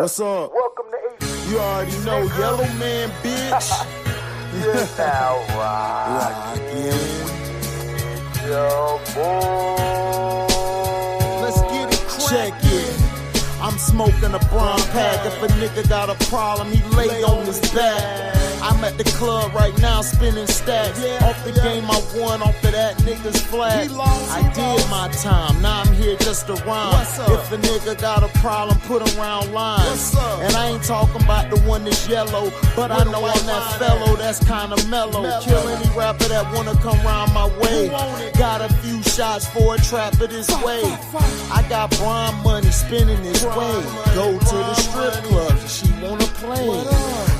What's up? Welcome to HDiiTV. You already know, Yellow Man, bitch. You're now rocking your boy. Let's get it cracked. Check it. I'm smoking a brown pack. If a nigga got a problem, he lay on his back. I'm at the club right now spinning stacks. Off the game I won, off of that nigga's flag. I did my time, now I'm here just to rhyme. If a nigga got a problem, put him round lines. And I ain't talking about the one that's yellow, but I know I'm that fellow that's kinda mellow. Kill any rapper that wanna come round my way. Got a few shots for a trapper this way. I got Brian money spinning this way. Go to the strip club, she wanna play.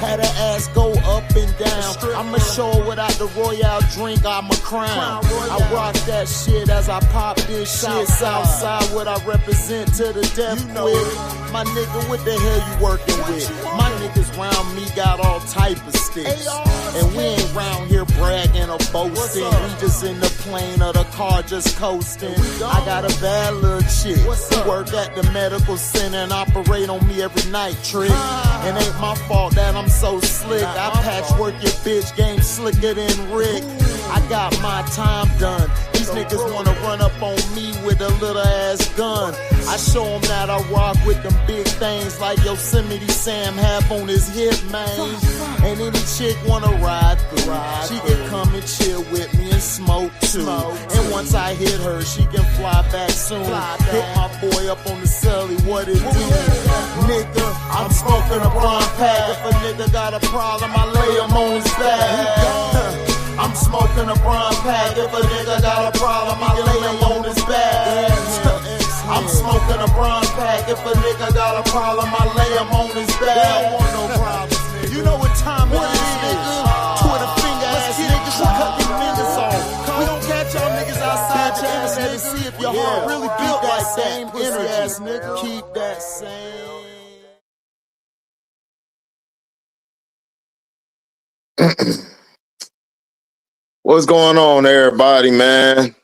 Had her ass go up and down. I'ma show her without the Royale drink, I'm a crown. I rock that shit as I pop this shit. Southside, what I represent to the death with. My nigga, what the hell you working with? My niggas round me got all type of sticks. And we ain't round here bragging or boasting. We just in the plane or the car just coasting. I got a bad little chick who work at the medical center and operate on me every night, trick. And ain't my fault that I'm so slick. I patchwork your bitch game slicker than Rick. I got my time done. These niggas wanna run up on me with a little ass gun. I show them that I rock with them big things like Yosemite Sam have on his hip, man. And any chick wanna ride through, she can come and chill with me and smoke too. And once I hit her, she can fly back soon. Hit my boy up on the celly, what it do? Nigga, I'm smoking a brown pack. If a nigga got a problem, I lay him on his back. I'm smoking a brown pack. If a nigga got a problem, I lay him on his back. I'm smoking a brown pack. If a nigga got a problem, I lay him on his back. Want no problems, nigga. You know what time it is, nigga. Twitter finger ass niggas, we cut them niggas off. We don't catch y'all niggas outside the internet and see if your heart really built like same energy, ass nigga. Keep that same. What's going on, everybody, man?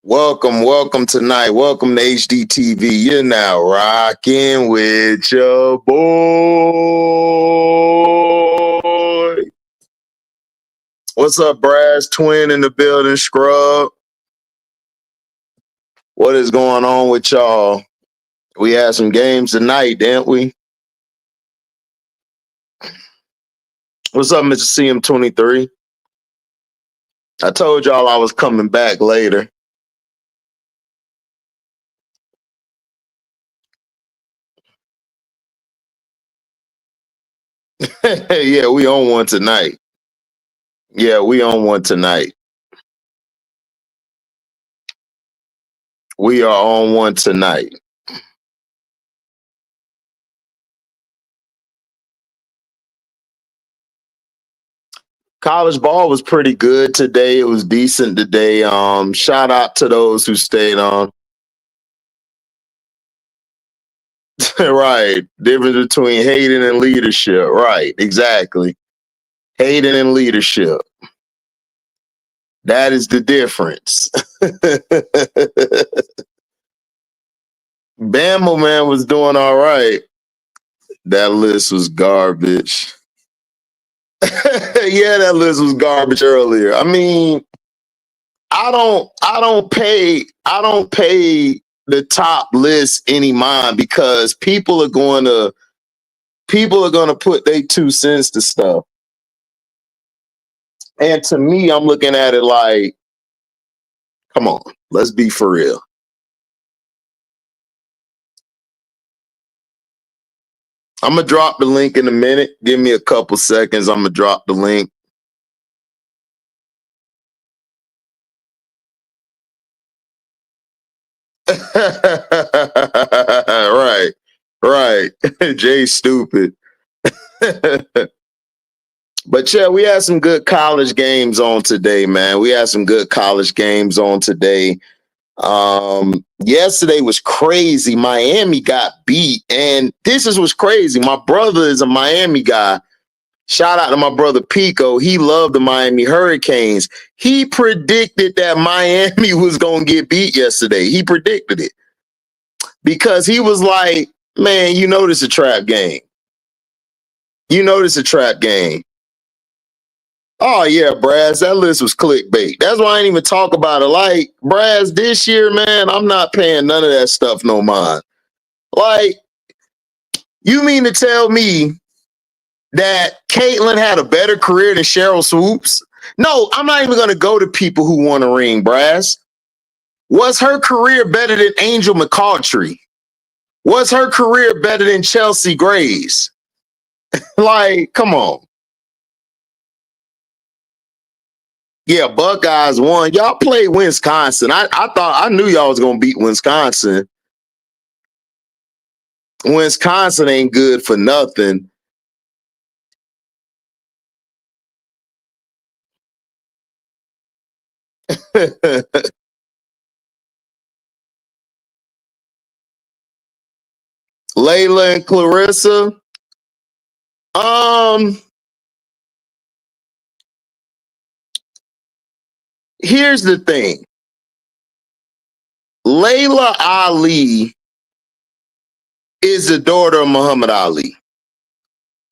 Welcome tonight. Welcome to HDiiTV. You're now rocking with your boy. What's up, Brass Twin in the building, Scrub? What is going on with y'all? We had some games tonight, didn't we? What's up, Mr. CM23? I told y'all I was coming back later. Yeah, we on one tonight. Yeah, we on one tonight. We are on one tonight. College ball was pretty good today. It was decent today. Shout out to those who stayed on. Right. Difference between hating and leadership. Right. Exactly. Hating and leadership. That is the difference. Bama man was doing all right. That list was garbage. Yeah, that list was garbage earlier. I mean, I don't pay the top list any mind because people are going to put their 2 cents to stuff. And to me, I'm looking at it like, come on, let's be for real. I'm going to drop the link in a minute. Give me a couple seconds. I'm going to drop the link. Right. Jay stupid. But yeah, we had some good college games on today, man. We had some good college games on today. Yesterday was crazy. Miami got beat, and this is what's crazy. My brother is a Miami guy. Shout out to my brother Pico. He loved the Miami Hurricanes. He predicted that Miami was going to get beat yesterday. He predicted it because he was like, Man, you know this a trap game. You know this a trap game. Oh yeah, Braz, that list was clickbait. That's why I ain't even talk about it. Like, Braz, this year, man, I'm not paying none of that stuff no mind. Like, you mean to tell me that Caitlyn had a better career than Cheryl Swoops? No, I'm not even gonna go to people who won a ring, Braz. Was her career better than Angel McCautry? Was her career better than Chelsea Grays? Like, come on. Yeah, Buckeyes won. Y'all played Wisconsin. I thought I knew y'all was gonna beat Wisconsin. Wisconsin ain't good for nothing. Layla and Clarissa. Here's the thing. Layla Ali is the daughter of Muhammad Ali.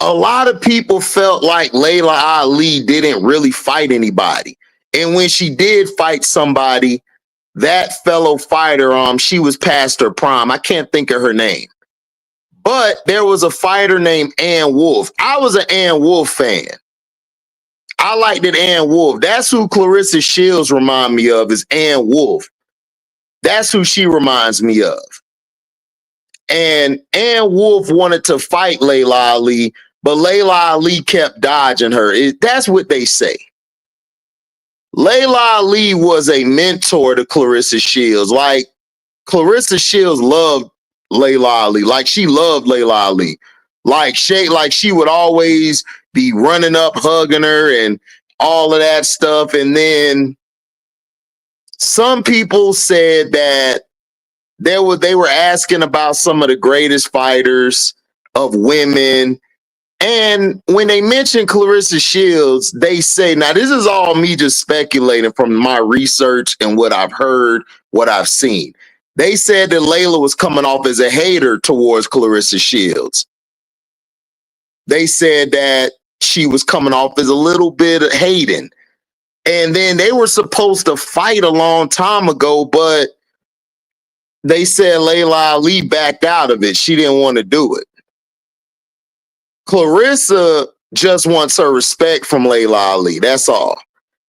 A lot of people felt like Layla Ali didn't really fight anybody. And when she did fight somebody, that fellow fighter, she was past her prime. I can't think of her name. But there was a fighter named Ann Wolfe. I was an Ann Wolfe fan. I liked it, Ann Wolfe. That's who Clarissa Shields remind me of, is Ann Wolfe. That's who she reminds me of. And Ann Wolfe wanted to fight Layla Ali, but Layla Ali kept dodging her. That's what they say. Layla Ali was a mentor to Clarissa Shields. Like, Clarissa Shields loved Layla Ali. Like, she loved Layla Ali. Like she would always be running up, hugging her and all of that stuff. And then some people said that they were asking about some of the greatest fighters of women. And when they mentioned Clarissa Shields, they say, now this is all me just speculating from my research and what I've heard, what I've seen. They said that Layla was coming off as a hater towards Clarissa Shields. They said that she was coming off as a little bit of hating. And then they were supposed to fight a long time ago, but they said Layla Ali backed out of it. She didn't want to do it. Clarissa just wants her respect from Layla Ali. That's all.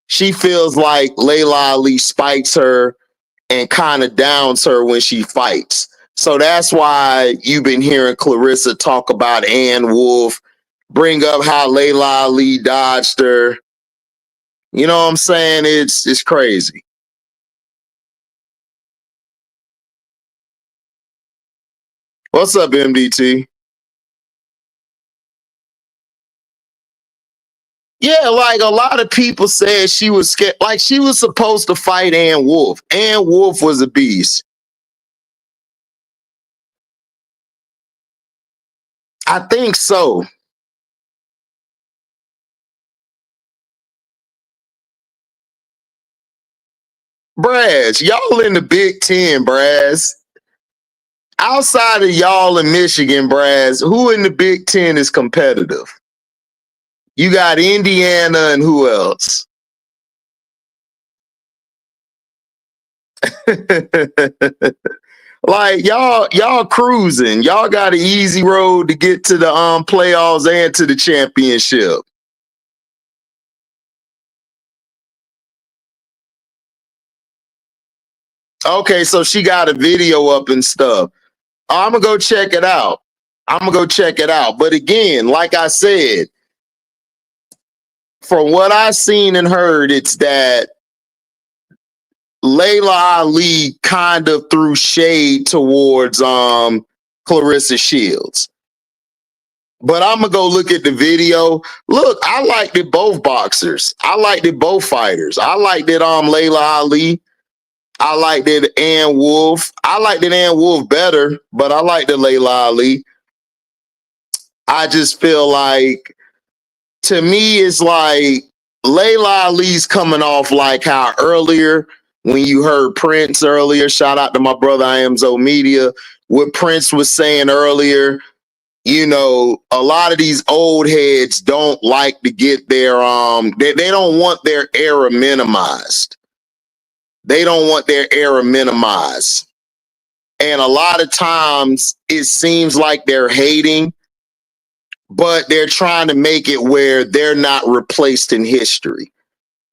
She feels like Layla Ali spikes her and kind of downs her when she fights. So that's why you've been hearing Clarissa talk about Ann Wolfe, bring up how Layla Ali dodged her. You know what I'm saying? It's crazy. What's up, MDT? Yeah, like a lot of people said she was scared. Like, she was supposed to fight Ann Wolfe. Ann Wolfe was a beast. I think so. Braz, y'all in the Big Ten, Braz. Outside of y'all in Michigan, Braz, who in the Big Ten is competitive? You got Indiana and who else? Like, y'all cruising. Y'all got an easy road to get to the playoffs and to the championship. Okay, so she got a video up and stuff. I'm gonna go check it out. But again, like I said, from what I've seen and heard, it's that Layla Ali kind of threw shade towards Clarissa Shields. But I'm gonna go look at the video. Look, I liked it both boxers. I liked it both fighters. I liked it Layla Ali. I liked it Ann Wolfe. I liked it Ann Wolfe better, but I liked it Layla Ali. I just feel like, to me, it's like Layla Ali's coming off like how earlier, when you heard Prince earlier, shout out to my brother I Am Zo Media, what Prince was saying earlier. You know, a lot of these old heads don't like to get their they don't want their era minimized. They don't want their era minimized. And a lot of times it seems like they're hating, but they're trying to make it where they're not replaced in history.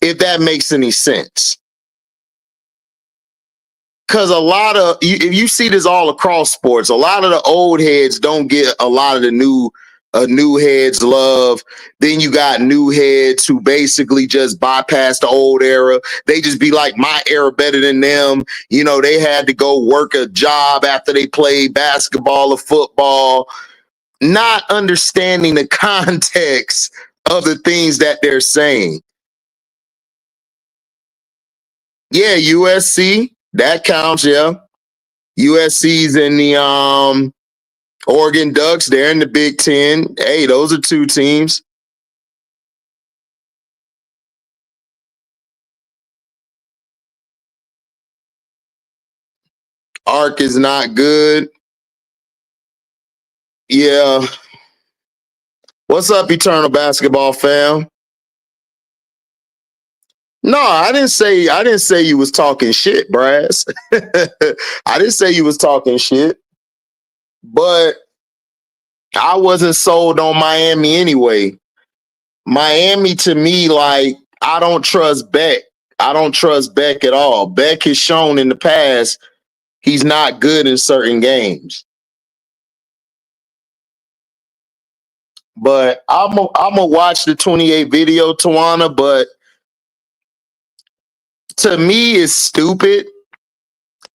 If that makes any sense. Because a lot of you see this all across sports. A lot of the old heads don't get a lot of the new heads love. Then you got new heads who basically just bypass the old era. They just be like, my era better than them. You know, they had to go work a job after they played basketball or football, not understanding the context of the things that they're saying. Yeah, USC. That counts, yeah. USC's in the Oregon Ducks. They're in the Big Ten. Hey, those are two teams. Arc is not good. Yeah. What's up, Eternal Basketball fam? No, I didn't say you was talking shit, Brass. I didn't say you was talking shit. But I wasn't sold on Miami anyway. Miami, to me, like, I don't trust Beck. I don't trust Beck at all. Beck has shown in the past he's not good in certain games. But I'm gonna watch the 28 video, Tawana, but to me it's stupid.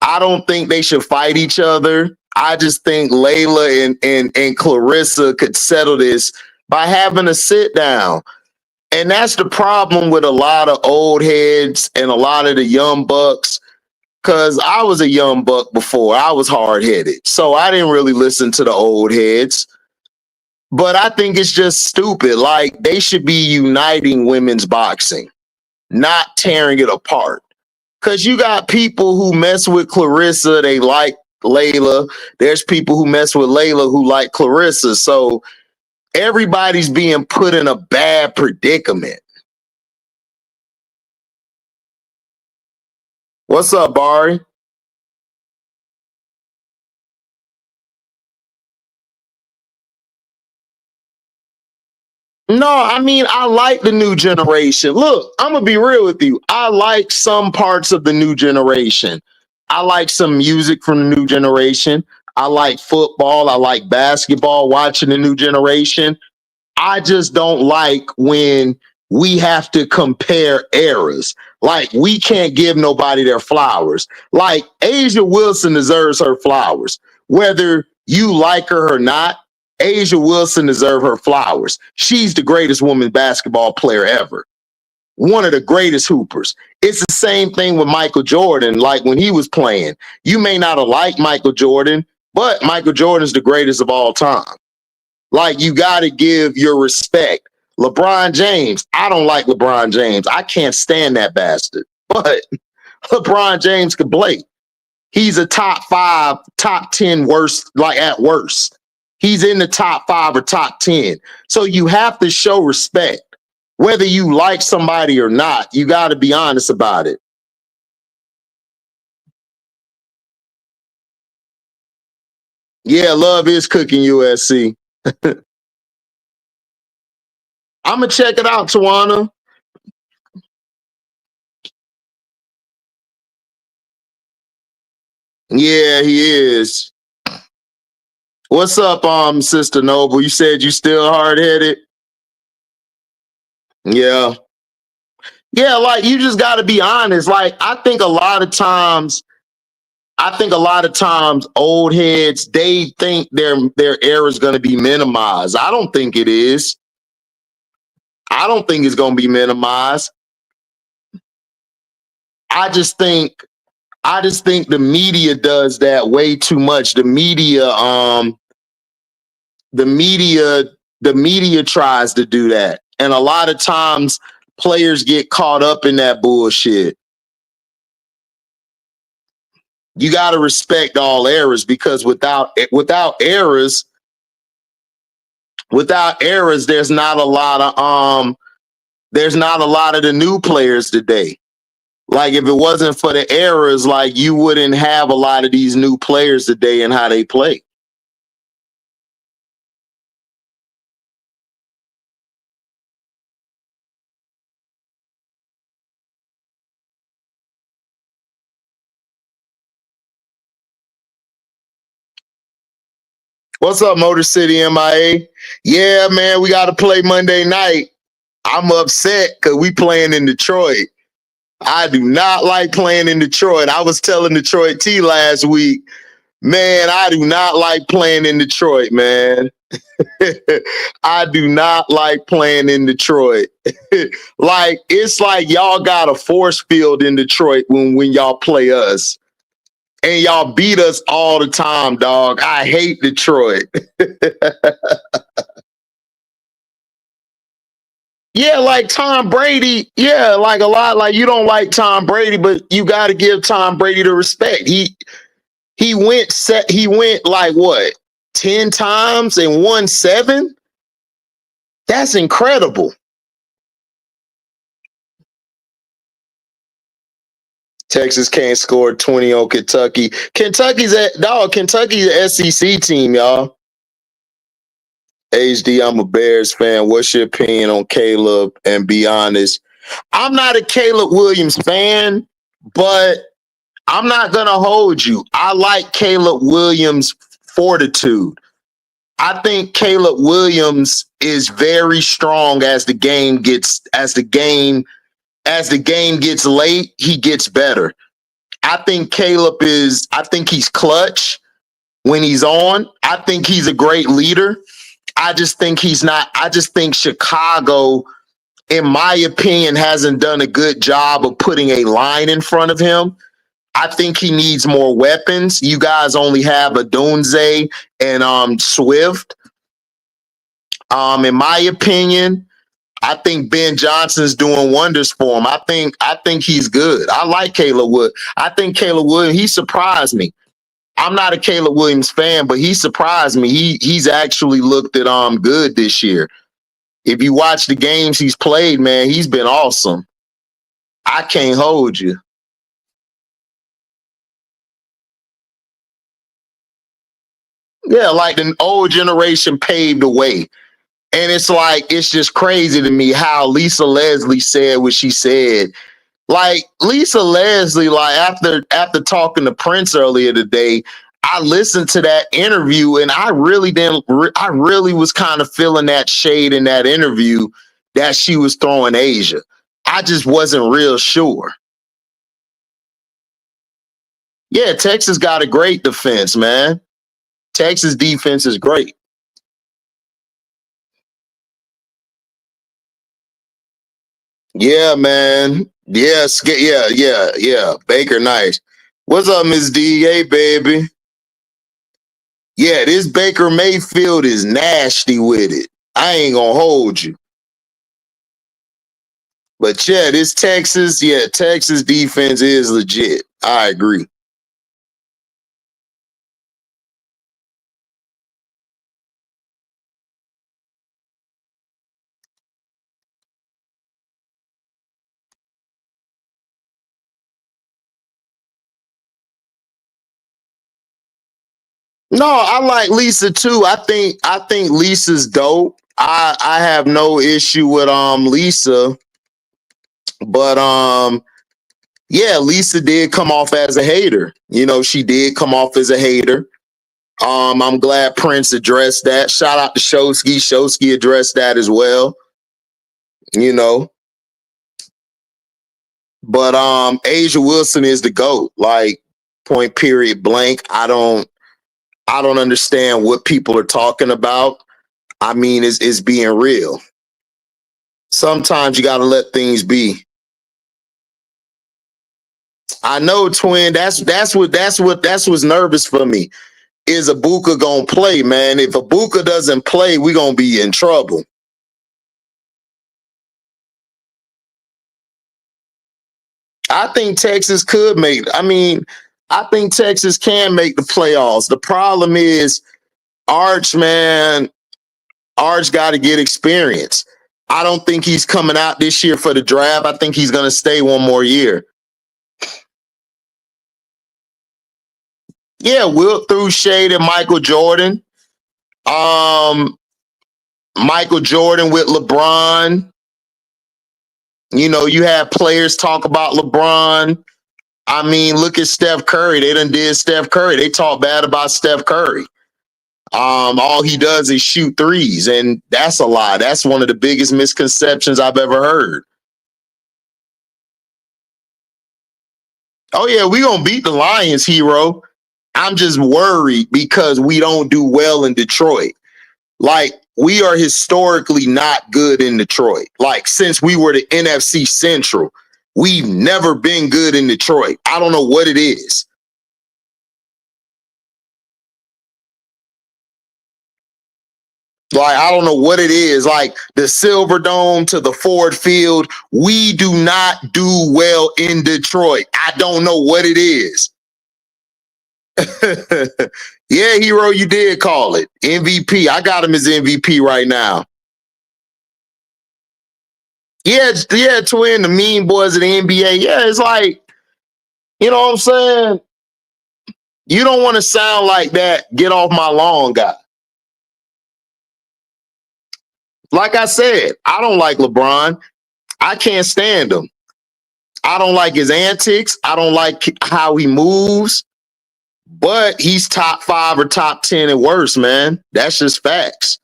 I don't think they should fight each other. I just think Layla and Clarissa could settle this by having a sit down. And that's the problem with a lot of old heads and a lot of the young bucks. Cause I was a young buck before. I was hard headed. So I didn't really listen to the old heads. But I think it's just stupid. Like, they should be uniting women's boxing, not tearing it apart. Cause you got people who mess with Clarissa, they like Layla. There's people who mess with Layla who like Clarissa. So everybody's being put in a bad predicament. What's up, Bari? No, I mean, I like the new generation. Look, I'm going to be real with you. I like some parts of the new generation. I like some music from the new generation. I like football. I like basketball, watching the new generation. I just don't like when we have to compare eras. Like, we can't give nobody their flowers. Like, Asia Wilson deserves her flowers. Whether you like her or not, Asia Wilson deserves her flowers. She's the greatest women's basketball player ever. One of the greatest hoopers. It's the same thing with Michael Jordan. Like, when he was playing, you may not have liked Michael Jordan, but Michael Jordan's the greatest of all time. Like, you got to give your respect. LeBron James, I don't like LeBron James. I can't stand that bastard. But LeBron James can play. He's a top 5, top 10 worst, like at worst. He's in the top 5 or top 10. So you have to show respect. Whether you like somebody or not, you got to be honest about it. Yeah, love is cooking USC. I'm going to check it out, Tawana. Yeah, he is. What's up, Sister Noble? You said you still hard-headed? Yeah. Yeah, like, you just got to be honest. Like, I think a lot of times old heads, they think their era is going to be minimized. I don't think it is. I don't think it's going to be minimized. I just think the media does that way too much. The media tries to do that. And a lot of times players get caught up in that bullshit. You got to respect all errors, because without errors, there's not a lot of the new players today. Like, if it wasn't for the errors, like, you wouldn't have a lot of these new players today and how they play. What's up, Motor City MIA? Yeah, man, we got to play Monday night. I'm upset because we playing in Detroit. I do not like playing in Detroit. I was telling Detroit T last week, man, I do not like playing in Detroit, man. I do not like playing in Detroit. Like, it's like y'all got a force field in Detroit when y'all play us. And y'all beat us all the time, dog. I hate Detroit. Yeah, like Tom Brady. Yeah, like a lot. Like, you don't like Tom Brady, but you got to give Tom Brady the respect. He went like what, 10 times and won 7? That's incredible. Texas can't score 20 on Kentucky. Kentucky's an SEC team, y'all. HD, I'm a Bears fan. What's your opinion on Caleb? And be honest, I'm not a Caleb Williams fan, but I'm not going to hold you. I like Caleb Williams' fortitude. I think Caleb Williams is very strong as the game gets late, he gets better. I think he's clutch when he's on. I think he's a great leader. I just think Chicago, in my opinion, hasn't done a good job of putting a line in front of him. I think he needs more weapons. You guys only have Adunze and Swift. In my opinion, I think Ben Johnson's doing wonders for him. I think he's good. I like Caleb Wood. I think Caleb Williams, he surprised me. I'm not a Caleb Williams fan, but he surprised me. He's actually looked at good this year. If you watch the games he's played, man, he's been awesome. I can't hold you. Yeah, like the old generation paved the way. And it's just crazy to me how Lisa Leslie said what she said. Like, Lisa Leslie, like, after talking to Prince earlier today, I listened to that interview and I really was kind of feeling that shade in that interview that she was throwing Asia. I just wasn't real sure. Yeah, Texas got a great defense, man. Texas defense is great. Yeah, man. Yes, yeah. Baker nice. What's up, Miss D? Hey, baby. Yeah, this Baker Mayfield is nasty with it. I ain't gonna hold you. But yeah, Texas defense is legit. I agree. No, I like Lisa too. I think Lisa's dope. I have no issue with Lisa, but yeah, Lisa did come off as a hater. You know, she did come off as a hater. I'm glad Prince addressed that. Shout out to Shosky. Shosky addressed that as well. You know, but Asia Wilson is the GOAT. Like, point period blank. I don't understand what people are talking about. I mean, it's being real. Sometimes you got to let things be. I know, twin. That's what's nervous for me. Is Ibuka gonna play, man? If Ibuka doesn't play, we gonna be in trouble. I think Texas could make. I mean, I think Texas can make the playoffs. The problem is Arch, man. Arch got to get experience. I don't think he's coming out this year for the draft. I think he's going to stay one more year. Yeah, Wilt threw shade at Michael Jordan. Michael Jordan with LeBron. You know, you have players talk about LeBron. I mean, look at Steph Curry. They done did Steph Curry. They talk bad about Steph Curry. All he does is shoot threes, and that's a lie. That's one of the biggest misconceptions I've ever heard. Oh, yeah, we're going to beat the Lions, hero. I'm just worried because we don't do well in Detroit. Like, we are historically not good in Detroit. Like, since we were the NFC Central, we've never been good in Detroit. I don't know what it is. Like, I don't know what it is. Like, the Silver Dome to the Ford Field, we do not do well in Detroit. I don't know what it is. Yeah, hero, you did call it. MVP. I got him as MVP right now. Yeah, twin, the mean boys of the NBA. Yeah, it's like, you know what I'm saying? You don't want to sound like that. Get off my lawn, guy. Like I said, I don't like LeBron. I can't stand him. I don't like his antics. I don't like how he moves. But he's top 5 or top 10 at worst, man. That's just facts.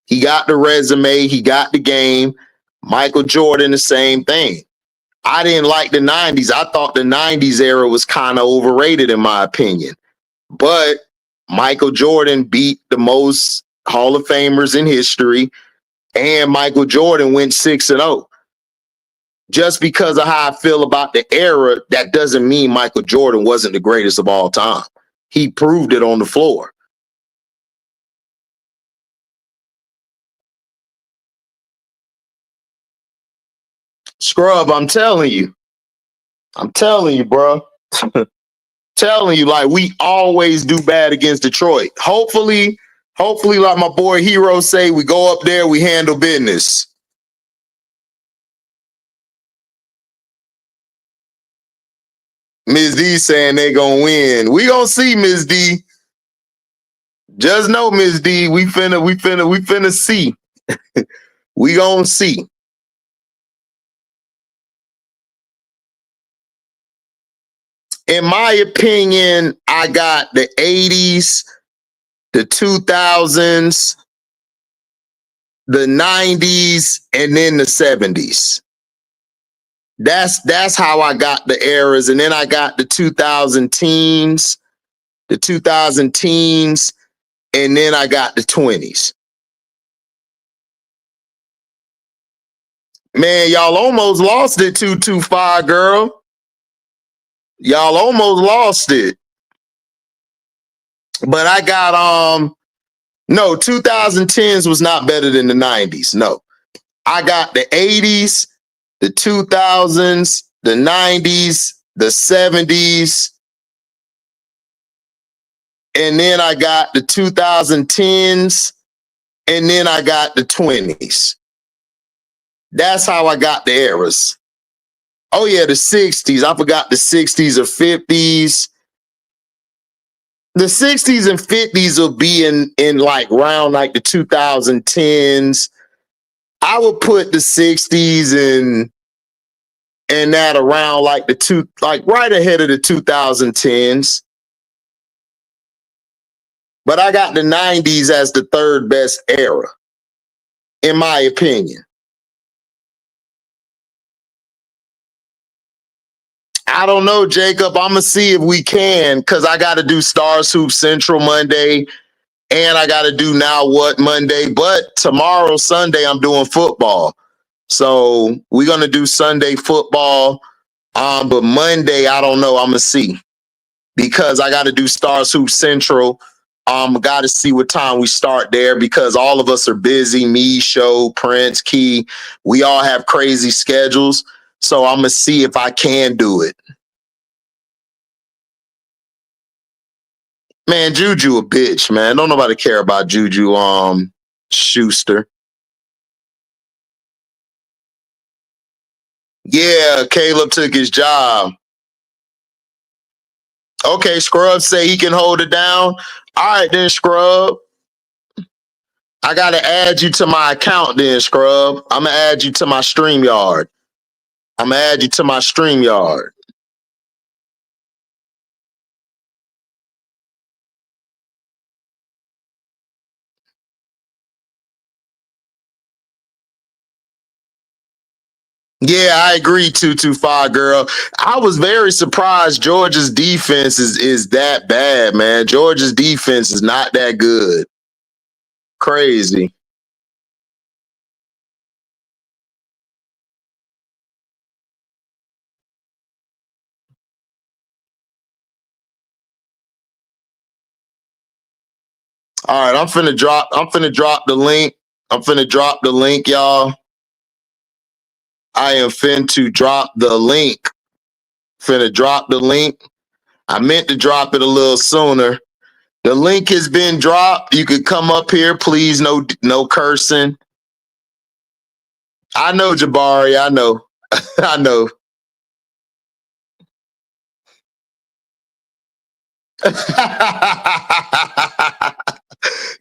He got the resume. He got the game. Michael Jordan, the same thing. I didn't like the 90s. I thought the 90s era was kind of overrated, in my opinion. But Michael Jordan beat the most Hall of Famers in history, and Michael Jordan went 6-0. Just because of how I feel about the era, that doesn't mean Michael Jordan wasn't the greatest of all time. He proved it on the floor. Scrub, I'm telling you, bro. Telling you, like, we always do bad against Detroit. Hopefully, like my boy Hero say, we go up there, we handle business. Ms. D saying they gonna win. We gonna see, Ms. D. Just know, Ms. D, we finna see. We gonna see. In my opinion, I got the 80s, the 2000s, the 90s, and then the 70s. That's how I got the eras. And then I got the 2000 teens, and then I got the 20s. Man, y'all almost lost it, 225, girl. Y'all almost lost it. But I got no, 2010s was not better than the 90s. No. I got the 80s, the 2000s, the 90s, the 70s, and then I got the 2010s, and then I got the 20s. That's how I got the eras. Oh, yeah, the 60s. I forgot the 60s or 50s. The 60s and 50s will be in like around like the 2010s. I would put the 60s and that around like right ahead of the 2010s. But I got the 90s as the third best era, in my opinion. I don't know, Jacob. I'm going to see if we can, because I got to do Stars Hoop Central Monday, and I got to do Now What Monday. But tomorrow, Sunday, I'm doing football. So we're going to do Sunday football. But Monday, I don't know. I'm going to see, because I got to do Stars Hoop Central. Got to see what time we start there, because all of us are busy. Me, Show, Prince, Key. We all have crazy schedules. So I'm going to see if I can do it. Man, Juju a bitch, man. Don't nobody care about Juju Schuster. Yeah, Caleb took his job. Okay, Scrub say he can hold it down. All right, then, Scrub. I got to add you to my account then, Scrub. I'm going to add you to my StreamYard. Yeah, I agree, 225 girl. I was very surprised Georgia's defense is that bad, man. Georgia's defense is not that good. Crazy. All right, I'm finna drop the link. Y'all. I am to drop the link. I meant to drop it a little sooner. The link has been dropped. You could come up here, please. No cursing. I know, Jabari. I know. I know.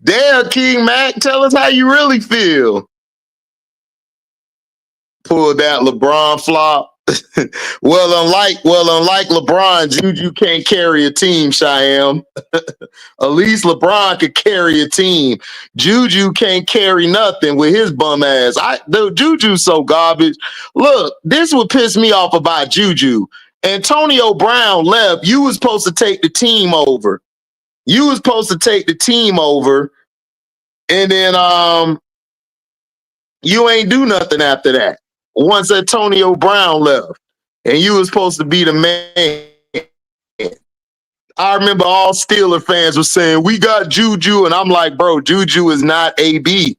Damn, King Mac, tell us how you really feel. Pull that LeBron flop. Well, unlike LeBron, Juju can't carry a team, Shyam. At least LeBron could carry a team. Juju can't carry nothing with his bum ass. Juju's so garbage. Look, this would piss me off about Juju. Antonio Brown left. You was supposed to take the team over. And then you ain't do nothing after that. Once Antonio Brown left, and you was supposed to be the man. I remember all Steeler fans were saying, we got Juju, and I'm like, bro, Juju is not AB.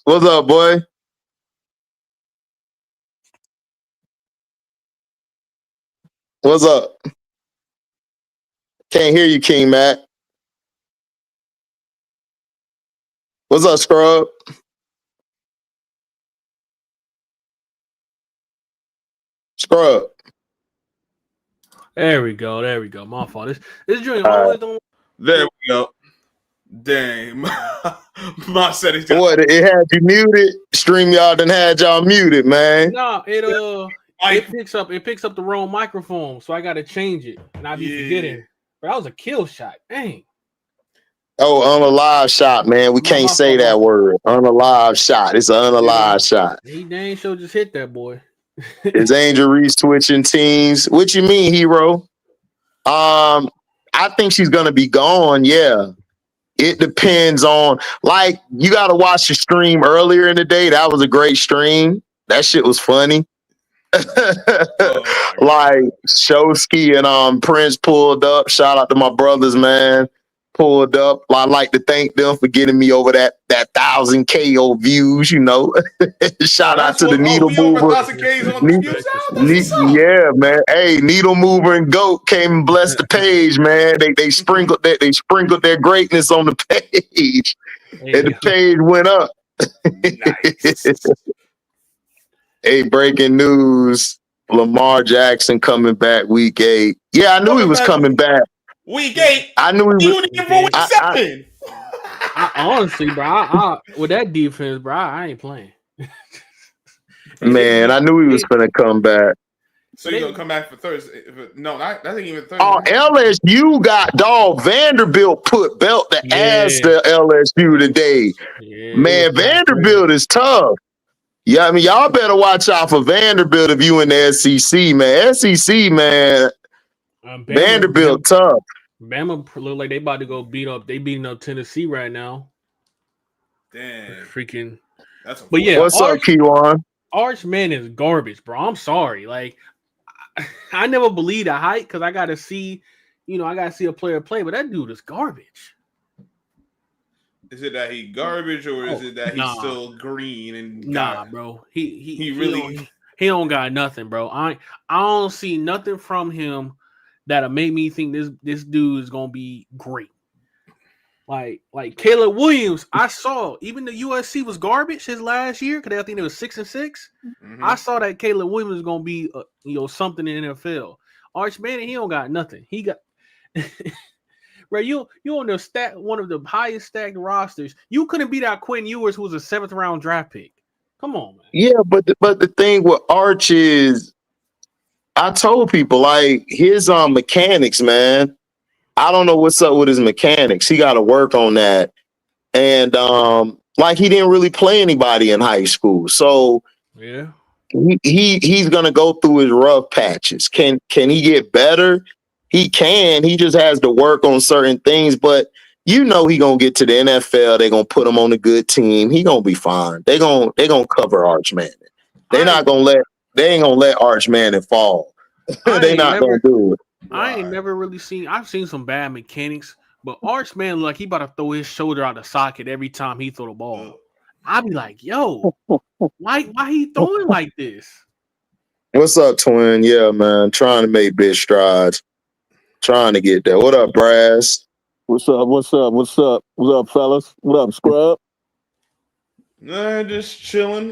What's up, boy? What's up? Can't hear you, King Mac. What's up, Scrub? Scrub. There we go. My fault. This joint always don't. There we go. Dang. My settings. What, it had you muted? StreamYard done had y'all muted, man. No, it picks up the wrong microphone, so I gotta change it. And I be forgetting. But that was a kill shot. Dang. Oh, on a live shot, man. We can't say that word. On a live shot. It's an unalive shot. He dang sure just hit that boy. Is Angel Reese switching teams? What you mean, hero? I think she's gonna be gone. Yeah, it depends on. Like, you got to watch the stream earlier in the day. That was a great stream. That shit was funny. Like Showski and Prince pulled up. Shout out to my brothers, man. Pulled up. I'd like to thank them for getting me over that 1,000 KO views, you know. Shout out to the Needle Mover. Yeah, man. Hey, Needle Mover and Goat came and blessed the page, man. They sprinkled their greatness on the page. And the page went up. Nice. Hey, breaking news. Lamar Jackson coming back week 8. Yeah, I knew he was coming back. Week 8. I knew he was. I honestly, bro, with that defense, bro, I ain't playing. Man, I knew he was gonna come back. So you're gonna come back for Thursday? No, I think even Thursday. Oh, LSU got dog. Vanderbilt put belt the ass to LSU today. Yeah, man, Vanderbilt is tough. Yeah, I mean, y'all better watch out for Vanderbilt if you in the SEC, man. SEC, man. Vanderbilt tough. Bama look like they about to go beat up. They beating up Tennessee right now. Damn, freaking. But yeah, what's up, Keewan? Arch man is garbage, bro. I'm sorry. Like, I never believed the hype because I got to see, a player play. But that dude is garbage. Is it that he garbage or is it that he's still green and bro? He really don't got nothing, bro. I don't see nothing from him that'll make me think this dude is gonna be great. Like Caleb Williams, I saw even the USC was garbage his last year because I think it was 6-6. I saw that Caleb Williams is gonna be something in the NFL. Arch Manning, he don't got nothing. He got right. You on the one of the highest stacked rosters. You couldn't beat out Quinn Ewers, who was a 7th round draft pick. Come on, man. Yeah, but the thing with Arch is, I told people like his mechanics, man. I don't know what's up with his mechanics. He got to work on that. And like he didn't really play anybody in high school, so yeah, he's gonna go through his rough patches. Can he get better? He can. He just has to work on certain things. But he gonna get to the NFL. They're gonna put him on a good team. He gonna be fine. They gonna cover Arch Manning. They ain't gonna let Arch Manning fall. They not gonna do it. I ain't never really seen. I've seen some bad mechanics, but Arch Manning, like he about to throw his shoulder out the socket every time he throw the ball. I'd be like, yo, why he throwing like this? What's up, twin? Yeah, man. Trying to make big strides. Trying to get there. What up, Brass? What's up, fellas? What up, Scrub? Just chilling.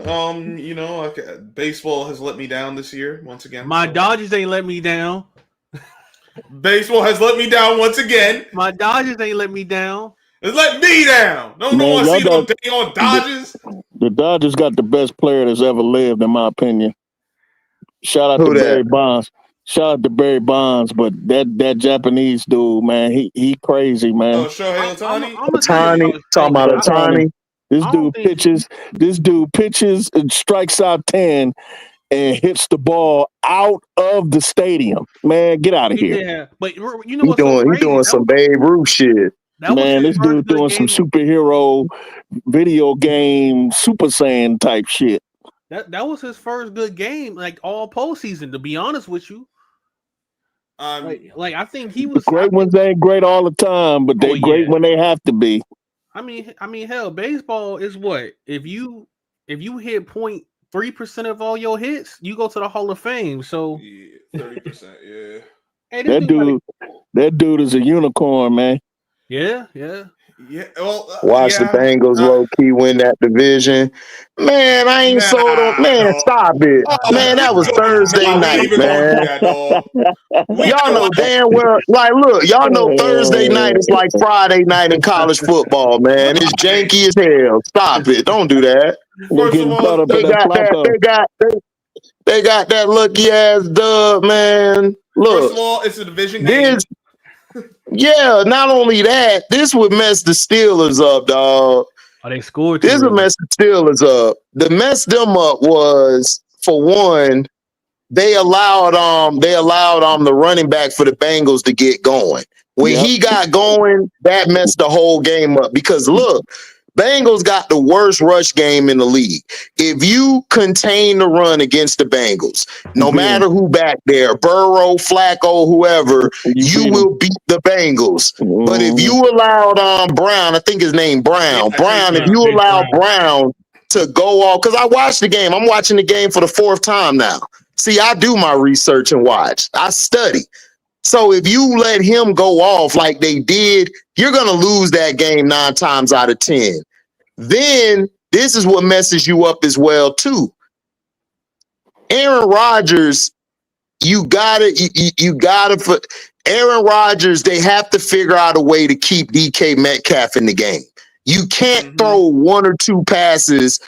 Baseball has let me down this year once again. My Dodgers ain't let me down. Baseball has let me down once again. My Dodgers ain't let me down. It's let me down. No one wants to see no day on Dodgers. The Dodgers got the best player that's ever lived, in my opinion. Shout out to Barry Bonds. But that Japanese dude, man, he crazy, man. Oh, Shohei Ohtani? Ohtani. Talking about Ohtani. This dude pitches and strikes out 10 and hits the ball out of the stadium. Man, get out of here. Yeah, but you know what's he's doing some Babe Ruth shit. Man, this dude doing some superhero video game Super Saiyan type shit. That was his first good game, like all postseason, to be honest with you. I think he was great ones ain't great all the time, but they're great when they have to be. I mean, hell, baseball is what? If you hit 0.3% of all your hits, you go to the Hall of Fame. So 30%, yeah. Hey, that dude is a unicorn, man. Yeah. Well, watch the Bengals low key win that division. Man, I ain't sold on. Man, stop it. Man, that was Thursday night, man. Y'all know damn well. Like, look, y'all know Thursday night is like Friday night in college football, man. It's janky as hell. Stop it. Don't do that. First of all, they got that lucky ass dub, man. Look, first of all, it's a division game. Yeah, not only that, this would mess the Steelers up, dog. Oh, they scored. This would mess the Steelers up. The mess them up was, for one, they allowed the running back for the Bengals to get going. When he got going, that messed the whole game up. Because look, Bengals got the worst rush game in the league. If you contain the run against the Bengals, no matter who back there, Burrow, Flacco, whoever, you will beat the Bengals. But if you allowed Brown, I think his name Brown, if you allow Brown to go off, because I watched the game. I'm watching the game for the 4th time now. See, I do my research and watch. I study. So if you let him go off like they did, you're going to lose that game 9 times out of 10. Then this is what messes you up as well, too. Aaron Rodgers, you gotta Aaron Rodgers, they have to figure out a way to keep DK Metcalf in the game. You can't throw 1 or 2 passes,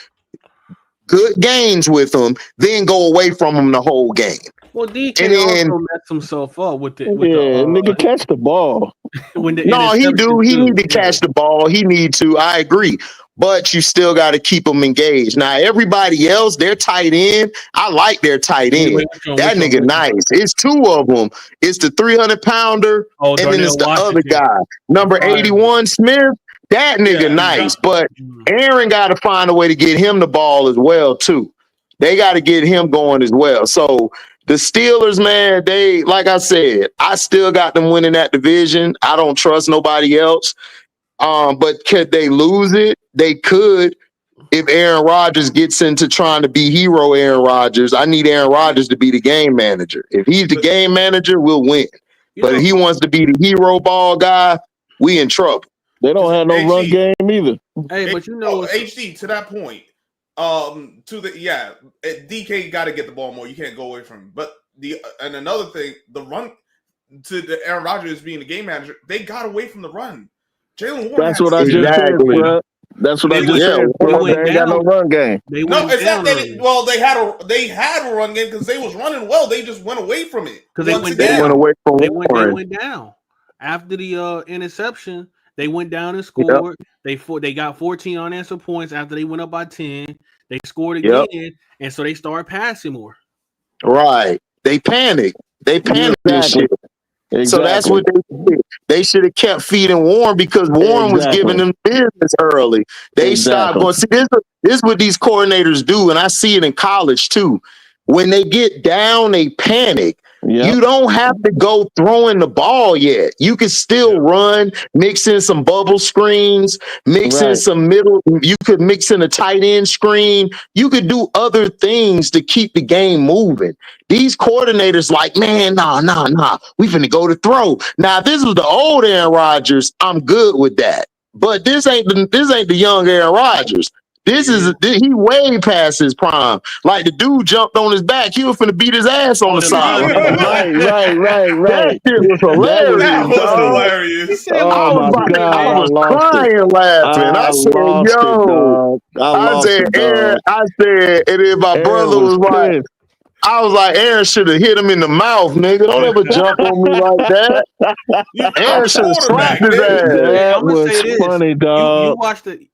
good gains with him, then go away from him the whole game. Well, DK also messed himself up with it. Nigga, catch the ball. He do. He need to catch the ball. He need to. I agree. But you still got to keep them engaged. Now, everybody else, their tight end, I like their tight end. That nigga nice. It's 2 of them. It's the 300-pounder, and then it's the other guy. Number 81, Smith. That nigga nice. But Aaron got to find a way to get him the ball as well, too. They got to get him going as well. So the Steelers, man, they, like I said, I still got them winning that division. I don't trust nobody else. But could they lose it? They could if Aaron Rodgers gets into trying to be hero Aaron Rodgers. I need Aaron Rodgers to be the game manager. If he's the game manager, we'll win. But if he wants to be the hero ball guy, we in trouble. They don't have no run game either. Hey, but HD to that point. DK got to get the ball more. You can't go away from him. But another thing, the run to the Aaron Rodgers being the game manager, they got away from the run. Jalen Warren. That's what I just said, bro. That's what I just said. They ain't got no run game. They had a run game because they was running well. They just went away from it because they went down after the interception. They went down and scored. Yep. They got 14 unanswered points after they went up by 10. They scored again, and so they started passing more. Right. They panicked. This shit. Exactly. So that's what they did. They should have kept feeding Warren because Warren was giving them business early. They stopped going. See, this is what these coordinators do, and I see it in college too. When they get down, they panic. Yep. You don't have to go throwing the ball yet. You can still run, mix in some bubble screens, mix in some middle. You could mix in a tight end screen. You could do other things to keep the game moving. These coordinators like, man, nah. We finna go to throw. Now, if this was the old Aaron Rodgers, I'm good with that. But this ain't the young Aaron Rodgers. He way past his prime. Like the dude jumped on his back. He was finna beat his ass on the side. Right. That shit was hilarious. That was hilarious. Oh my God. I was crying laughing. I said, Aaron, and then my brother was like, I was like, Aaron should have hit him in the mouth, nigga. Don't ever jump on me like that. Aaron should have slapped his ass. That was funny, dog. You watched the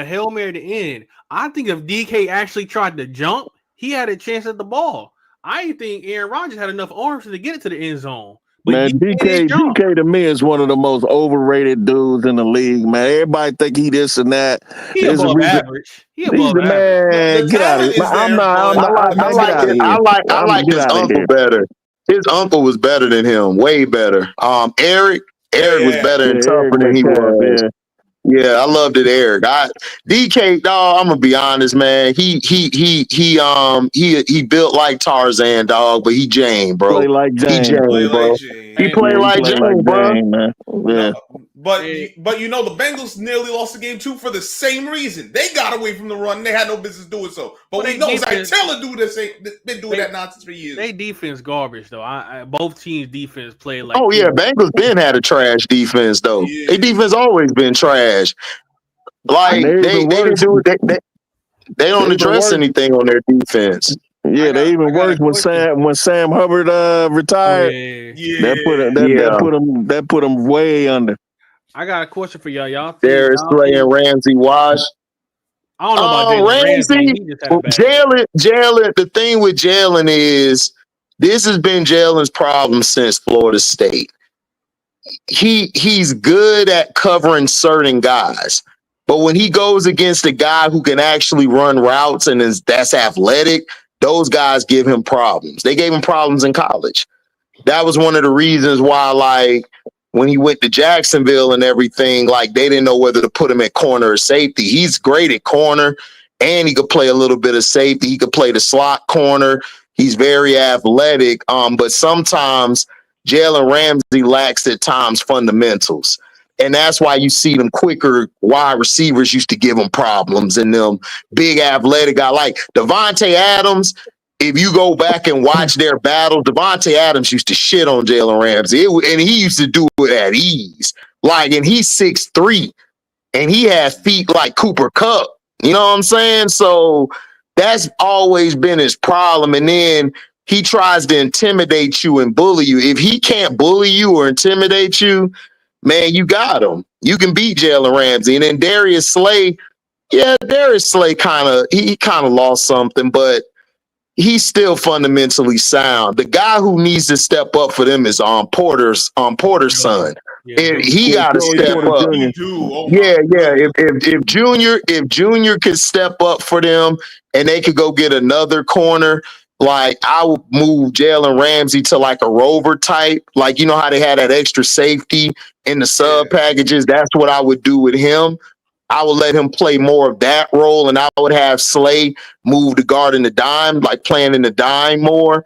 Hail Mary at the end. I think if DK actually tried to jump, he had a chance at the ball. I think Aaron Rodgers had enough arms to get it to the end zone. But man, DK to me is one of the most overrated dudes in the league, man. Everybody think he this and that. He above average. Man, get out of here. I like his uncle better. His uncle was better than him, way better. Eric was better and tougher than he was. Yeah, I loved it, Eric. DK, dog. I'm gonna be honest, man. He built like Tarzan, dog, but he Jane, bro. Play like Jane, bro. He played like Jane, bro. Man. Yeah. But the Bengals nearly lost the game too for the same reason. They got away from the run. They had no business doing so. But we know Zach Taylor been doing that nonsense for years. They defense garbage though. Both teams defense played like. Oh yeah, Bengals been had a trash defense though. Yeah. Their defense always been trash. Like they don't address anything on their defense. Yeah, they even worked when Sam Hubbard retired. That put him way under. I got a question for y'all. Darius Slay and Ramsey Wash. I don't know about Ramsey. Jalen. The thing with Jalen is this has been Jalen's problem since Florida State. He's good at covering certain guys, but when he goes against a guy who can actually run routes and that's athletic, those guys give him problems. They gave him problems in college. That was one of the reasons why, like, when he went to Jacksonville and everything, like, they didn't know whether to put him at corner or safety. He's great at corner, and he could play a little bit of safety. He could play the slot corner. He's very athletic, but sometimes Jalen Ramsey lacks at times fundamentals. And that's why you see them quicker wide receivers used to give him problems, and them big athletic guy like Devontae Adams. If you go back and watch their battle, Devontae Adams used to shit on Jalen Ramsey, and he used to do it at ease. Like, and he's 6'3", and he has feet like Cooper Kupp. You know what I'm saying? So that's always been his problem. And then he tries to intimidate you and bully you. If he can't bully you or intimidate you, man, you got him. You can beat Jalen Ramsey. And then Darius Slay kind of lost something, but he's still fundamentally sound. The guy who needs to step up for them is Porter's son. Yeah, he got to step up. If Junior could step up for them and they could go get another corner, like, I would move Jalen Ramsey to like a rover type. Like, you know how they had that extra safety in the sub packages? That's what I would do with him. I would let him play more of that role, and I would have Slay move to guard in the dime, like playing in the dime more.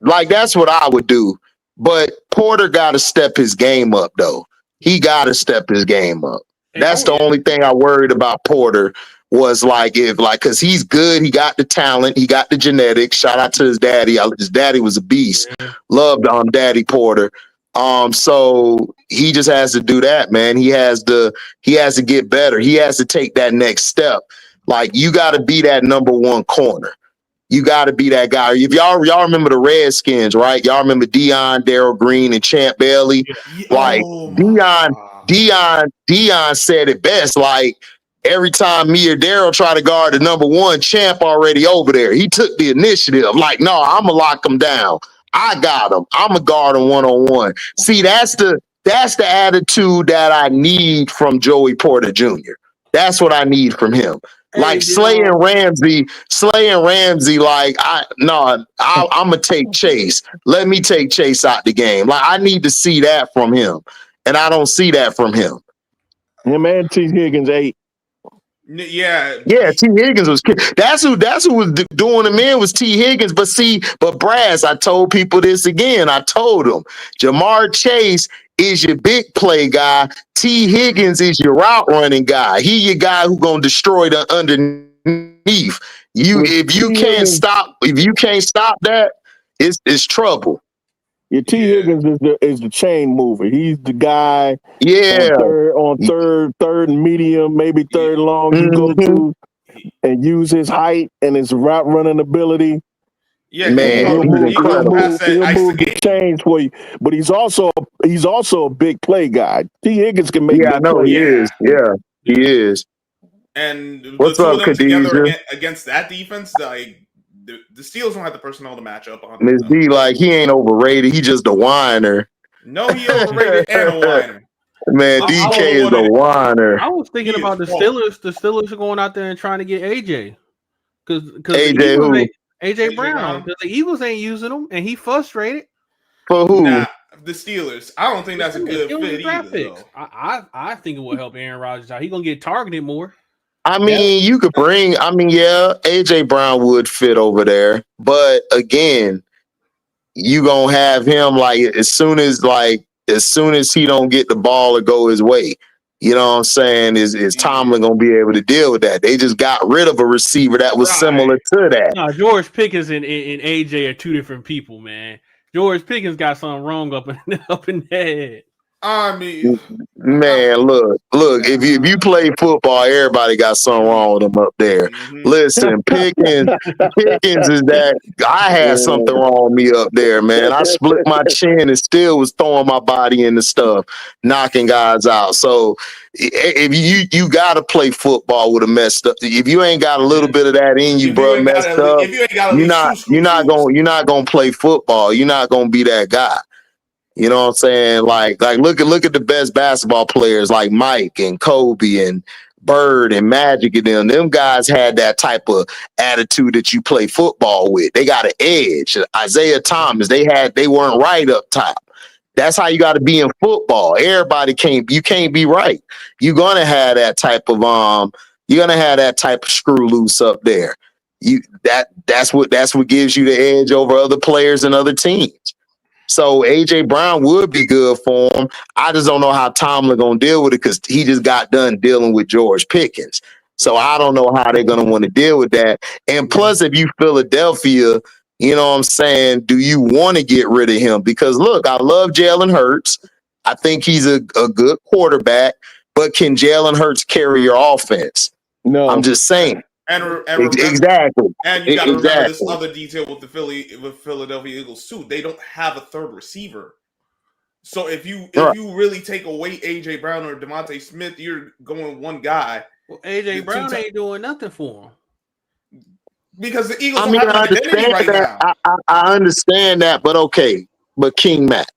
Like, that's what I would do. But Porter got to step his game up, though. He got to step his game up. That's the only thing I worried about Porter was because he's good. He got the talent. He got the genetics. Shout out to his daddy. His daddy was a beast. Yeah. Loved Daddy Porter. So he just has to do that, man. He has to get better. He has to take that next step. Like, you got to be that number one corner. You got to be that guy. If y'all remember the Redskins, right? Y'all remember Deion, Darrell Green, and Champ Bailey? Like, Deion said it best. Like, every time me or Darrell try to guard the number one, Champ already over there. He took the initiative. Like, no, I'm going to lock him down. I got him. I'm going to guard him one-on-one. See, that's the attitude that I need from Joey Porter Jr. That's what I need from him. Like Slay and Ramsey, like I'm gonna take Chase. Let me take Chase out the game. Like, I need to see that from him, and I don't see that from him. Him and T. Higgins 8. Yeah, T. Higgins was. That's who was doing him in was T. Higgins. But Brass, I told people this again. I told them Jamar Chase is your big play guy. T. Higgins is your route running guy. He your guy who gonna destroy the underneath. If you can't stop that, it's trouble. Yeah, T. Higgins is the chain mover. He's the guy. Yeah, on third and medium, maybe third long. You go to and use his height and his route running ability. Yeah, man, he'll move the chains for you. But he's also a big play guy. T. Higgins can make. Yeah, I know he is. Yeah, he is. And what's up, Khadijah? Against that defense, like the Steelers don't have the personnel to match up on. Miss D, like, he ain't overrated. He just a whiner. No, he overrated and a whiner. Man, DK is a whiner. I was thinking about the Steelers. The Steelers are going out there and trying to get AJ. Because AJ who? AJ Brown. Because the Eagles ain't using him, and he frustrated. For who? Nah, the Steelers. I don't think that's a good fit either, though. I think it will help Aaron Rodgers out. He's going to get targeted more. I mean, you could bring, AJ Brown would fit over there. But again, you gonna have him like as soon as he don't get the ball or go his way. You know what I'm saying? Is Tomlin gonna be able to deal with that? They just got rid of a receiver that was similar to that. No, George Pickens and AJ are two different people, man. George Pickens got something wrong up in the head. I mean, man, look. If you play football, everybody got something wrong with them up there. Listen, Pickens is that. I had something wrong with me up there, man. I split my chin and still was throwing my body into stuff, knocking guys out. So if you got to play football with a messed up. If you ain't got a little bit of that in you, bro, messed up. You're not gonna play football. You're not gonna be that guy. You know what I'm saying? Like look at the best basketball players like Mike and Kobe and Bird and Magic and them. Them guys had that type of attitude that you play football with. They got an edge. Isaiah Thomas, they weren't right up top. That's how you got to be in football. Everybody you can't be right. You're gonna have that type of screw loose up there. That's what gives you the edge over other players and other teams. So AJ Brown would be good for him. I just don't know how Tomlin gonna deal with it because he just got done dealing with George Pickens. So I don't know how they're gonna want to deal with that. And plus, if you Philadelphia, you know what I'm saying, do you want to get rid of him? Because look, I love Jalen Hurts. I think he's a good quarterback, but can Jalen Hurts carry your offense? No, I'm just saying. Exactly. And you got to remember this other detail with the Philadelphia Eagles too. They don't have a third receiver. So if you really take away AJ Brown or Devontae Smith, you're going one guy. Well, AJ Brown ain't doing nothing for him because the Eagles don't have an identity right now. I understand that, but okay. But King Matt,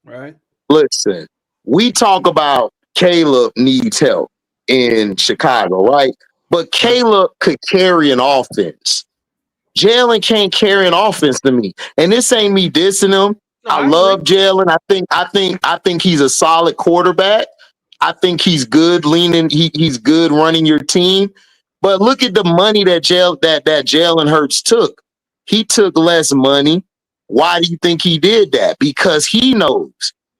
right? Listen, we talk about Caleb needs help in Chicago, right? But Caleb could carry an offense. Jalen can't carry an offense to me. And this ain't me dissing him. I love Jalen. I think he's a solid quarterback. I think he's good he's good running your team. But look at the money that Jalen Hurts took. He took less money, Why do you think he did that? Because he knows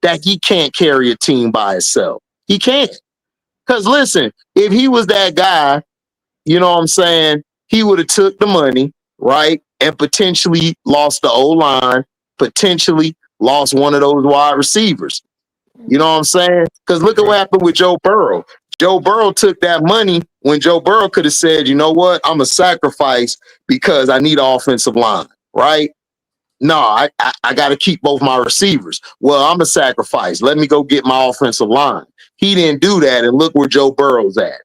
that he can't carry a team by himself. He can't. Because listen, if he was that guy, you know what I'm saying, he would have took the money, right, and potentially lost the O-line, potentially lost one of those wide receivers. You know what I'm saying? Because look at what happened with Joe Burrow. Joe Burrow took that money when Joe Burrow could have said, you know what, I'm a sacrifice because I need an offensive line, right? No, I got to keep both my receivers. Well, I'm a sacrifice. Let me go get my offensive line. He didn't do that, and look where Joe Burrow's at.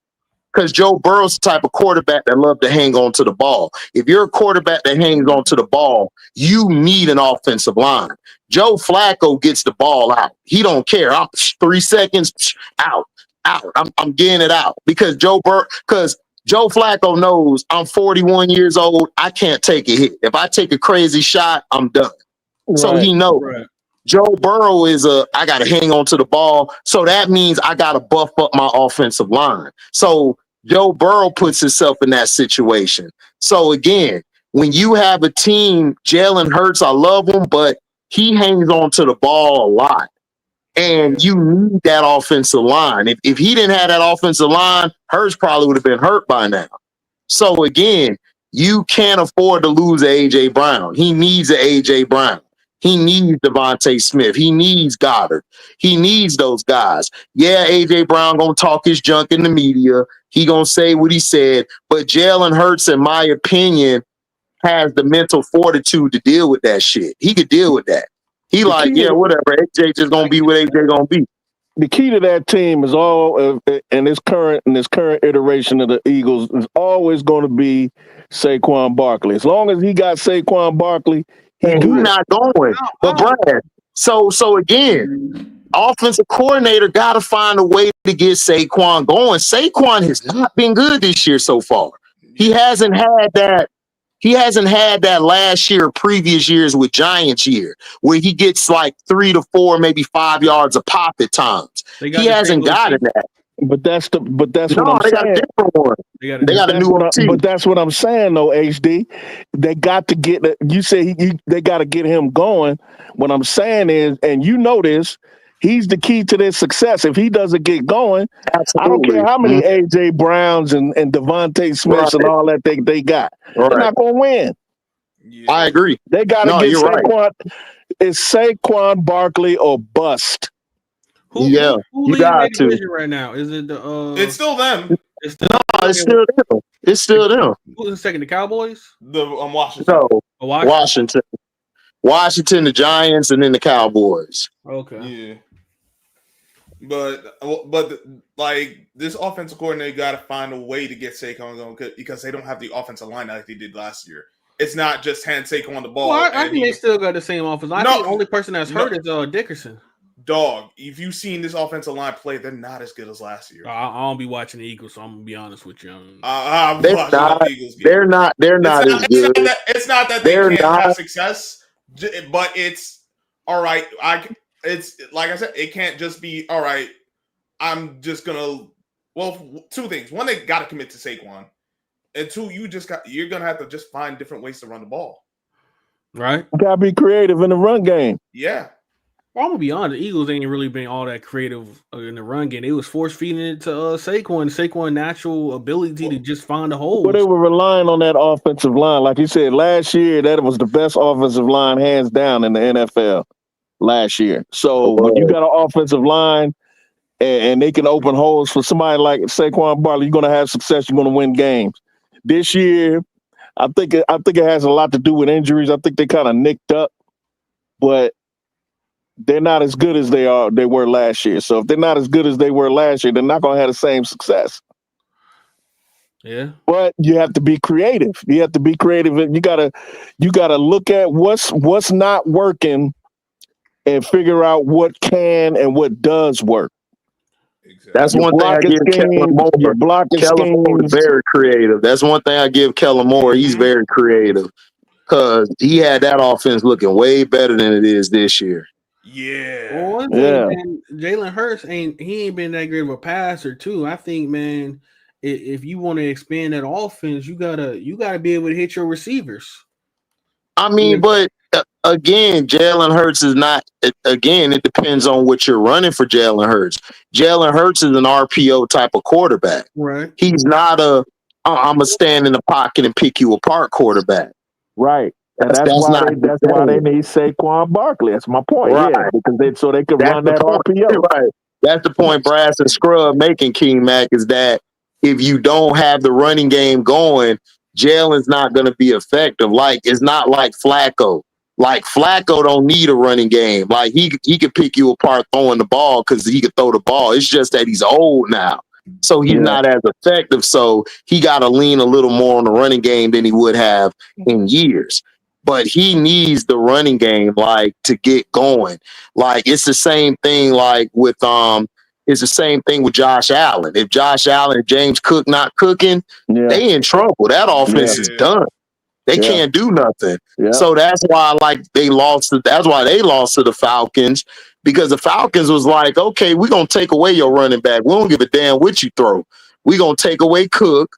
Because Joe Burrow's the type of quarterback that love to hang on to the ball. If you're a quarterback that hangs on to the ball, you need an offensive line. Joe Flacco gets the ball out. He don't care. I'm 3 seconds out. I'm getting it out because Joe Flacco knows I'm 41 years old. I can't take a hit. If I take a crazy shot, I'm done. Right. So he knows. Right. Joe Burrow is I got to hang on to the ball. So that means I got to buff up my offensive line. So Joe Burrow puts himself in that situation. So again, when you have a team, Jalen Hurts, I love him, but he hangs on to the ball a lot. And you need that offensive line. If he didn't have that offensive line, Hurts probably would have been hurt by now. So again, you can't afford to lose A.J. Brown. He needs an A.J. Brown. He needs Devontae Smith. He needs Goddard. He needs those guys. Yeah, A.J. Brown going to talk his junk in the media. He going to say what he said. But Jalen Hurts, in my opinion, has the mental fortitude to deal with that shit. He could deal with that. He like, yeah, whatever. AJ just going to be what AJ going to be. The key to that team is all in this current iteration of the Eagles is always going to be Saquon Barkley. As long as he got Saquon Barkley, he's not going. But Brad, so again, offensive coordinator got to find a way to get Saquon going. Saquon has not been good this year so far. He hasn't had that. He hasn't had that last year, previous years with Giants year, where he gets like 3 to 4, maybe 5 yards a pop at times. He hasn't gotten that. But that's what I'm saying. Got a different one. They got a new one too. But that's what I'm saying, though, HD. They got to get. You say they got to get him going. What I'm saying is, and you know this, he's the key to their success. If he doesn't get going, absolutely. I don't care how many A.J. Browns and Devontae Smiths and all that they got. They're not going to win. Yeah. I agree. They got to get Saquon. Right. It's Saquon Barkley or bust. Who you got to right now? Is it the? It's still them. It's still them. It's still them. Who's in second? The Cowboys. Washington. No, Washington, the Giants, and then the Cowboys. Okay. Yeah. But like this offensive coordinator got to find a way to get Saquon going because they don't have the offensive line like they did last year. It's not just hand Saquon the ball. Well, I think they still got the same offense. I think the only person that's hurt is Dickerson. Dog, if you've seen this offensive line play, they're not as good as last year. I don't be watching the Eagles, so I'm gonna be honest with you. They're not as good. It's not that they can't have success, but it's all right. It's like I said, it can't just be all right. I'm just gonna. Well, two things. One, they got to commit to Saquon, and two, you're gonna have to just find different ways to run the ball. Right? You gotta be creative in the run game. Yeah. Well, I'm gonna be honest. The Eagles ain't really been all that creative in the run game. They was force feeding it to Saquon. Saquon's natural ability to just find a hole. But they were relying on that offensive line, like you said last year. That was the best offensive line, hands down, in the NFL last year. So when you got an offensive line and they can open holes for somebody like Saquon Barkley, you're gonna have success. You're gonna win games. This year, I think it has a lot to do with injuries. I think they kind of nicked up, but they're not as good as they were last year. So if they're not as good as they were last year, they're not going to have the same success. Yeah. But you have to be creative. You have to be creative, and you gotta look at what's not working and figure out what can and what does work. Exactly. That's one thing I give Kellen Moore. Kellen Moore is very creative. That's one thing I give Kellen Moore. He's very creative because he had that offense looking way better than it is this year. Yeah. Well, man, Jalen Hurts ain't been that great of a passer too. I think, man, if you want to expand that offense, you gotta be able to hit your receivers. I mean, but again, Jalen Hurts is not. Again, it depends on what you're running for Jalen Hurts. Jalen Hurts is an RPO type of quarterback. Right. He's not I'm gonna stand in the pocket and pick you apart quarterback. Right. And that's why they need Saquon Barkley. That's my point. Right. Yeah, because so they can run that RPO. Right. That's the point Brass and Scrub making, King Mac, is that if you don't have the running game going, Jalen's not going to be effective. Like, it's not like Flacco. Like, Flacco don't need a running game. Like, he can pick you apart throwing the ball because he can throw the ball. It's just that he's old now. So he's not as effective. So he got to lean a little more on the running game than he would have in years. But he needs the running game, like, to get going. Like, it's the same thing, like, with it's the same thing with Josh Allen. If Josh Allen and James Cook not cooking, they in trouble. That offense is done. They can't do nothing. Yeah. So that's why, like, that's why they lost to the Falcons, because the Falcons was like, okay, we're gonna take away your running back. We don't give a damn what you throw. We're gonna take away Cook.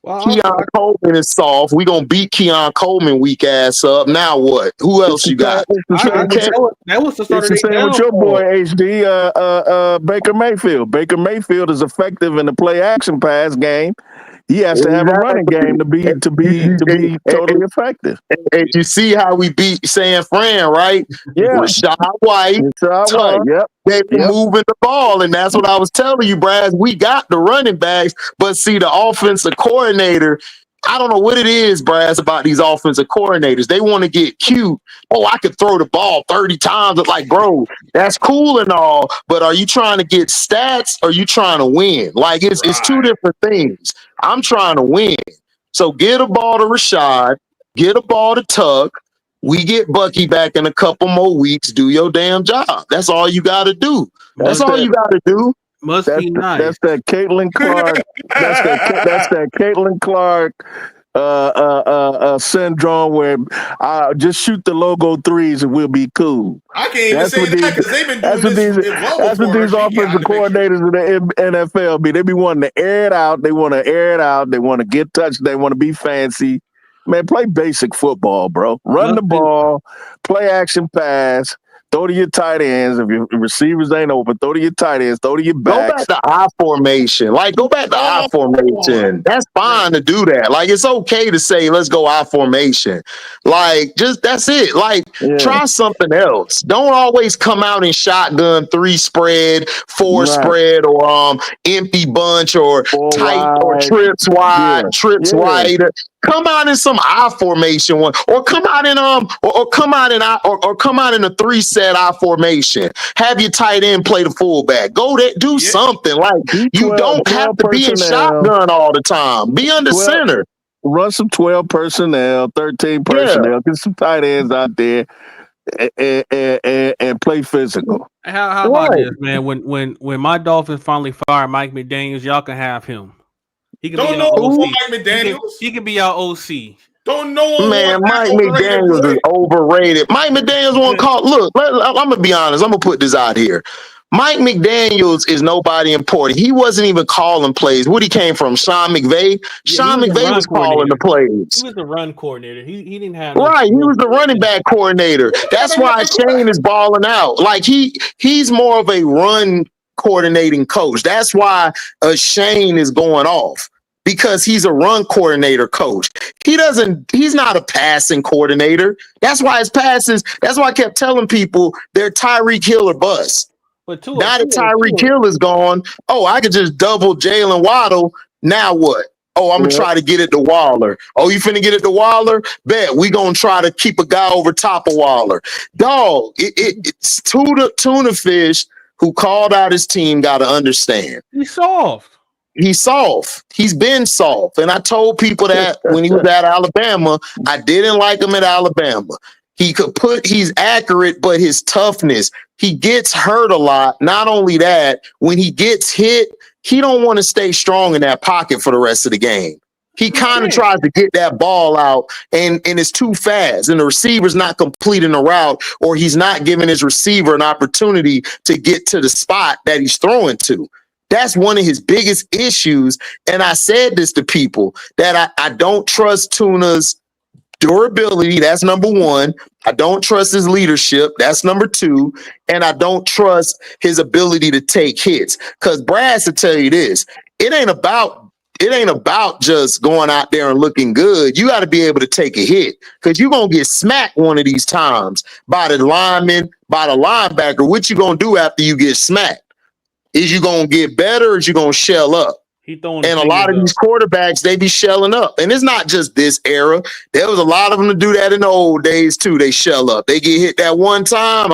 Well, Keon Coleman is soft. We gonna beat Keon Coleman weak ass up. Now what? Who else you got? That was the start of the same with your boy HD Baker Mayfield. Baker Mayfield is effective in the play action pass game. He has to have a running game to be totally effective. And you see how we beat San Fran, right? Yeah. Rashad White. Yep. They were moving the ball, and that's what I was telling you, Brad. We got the running backs, but see, the offensive coordinator, I don't know what it is, Brad, about these offensive coordinators. They want to get cute. Oh, I could throw the ball 30 times. It's like, bro, that's cool and all, but are you trying to get stats or are you trying to win? Like, it's two different things. I'm trying to win. So get a ball to Rashad, get a ball to Tuck. We get Bucky back in a couple more weeks. Do your damn job. That's all you got to do. That's all you got to do. Must be nice. That's that Caitlin Clark. that's that Caitlin Clark syndrome where just shoot the logo threes and we'll be cool. I can't even say that because they've been doing that's what these offensive coordinators in the NFL be. They be wanting to air it out. They want to air it out. They want to get touched. They want to be fancy. Man, play basic football, bro. Run the ball, play action pass. Throw to your tight ends. If your receivers ain't open, throw to your tight ends. Throw to your backs. Go back to I formation. Like, go back to I formation. That's fine to do that. Like, it's okay to say, let's go I formation. Like, just that's it. Like, try something else. Don't always come out in shotgun 3 spread, 4 spread, or empty bunch, or tight, or trips wide, trips wide. Come out in some I formation one, or come out in come out in a 3-set I formation. Have your tight end play the fullback. Go there, do something. Like, you don't have to be in shotgun all the time. Be under center. Run some 12 personnel, 13 personnel. Get some tight ends out there and play physical. How about this, man? When my Dolphins finally fire Mike McDaniels, y'all can have him. He can don't know who Mike McDaniels. He can be our OC. Don't know. Man, Mike McDaniels is overrated. Mike McDaniels won't call. Look, I'm gonna be honest. I'm gonna put this out here. Mike McDaniels is nobody important. He wasn't even calling plays. What he came from? Sean McVay. Sean McVay was calling the plays. He was the run coordinator. He didn't have he was the running back coordinator. That's why Shane is balling out. Like he's more of a run coordinating coach. That's why Shane is going off, because he's a run coordinator coach. He's not a passing coordinator. That's why his passes, that's why I kept telling people they're Tyreek Hill or bust. But now that Tyreek Hill is gone, I could just double Jalen Waddle. Now what? I'm going to try to get it to Waller. You finna get it to Waller? Bet. We going to try to keep a guy over top of Waller. Dog, it's tuna fish who called out his team got to understand. He's soft. He's soft. He's been soft. And I told people that when he was at Alabama, I didn't like him at Alabama. He's accurate, but his toughness, he gets hurt a lot. Not only that, when he gets hit, he don't want to stay strong in that pocket for the rest of the game. He kind of tries to get that ball out and it's too fast. And the receiver's not completing the route, or he's not giving his receiver an opportunity to get to the spot that he's throwing to. That's one of his biggest issues. And I said this to people, that I don't trust Tuna's durability. That's number one. I don't trust his leadership. That's number two. And I don't trust his ability to take hits. Because Brad to tell you this, it ain't about just going out there and looking good. You got to be able to take a hit because you're going to get smacked one of these times by the lineman, by the linebacker. What you going to do after you get smacked? Is you going to get better or is you going to shell up? And a lot of these quarterbacks, they be shelling up. And it's not just this era. There was a lot of them to do that in the old days, too. They shell up. They get hit that one time.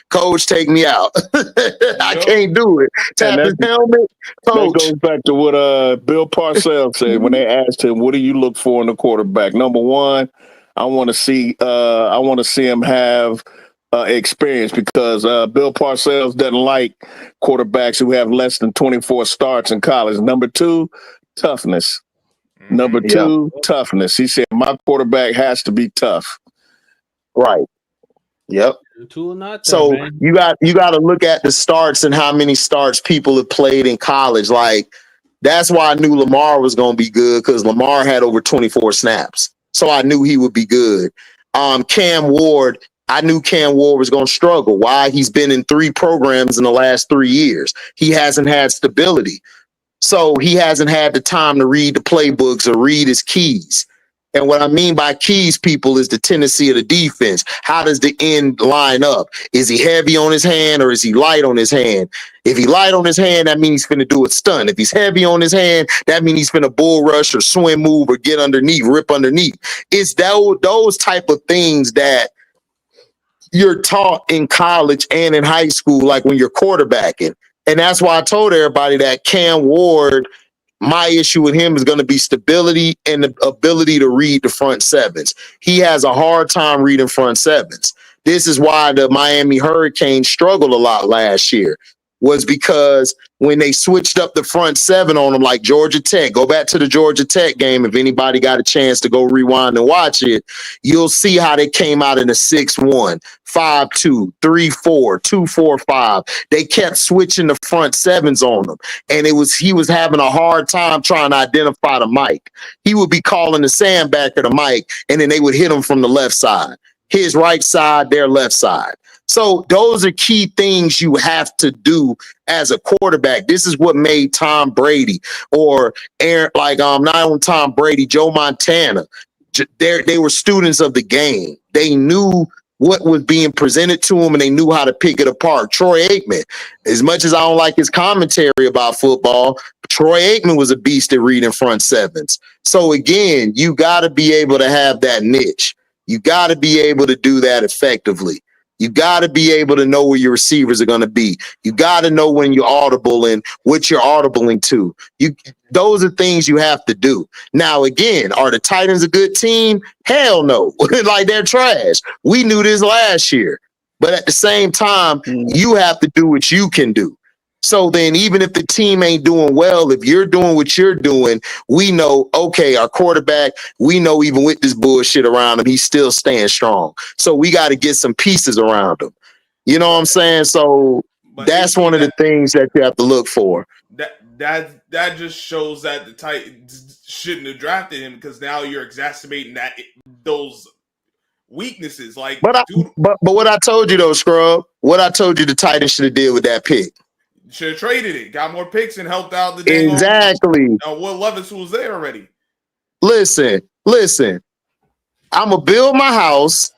Coach, take me out. I can't do it. Tap his helmet. Coach. That goes back to what Bill Parcells said when they asked him, what do you look for in a quarterback? Number one, I want to see him have experience because Bill Parcells doesn't like quarterbacks who have less than 24 starts in college. Number two, toughness. Number two, toughness. He said, my quarterback has to be tough. Right. Yep. So you got to look at the starts and how many starts people have played in college. Like, that's why I knew Lamar was going to be good because Lamar had over 24 snaps. So I knew he would be good. Cam Ward, I knew Cam Ward was going to struggle. Why? He's been in 3 programs in the last 3 years. He hasn't had stability. So he hasn't had the time to read the playbooks or read his keys. And what I mean by keys, people, is the tendency of the defense. How does the end line up? Is he heavy on his hand or is he light on his hand? If he light on his hand, that means he's going to do a stunt. If he's heavy on his hand, that means he's going to bull rush or swim move or get underneath, rip underneath. It's those type of things that you're taught in college and in high school, like when you're quarterbacking. And that's why I told everybody that Cam Ward, my issue with him is going to be stability and the ability to read the front sevens. He has a hard time reading front sevens. This is why the Miami Hurricanes struggled a lot last year, was because when they switched up the front seven on them, like Georgia Tech, go back to the Georgia Tech game. If anybody got a chance to go rewind and watch it, you'll see how they came out in a 6-1, 5-2, 3-4, 2-4-5. They kept switching the front sevens on them. And he was having a hard time trying to identify the mic. He would be calling the sandbacker the mic, and then they would hit him from the left side. His right side, their left side. So those are key things you have to do as a quarterback. This is what made Tom Brady or Aaron, not on Tom Brady, Joe Montana. They were students of the game. They knew what was being presented to them and they knew how to pick it apart. Troy Aikman, as much as I don't like his commentary about football, Troy Aikman was a beast at reading front sevens. So again, you got to be able to have that niche. You got to be able to do that effectively. You got to be able to know where your receivers are going to be. You got to know when you're audible and what you're audibling to. Those are things you have to do. Now, again, are the Titans a good team? Hell no. Like, they're trash. We knew this last year. But at the same time, you have to do what you can do. So then even if the team ain't doing well, if you're doing what you're doing, we know, okay, our quarterback, we know even with this bullshit around him, he's still staying strong. So we got to get some pieces around him. You know what I'm saying? So that's one of the things that you have to look for. That just shows that the Titans shouldn't have drafted him because now you're exacerbating those weaknesses. But what I told you though, Scrub, what I told you the Titans should have did with that pick. Should have traded it, got more picks, and helped out the exactly. Will Levis, who was there already. Listen. I'm gonna build my house.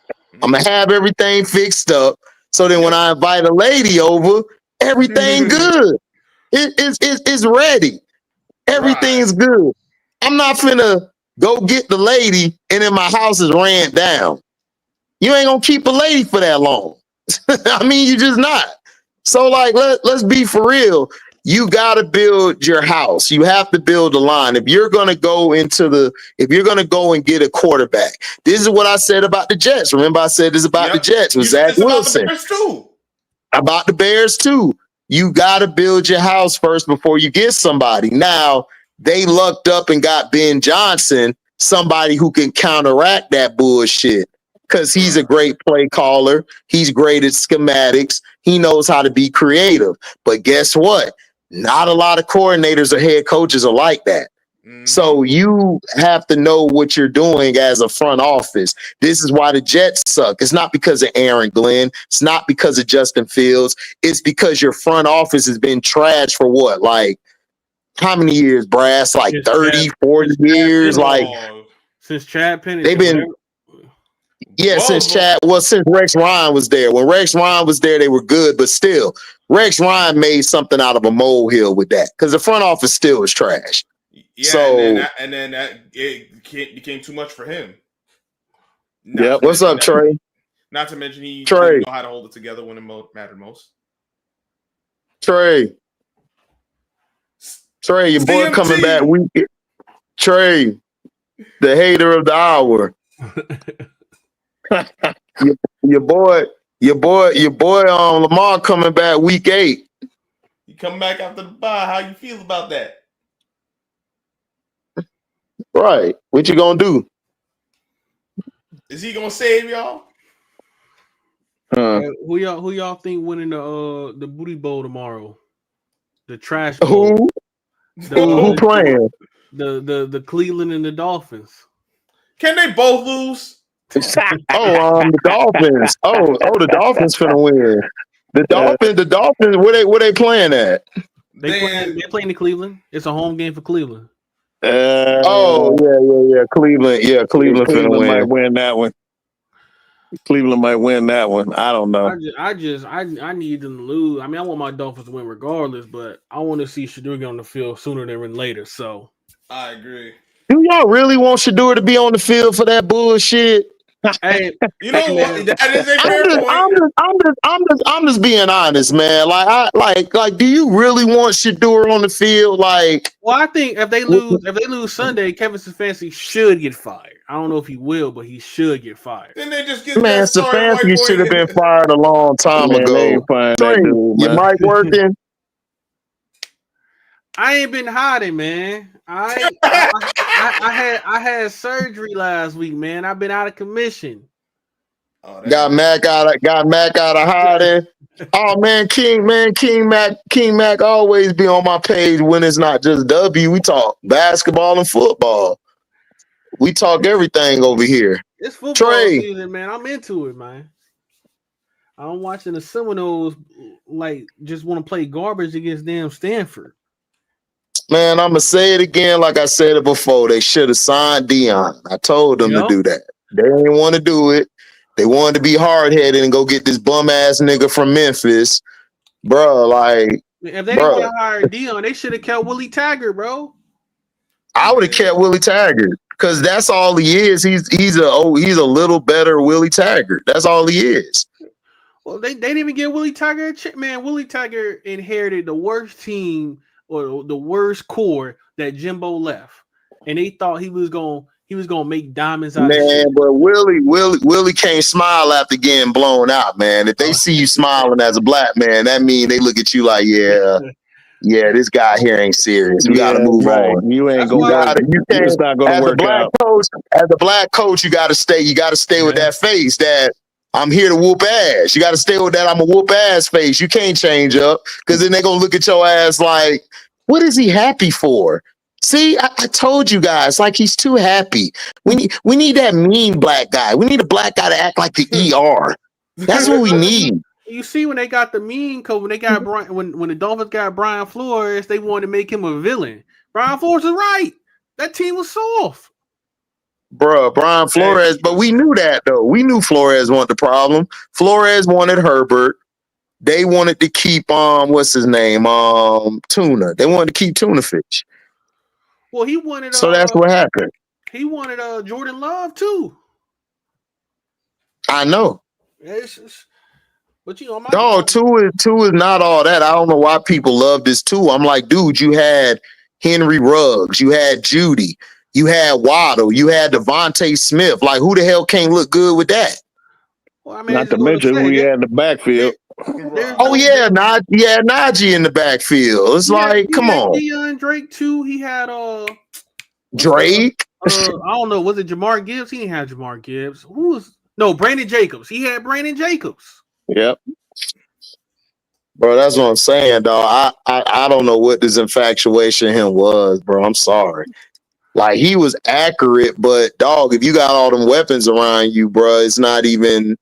I'm gonna have everything fixed up. So then when I invite a lady over, everything good. It's ready. Everything's good. I'm not finna go get the lady and then my house is ran down. You ain't gonna keep a lady for that long. I mean, you just not. So let's be for real. You got to build your house. You have to build a line. If you're going to go and get a quarterback, this is what I said about the Jets. Remember I said this about the Jets with Zach Wilson. About the Bears too. You got to build your house first before you get somebody. Now, they lucked up and got Ben Johnson, somebody who can counteract that bullshit. Because he's a great play caller. He's great at schematics. He knows how to be creative. But guess what? Not a lot of coordinators or head coaches are like that. So you have to know what you're doing as a front office. This is why the Jets suck. It's not because of Aaron Glenn. It's not because of Justin Fields. It's because your front office has been trashed for what? Like, how many years, Brass? Like 30, 40 years? Like, since Chad Pennington. They've been... Yeah, since Rex Ryan was there. When Rex Ryan was there, they were good, but still, Rex Ryan made something out of a molehill with that because the front office still is trash. Yeah, so, and then it became too much for him. Yeah, what's up, Trey? Not to mention he didn't know how to hold it together when it mattered most. Trey, your boy coming back week. Trey, the hater of the hour. your boy Lamar coming back week 8. You come back after the bye. How you feel about that? Right. What you gonna do? Is he gonna save y'all? Who y'all think winning the booty bowl tomorrow? The trash bowl. Who playing? The Cleveland and the Dolphins. Can they both lose? The Dolphins. The Dolphins finna win. The Dolphins. Where they playing at? They playing in Cleveland. It's a home game for Cleveland. Yeah. Cleveland. Yeah, Cleveland finna win. Might win that one. Cleveland might win that one. I don't know. I need them to lose. I mean, I want my Dolphins to win regardless, but I want to see Shedeur get on the field sooner than later. So I agree. Do y'all really want Shedeur to be on the field for that bullshit? Hey, you know what? That is a fair point. I'm just being honest, man. Like, do you really want Shedeur on the field? Like, well, I think if they lose Sunday, Kevin Stefanski should get fired. I don't know if he will, but he should get fired. Then they just get Stefanski should have been fired a long time ago. Your mic working? I ain't been hiding, man. I had surgery last week, man. I've been out of commission. Got Mac out of hiding. Oh man, King Mac always be on my page when it's not just W. We talk basketball and football. We talk everything over here. It's football season, man. I'm into it, man. I'm watching the Seminoles like just want to play garbage against damn Stanford. Man, I'm gonna say it again, like I said it before. They should have signed Dion. I told them to do that. They didn't want to do it. They wanted to be hard headed and go get this bum ass nigga from Memphis, bro. Like, if they didn't want to hire Dion, they should have kept Willie Taggart, bro. I would have kept Willie Taggart because that's all he is. He's a little better Willie Taggart. That's all he is. Well, they didn't even get Willie Taggart. Man, Willie Taggart inherited the worst team or the worst core that Jimbo left, and they thought he was gonna make diamonds out of shit. But Willie can't smile after getting blown out, man. If they see you smiling as a black man, that means they look at you like, yeah, this guy here ain't serious. We gotta move on. You ain't gonna. It's not gonna work out. As a black coach, you gotta stay. You gotta stay with that face that I'm here to whoop ass. You gotta stay with that I'm a whoop ass face. You can't change up because then they're gonna look at your ass like, what is he happy for? See, I told you guys, like he's too happy. We need that mean black guy. We need a black guy to act like the ER. That's what we need. You see, when they got the mean coach, when they got when the Dolphins got Brian Flores, they wanted to make him a villain. Brian Flores is right. That team was soft. Bruh, Brian Flores, but we knew that though. We knew Flores wasn't the problem. Flores wanted Herbert. They wanted to keep what's his name? Tuna. They wanted to keep Tuna Fish. Well, he wanted so that's what happened. He wanted Jordan Love too. I know. But you know, two is not all that. I don't know why people love this too. I'm like, dude, you had Henry Ruggs, you had Judy, you had Waddle, you had Devontae Smith. Like, who the hell can't look good with that? Well, I mean, not to mention who he had in the backfield. Najee in the backfield. It's come on. Deion Drake too. He had Drake. I don't know. Was it Jamar Gibbs? He didn't have Jamar Gibbs. Brandon Jacobs. He had Brandon Jacobs. Yep. Bro, that's what I'm saying, dog. I don't know what this infatuation him was, bro. I'm sorry. Like he was accurate, but dog, if you got all them weapons around you, bro, it's not even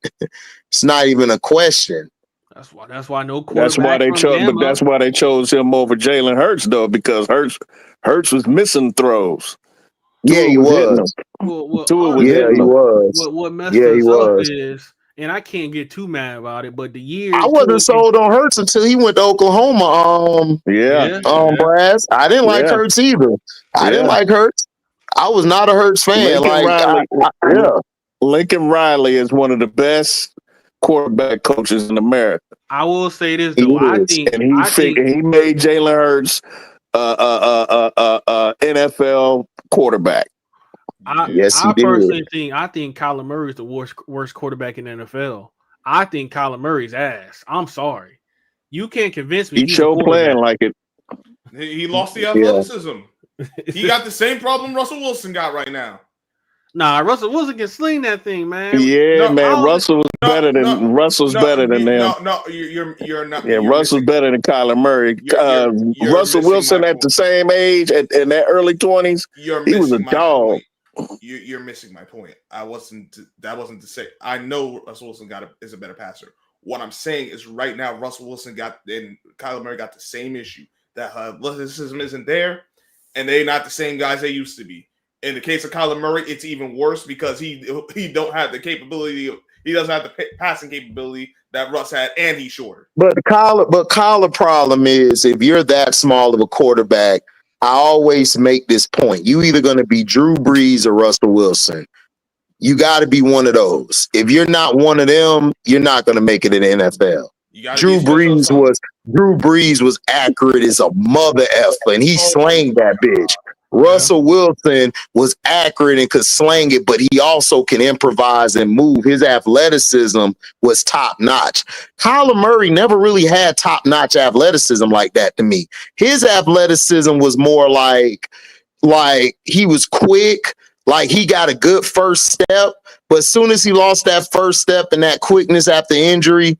a question. That's why no quarterback That's why they from chose, but Bama. that's why they chose him over Jalen Hurts, though, because Hurts was missing throws. Yeah, he was. Well, Tua was Yeah, hitting he him. was. What messed Yeah, he us up was. is, and I can't get too mad about it, but the year I wasn't sold on Hurts until he went to Oklahoma. Yeah. Brass. I didn't like Yeah. Hurts either. I didn't Yeah. like Hurts. I was not a Hurts fan. Lincoln Riley is one of the best quarterback coaches in America. I will say this though. I think he made Jalen Hurts NFL quarterback. I personally think Kyler Murray is the worst quarterback in the NFL. I think Kyler Murray's ass. I'm sorry. You can't convince me. He showed playing like it. He lost the athleticism. He got the same problem Russell Wilson got right now. Nah, Russell Wilson can sling that thing, man. Yeah, man. Russell's better than them. No, you're not. Yeah, Russell's better than Kyler Murray. Russell Wilson at the same age, in that early 20s, he was a dog. You're missing my point. That wasn't to say. I know Russell Wilson is a better passer. What I'm saying is right now, Russell Wilson and Kyler Murray got the same issue. That athleticism isn't there, and they're not the same guys they used to be. In the case of Kyler Murray, it's even worse because he don't have the capability. He doesn't have the passing capability that Russ had, and he's shorter. But Kyler problem is if you're that small of a quarterback, I always make this point. You either going to be Drew Brees or Russell Wilson. You got to be one of those. If you're not one of them, you're not going to make it in the NFL. Drew Brees was accurate as a mother effer, and he slanged that bitch. Russell Wilson was accurate and could slang it, but he also can improvise and move. His athleticism was top notch. Kyler Murray never really had top notch athleticism like that to me. His athleticism was more like he was quick, like he got a good first step, but as soon as he lost that first step and that quickness after injury,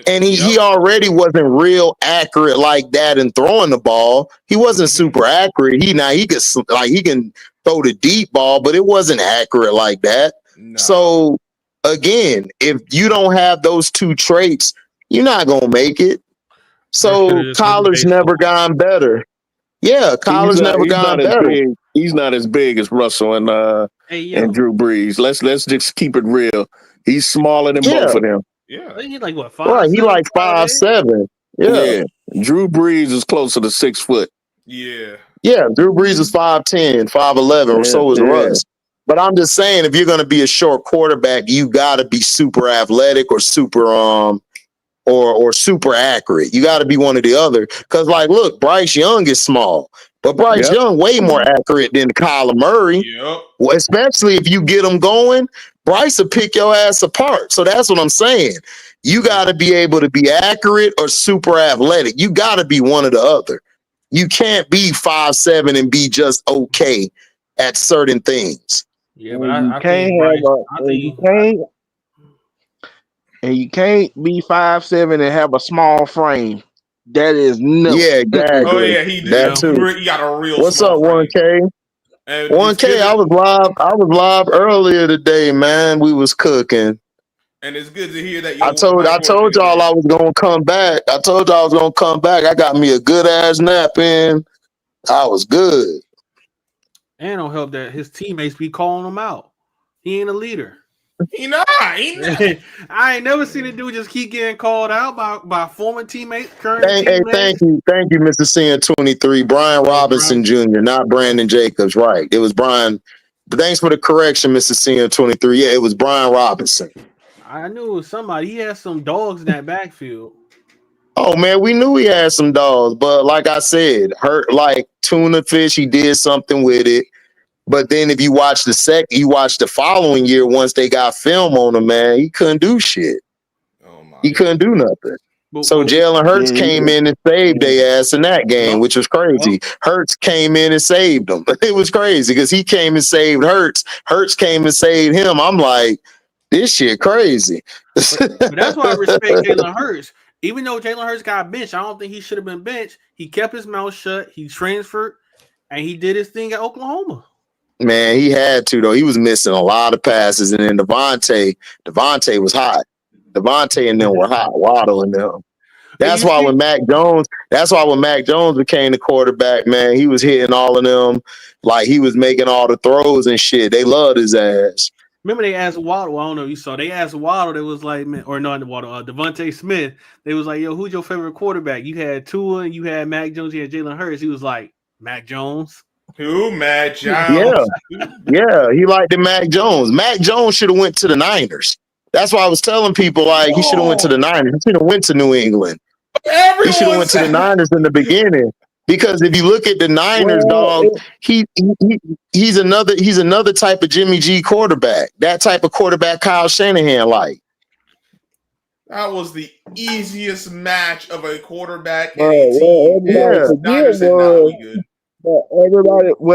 and he already wasn't real accurate like that in throwing the ball. He wasn't super accurate. He can throw the deep ball, but it wasn't accurate like that. No. So again, if you don't have those two traits, you're not gonna make it. So Kyler's never gone better. Yeah, Kyler's never gone better. He's not as big as Russell and Drew Brees. Let's just keep it real. He's smaller than both of them. Yeah, he's like what 5'7"? Right, he like 5'7". Yeah. Drew Brees is closer to 6 foot. Yeah. Drew Brees is 5'10", 5'11", or so is Russ. But I'm just saying, if you're going to be a short quarterback, you got to be super athletic or super or super accurate. You got to be one or the other. Because look, Bryce Young is small, but Bryce Young way more accurate than Kyler Murray. Yep. Well, especially if you get him going. Bryce will pick your ass apart. So that's what I'm saying. You got to be able to be accurate or super athletic. You got to be one or the other. You can't be 5'7" and be just okay at certain things. Yeah, but I think you can't be 5'7" and have a small frame. That is no. Yeah, exactly. Oh yeah, he did. That too. He got a real. What's up, 1K? 1K, I was live earlier today, man. We was cooking. And it's good to hear that. I told y'all I was gonna come back. I got me a good ass nap in. I was good. And it'll help that his teammates be calling him out. He ain't a leader. He not. I ain't never seen a dude just keep getting called out by former teammates, current teammates. Thank you, Mr. CN23. Brian Robinson Jr., not Brandon Jacobs. Right. It was Brian. Thanks for the correction, Mr. CN23. Yeah, it was Brian Robinson. I knew it was somebody. He had some dogs in that backfield. Oh man, we knew he had some dogs, but like I said, hurt like tuna fish, he did something with it. But then if you watch the following year, once they got film on him, man, he couldn't do shit. He couldn't do nothing. So Jalen Hurts came in and saved their ass in that game, which was crazy. Hurts came in and saved them. It was crazy because he came and saved Hurts. Hurts came and saved him. I'm like, this shit crazy. But that's why I respect Jalen Hurts. Even though Jalen Hurts got benched, I don't think he should have been benched. He kept his mouth shut. He transferred, and he did his thing at Oklahoma. Man, he had to though. He was missing a lot of passes, and then Devontae was hot. Devontae and them were hot. Waddle and them. That's why when Mac Jones became the quarterback, man, he was hitting all of them. Like he was making all the throws and shit. They loved his ass. Remember they asked Waddle, I don't know if you saw, they asked Waddle, they was like, man, or not Waddle, Devontae Smith, they was like, yo, who's your favorite quarterback? You had Tua, and you had Mac Jones, you had Jalen Hurts. He was like, Mac Jones. Who? Mac Jones. Yeah, he liked the Mac Jones. Mac Jones should have went to the Niners. That's why I was telling people, like, he should have went to the Niners. He should have went to New England. He should have went to the Niners in the beginning. Because if you look at the Niners, dog, he's another type of Jimmy G quarterback. That type of quarterback Kyle Shanahan like. That was the easiest match of a quarterback What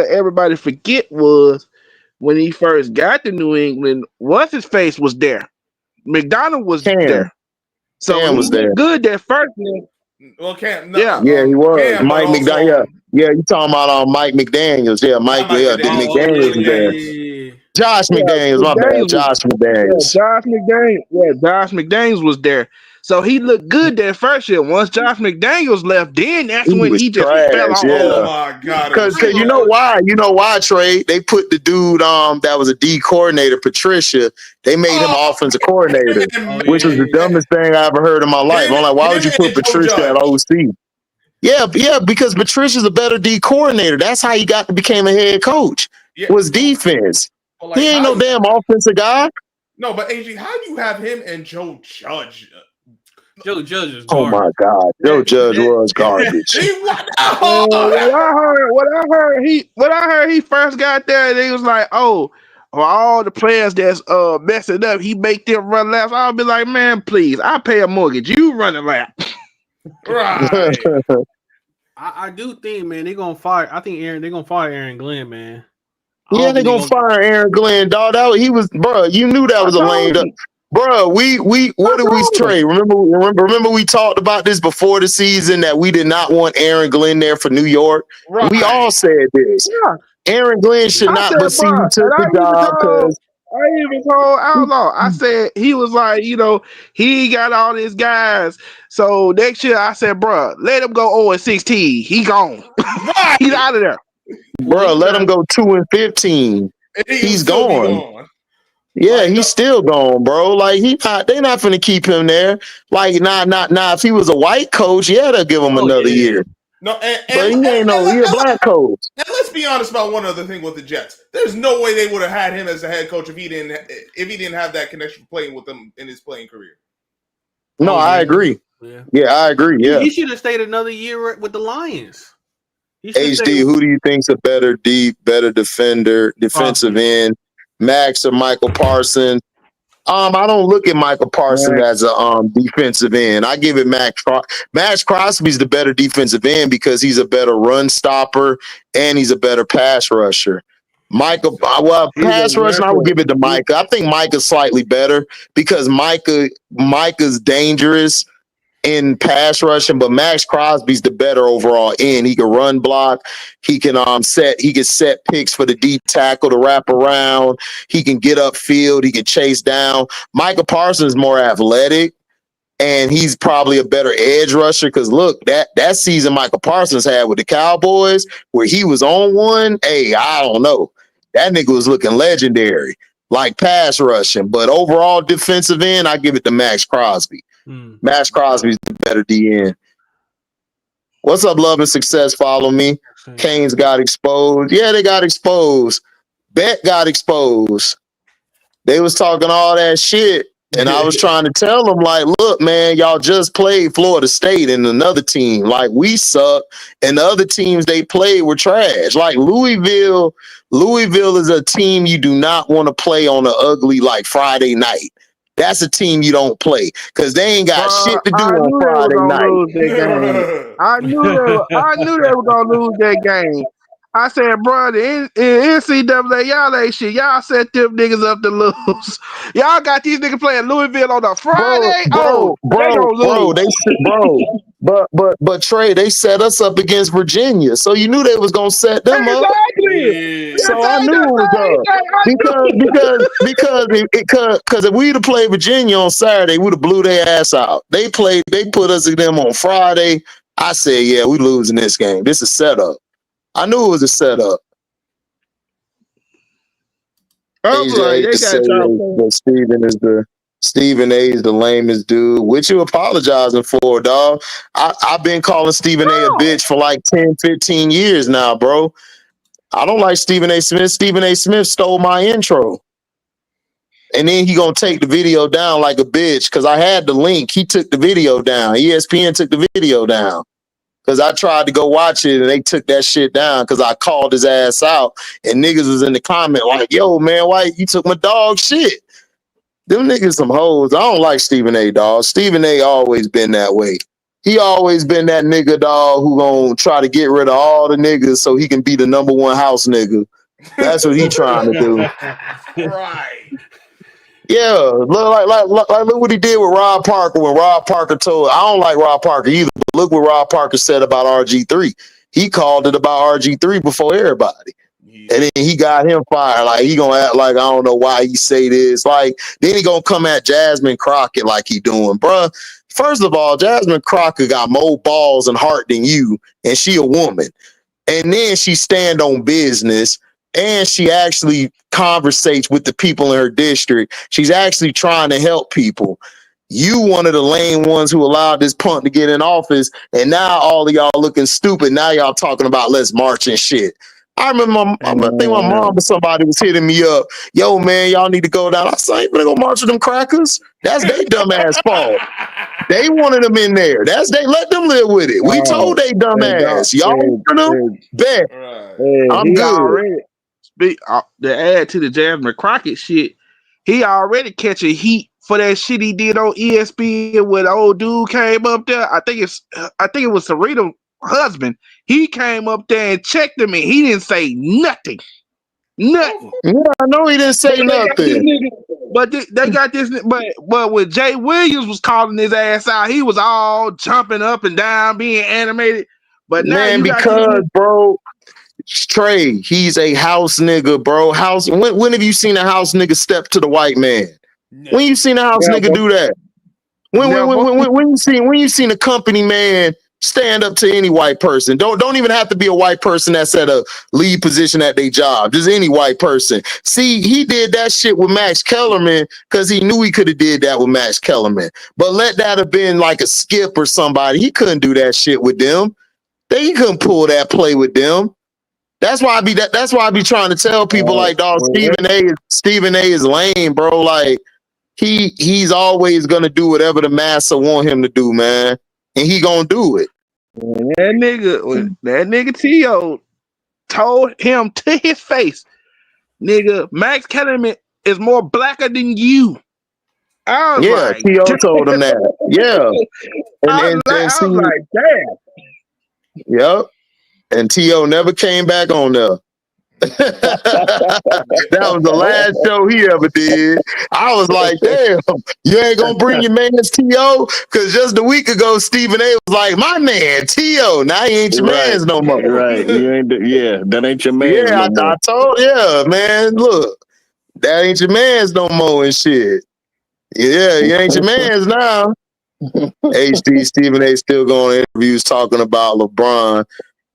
everybody forget was when he first got to New England, what's his face was there. McDonald was there. So Cam was there. Good that first year. Well, Cam, he was. Cam, Mike McDaniel. Yeah, you talking about Mike McDaniels. Yeah, McDaniels was there. Josh McDaniels, my bad. Josh McDaniels. Josh McDaniels was there. So he looked good that first year. Once Josh McDaniels left, then that's when he just fell off. Oh my God. Because you know why? You know why, Trey? They put the dude that was a D coordinator, Patricia, they made him offensive coordinator, which was the dumbest thing I ever heard in my life. I'm like, why would you put Patricia at OC? Yeah, because Patricia's a better D coordinator. That's how he became a head coach. Was defense. Well, like, he ain't no damn offensive guy. No, but AG, how do you have him and Joe Judge? Joe Judge is garbage. Oh my God, Joe Judge was garbage. What I heard he first got there, they was like, oh, all the players that's messing up, he make them run laps. I'll be like, man, please, I pay a mortgage. You run a lap. Right. I do think, man, they're gonna fire. I think they're gonna fire Aaron Glenn, man. Yeah, they're gonna fire Aaron Glenn, dog. He was, bro. You knew that was a lame duck. Bro, what did we trade? Remember we talked about this before the season that we did not want Aaron Glenn there for New York. Right. We all said this. Yeah. Aaron Glenn should not, but see, he took the job because I even told Outlaw. I said he was like, he got all these guys. So next year, I said, bro, let him go 0-16. He gone. He's out of there. Bro, let him go 2-15. He's gone. Yeah, he's still gone, bro. Like they not finna keep him there. Like, nah. If he was a white coach, yeah, they'll give him another year. No, but he ain't he a black coach. And let's be honest about one other thing with the Jets. There's no way they would have had him as a head coach if he didn't have that connection playing with them in his playing career. No, I agree. Yeah, I agree. Yeah, he should have stayed another year with the Lions. HD, who do you think's a better defender, defensive end? Max or Michael Parsons? I don't look at Michael Parsons as a defensive end. I give it Max Crosby's the better defensive end because he's a better run stopper and he's a better pass rusher. Pass rushing, I would give it to Micah. I think Micah's slightly better because Micah's dangerous in pass rushing, but Max Crosby's the better overall end. He can run block. He can set picks for the deep tackle to wrap around. He can get upfield. He can chase down. Micah Parsons is more athletic, and he's probably a better edge rusher because look, that season Micah Parsons had with the Cowboys where he was on one, hey, I don't know. That nigga was looking legendary, like pass rushing. But overall defensive end, I give it to Max Crosby. Max Crosby's the better DN. What's up, love and success? Follow me. Canes got exposed. Yeah, they got exposed. Bet got exposed. They was talking all that shit. And I was trying to tell them, like, look, man, y'all just played Florida State and another team. Like, we suck. And the other teams they played were trash. Like, Louisville is a team you do not want to play on an ugly, like, Friday night. That's a team you don't play because they ain't got shit to do on Friday night. I knew they were gonna lose that game. I said, bro, the NCAA, y'all ain't shit. Y'all set them niggas up to lose. Y'all got these niggas playing Louisville on a Friday. Bro, But Trey, they set us up against Virginia, so you knew they was gonna set them up. Exactly. So I knew it was up because if we'd have played Virginia on Saturday, we'd have blew their ass out. They put us in them on Friday. I said, yeah, we losing this game. This is setup. I knew it was a setup. Stephen A is the lamest dude. What you apologizing for, dog? I've been calling Stephen A a bitch for like 10, 15 years now, bro. I don't like Stephen A. Smith. Stephen A. Smith stole my intro. And then he gonna take the video down like a bitch because I had the link. He took the video down. ESPN took the video down. Because I tried to go watch it and they took that shit down because I called his ass out. And niggas was in the comment like, yo, man, why you took my dog shit? Them niggas some hoes. I don't like Stephen A, dog. Stephen A always been that way. He always been that nigga, dog, who gonna try to get rid of all the niggas so he can be the number one house nigga. That's what he trying to do. Right. Yeah, look what he did with Rob Parker when Rob Parker told. I don't like Rob Parker either, but look what Rob Parker said about RG3. He called it about RG3 before everybody. And then he got him fired. Like, he gonna act like I don't know why he say this. Like, then he gonna come at Jasmine Crockett like he doing. Bruh, first of all, Jasmine Crockett got more balls and heart than you, and she a woman. And then she stand on business, and she actually conversates with the people in her district. She's actually trying to help people. You one of the lame ones who allowed this punk to get in office, and now all of y'all looking stupid. Now y'all talking about let's march and shit. I remember I think my mom or somebody was hitting me up. Yo, man, y'all need to go down. I said, I ain't gonna go march with them crackers. That's their dumb ass fault. They wanted them in there. Let them live with it. We told they dumb ass. Y'all want them? Bet. I'm good. To add to the Jasmine Crockett shit, he already catching heat for that shit he did on ESPN when the old dude came up there. I think it was Serena's husband. He came up there and checked him, and he didn't say nothing. Nothing. Yeah, I know he didn't say nothing. But they got this. But when Jay Williams was calling his ass out, he was all jumping up and down, being animated. But now man, because bro, Trey, he's a house nigga, bro. When have you seen a house nigga step to the white man? No. When you seen a house nigga do that? When you seen a company man stand up to any white person? Don't even have to be a white person that's at a lead position at their job. Just any white person. See, he did that shit with Max Kellerman because he knew he could have did that with Max Kellerman. But let that have been like a Skip or somebody. He couldn't do that shit with them. He couldn't pull that play with them. That's why I be trying to tell people like, dog, Stephen A is lame, bro. Like he's always gonna do whatever the massa want him to do, man. And he gonna do it. That nigga T.O. told him to his face, nigga, Max Kellerman is more blacker than you. I was like, T.O. told him that. Yeah. I was like, damn. Yep. And T.O. never came back on there. That was the last show he ever did. I was like, damn, you ain't gonna bring your man's T.O.? Because just a week ago, Stephen A was like, my man, T.O. Now he ain't your man's no more. Right. That ain't your man's no more. I told, man, look, that ain't your man's no more and shit. Yeah, you ain't your man's now. Stephen A still going on interviews talking about LeBron.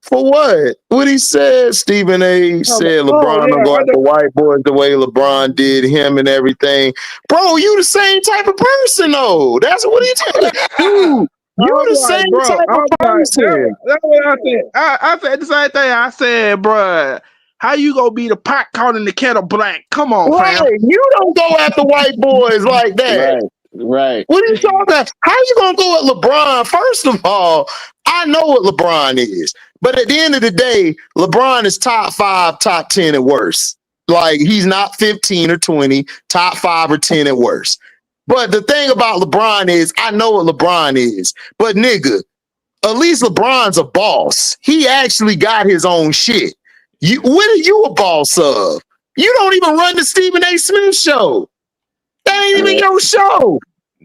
For what? What he said, Stephen A said LeBron don't go after white boys the way LeBron did him and everything. Bro, you the same type of person, though. That's what he did. Dude, you the same type of person. That's what I said. I said the same thing. I said, bro, how you gonna be the pot calling the kettle black? Come on, fam. You don't go after white boys like that. Right. What are you talking about? How you gonna go at LeBron? First of all, I know what LeBron is. But at the end of the day, LeBron is top 5, top 10 at worst. Like, he's not 15 or 20, top 5 or 10 at worst. But the thing about LeBron is, I know what LeBron is. But nigga, at least LeBron's a boss. He actually got his own shit. What are you a boss of? You don't even run the Stephen A. Smith show. That ain't even your show.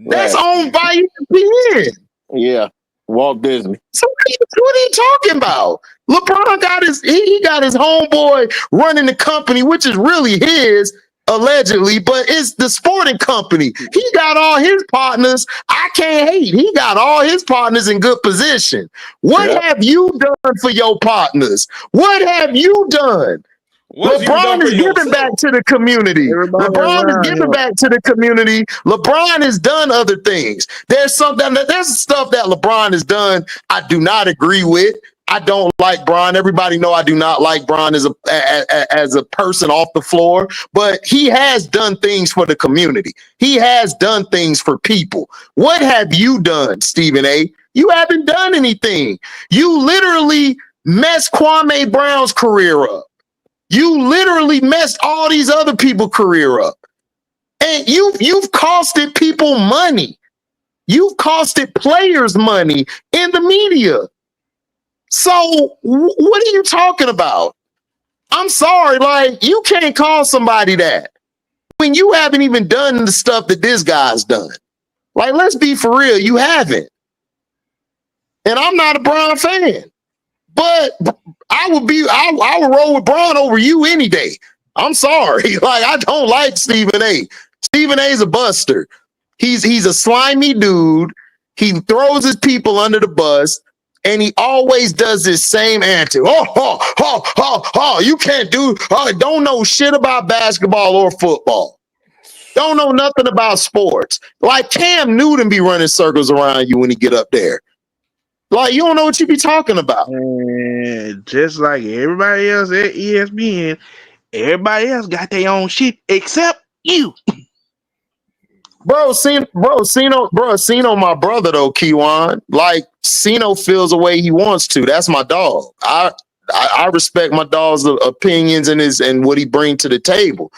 That's owned by ESPN. Yeah. Walt Disney. So what are you talking about? LeBron got he got his homeboy running the company, which is really his, allegedly, but it's the sporting company. He got all his partners. I can't hate. He got all his partners in good position. What have you done for your partners? What have you done? LeBron is giving back to the community. LeBron is giving back to the community. LeBron has done other things. There's stuff that LeBron has done I do not agree with. I don't like Bron. Everybody know I do not like Bron as a person off the floor, but he has done things for the community. He has done things for people. What have you done, Stephen A? You haven't done anything. You literally messed Kwame Brown's career up. You literally messed all these other people's career up. And you've costed people money. You've costed players money in the media. So what are you talking about? I'm sorry, like, you can't call somebody that when you haven't even done the stuff that this guy's done. Like, let's be for real, you haven't. And I'm not a Bron fan, but I would roll with Bron over you any day. I'm sorry. Like, I don't like Stephen A. Stephen A is a buster. He's a slimy dude. He throws his people under the bus. And he always does this same answer. You can't don't know shit about basketball or football. Don't know nothing about sports. Like Cam Newton be running circles around you when he get up there. Like, you don't know what you be talking about. And just like everybody else at ESPN, everybody else got their own shit except you. Bro, Cino, my brother though, Kiwan. Like, Cino feels the way he wants to. That's my dog. I respect my dog's opinions and what he brings to the table.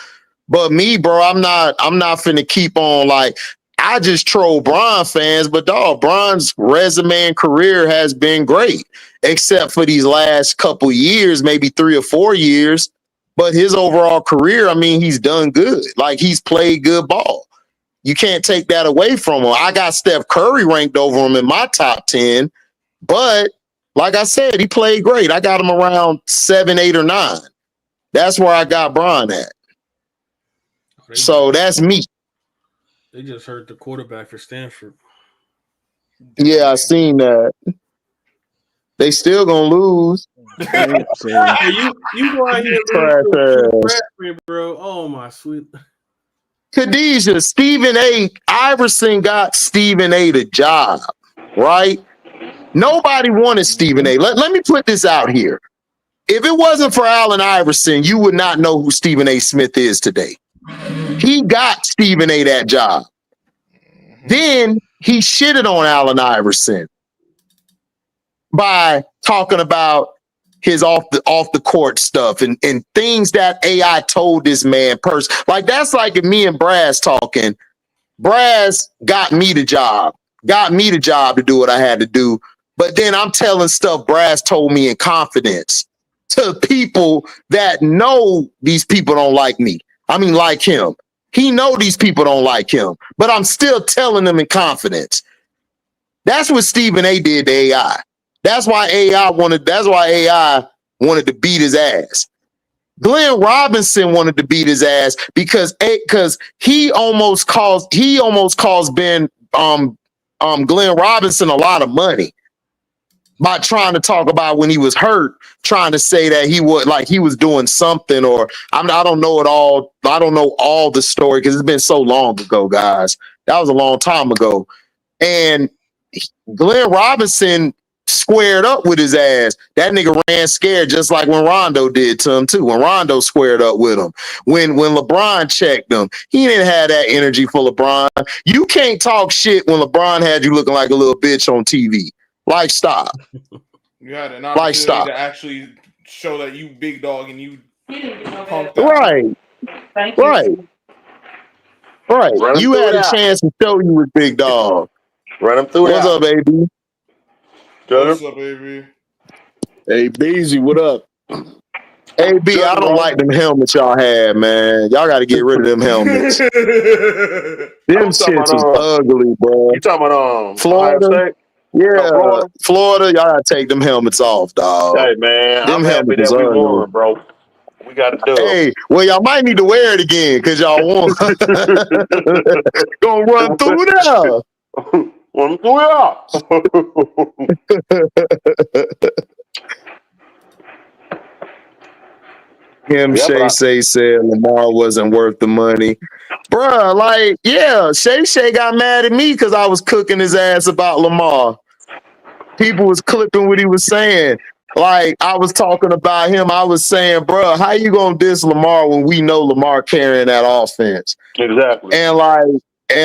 But me, bro, I'm not finna keep on like. I just troll Bron fans, but dog, Bron's resume and career has been great, except for these last couple years, maybe 3 or 4 years. But his overall career, I mean, he's done good. Like, he's played good ball. You can't take that away from him. I got Steph Curry ranked over him in my top 10, but like I said, he played great. I got him around 7, 8, or 9. That's where I got Bron at. So that's me. They just hurt the quarterback for Stanford. Yeah, I seen that. They still gonna lose. Hey, you go out here and lose, bro. Oh my sweet. Khadijah, Stephen A. Iverson got Stephen A. the job, right? Nobody wanted Stephen A. Let me put this out here. If it wasn't for Allen Iverson, you would not know who Stephen A. Smith is today. He got Stephen A. that job. Then he shitted on Allen Iverson by talking about his off the court stuff and things that AI told this man person. Like, that's like if me and Braz talking. Braz got me the job to do what I had to do. But then I'm telling stuff Braz told me in confidence to people that know these people don't like me. I mean, like him. He know these people don't like him, but I'm still telling them in confidence. That's what Stephen A. did to AI. That's why AI wanted to beat his ass. Glenn Robinson wanted to beat his ass because he almost caused Glenn Robinson a lot of money by trying to talk about when he was hurt, trying to say that he was doing something, or I don't know it all. I don't know all the story because it's been so long ago, guys. That was a long time ago. And Glenn Robinson squared up with his ass. That nigga ran scared, just like when Rondo did to him too. When Rondo squared up with him, when LeBron checked him, he didn't have that energy for LeBron. You can't talk shit when LeBron had you looking like a little bitch on TV. Like, stop. You had an opportunity to actually show that you big dog and you punked out. Right. You had a chance to show you was big dog. Run him through. What's up, baby? What's up, baby? Hey, Beezy, what up? Hey, B, I don't like them helmets y'all had, man. Y'all got to get rid of them helmets. Them shits is ugly, bro. You talking about Florida? Yeah, Florida. Florida, y'all gotta take them helmets off, dog. Hey man, Them I'm happy helmets that we are won, bro. We got a dub. Hey, well, y'all might need to wear it again because y'all won. Gonna run through there. Run through Shay said Lamar wasn't worth the money. Bruh, like, yeah, Shay got mad at me because I was cooking his ass about Lamar. People was clipping what he was saying. Like, I was talking about him. I was saying, bruh, how you gonna diss Lamar when we know Lamar carrying that offense? Exactly. And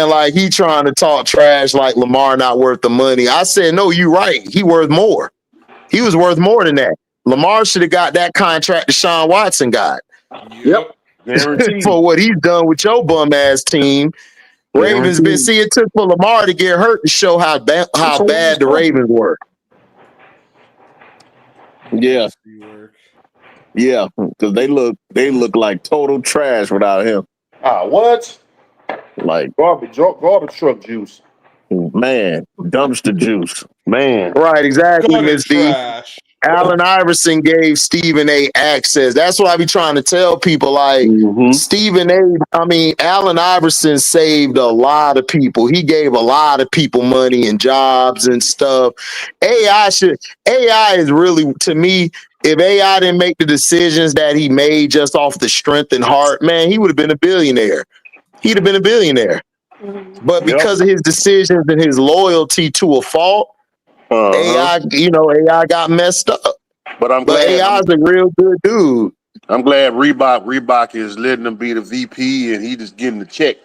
like he trying to talk trash like Lamar not worth the money. I said, no, you right. He worth more. He was worth more than that. Lamar should have got that contract Deshaun Watson got. Yep. For what he's done with your bum ass team. Ravens been see it took for Lamar to get hurt to show how bad the Ravens were. Yeah. Yeah, because they look like total trash without him. What? Like garbage truck juice. Man, dumpster juice. Man. Right, exactly, Miss B. Trash. Allen Iverson gave Stephen A access. That's what I be trying to tell people. Like Allen Iverson saved a lot of people. He gave a lot of people money and jobs and stuff. AI is really, to me, if AI didn't make the decisions that he made just off the strength and heart, man, he would have been a billionaire. He'd have been a billionaire. But because of his decisions and his loyalty to a fault, AI got messed up. But I'm glad AI's a real good dude. I'm glad Reebok is letting him be the VP and he just getting the check.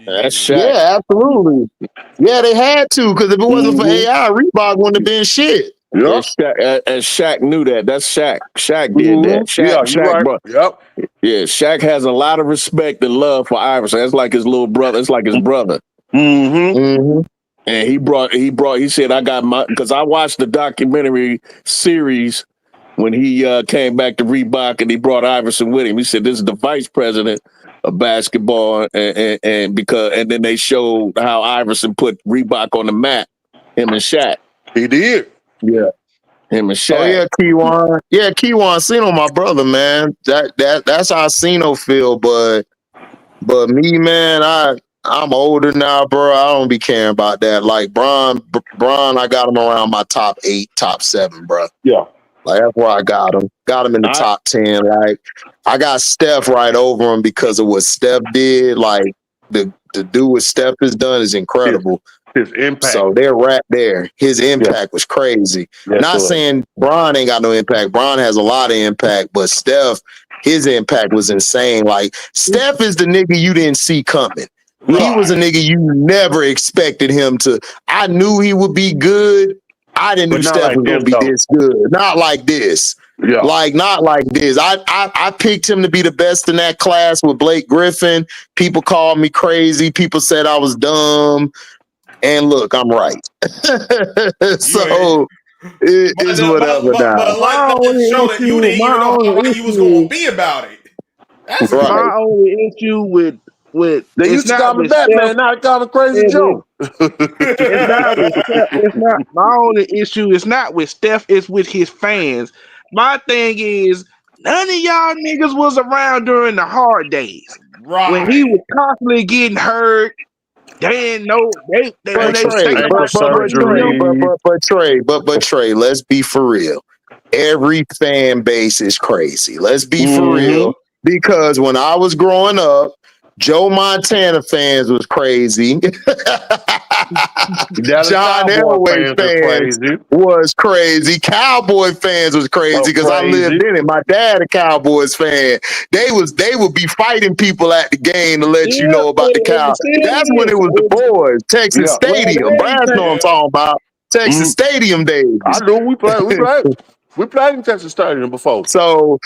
That's Shaq. Yeah, absolutely. Yeah, they had to, because if it wasn't for AI, Reebok wouldn't have been shit. Yep. And Shaq knew that. That's Shaq. Shaq did that. Shaq, right. bro. Yep. Yeah, Shaq has a lot of respect and love for Iverson. That's like his little brother. It's like his brother. And he said, I got my, because I watched the documentary series when he came back to Reebok and he brought Iverson with him. He said, this is the vice president of basketball. And then they showed how Iverson put Reebok on the map, him and Shaq. He did. Yeah. Him and Shaq. Oh yeah, Keywan. Yeah, Keywan, Sino, my brother, man. That's how Sino feel, but me, man, I'm older now, bro. I don't be caring about that. Like Bron, I got him around my top 8, top 7, bro. Yeah. Like that's where I got him. Got him in the top 10. Like I got Steph right over him because of what Steph did. Like the do what Steph has done is incredible. His impact. So they're right there. His impact was crazy. Yes, Not saying Bron ain't got no impact. Bron has a lot of impact, but Steph, his impact was insane. Like Steph is the nigga you didn't see coming. He was a nigga you never expected him to. I knew he would be good. I didn't know Steph was gonna be this good. Not like this. Yeah. Like not like this. I picked him to be the best in that class with Blake Griffin. People called me crazy. People said I was dumb. And look, I'm right. So it's whatever now. But like that show that you didn't even know how right you was gonna be about it. That's right. My only issue with they used to call me Batman, now they call me Crazy Joe. It's not my only issue. It's not with Steph. It's with his fans. My thing is, none of y'all niggas was around during the hard days, right? When he was constantly getting hurt. They didn't know But Trey, let's be for real. Every fan base is crazy. Let's be for real. Because when I was growing up, Joe Montana fans was crazy. John Elway fans was crazy. Cowboy fans was crazy because I lived in it. My dad a Cowboys fan. They would be fighting people at the game to let you know about the Cowboys. That's when it was the boys. Texas Stadium. Brad know what I'm talking about. Texas Stadium days. I know we played. We played in Texas Stadium before. So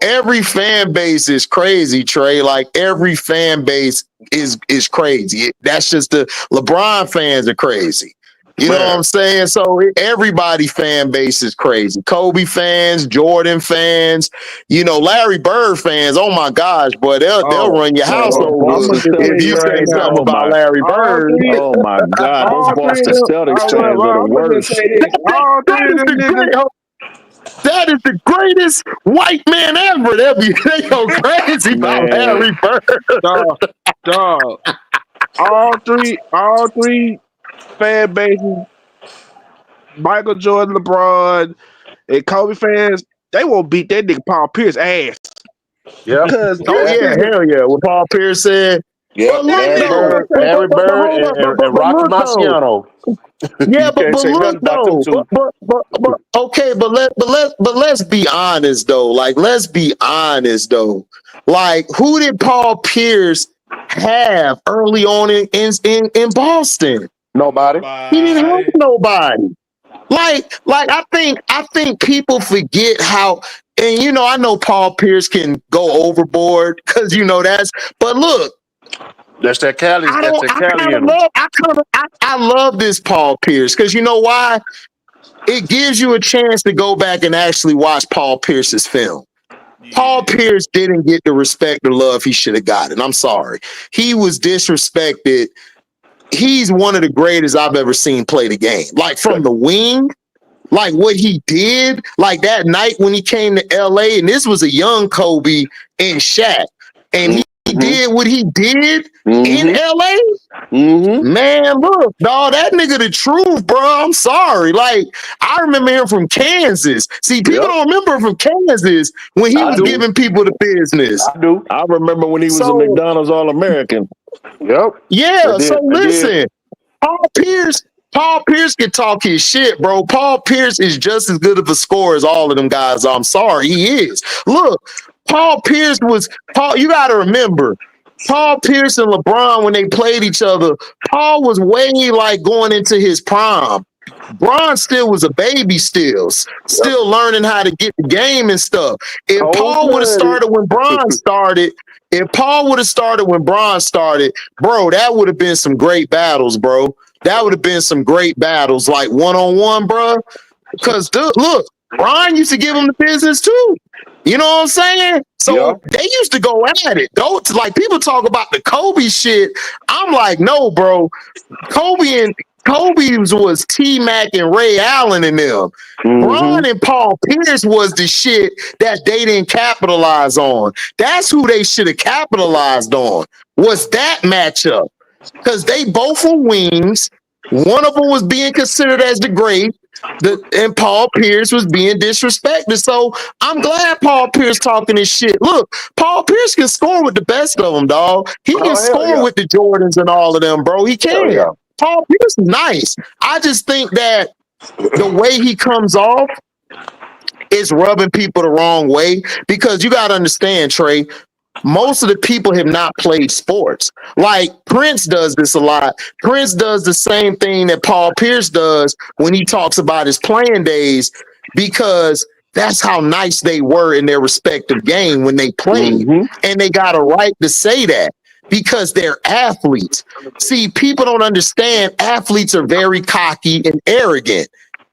every fan base is crazy, Trey. Like every fan base is crazy. That's just the LeBron fans are crazy. You know what I'm saying? So everybody fan base is crazy. Kobe fans, Jordan fans, you know, Larry Bird fans. Oh my gosh, boy, they'll run your house I'm over gonna tell if you you right say now. something about Larry All Bird. three, Oh my God, those all three of Boston them. Celtics fans are the I'm gonna just worst. say this. All That three of is them the niggas. great. That is the greatest white man ever. They go crazy about Man. Larry Bird. Dog. All three fan bases, Michael Jordan, LeBron, and Kobe fans, they won't beat that nigga Paul Pierce ass. Yep. Cause Oh this yeah, nigga, hell yeah. What Paul Pierce said. Yep. But look Larry though, Bird, Larry but Bird, hold up, and but Rocky look though. Marciano. Yeah, You can't but say look nothing about them though, two. but okay, but let's be honest though. Like, let's be honest though. Like, who did Paul Pierce have early on in Boston? Nobody. He didn't have nobody. Like I think people forget how. And you know, I know Paul Pierce can go overboard because you know that's. But look. That's that Cali. That's that Cali in them. I love this Paul Pierce because you know why? It gives you a chance to go back and actually watch Paul Pierce's film. Paul Pierce didn't get the respect or love he should have gotten. I'm sorry. He was disrespected. He's one of the greatest I've ever seen play the game. Like from the wing, like what he did, like that night when he came to LA, and this was a young Kobe and Shaq, and he did what he did in LA. Man, look, dog, that nigga the truth, bro. I'm sorry. Like, I remember him from Kansas. See, people don't remember him from Kansas when he was giving people the business. I do. I remember when he was a McDonald's All-American. Yep. Yeah, so listen, Paul Pierce can talk his shit, bro. Paul Pierce is just as good of a scorer as all of them guys. I'm sorry, he is. Look, Paul Pierce you got to remember, Paul Pierce and LeBron, when they played each other, Paul was way like going into his prime. Bron still was a baby still learning how to get the game and stuff. If Paul would have started when Bron started, bro, that would have been some great battles, bro. That would have been some great battles, like one-on-one, bro. Because, look, Bron used to give him the business, too. You know what I'm saying? So they used to go at it. Don't like people talk about the Kobe shit. I'm like, no, bro. Kobe was T-Mac and Ray Allen and them. Bron and Paul Pierce was the shit that they didn't capitalize on. That's who they should have capitalized on. Was that matchup? Because they both were wings. One of them was being considered as the great, and Paul Pierce was being disrespected. So I'm glad Paul Pierce talking his shit. Look, Paul Pierce can score with the best of them, dog. He can score with the Jordans and all of them, bro. He can. Paul Pierce is nice. I just think that the way he comes off is rubbing people the wrong way because you got to understand, Trey, most of the people have not played sports. Like Prince does this a lot. Prince does the same thing that Paul Pierce does when he talks about his playing days because that's how nice they were in their respective game when they played. And they got a right to say that because they're athletes. See, people don't understand athletes are very cocky and arrogant.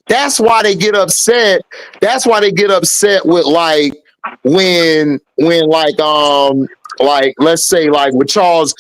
That's why they get upset. That's why they get upset with like when let's say like with Charles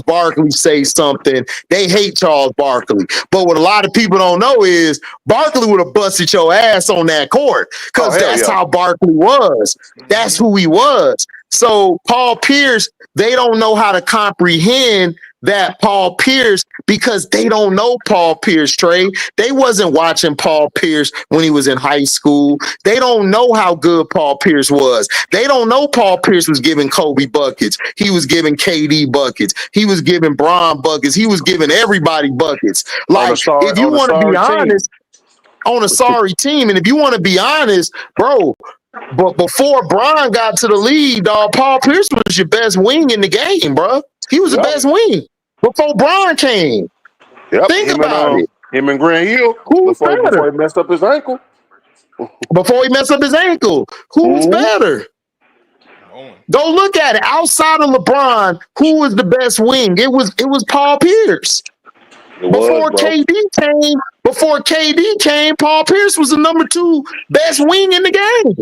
Barkley say something, they hate Charles Barkley. But what a lot of people don't know is Barkley would have busted your ass on that court because that's how Barkley was. That's who he was. So Paul Pierce, they don't know how to comprehend that Paul Pierce because they don't know Paul Pierce, Trey. They wasn't watching Paul Pierce when he was in high school. They don't know how good Paul Pierce was. They don't know Paul Pierce was giving Kobe buckets. He was giving KD buckets. He was giving Bron buckets. He was giving everybody buckets. Like, if you want to be honest, on a sorry team, and if you want to be honest, bro, but before Bron got to the league, dog, Paul Pierce was your best wing in the game, bro. He was the best wing before Bron came. Think about it. Him and Grant Hill before he messed up his ankle. Before he messed up his ankle, who's better? Go look at it. Outside of LeBron, who was the best wing? It was Paul Pierce. Before KD came, Paul Pierce was the number 2 best wing in the game.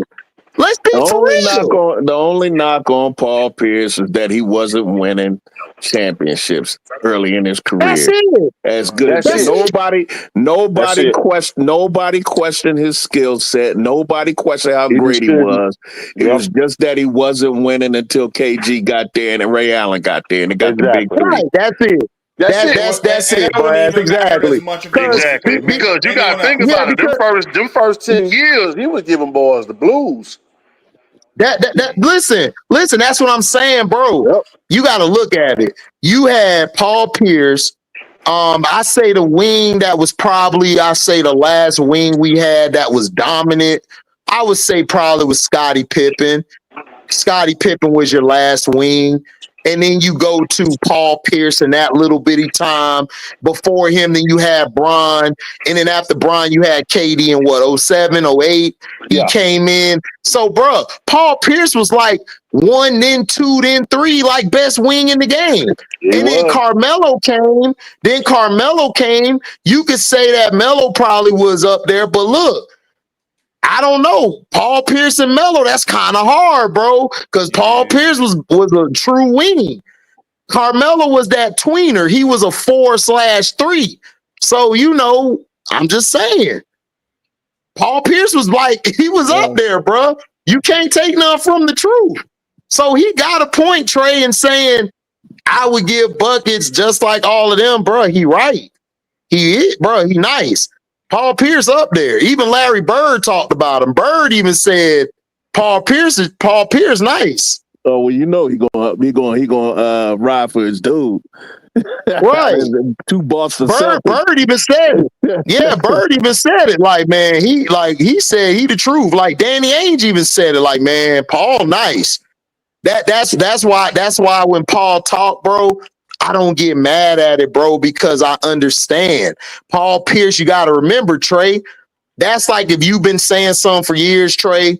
Let's be for real. The only knock on Paul Pierce is that he wasn't winning championships early in his career. That's it. As good as nobody questioned his skill set. Nobody questioned how great he was. It was just that he wasn't winning until KG got there and Ray Allen got there and they got the big 3. Right, that's it. That's it, Brad. Exactly. Because you got to think about it. Them first 10 years, he was giving boys the blues. Listen. That's what I'm saying, bro. Yep. You got to look at it. You had Paul Pierce. I say the wing that was probably, the last wing we had that was dominant. I would say probably was Scottie Pippen. Scottie Pippen was your last wing. And then you go to Paul Pierce in that little bitty time. Before him, then you had Bron. And then after Bron, you had KD in 07, 08. He came in. So, bro, Paul Pierce was like 1, then 2, then 3, like best wing in the game. Then Carmelo came. You could say that Melo probably was up there. But look, I don't know. Paul Pierce and Melo, that's kind of hard, bro. Because Paul Pierce was a true wing. Carmelo was that tweener. He was a 4/3. So, I'm just saying. Paul Pierce was he was up there, bro. You can't take nothing from the truth. So he got a point, Trey, in saying, I would give buckets just like all of them, bro. He right. He is, bro. He nice. Paul Pierce up there. Even Larry Bird talked about him. Bird even said Paul Pierce nice. Oh well, he gonna ride for his dude. Right. 2 Boston Bird even said it. Yeah, Bird even said it. Like, man, he said he the truth. Like Danny Ainge even said it. Like, man, Paul nice. That's why when Paul talked, bro, I don't get mad at it, bro, because I understand. Paul Pierce, you got to remember, Trey, that's like if you've been saying something for years, Trey,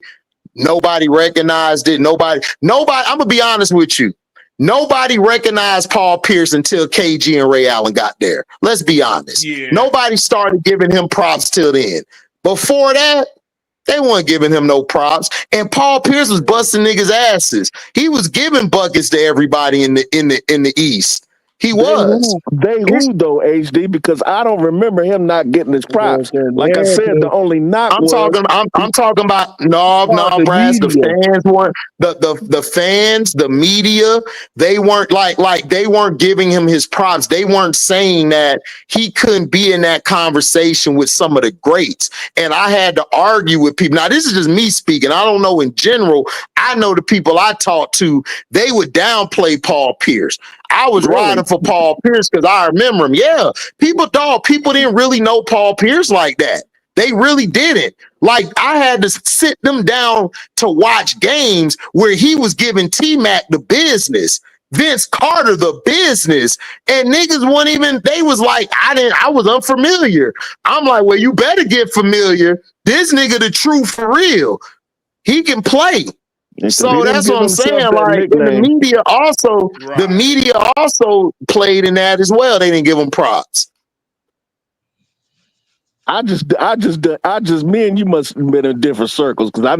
nobody recognized it. Nobody, I'm going to be honest with you. Nobody recognized Paul Pierce until KG and Ray Allen got there. Let's be honest. Yeah. Nobody started giving him props till then. Before that, they weren't giving him no props. And Paul Pierce was busting niggas' asses. He was giving buckets to everybody in the East. He was. They who though, HD? Because I don't remember him not getting his props. Like I said, the only knock I'm talking about no, Brad. The fans weren't the fans, the media. They weren't like they weren't giving him his props. They weren't saying that he couldn't be in that conversation with some of the greats. And I had to argue with people. Now this is just me speaking. I don't know in general. I know the people I talked to. They would downplay Paul Pierce. I was riding for Paul Pierce because I remember him. Yeah, people didn't really know Paul Pierce like that. They really didn't. Like, I had to sit them down to watch games where he was giving T-Mac the business, Vince Carter the business, and niggas weren't even, they was like, I was unfamiliar. I'm like, well, you better get familiar. This nigga the truth for real. He can play. So that's what I'm saying. Like, the media also played in that as well. They didn't give him props. I just, me and you must have been in different circles because I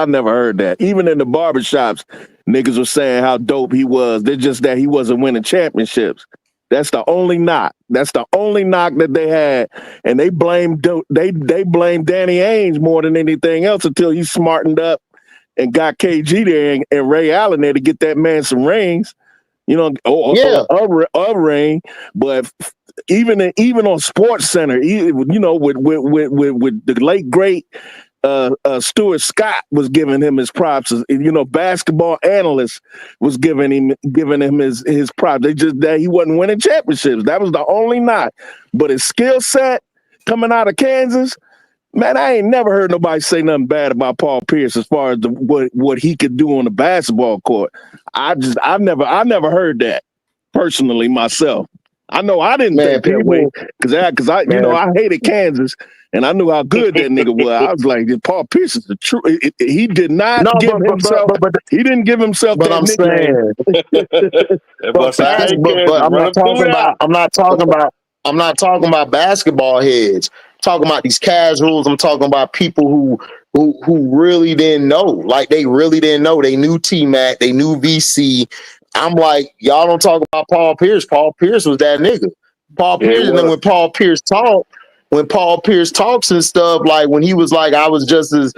never heard that. Even in the barbershops, niggas were saying how dope he was. They're just that he wasn't winning championships. That's the only knock. That's the only knock that they had, and they blamed Danny Ainge more than anything else until he smartened up and got KG there and Ray Allen there to get that man some rings, a ring. But even on Sports Center, with the late great Stuart Scott was giving him his props. Basketball analysts was giving him his props. They just that he wasn't winning championships. That was the only knock. But his skill set coming out of Kansas. Man, I ain't never heard nobody say nothing bad about Paul Pierce as far as what he could do on the basketball court. I never heard that personally myself. I know I didn't think that way because I hated Kansas and I knew how good that nigga was. I was like, Paul Pierce is the truth. He did not give himself. He didn't give himself that nickname. But I'm not talking about. I'm not talking about basketball heads. I'm talking about these casuals. I'm talking about people who really didn't know. Like they really didn't know. They knew T-Mac. They knew VC. I'm like, y'all don't talk about Paul Pierce. Paul Pierce was that nigga. Paul Pierce, and then when Paul Pierce talks and stuff, like when he was like, I was just as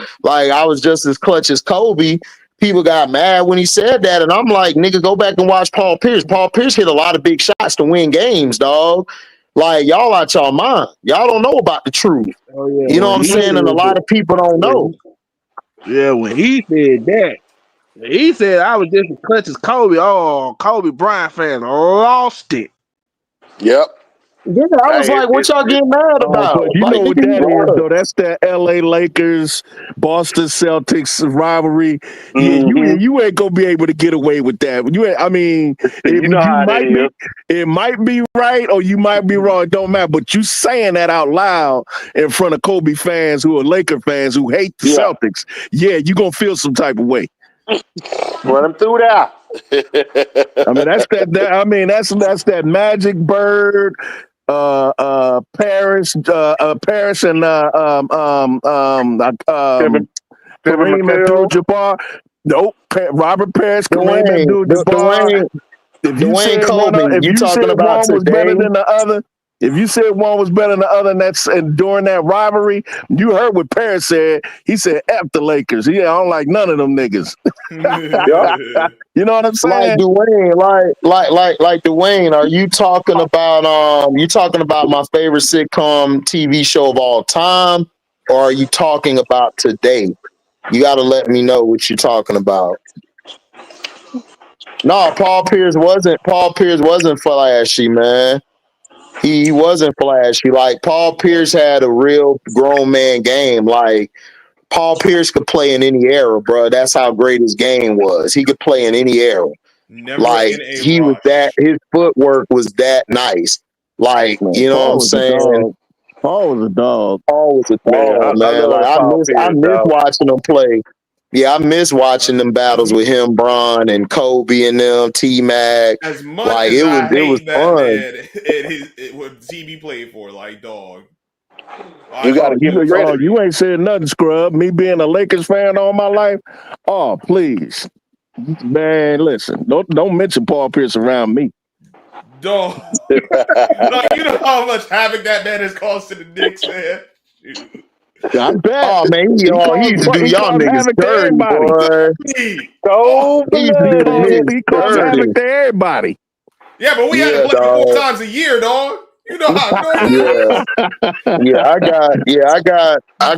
clutch as Kobe, people got mad when he said that. And I'm like, nigga, go back and watch Paul Pierce. Paul Pierce hit a lot of big shots to win games, dog. Like, y'all out y'all mind. Y'all don't know about the truth. Oh, yeah. You know what I'm saying? And a lot of people don't know. Yeah, when he said that, he said I was just as clutch as Kobe. Oh, Kobe Bryant fans lost it. Yep. Yeah, I was like, what y'all getting mad about? But you Like, know what nigga, that you is, though. That's that LA Lakers, Boston Celtics rivalry. Yeah, you ain't gonna be able to get away with that. You ain't, I mean, it might be right or you might be wrong. It don't matter. But you saying that out loud in front of Kobe fans who are Laker fans who hate the Celtics, you gonna feel some type of way. Run them through that. I mean, that's that Magic Bird. Paris and Kareem Abdul-Jabbar. Nope, Robert Paris, Kareem Abdul-Jabbar. If you said one was better than the other, if you said one was better than the other, and during that rivalry, you heard what Paris said. He said, "F the Lakers." Yeah, I don't like none of them niggas. You know what I'm saying? Like Dwayne, like Dwayne, are you talking about my favorite sitcom TV show of all time, or are you talking about today? You got to let me know what you're talking about. No, Paul Pierce wasn't flashy, man. He wasn't flashy. Like Paul Pierce had a real grown man game. Like Paul Pierce could play in any era, bro. That's how great his game was. He could play in any era. He was that. His footwork was that nice. Like, you know what I'm saying? Paul was a dog. Paul was a dog, man. Like I miss watching him play. Yeah, I miss watching them battles with him, Bron, and Kobe and them, T-Mac. As much like as it was fun. Man, what ZB played for, like, dog. You ain't said nothing, scrub. Me being a Lakers fan all my life. Oh, please, man, listen. Don't mention Paul Pierce around me. Dog. Like, you know how much havoc that man has caused to the Knicks, man. I bet. Oh man, he used to do y'all niggas dirty, boy. He caused havoc to everybody. Yeah, but we had to play 4 times a year, dog. You know how I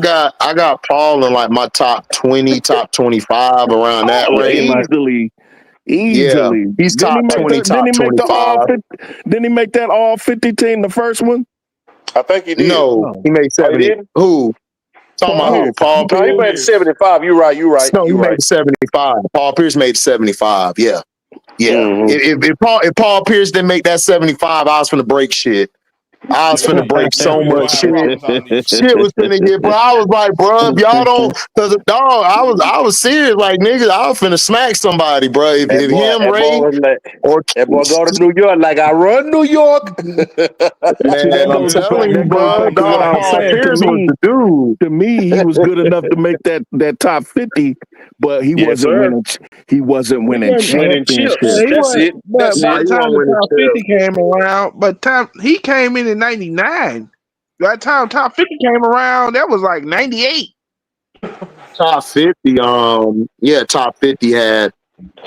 got Paul in like my top 20, top 25 around that range. Easily. Yeah, he's top 20, top 25. Didn't he make that all 50 team, the first one? I think he did. No, he made 70. Who? Talking about who? Paul Pierce? No, he made 75. You're right. No, he made 75. Paul Pierce made 75. Yeah. Mm-hmm. If Paul Pierce didn't make that 75, I was finna break shit. I was finna break so much shit. Shit was finna get, bro. I was like, bro, if y'all don't, cause dog, I was serious, like niggas, I was finna smack somebody, bro. If Ray or that boy go to New York like I run New York. Man, I'm telling you, bro. Dog, Paul Pierce was the dude. To me, he was good enough to make that top 50, but he wasn't winning. He wasn't winning championships. That's it. By the time the top 50 came around, but he came in 99. That time top 50 came around, that was like 98. Top 50, top 50 had.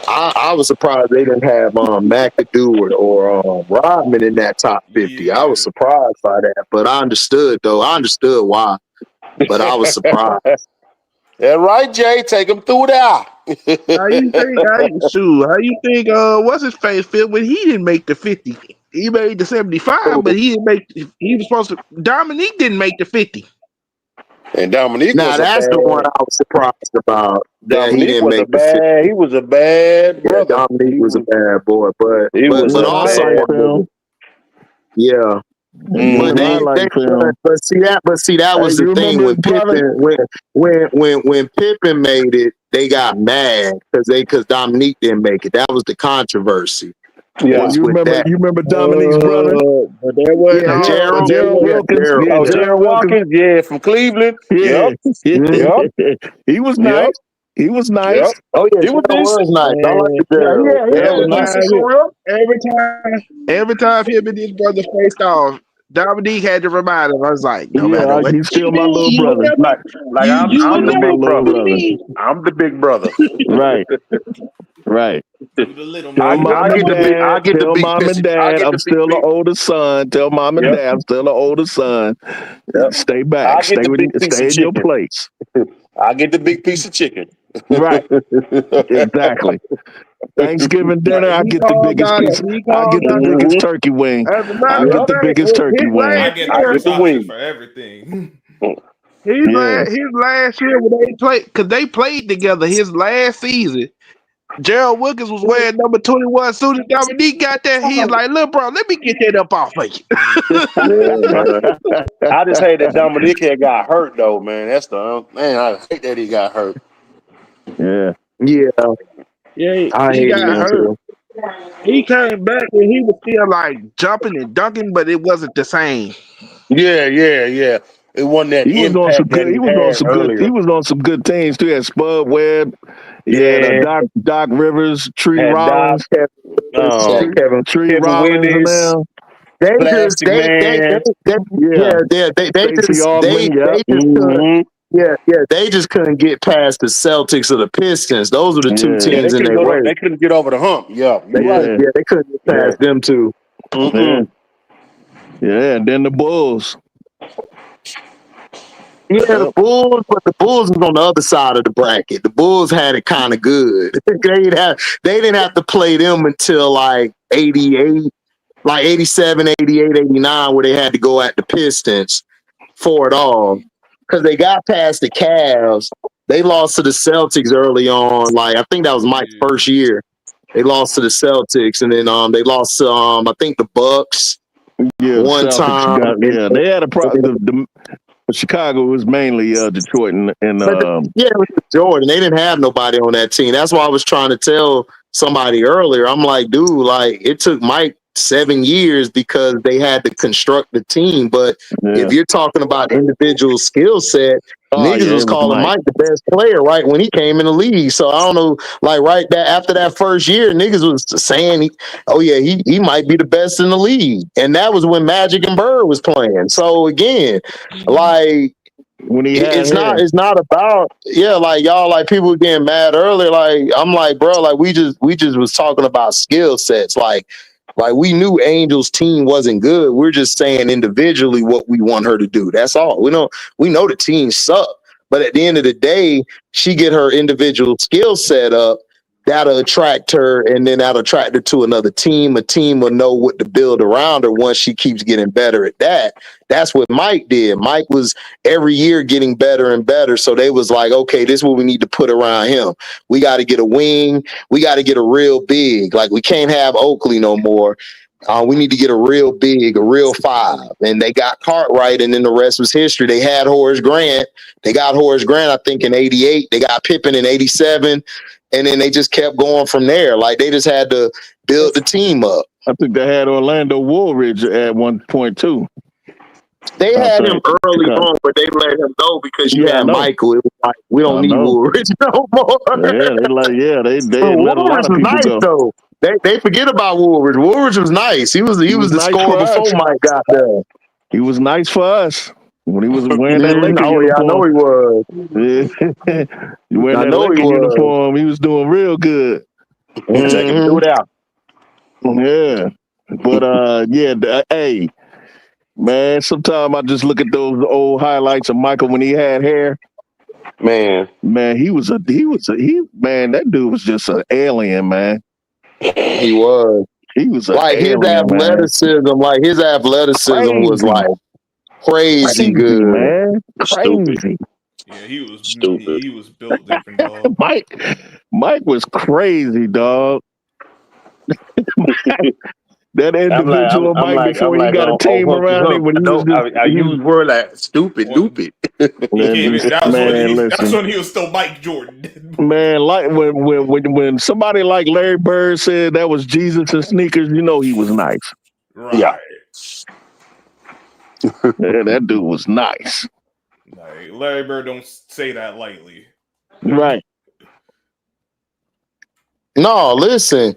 I was surprised they didn't have McAdoo or Rodman in that top 50. I was surprised by that, but I understood though. I understood why, but I was surprised. Yeah, right, Jay. Take him through that. How you think? What's his face feel when he didn't make the 50? He made the 75, but he didn't make. He was supposed to. Dominique didn't make the 50. And Dominique that's the one I was surprised about. Dominique he didn't make the 50. He was a bad brother. Dominique was a bad boy, but also, yeah. But that was the thing when Pippen made it, they got mad because Dominique didn't make it. That was the controversy. Yeah. What's You with that? remember Dominique's brother? But that wasn't Yeah, all. Gerald. Wilkins. Gerald. Yeah, Oh, Gerald Gerald Wilkins. Watkins, yeah, from Cleveland. Yeah. Yep. He was Yep. nice. He was nice. Yep. Oh yeah, He was Gerald was decent. nice. I like the Gerald. Yeah, he Gerald had was a nice. decent career. Every time him and his brother faced off, Dominique had to remind him. I was like, no matter Yeah, what he's still you my do, little you will brother. never, Like I'm you will the Still my never big little brother. brother. I'm the big brother. Right. Right. You the little Tell man. mom I and get the big. I dad. get the Tell big mom piece. and I dad. get I'm the big still the piece. oldest son. Tell mom and Yep. dad. I'm still the oldest son. Yep. Stay I back. get the big piece Stay of in your chicken. place. I get the big piece of chicken. Right. Exactly. Thanksgiving dinner, I he get the called biggest out. piece. He I called get the out. biggest turkey wing. As a I matter get of the fact, biggest turkey his wing. I last get the I year, first get the option wing. for everything. Yeah. his last year when they played, because they played together. His last season, Gerald Wilkins was wearing number 21 suit, and Dominique got that. He's like, "Look, bro, let me get that up off of you." I just hate that Dominique had got hurt though, man. That's the man. I hate that he got hurt. Yeah. Yeah, Yeah, I he hated got it hurt. too. He came back and he was still like jumping and dunking, but it wasn't the same. Yeah. It wasn't that He was on some impact that good. he had earlier. He was on some good teams too. He had Spud Webb. He had Yeah. Doc Rivers, Tree Had Doc, Rollins, Tree Kevin Rollins, and Willis, them. They just Plastic Man. Yeah. they Stacey Augmon. Yeah. just couldn't. Mhm. Yeah, they just couldn't get past the Celtics or the Pistons. Those were the two Yeah. Yeah, teams in their they race. couldn't get over the hump. Yeah, you're right. Yeah. Yeah, they couldn't get past them two. Yeah. Yeah. And then the Bulls. Yeah, the Bulls, but the Bulls was on the other side of the bracket. The Bulls had it kind of good. They didn't have to play them until like 88, like 87, 88, 89, where they had to go at the Pistons for it all. Because they got past the Cavs. They lost to the Celtics early on. Like, I think that was Mike's first year. They lost to the Celtics, and then they lost to I think the Bucks one time. They had a problem. Chicago was mainly Detroit and it was Jordan. They didn't have nobody on that team. That's why I was trying to tell somebody earlier. I'm like, dude, like it took Mike 7 years because they had to construct the team. But if you're talking about individual skill set, niggas was calling Mike the best player right when he came in the league. So I don't know, like after that first year, niggas was saying, he might be the best in the league, and that was when Magic and Bird was playing. So again, like when it's not about like y'all, like people were getting mad earlier. Like I'm like, bro, like we just was talking about skill sets, like we knew Angel's team wasn't good. We're just saying individually what we want her to do. That's all. We know the team suck. But at the end of the day, she get her individual skill set up. That'll attract her, and then that'll attract her to another team. A team will know what to build around her once she keeps getting better at that. That's what Mike did. Mike was every year getting better and better. So they was like, okay, this is what we need to put around him. We got to get a wing. We got to get a real big. Like we can't have Oakley no more. We need to get a real big, a real 5. And they got Cartwright, and then the rest was history. They had Horace Grant. They got Horace Grant, I think, in 88. They got Pippen in 87. And then they just kept going from there. Like they just had to build the team up. I think they had Orlando Woolridge at one point too. They had him early on, but they let him go because you had Michael. It was like, we don't need Woolridge no more. They let a lot Woolridge of was people nice go. though. They forget about Woolridge. Woolridge was nice. He was the nice scorer before Mike got there. He was nice for us when he was wearing that Laker uniform. I know he was. Wearing that Laker uniform, he was doing real good. Check him do it out. Yeah, but hey, man, sometimes I just look at those old highlights of Michael when he had hair. Man, man, that dude was just an alien, man. He was. He was like alien, his athleticism. Man. Like his athleticism was like crazy good, man. Crazy. Yeah, he was stupid. He was built different, dog. Mike was crazy, dog. That individual Mike before he got a team around him when he was just, I use word like stupid. That's when he was still Mike Jordan. Man, like when somebody like Larry Bird said that was Jesus and sneakers, you know he was nice. Right. Yeah. Yeah, that dude was nice. Like, Larry Bird don't say that lightly. Right. No, listen,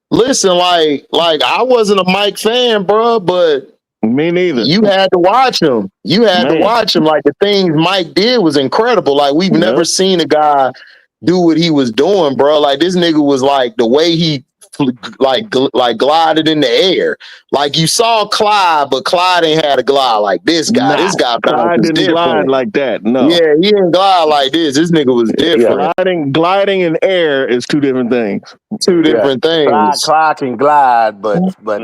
like I wasn't a Mike fan, bro, but me neither. You had to watch him. Like the things Mike did was incredible. Like we've never seen a guy do what he was doing, bro. Like this nigga was like the way he like glided in the air. Like you saw Clyde, but Clyde ain't had a glide like this guy. This guy Clyde didn't glide like that. No. Yeah, he didn't glide like this. This nigga was different. Gliding in air is two different things. Two different things. Clyde can glide, but Mike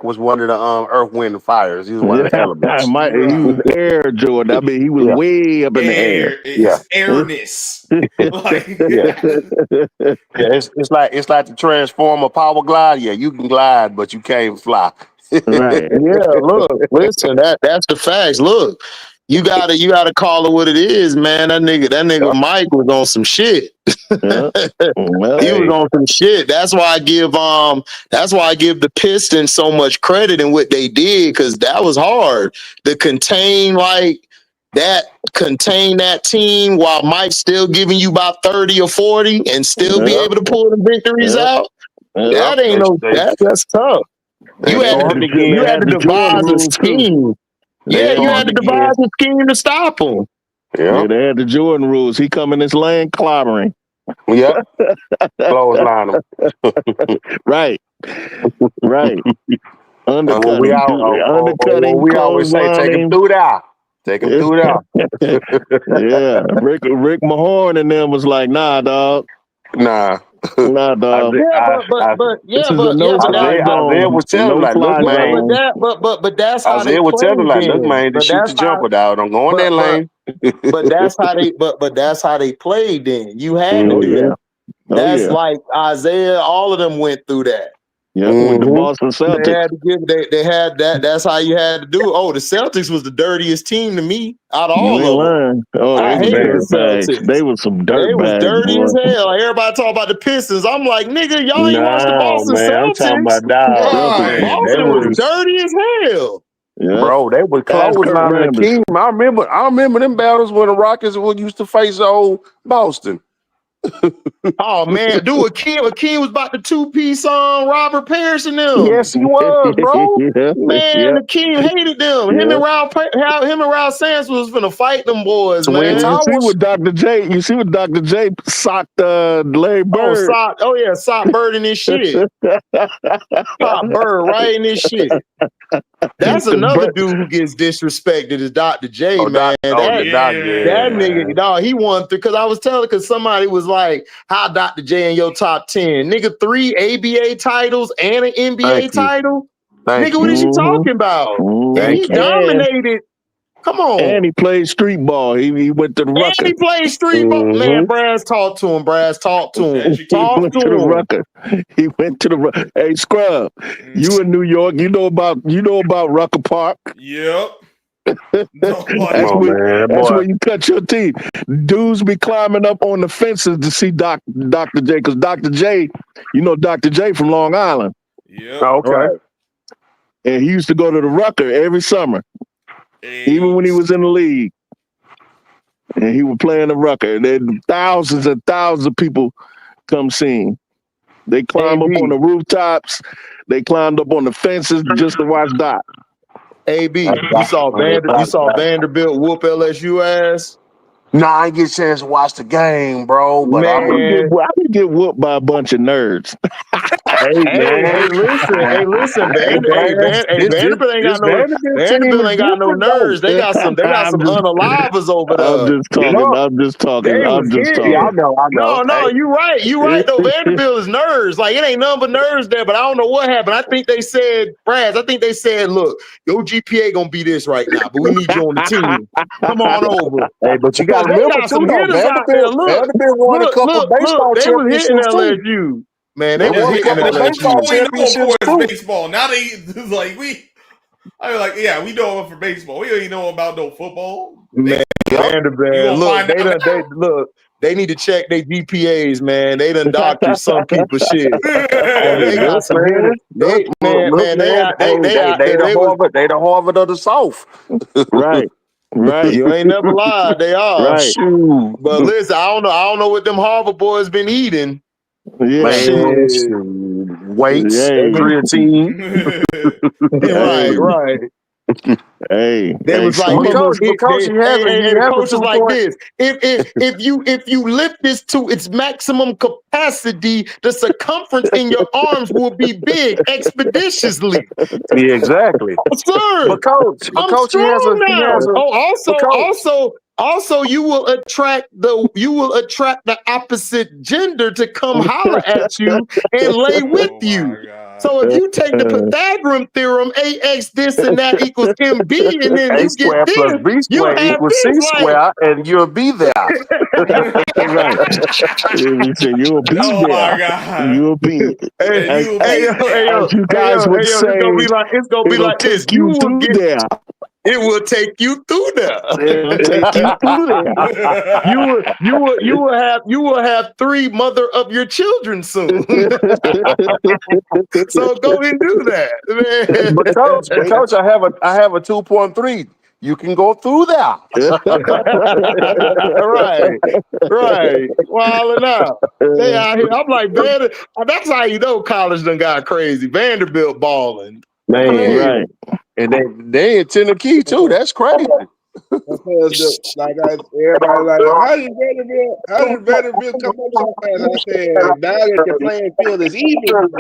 was one of the earth, wind, and fires. He was one of the elements. He was air, Jordan. I mean, he was way up in the air. Airness. It's like the Transformer power glide. Yeah, you can glide, but you can't fly. Right. Yeah, look, listen, that's the facts. Look, you gotta call it what it is, man. That nigga Mike was on some shit. He was on some shit. That's why I give the Pistons so much credit in what they did, because that was hard to contain that team while Mike's still giving you about 30 or 40 and still be able to pull the victories out. That ain't that's tough. You had to devise a scheme. Yeah, you had to devise a scheme to stop him. Yeah, they had the Jordan rules. He come in this lane clobbering. Yeah. Clothesline him. Right. Undercutting. We always say, take him through there. Take him through there. Yeah. Rick Mahorn and them was like, nah, dog. Nah, dog. Isaiah was telling like, look, man. But that's how Isaiah was telling like, look, man, to shoot the jumper, dog. Don't go in that lane. But that's how they played. Then you had to do that. That's like Isaiah. All of them went through that. Yeah, with the Boston Celtics. They had that. That's how you had to do it. Oh, the Celtics was the dirtiest team to me out of all of them. I hated the Celtics. They was some dirt. They was dirty as hell. Like, everybody talk about the Pistons. I'm like, nigga, y'all ain't watched the Boston Celtics. I'm talking about that. Boston was dirty as hell. Yeah. Bro, they were clotheslining the team. I remember them battles when the Rockets used to face old Boston. Oh man, dude, Akeem was about the 2-piece on Robert Parrish and them. Yes, he was, bro. Man, Akeem hated them. Him and Ralph Sands was finna fight them boys, man. You see what Dr. J socked Larry Bird. Sock Bird in this shit. Sock Bird right in this shit. That's another dude who gets disrespected is Dr. J, man. That nigga, dog, he won because I was telling, because somebody was like, how Dr. J in your top 10? Nigga, 3 ABA titles and an NBA title? Nigga, what is you talking about? And he dominated. Come on. And he played street ball. He went to the Rucker. And he played street ball. Man, Braz, talk to him. Talk to him. The Rucker. He went to the Rucker. Hey, Scrub, you in New York. You know about Rucker Park. Yep. That's where you cut your teeth. Dudes be climbing up on the fences to see Dr. J, because Dr. J, you know Dr. J from Long Island. Yeah. Okay. Right. And he used to go to the Rucker every summer. Even when he was in the league, and he would play in the Rucker, and then thousands and thousands of people come see him. They climb up on the rooftops. They climbed up on the fences just to watch Doc. AB, you saw Vanderbilt whoop LSU ass? Nah, I didn't get a chance to watch the game, bro. But I would get whooped by a bunch of nerds. Hey, listen, Vanderbilt ain't got no nerds. They got some unalivers over there. I'm just talking. I know. No, you right. Though Vanderbilt is nerds. Like, it ain't nothing but nerds there. But I don't know what happened. I think they said, look, your GPA gonna be this right now, but we need you on the team. Come on over. Hey, but you got to remember, some hitters out there. Look, won a couple baseball they was hitting LSU. Man, they was hitting the baseball All we know, of championships course, too. baseball. Now they like I was like, yeah, we know them for baseball. We don't even know about no football. Man, Vanderbilt. Look, they need to check their GPAs, man. They done doctored some people's shit. They got some hitters. They out the Harvard of the South. Right. You ain't never lied. They are. Right. Shoot. But listen, I don't know what them Harvard boys been eating. Yeah. Weights, creatine. Right. Hey, they was like, because he has the coach a was like this. If you lift this to its maximum capacity, the circumference in your arms will be big expeditiously. Yeah, exactly. Sir, but coach, he has a also you will attract the opposite gender to come holler at you and lay with you. So if you take the Pythagorean theorem, AX this and that equals MB, and then you get this, plus B squared equals C squared, and you'll be there. Right. You'll be there. Oh my God. You'll be. As you guys would say, it's gonna be like this. You will get there. It will take you through there. It'll take you through there. You will have 3 mother of your children soon. So go and do that, man. But coach, I have a 2.3. You can go through there. right. Wilding out. They out here. I'm like, man, that's how you know college done got crazy. Vanderbilt balling. Man, right. And they in Tennessee too. That's crazy. Because everybody like, how did Vanderbilt come up so fast? I said, now that the playing field is even,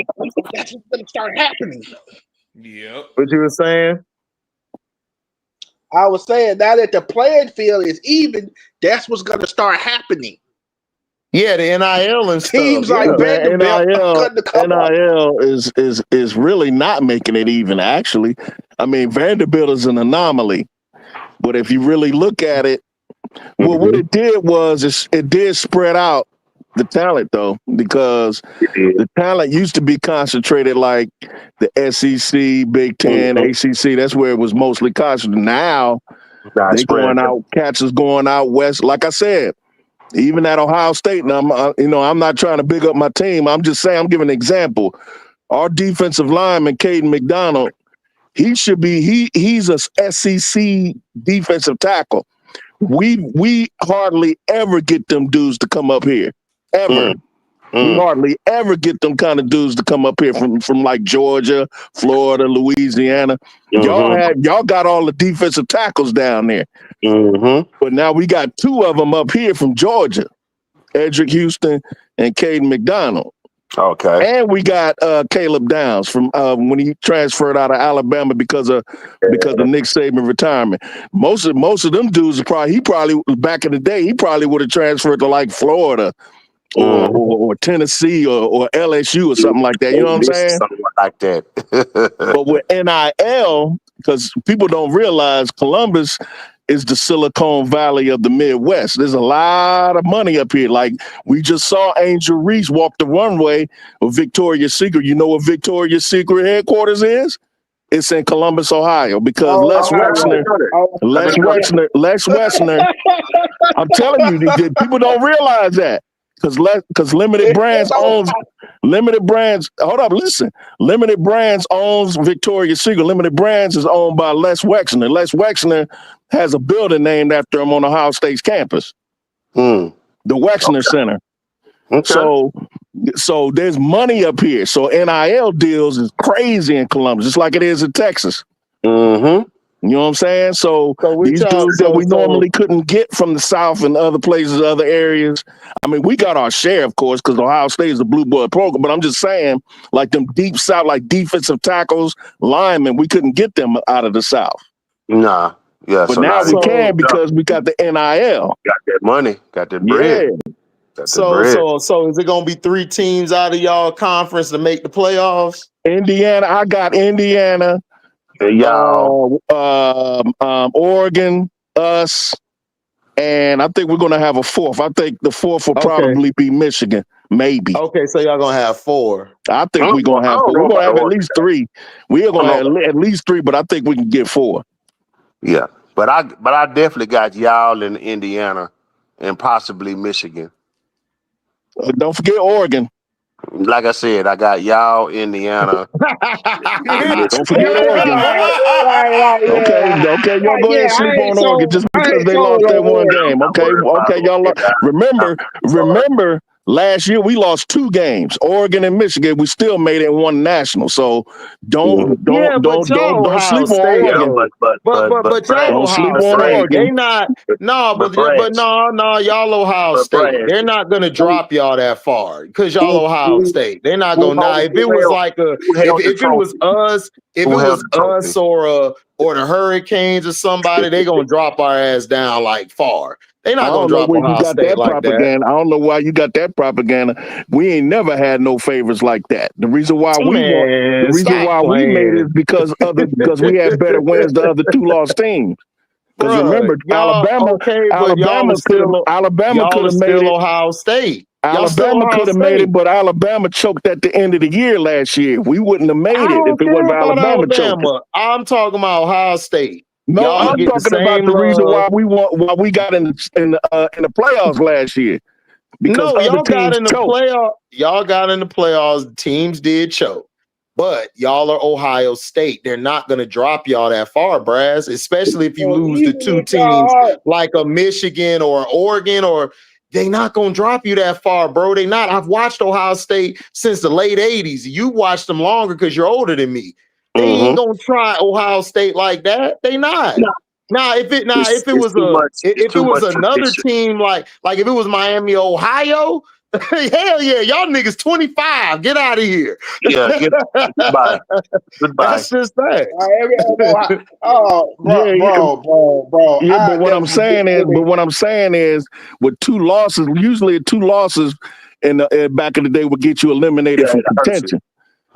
that's what's going to start happening. Yep. What you were saying? I was saying, now that the playing field is even, that's what's going to start happening. Yeah, the NIL and teams stuff. like Vanderbilt. NIL is really not making it even. Actually, I mean, Vanderbilt is an anomaly. But if you really look at it, well, what it did was it did spread out the talent, though, because the talent used to be concentrated like the SEC, Big Ten, ACC. That's where it was mostly concentrated. Now they're going out, cats is going out west. Like I said, even at Ohio State, and I'm not trying to big up my team. I'm just saying, I'm giving an example. Our defensive lineman, Caden McDonald, he's a SEC defensive tackle. We hardly ever get them dudes to come up here. Ever. We hardly ever get them kind of dudes to come up here from like Georgia, Florida, Louisiana. Y'all got all the defensive tackles down there. But now we got 2 of them up here from Georgia, Edric Houston and Caden McDonald. Okay. And we got Caleb Downs from when he transferred out of Alabama because of Nick Saban retirement. Most of them dudes he probably back in the day he probably would have transferred to like Florida or Tennessee or LSU or something like that. You know what I'm saying? Something like that. But with NIL, because people don't realize Columbus is the Silicon Valley of the Midwest. There's a lot of money up here. Like we just saw Angel Reese walk the runway with Victoria's Secret. You know what Victoria's Secret headquarters is? It's in Columbus, Ohio, because Les Wexner, I'm telling you, people don't realize that. Because Limited Brands owns Limited Brands. Hold up, listen. Limited Brands owns Victoria's Secret. Limited Brands is owned by Les Wexner. Les Wexner has a building named after him on Ohio State's campus, the Wexner Center. Okay. So there's money up here. So NIL deals is crazy in Columbus, just like it is in Texas. You know what I'm saying? So these dudes that we normally couldn't get from the South and other places, other areas. I mean, we got our share, of course, because Ohio State is a blue blood program. But I'm just saying, like them deep South, like defensive tackles, linemen, we couldn't get them out of the South. Nah. Yeah. But now we can because we got the NIL. Got that money. Got that bread. Yeah. So is it gonna be 3 teams out of y'all conference to make the playoffs? Indiana, I got Indiana. Oregon, us, and I think we're gonna have a 4th. I think the 4th will probably be Michigan. maybe. Okay, so y'all gonna have 4. I think we're gonna have 4. We're gonna have at least 3. We are gonna have at least 3, but I think we can get 4. Yeah, but I definitely got y'all in Indiana and possibly Michigan. Don't forget Oregon. Like I said, I got y'all, Indiana. Don't forget Oregon. Okay, y'all go ahead and sleep on Oregon just because they lost that one game. Okay, y'all. Remember, last year we lost 2 games, Oregon and Michigan. We still made it and won national. So don't sleep on Oregon. But y'all Ohio State, they not y'all Ohio State. They're not gonna drop y'all that far because y'all Ohio State. They're not gonna die. If it was like if it was us or the Hurricanes or somebody, they gonna drop our ass down like far. They not gonna drop Ohio State like that. I don't know why you got that propaganda. We ain't never had no favors like that. The reason why we made it is because we had better wins than the other 2 lost teams. Because remember, Alabama could have made it. Ohio State. Alabama could have made it, but Alabama choked at the end of the year last year. We wouldn't have made it if it wasn't for Alabama choking. I'm talking about Ohio State. No, I'm talking about the reason why we got in the playoffs last year. Because y'all got in the playoffs. Y'all got in the playoffs. Teams did choke. But y'all are Ohio State. They're not going to drop y'all that far, Brass, especially if you lose to 2 teams like a Michigan or Oregon, or they not going to drop you that far, bro. They not. I've watched Ohio State since the late 80s. You watched them longer because you're older than me. They ain't going to try Ohio State like that. They not. If it was another team like if it was Miami, Ohio, hell yeah, y'all niggas 25. Get out of here. Yeah, goodbye. That's just that. Bro. Yeah, but what I'm saying is, with 2 losses, usually 2 losses back in the day would get you eliminated from contention.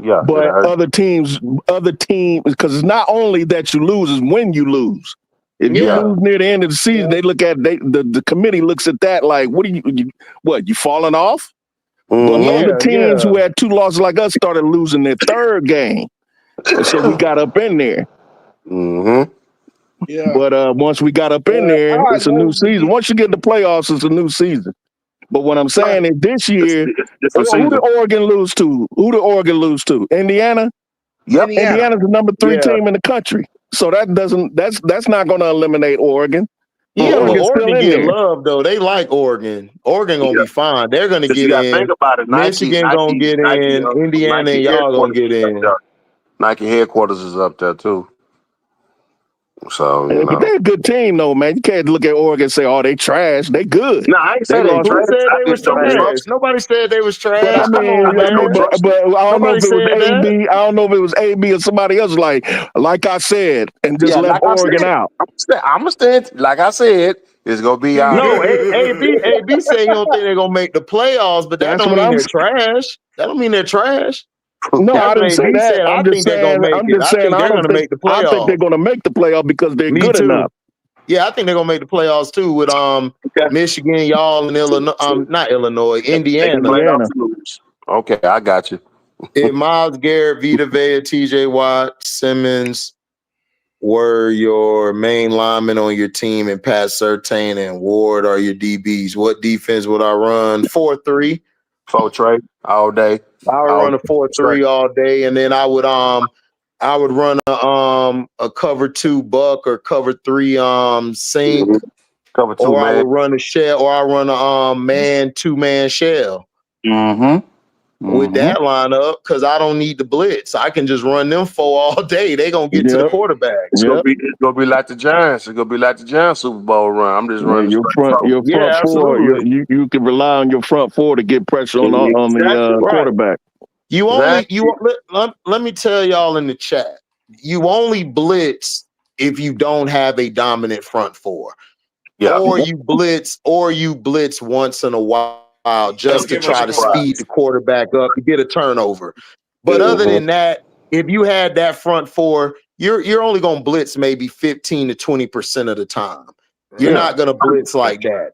Yeah, but other teams, because it's not only that you lose, it's when you lose. If you lose near the end of the season, they look at the committee looks at that like, you falling off? But other teams who had 2 losses like us started losing their 3rd game, and so we got up in there. Yeah. But once we got up in there, it's a new season. Once you get the playoffs, it's a new season. But what I'm saying is, this year, who did Oregon lose to? Indiana. Yep. Indiana's the number 3 team in the country. So that's not going to eliminate Oregon. Yeah, but Oregon getting love though. They like Oregon. Oregon gonna be fine. They're gonna get in. Think about it. Michigan gonna get in. Indiana and y'all gonna get in. Nike headquarters is up there too. So but they're a good team though, man. You can't look at Oregon and say, "Oh, they trash." They good. No, I ain't saying they trash. They was trash. Nobody said they was trash. But I don't know if it was AB. I don't know if it was AB or somebody else. Like I said, and just left Oregon out. I'm gonna stand. Like I said, it's gonna be out. No, AB said he don't think they're gonna make the playoffs, but that don't mean they're trash. That don't mean they're trash. No, I didn't say that. I'm just saying they're going to make the playoffs. I think they're going to make the playoffs because they're good enough. Yeah, I think they're going to make the playoffs too with Michigan, y'all, and Indiana. Okay, I got you. If Myles Garrett, Vita Vea, TJ Watt, Simmons were your main linemen on your team, and Pat Surtain and Ward are your DBs, what defense would I run? 4-3. 4-3 all day. I would run a 4-3 all day, and then I would run a cover 2 buck or cover 3 sink, cover 2 or man. I would run a shell, or I run a 2-man shell. With that lineup, because I don't need the blitz. I can just run them 4 all day. They gonna get to the quarterback. It's gonna be like the Giants. It's gonna be like the Giants Super Bowl run. I'm just running your front 4. You can rely on your front 4 to get pressure on the quarterback. Let me tell y'all in the chat. You only blitz if you don't have a dominant front 4. Yeah. Or you blitz once in a while. Just to try to speed the quarterback up to get a turnover. But other than that, if you had that front 4, you're only going to blitz maybe 15 to 20% of the time. You're not going to blitz like that.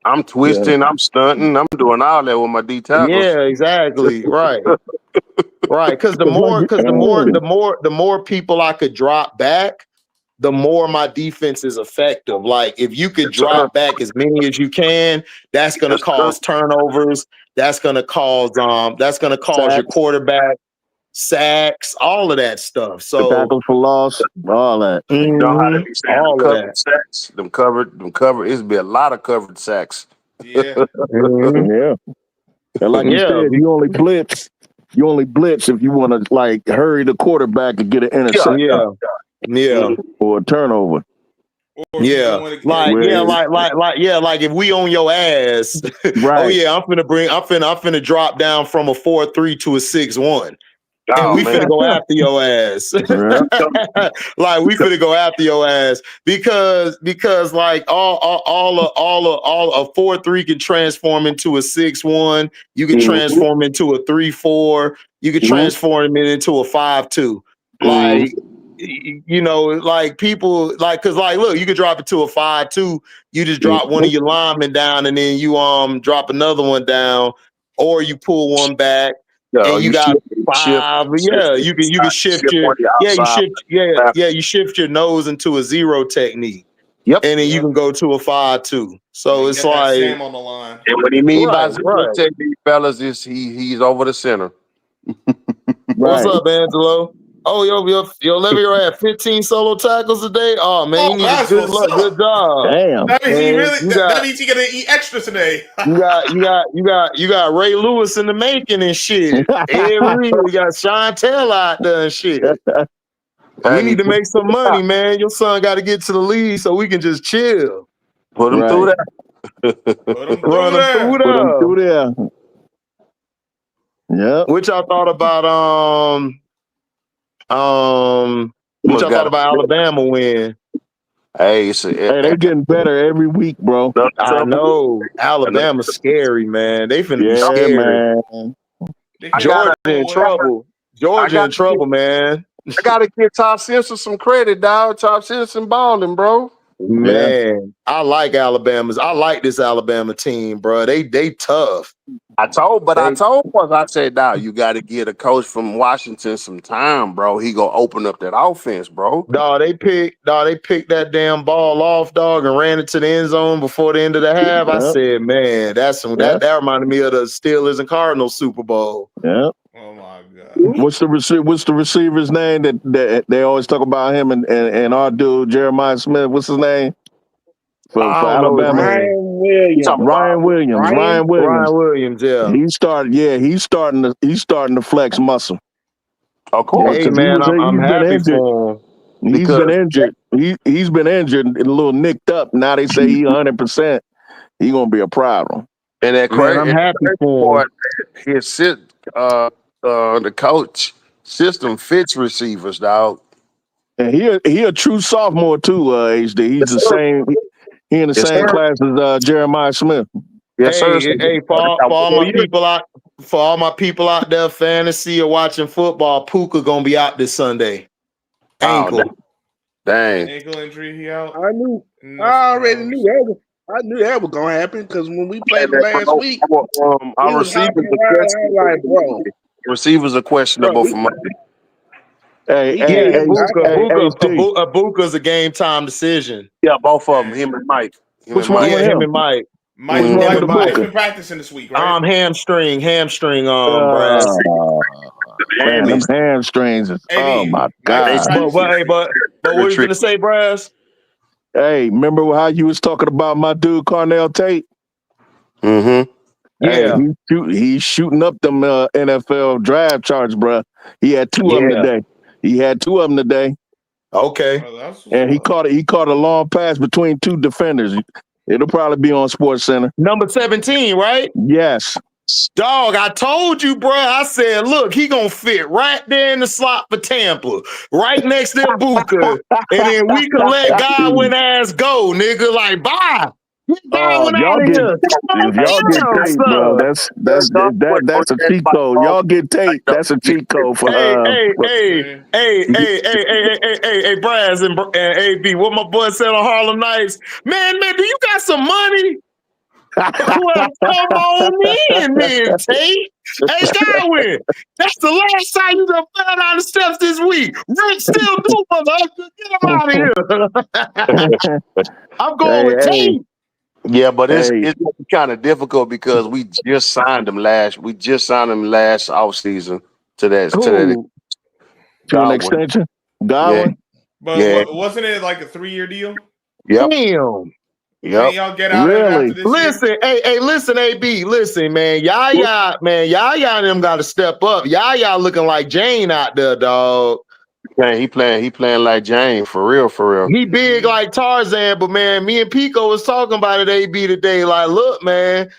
I'm twisting, I'm stunting, I'm doing all that with my D tackles. Yeah, exactly. Right. Right. Because the more people I could drop back, the more my defense is effective. Like if you could drop back as many as you can, that's gonna cause turnovers. That's gonna cause your quarterback sacks, all of that stuff. So tackles for loss, all that. You know how they be saying all of that. Sacks, them covered. It's be a lot of covered sacks. Yeah. Yeah. And like you said, you only blitz if you want to like hurry the quarterback and get an interception. Yeah. Or a turnover. Or like if we on your ass, right. Oh yeah, I'm finna drop down from a 4-3 to a 6-1. Oh, and we man. finna go after your ass. Like we finna go after your ass because like all a 4-3 can transform into a 6-1. You can transform into a 3-4. You can transform it into a 5-2. Like you know, like people like because like look, you could drop it to a 5-2. You just drop one of your linemen down, and then you drop another one down, or you pull one back. And you got five. You can shift your you shift your nose into a 0 technique. Yep. And then you can go to a 5-2. So it's like Sam on the line. And what he mean by 0 technique, fellas, is he's over the center. What's up, Angelo? Oh, yo, Levy had 15 solo tackles a day. Oh man, you need good luck, good job. Damn. That means he gonna eat extra today. you got Ray Lewis in the making and shit. Every you got Chantel out there and shit. We need to make some money, man. Your son got to get to the league so we can just chill. Put him through that. Run him through there. Yeah. Which I thought about Alabama win. Hey, they're getting better every week, bro. I know. Alabama's scary, man. They finna be scary. Man. Georgia in trouble. Georgia in trouble, man. I gotta give Top Simpson some credit, dog. Top Simpson balling, bro. Man, I like Alabama's. I like this Alabama team, bro. They tough. I said, now you got to get a coach from Washington some time, bro. He gonna open up that offense, bro. Dog, they picked that damn ball off, dog, and ran it to the end zone before the end of the half. I said, man, that reminded me of the Steelers and Cardinals Super Bowl. Yeah. Oh my God. What's the receiver's name that they always talk about him and our dude Jeremiah Smith? What's his name? For Alabama. Ryan Williams. Yeah. He's starting to flex muscle. Of course. Hey man, I'm happy for him. He's been injured. He's been injured and a little nicked up. Now they say he's 100%. He's gonna be a problem. And that crazy, I'm happy for him. The coach system fits receivers, dog. And he a true sophomore too, HD. He's the same. He in the same class as Jeremiah Smith. Yes, sir. Hey, for all my people out there, fantasy or watching football, Puka gonna be out this Sunday. Ankle. Dang. Ankle injury, he out. I already knew that. I knew that was gonna happen because when we played last week, our receivers are questionable for Monday. Abuka's a game time decision. Yeah, both of them, him and Mike. Which one? Him and Mike. Mike's been practicing this week, right? Hamstring, Brad. Man, them hamstrings. Oh my God! But what were you gonna say, Brass? Hey, remember how you was talking about my dude Carnell Tate? Mm-hmm. Yeah, he's shooting up them NFL draft charts, bro. He had two of them today. Okay. And he caught a long pass between two defenders. It'll probably be on SportsCenter. Number 17, right? Yes. Dog, I told you, bro. I said, look, he gonna fit right there in the slot for Tampa, right next to Ibuka, and then we can let Godwin ass go, nigga. Like, bye. Y'all get Tate, bro. That's a cheat code. Y'all get Tate. That's a cheat code for hey, Braz and AB. What my boy said on Harlem Nights, man, do you got some money? Well, come on in, then, Tate. Hey, Godwin, that's the last time you done fell down the steps this week. Rick still do, motherfucker. Get him out of here. I'm going with Tate. Yeah, but it's Hey. kind of difficult because we just signed him last off season to that To an extension. Godwin. But wasn't it like a 3-year deal? Yep. Damn. Can y'all get out of him after this Listen, year? Listen, AB, listen, man. Yaya and them got to step up. Yaya looking like Jane out there, dog. Man, he playing like Jane for real. He big like Tarzan, but man, me and Pico was talking about it, AB, today. Like, look, man,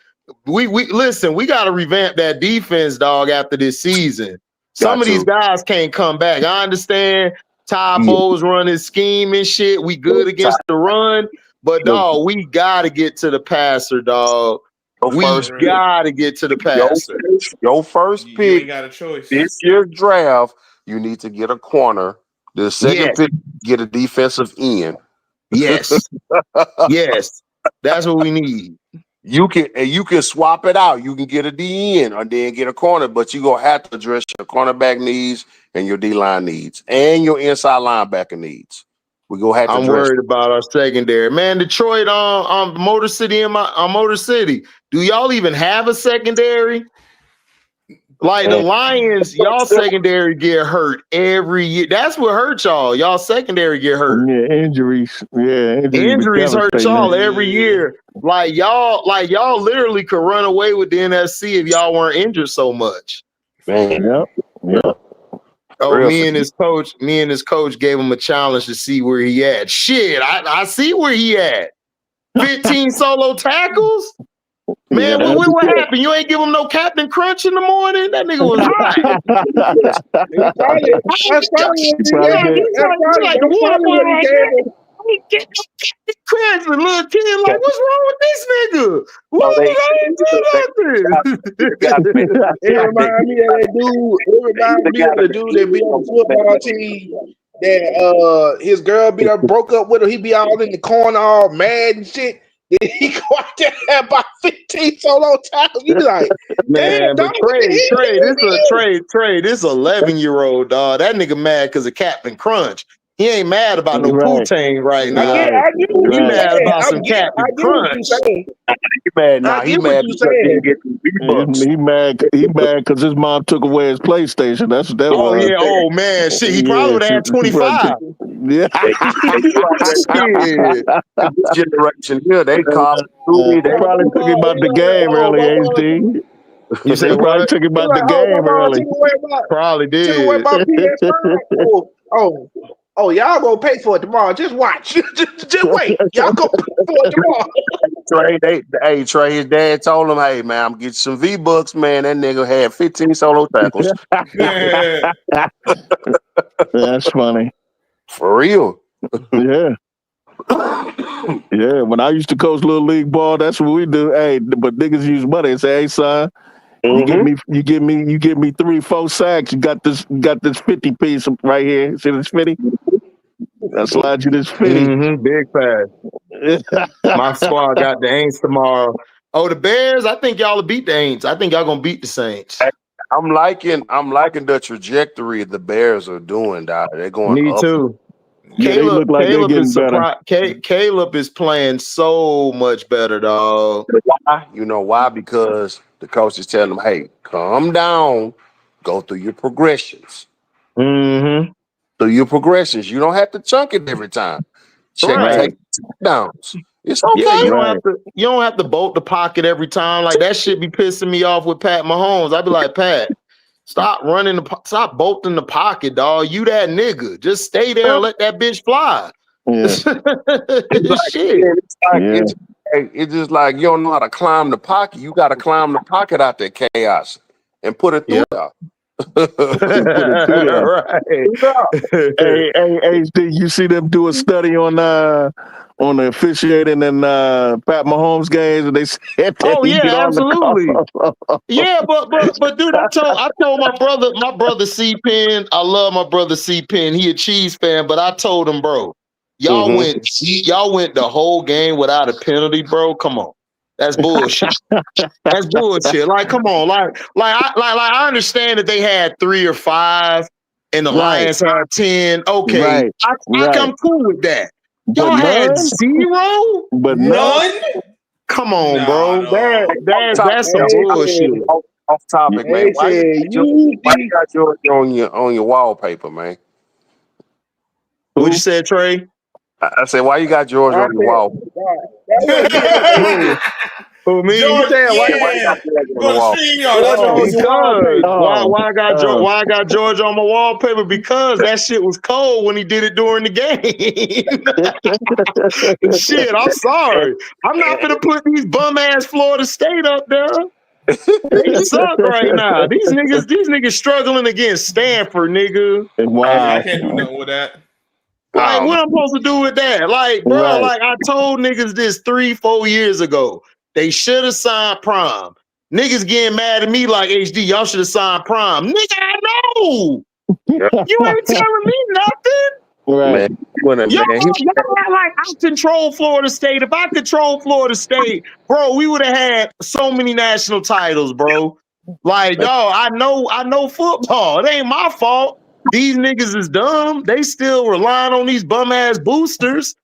we listen, we got to revamp that defense, dog, after this season. Some of these guys can't come back. I understand Ty Bowles run his scheme and shit. We good against the run. But dog, we gotta get to the passer, dog. We gotta get to the passer. Your first pick. You ain't got a choice. This year's draft, you need to get a corner. The second pick, get a defensive end. Yes, yes, that's what we need. You can swap it out. You can get a DN or then get a corner, but you gonna have to address your cornerback needs and your D-line needs and your inside linebacker needs. We gonna have to. I'm worried about our secondary, man. Detroit, Motor City, Motor City. Do y'all even have a secondary? Like the Lions, y'all secondary get hurt every year. That's what hurts y'all. Y'all secondary get hurt. Yeah, injuries. Yeah, injuries hurt y'all every year. Like y'all literally could run away with the NFC if y'all weren't injured so much. Man, yep. Oh, me and his coach gave him a challenge to see where he at. Shit, I see where he at. 15 solo tackles? Man, what happened? You ain't give him no Captain Crunch in the morning? That nigga was hot. Crunch, the little kid, like, what's wrong with this nigga? What did I do nothing? It reminds me of that dude. It reminds me of the dude that be on the football team. That his girl broke up with him. He be all in the corner, all mad and shit. Then he go out there and have about 15 solo tackles. You be like, man, but Trey, this 11-year-old dog. That nigga mad because of Captain Crunch. He ain't mad about no poutine right now. He mad about some Captain Crunch. He mad because he didn't get some V-Bucks. He mad because his mom took away his PlayStation. That's what that was. Oh yeah, oh man, shit. He probably would have had 25. Yeah. This generation here, they probably took him about the game early, HD. You say probably took him about the game early. Probably did. Oh, y'all gonna pay for it tomorrow. Just watch. just wait. Y'all gonna pay for it tomorrow. Trey, his dad told him, hey, man, I'm getting some V-Bucks, man. That nigga had 15 solo tackles. That's funny. For real. Yeah. Yeah, when I used to coach Little League ball, that's what we do. Hey, but niggas use money and say, hey, son, you give me 3-4 sacks. You got this 50 piece right here. See this 50? I slide you this 50. Big pass. My squad got the Aints tomorrow. Oh, the Bears? I think y'all will beat the Aints. I think y'all gonna beat the Saints. I'm liking the trajectory the Bears are doing, dog. They're going Me up. too. Yeah, they look like they're getting better. Caleb is playing so much better, dog. You know why? Because the coach is telling them, hey, calm down, go through your progressions. Mm-hmm. Through your progressions. You don't have to chunk it every time. Take downs. It's okay. Yeah, you don't have to bolt the pocket every time. Like that shit be pissing me off with Pat Mahomes. I'd be like, Pat, stop bolting the pocket, dog. You that nigga. Just stay there and let that bitch fly. Yeah. It's just like you don't know how to climb the pocket. You got to climb the pocket out there, chaos, and put it through there. Right. Hey, HD, you see them do a study on the officiating and Pat Mahomes games, and they said that absolutely. Yeah, but dude, I told my brother C-Pen, I love my brother C-Pen. He a Chiefs fan, but I told him, bro, y'all went the whole game without a penalty, bro. Come on. That's bullshit. That's bullshit. Like, come on, I understand that they had 3 or 5, and the Lions had 10. Okay, I come cool with that. Y'all had 0, but none. Come on, No, bro. no. That's some bullshit. Off topic, man. Why you got George on your wallpaper, man? What you said, Trey? I said, why you got George on your wallpaper? Who, me? George, Why you got George on the wall? Why I got George on my wallpaper? Because that shit was cold when he did it during the game. Shit, I'm sorry. I'm not gonna put these bum ass Florida State up there. They suck right now. These niggas struggling against Stanford, nigga. Wow. I can't do nothing with that. Like, what I'm supposed to do with that? Like, bro, like I told niggas this 3-4 years ago. They should have signed Prime. Niggas getting mad at me like, HD, y'all should have signed Prime. Nigga, I know. You ain't telling me nothing. Right. Y'all like, I control Florida State. If I control Florida State, bro, we would have had so many national titles, bro. Like, dog, I know football. It ain't my fault. These niggas is dumb. They still relying on these bum ass boosters.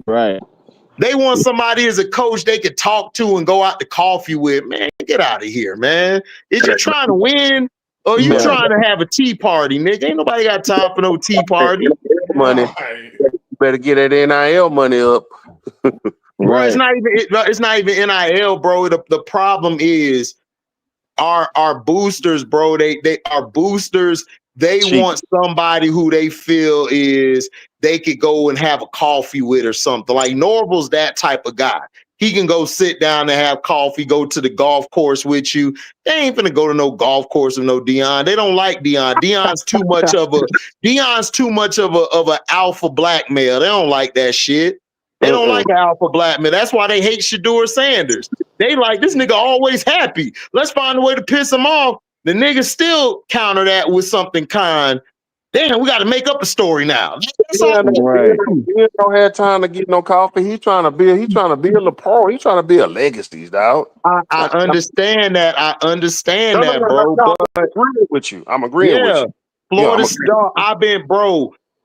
Right. They want somebody as a coach they could talk to and go out to coffee with. Man, get out of here, man. Is you trying to win or you trying to have a tea party, nigga? Ain't nobody got time for no tea party. Money. Better get that NIL money up. Bro, it's not even NIL, bro. The problem is our boosters, bro. They are boosters. They want somebody who they feel is they could go and have a coffee with or something. Like Norval's that type of guy. He can go sit down and have coffee, go to the golf course with you. They ain't finna go to no golf course with no Dion. They don't like Dion. Dion's too much of an alpha black male. They don't like that shit. They don't like an alpha black male. That's why they hate Shedeur Sanders. They like this nigga always happy. Let's find a way to piss him off. The nigga still counter that with something kind. Damn, we got to make up a story now. He don't have time to get no coffee. He's trying to build a pro. He's trying to build legacies, dog. I understand that. Bro. No, I'm agreeing with you. Florida Star.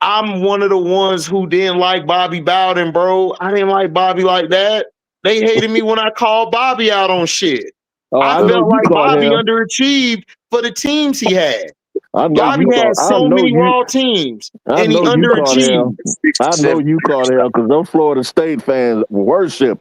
I'm one of the ones who didn't like Bobby Bowden, bro. I didn't like Bobby like that. They hated me when I called Bobby out on shit. I felt like Bobby underachieved for the teams he had. Bobby had so many raw teams, and he underachieved. I know you called hell because those Florida State fans worship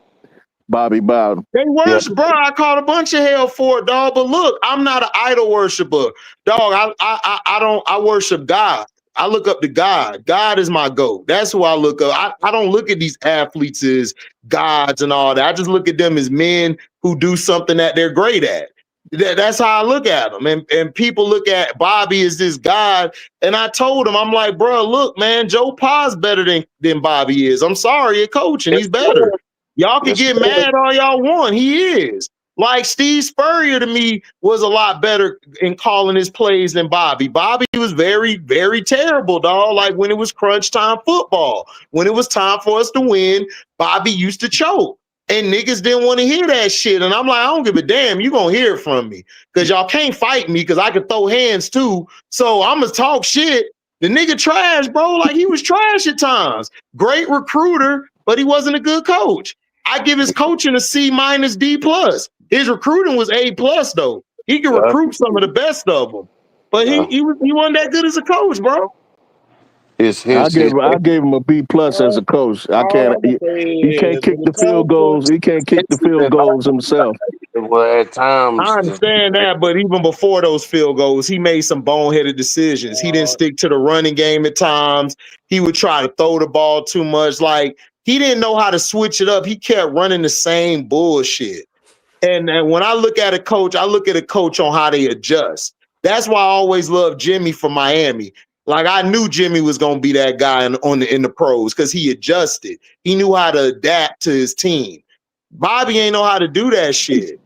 Bobby Bowden. They worship, bro. I caught a bunch of hell for it, dog. But look, I'm not an idol worshiper, dog. I worship God. I look up to God. God is my GOAT. That's who I look up. I don't look at these athletes as gods and all that. I just look at them as men who do something that they're great at. That's how I look at them. And people look at Bobby as this god. And I told him, I'm like, bro, look, man, Joe Pa's better than Bobby is. I'm sorry, at coaching, he's better. Y'all can get mad all y'all want. He is. Like Steve Spurrier to me was a lot better in calling his plays than Bobby. Bobby was very, very terrible, dog. Like when it was crunch time football, when it was time for us to win, Bobby used to choke. And niggas didn't want to hear that shit. And I'm like, I don't give a damn. You gonna hear it from me. Because y'all can't fight me because I can throw hands too. So I'm going to talk shit. The nigga trash, bro. Like he was trash at times. Great recruiter, but he wasn't a good coach. I give his coaching a C- D+. His recruiting was A+ though. He could recruit some of the best of them. But he wasn't that good as a coach, bro. I gave him a B+ as a coach. He can't kick the field goals. He can't kick the field goals himself. Well, at times I understand that, but even before those field goals, he made some boneheaded decisions. He didn't stick to the running game at times. He would try to throw the ball too much. Like he didn't know how to switch it up. He kept running the same bullshit. And when I look at a coach, I look at a coach on how they adjust. That's why I always loved Jimmy from Miami. Like I knew Jimmy was gonna be that guy in the pros because he adjusted. He knew how to adapt to his team. Bobby ain't know how to do that shit.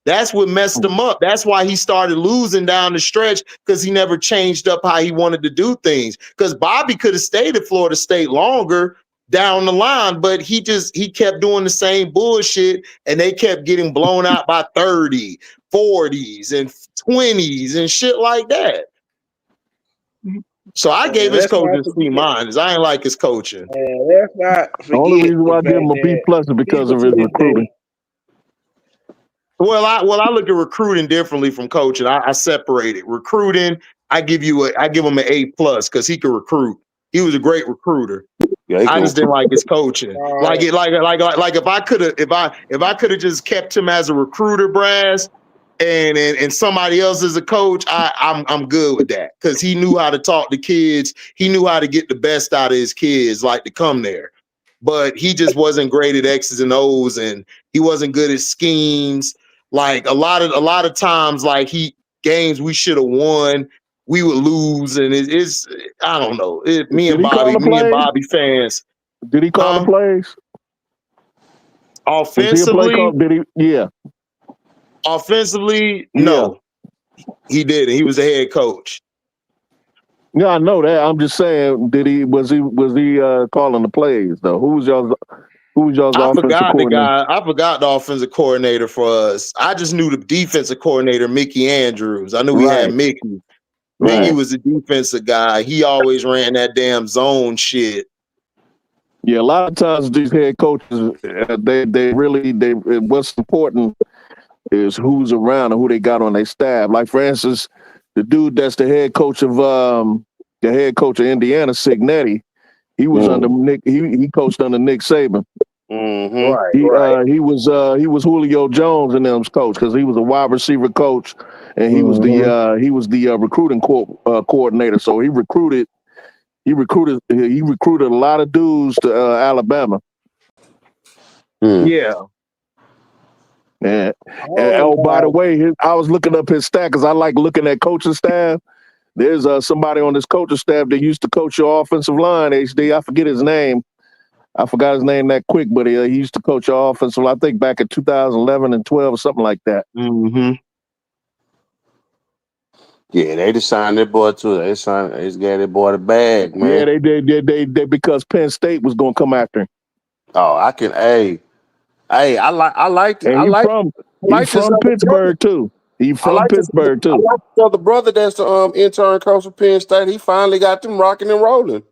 That's what messed him up. That's why he started losing down the stretch because he never changed up how he wanted to do things. Because Bobby could have stayed at Florida State longer, down the line, but he kept doing the same bullshit, and they kept getting blown out by 30, 40s, and 20s and shit like that. So I gave his coaching C-. I ain't like his coaching. Let's not forget The only reason why I give him a B+ is because of his recruiting. Well, I look at recruiting differently from coaching. I separate it. Recruiting, I give him an A+ because he could recruit. He was a great recruiter. Yeah, I just didn't like his coaching. Like if I could have just kept him as a recruiter, Brass, and somebody else as a coach, I'm good with that because he knew how to talk to kids. He knew how to get the best out of his kids, like to come there. But he just wasn't great at X's and O's, and he wasn't good at schemes. Like a lot of times, like games we should have won, we would lose, and it's I don't know. Me and Bobby fans. Did he call the plays? Offensively, did he? Yeah. Offensively, no, he didn't. He was a head coach. Yeah, I know that. I'm just saying, was he calling the plays though? Who was y'all's offensive coordinator? I forgot the offensive coordinator for us. I just knew the defensive coordinator, Mickey Andrews. I knew we had Mickey. Mickey was the defensive guy. He always ran that damn zone shit. Yeah, a lot of times these head coaches, what's important is who's around and who they got on their staff. Like for instance, the dude that's the head coach of Indiana, Signetti, he was under Nick. He coached under Nick Saban. Mm-hmm. He was Julio Jones and them's coach because he was a wide receiver coach and he was the recruiting coordinator. So he recruited a lot of dudes to Alabama. Yeah. And by the way, I was looking up his stat because I like looking at coaching staff. There's somebody on this coaching staff that used to coach your offensive line, HD. I forget his name. I forgot his name that quick, but he used to coach your offensive line, I think back in 2011 and 12 or something like that. Mm-hmm. Yeah, they just signed their boy too. They just got their boy the bag, man. Yeah, they because Penn State was gonna come after him. Oh, I like He's from Pittsburgh too. He's from Pittsburgh too. I like the other brother that's the intern coach for Penn State. He finally got them rocking and rolling.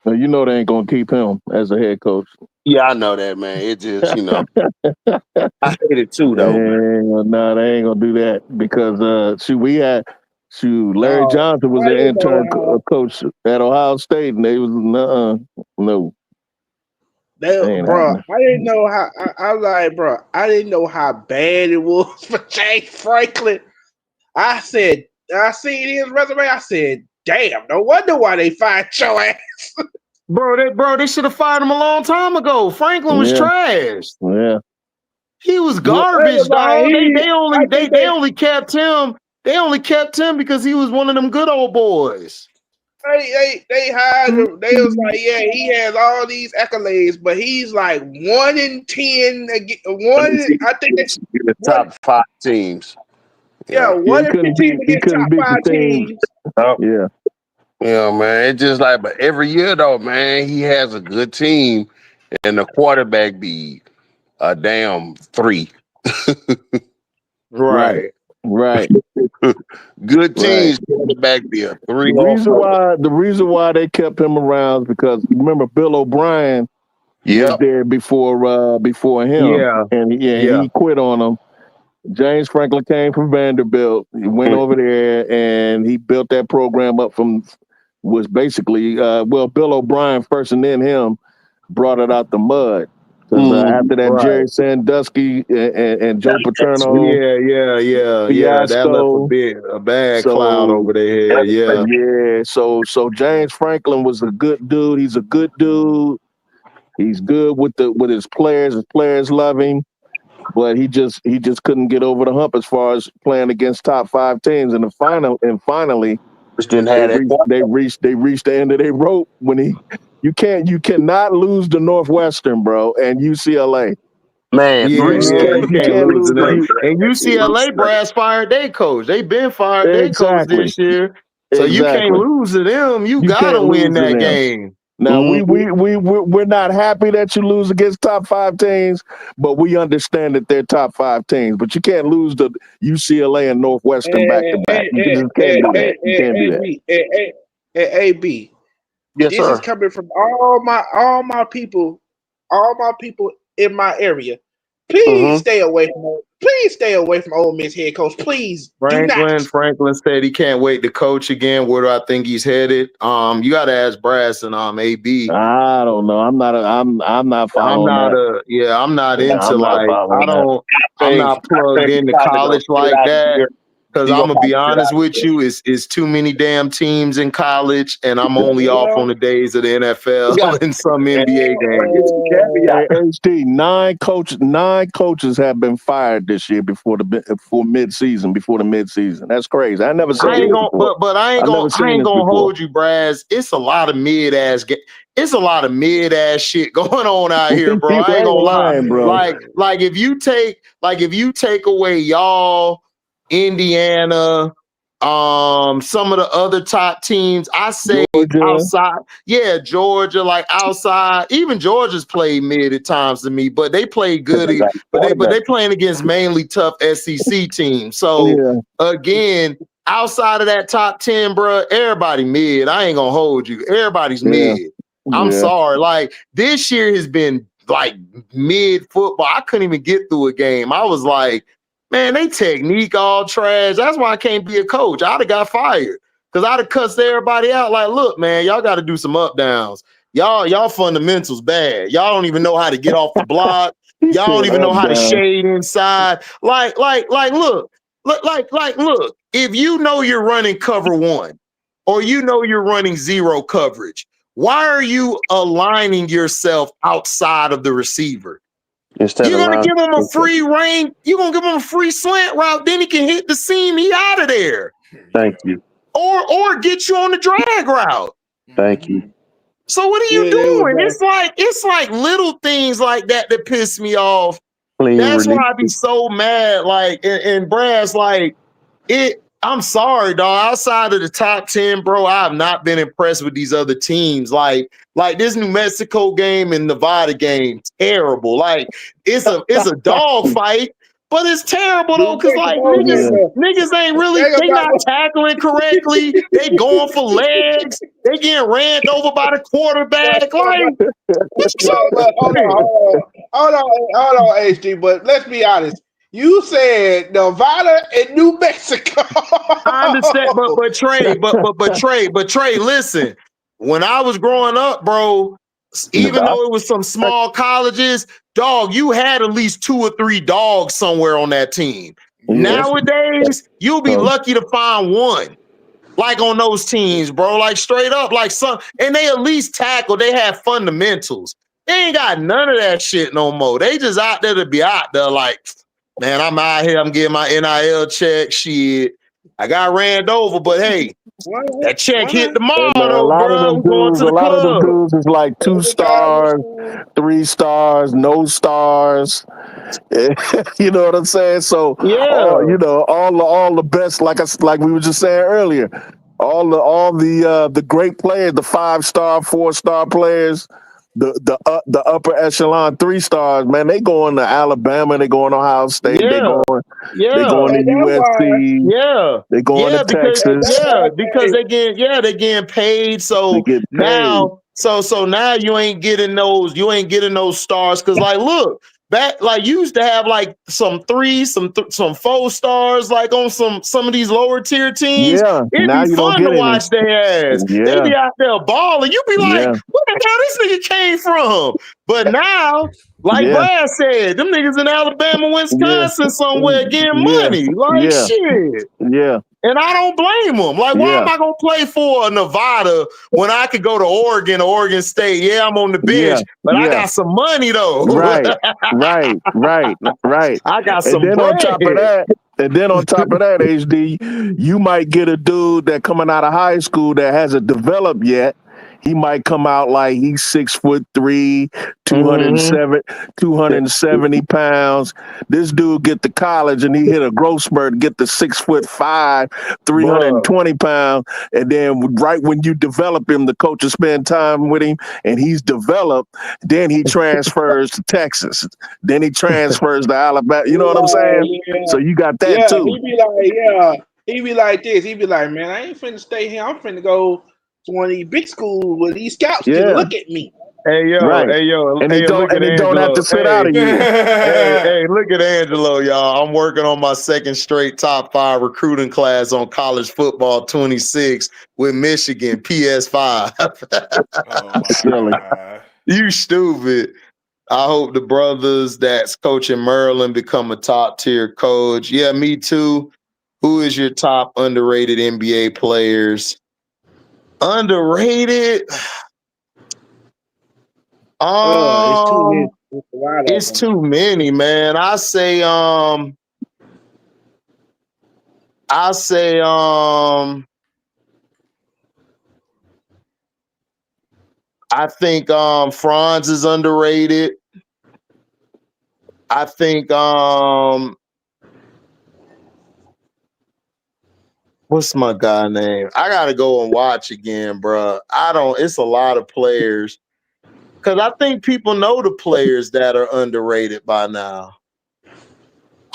You know they ain't gonna keep him as a head coach. Yeah, I know that, man. It just, I hate it too, though. No, they ain't gonna do that because Larry Johnson was the intern coach at Ohio State, and they was no. Bro, I didn't know how. I didn't know how bad it was for James Franklin. I seen his resume. I said, "Damn, no wonder why they fired your ass." They should have fired him a long time ago. Franklin was trash. Yeah, he was garbage, dog. They only kept him. They only kept him because he was one of them good old boys. They hired him. They was like, yeah, he has all these accolades, but he's like 1-10. I think that's the top 5 teams. Yeah, 1-15 against top 5 teams. Yeah. Yeah, man. It's just like, but every year though, man, he has a good team, and the quarterback be a damn 3. Right. Good teams, quarterback be a 3. The reason why they kept him around is because remember Bill O'Brien was there before him. Yeah. And he quit on him. James Franklin came from Vanderbilt. He went over there and he built that program up was basically Bill O'Brien first, and then him brought it out the mud. After that, Jerry Sandusky and Joe Paterno, that left a bad cloud over their head. So James Franklin was a good dude. He's a good dude. He's good with his players. His players love him, but he just couldn't get over the hump as far as playing against top 5 teams. And finally, they reached the end of their rope when you cannot lose to Northwestern, bro, and UCLA. Man, you can't lose to them. And UCLA brass fired their coach. They been fired their coach this year. So you can't Exactly. lose to them. You gotta can't win lose to that them. game. Now we're not happy that you lose against top 5 teams, but we understand that they're top 5 teams. But you can't lose to UCLA and Northwestern back to back. You just can't do that. You can't do that. AB. Yes, This is sir. coming from all my people in my area. Please stay away from Ole Miss head coach. Please do not. Franklin said he can't wait to coach again. Where do I think he's headed? You got to ask Brass and AB. I don't know. I'm not following that. I'm not Yeah, into I'm not like following I'm not plugged into college like that. Because I'm gonna be honest with you, it's too many damn teams in college, and I'm only off on the days of the NFL and some NBA games. HD, 9 coaches have been fired this year before the mid-season. That's crazy. I never seen it before. But I ain't gonna hold you, Braz. It's a lot of mid-ass shit going on out here, bro. I ain't gonna lie, bro. Like if you take away y'all, Indiana, some of the other top teams, I say Georgia. outside, Georgia, like outside, even Georgia's played mid at times to me, but they play good, but they playing against mainly tough SEC teams. So again, outside of that top 10, bro, everybody mid. I ain't gonna hold you. Everybody's mid. I'm sorry. Like this year has been like mid football. I couldn't even get through a game. I was like, man, they technique all trash. That's why I can't be a coach. I'd have got fired because I'd have cussed everybody out. Like, look, man, y'all got to do some up downs. Y'all fundamentals bad. Y'all don't even know how to get off the block. Y'all don't even know how to shade inside. Look. If you know you're running cover 1 or you know you're running 0 coverage, why are you aligning yourself outside of the receiver? You're gonna give him a free range. You're gonna give him a free slant route. Then he can hit the seam. He out of there. Thank you. Or get you on the drag route. Thank you. So what are you doing? It's like little things like that piss me off. That's why I be so mad. Like and Brad's like it. I'm sorry, dog. Outside of the top 10, bro, I have not been impressed with these other teams. Like this New Mexico game and Nevada game, terrible. Like it's a dog fight, but it's terrible though, because like niggas ain't really, they not tackling correctly. They going for legs. They getting ran over by the quarterback. Like, hold on, HD. But let's be honest. You said Nevada and New Mexico. I understand, but Trey, listen. When I was growing up, bro, even though it was some small colleges, dog, you had at least 2 or 3 dogs somewhere on that team. Nowadays, you'll be lucky to find 1. Like on those teams, bro. Like straight up, like and they at least tackle. They have fundamentals. They ain't got none of that shit no more. They just out there to be out there like, man, I'm out here. I'm getting my NIL check. Shit, I got ran over, but hey, that check hit tomorrow, though, bro. I'm going to the club. A lot of them dudes is like 2 stars, 3 stars, no stars. You know what I'm saying? So all the best, like we were just saying earlier, all the great players, the 5-star, 4-star players. The upper echelon 3 stars, man, they going to Alabama, they going to Ohio State, they going to USC, they going to Texas. Because they getting paid. So now, so now you ain't getting those stars. Cause like, look, back like you used to have like some 3s, some 4 stars, like on some of these lower tier teams. Yeah, it'd be fun to watch their ass. Yeah. They be out there balling. You be like, where the hell this nigga came from? But now, like Brad said, them niggas in Alabama, Wisconsin, somewhere getting money. Like shit. Yeah. And I don't blame them. Like, why am I gonna play for Nevada when I could go to Oregon or Oregon State? Yeah, I'm on the bench, but I got some money though. Right. I got some bread. On top of that, HD, you might get a dude that coming out of high school that hasn't developed yet. he might come out like he's 6'3", 270 pounds. This dude get to college and he hit a growth spurt, get to 6'5", 320 pounds, and then right when you develop him, the coaches spend time with him, and he's developed. Then he transfers to Texas. Then he transfers to Alabama. You know what I'm saying? Yeah. So you got that too. He be like this. He be like, man, I ain't finna stay here. I'm finna go to one of these big schools where these scouts can look at me. Hey yo, and they don't have to sit out of you. Hey, look at Angelo, y'all. I'm working on my second straight top 5 recruiting class on college football 26 with Michigan PS5. Silly. You stupid. I hope the brothers that's coaching Maryland become a top tier coach. Yeah, me too. Who is your top underrated NBA players? Underrated? It's too many, man. I think Franz is underrated. I think what's my guy name? I gotta go and watch again, bro. It's a lot of players. Cause I think people know the players that are underrated by now.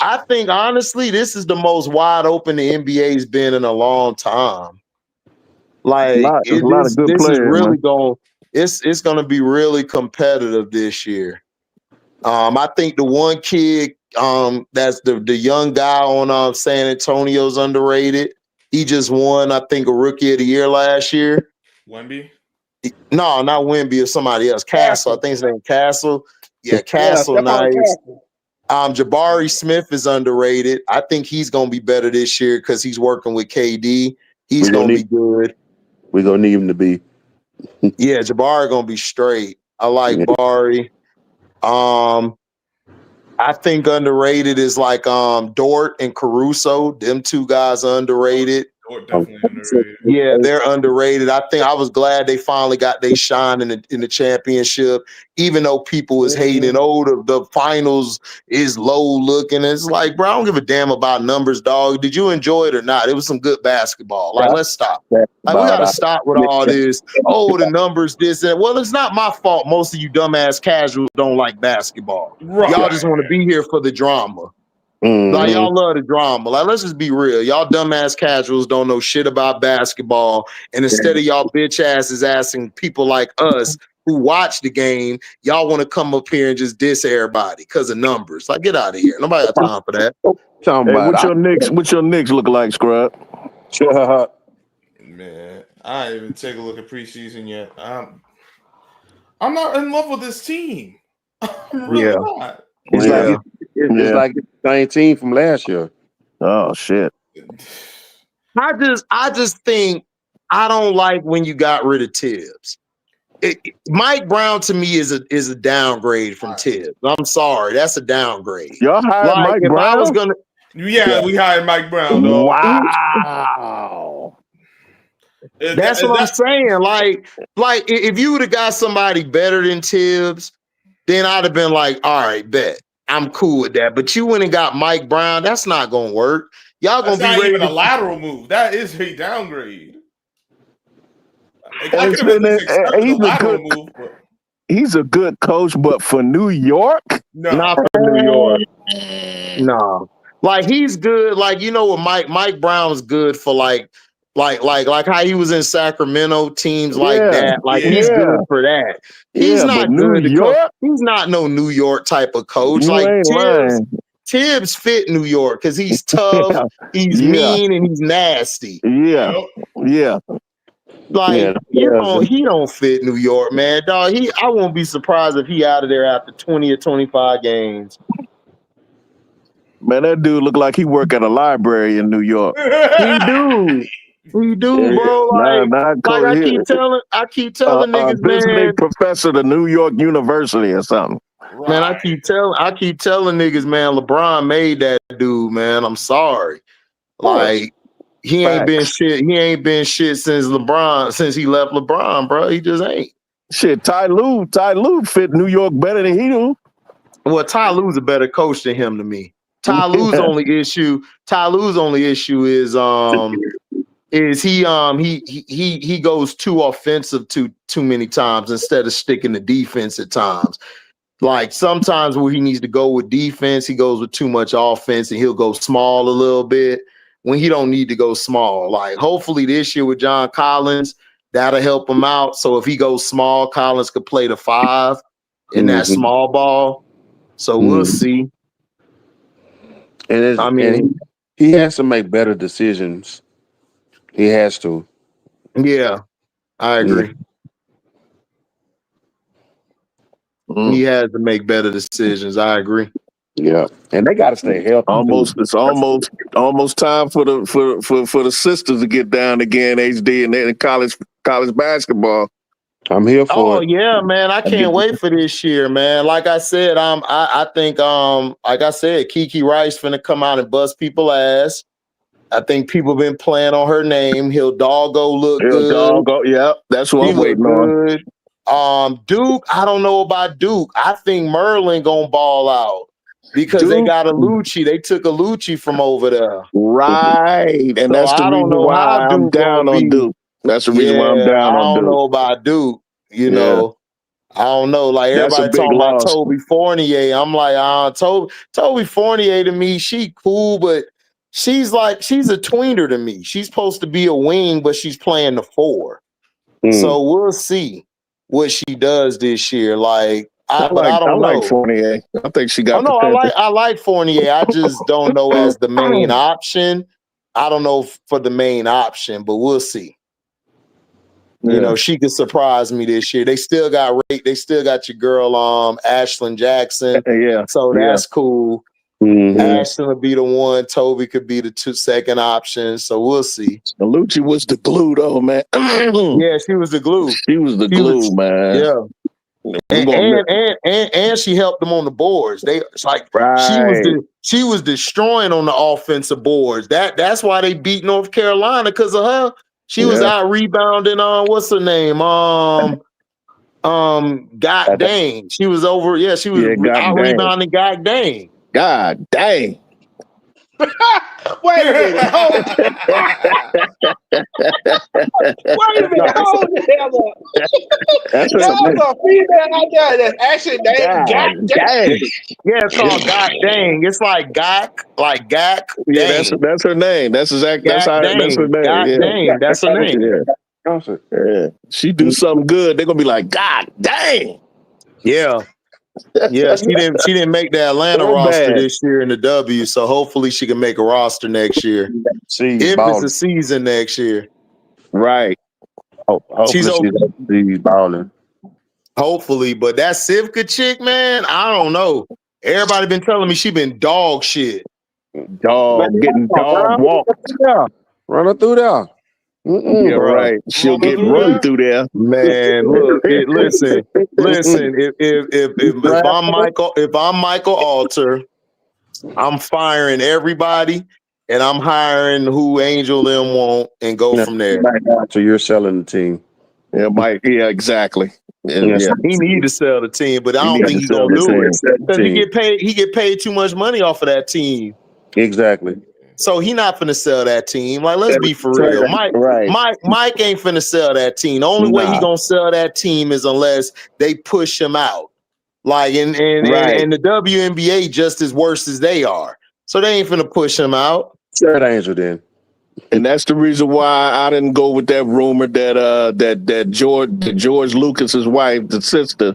I think honestly, this is the most wide open the NBA's been in a long time. Like a lot of good players, is really it's gonna be really competitive this year. I think the one kid, that's the young guy on San Antonio's underrated. He just won, I think, a Rookie of the Year last year. Wemby? No, not Wemby or somebody else. Castle. I think his name Castle. Yeah, Castle. Nice. Jabari Smith is underrated. I think he's gonna be better this year because he's working with KD. He's gonna be good. We're gonna need him to be. Yeah, Jabari gonna be straight. I like Bari. I think underrated is like Dort and Caruso. Them two guys are underrated. Dort definitely underrated. Yeah, they're underrated. I think I was glad they finally got their shine in the championship, even though people was hating, the finals is low looking. It's like, bro, I don't give a damn about numbers, dog. Did you enjoy it or not? It was some good basketball. Like, let's stop. Like, we gotta stop with all this. Oh, the numbers, this and well, it's not my fault. Most of you dumbass casuals don't like basketball. Right. Y'all just want to be here for the drama. Like, y'all love the drama. Like, let's just be real. Y'all dumbass casuals don't know shit about basketball. And instead of y'all bitch asses asking people like us who watch the game, y'all want to come up here and just diss everybody because of numbers. Like, get out of here. Nobody got time for that. What's your Knicks look like, Scrub? Man, I didn't even take a look at preseason yet. I'm not in love with this team. I'm really not. It's like it's the same team from last year. Oh shit! I just think I don't like when you got rid of Tibbs. Mike Brown to me is a downgrade from Tibbs. I'm sorry, that's a downgrade. Y'all hired Mike Brown? I was gonna, we hired Mike Brown. Dog. Wow. That's what I'm saying. Like if you would have got somebody better than Tibbs, then I'd have been like, all right, bet. I'm cool with that. But you went and got Mike Brown. That's not going to work. Y'all going to be ready even a lateral move. That is a downgrade. I could have he's a lateral move. He's a good coach, but for New York? No. Not for New York. No. Like, he's good. Like, you know what Mike Brown's good for like how he was in Sacramento, teams like that. Like, he's good for that. He's not good to coach. He's not no New York type of coach. Like Tibbs fit New York because he's tough, he's mean, and he's nasty. Yeah. Like he don't fit New York, man. Dog, I won't be surprised if he out of there after 20 or 25 games. Man, that dude look like he work at a library in New York. He do, bro. Like I keep telling niggas, man. Professor at New York University or something. Right. Man, I keep telling niggas, man. LeBron made that dude, man. I'm sorry. Like he ain't been shit. He ain't been shit since he left LeBron, bro. He just ain't. Shit, Ty Lue fit New York better than he do. Well, Ty Lue's a better coach than him to me. Ty Lue's only issue is he goes too offensive too many times instead of sticking to defense at times. Like sometimes where he needs to go with defense, he goes with too much offense and he'll go small a little bit when he don't need to go small. Like hopefully this year with John Collins, that'll help him out. So if he goes small, Collins could play the 5 in that small ball. So we'll see. And he has to make better decisions. He has to. Yeah, I agree. He has to make better decisions. I agree. Yeah, and they got to stay healthy. It's almost time for the sisters to get down again. HD and then college basketball. I'm here for it. Oh yeah, man! I can't wait for this year, man. Like I said, I think like I said, Kiki Rice finna come out and bust people ass. I think people been playing on her name. Hidalgo look good. Yeah, that's what I'm waiting on. Duke, I don't know about Duke. I think Merlin gonna ball out because they got a Lucci. They took a Lucci from over there, right? And so that's the reason why I'm down on Duke. That's the reason why I'm down on Duke. I don't know about Duke. You know, I don't know. Like everybody talking about Toby Fournier. I'm like, Toby Fournier to me, she cool, but she's a tweener to me. She's supposed to be a wing, but she's playing the 4. So we'll see what she does this year. Like, I don't know. I like Fournier. I think she got. I like Fournier. I just don't know as the main option. I don't know for the main option, but we'll see. You know, she could surprise me this year. They still got your girl, Ashlyn Jackson. So that's cool. Ashlyn will be the 1. Toby could be the 2nd option. So we'll see. Lucci was the glue, though, man. Yeah, she was the glue. She was the glue, man. Yeah. And she helped them on the boards. She was destroying on the offensive boards. That's why they beat North Carolina, because of her. She was out rebounding on what's her name? God dang. She was over. Yeah, she was out rebounding God dang. God dang. Wait a minute. Hold Wait a minute. Hold the hell up. There's a female out there that's actually named God dang. Yeah, it's called God dang. It's like Gak. Yeah, that's her name. That's exactly that's her name. God dang. That's her name. Yeah. She do something good, they're gonna be like, God dang. Yeah. Yeah, she didn't make the Atlanta roster this year in the W, so hopefully she can make a roster next year. If it's a season next year. Right. She's balling. Hopefully, but that Sivka chick, man, I don't know. Everybody been telling me she been dog shit. Getting dog walk. Run her through there. Yeah, right. She'll get run through there. Man, look, listen. If I'm Michael Alter, I'm firing everybody and I'm hiring who Angel them want and go from there. So you're selling the team. Yeah, Mike. Yeah, exactly. He need to sell the team, but I don't think he's gonna do it because he get paid too much money off of that team. Exactly. So he not finna sell that team. Like, let's be for real. Mike ain't finna sell that team. The only way he gonna sell that team is unless they push him out. Like, and the WNBA just as worse as they are. So they ain't finna push him out. Sell that Angel then. And that's the reason why I didn't go with that rumor that George Lucas's wife, the sister,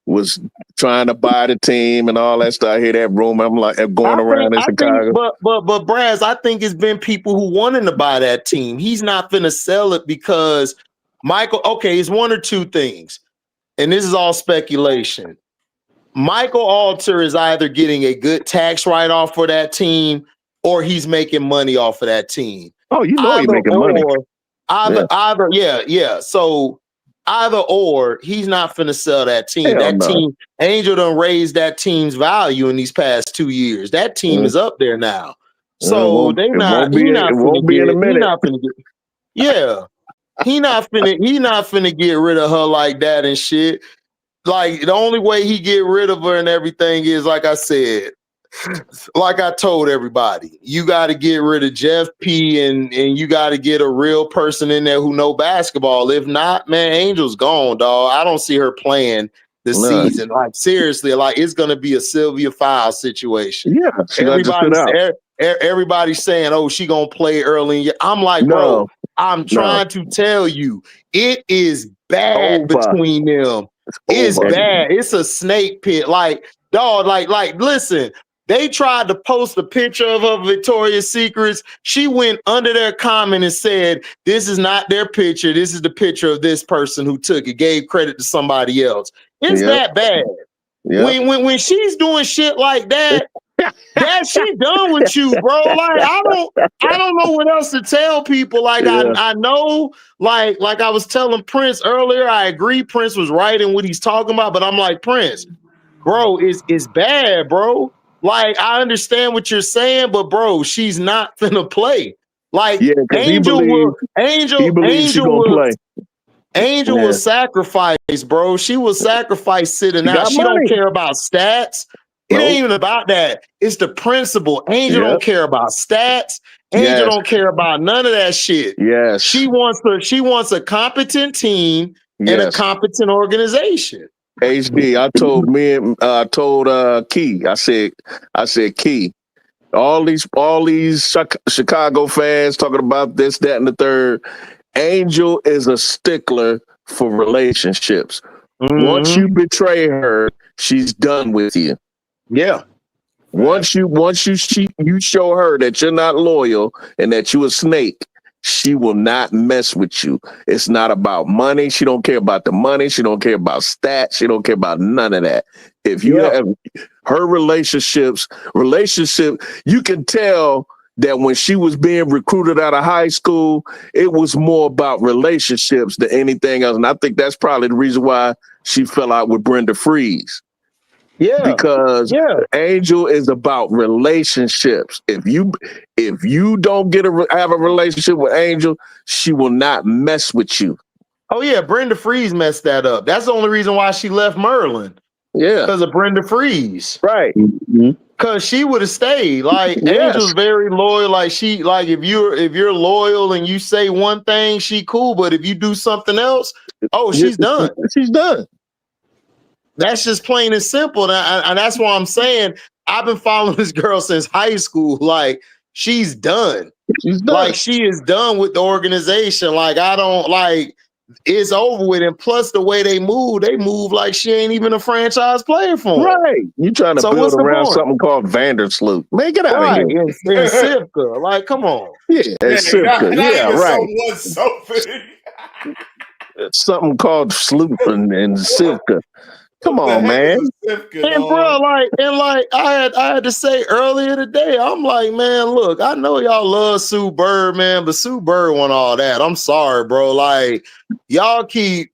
was trying to buy the team and all that stuff. I hear that rumor. I'm like going around in Chicago. But Braz, I think it's been people who wanted to buy that team. He's not finna sell it because Michael. Okay, it's one or two things, and this is all speculation. Michael Alter is either getting a good tax write-off for that team, or he's making money off of that team. Oh, you know he's making money. So either or, he's not finna sell that team. Team, Angel done raised that team's value in these past 2 years. That team is up there now. So they not. It won't be in a minute. He not finna get. Yeah, he not finna get rid of her like that and shit. Like the only way he get rid of her and everything is like I said. Like I told everybody, you got to get rid of Jeff P and you got to get a real person in there who know basketball. If not, man, Angel's gone, dog. I don't see her playing the season. Like seriously, like it's gonna be a Sylvia File situation. Yeah, everybody's saying, "Oh, she gonna play early." I'm like, bro, I'm trying to tell you, it is bad between them. It's bad. It's a snake pit. Like, dog. Like, listen. They tried to post a picture of her Victoria's Secrets. She went under their comment and said, "This is not their picture. This is the picture of this person who took it." Gave credit to somebody else. It's that bad. Yep. When she's doing shit like that, that she done with you, bro. Like I don't know what else to tell people. Like I know, like I was telling Prince earlier. I agree, Prince was right in what he's talking about, but I'm like, Prince, bro, it's bad, bro. Like, I understand what you're saying, but bro, she's not finna play. Like, Angel will sacrifice, bro. She will sacrifice sitting out. She don't care about stats. It ain't even about that. It's the principle. Angel don't care about stats. Angel don't care about none of that shit. Yes. She wants a competent team and a competent organization. HD, I told Key, I said, Key, all these Chicago fans talking about this, that, and the third. Angel is a stickler for relationships. Mm-hmm. Once you betray her, she's done with you. Yeah. Once you show her that you're not loyal and that you a snake, she will not mess with you. It's not about money. She don't care about the money. She don't care about stats. She don't care about none of that. If you have her relationship, you can tell that when she was being recruited out of high school, it was more about relationships than anything else. And I think that's probably the reason why she fell out with Brenda Freeze. Yeah, because Angel is about relationships. If you don't have a relationship with Angel, she will not mess with you. Oh yeah, Brenda Freeze messed that up. That's the only reason why she left Merlin. Yeah, because of Brenda Freeze. Right. Because she would have stayed. Like Angel's very loyal. Like if you're loyal and you say one thing, she cool. But if you do something else, she's done. She's done. That's just plain and simple. And that's why I'm saying I've been following this girl since high school. Like, she's done. She's done. Like, she is done with the organization. Like, it's over with. And plus, the way they move like she ain't even a franchise player for them. Right. You trying to build around something called Vandersloot. Man, get out of here. And Sivka. Like, come on. Yeah, Sivka. Yeah, right. Something called Sloop and Sivka. Come on, man. And bro, I had to say earlier today, I'm like, man, look, I know y'all love Sue Bird, man, but Sue Bird won all that. I'm sorry, bro. Like, y'all keep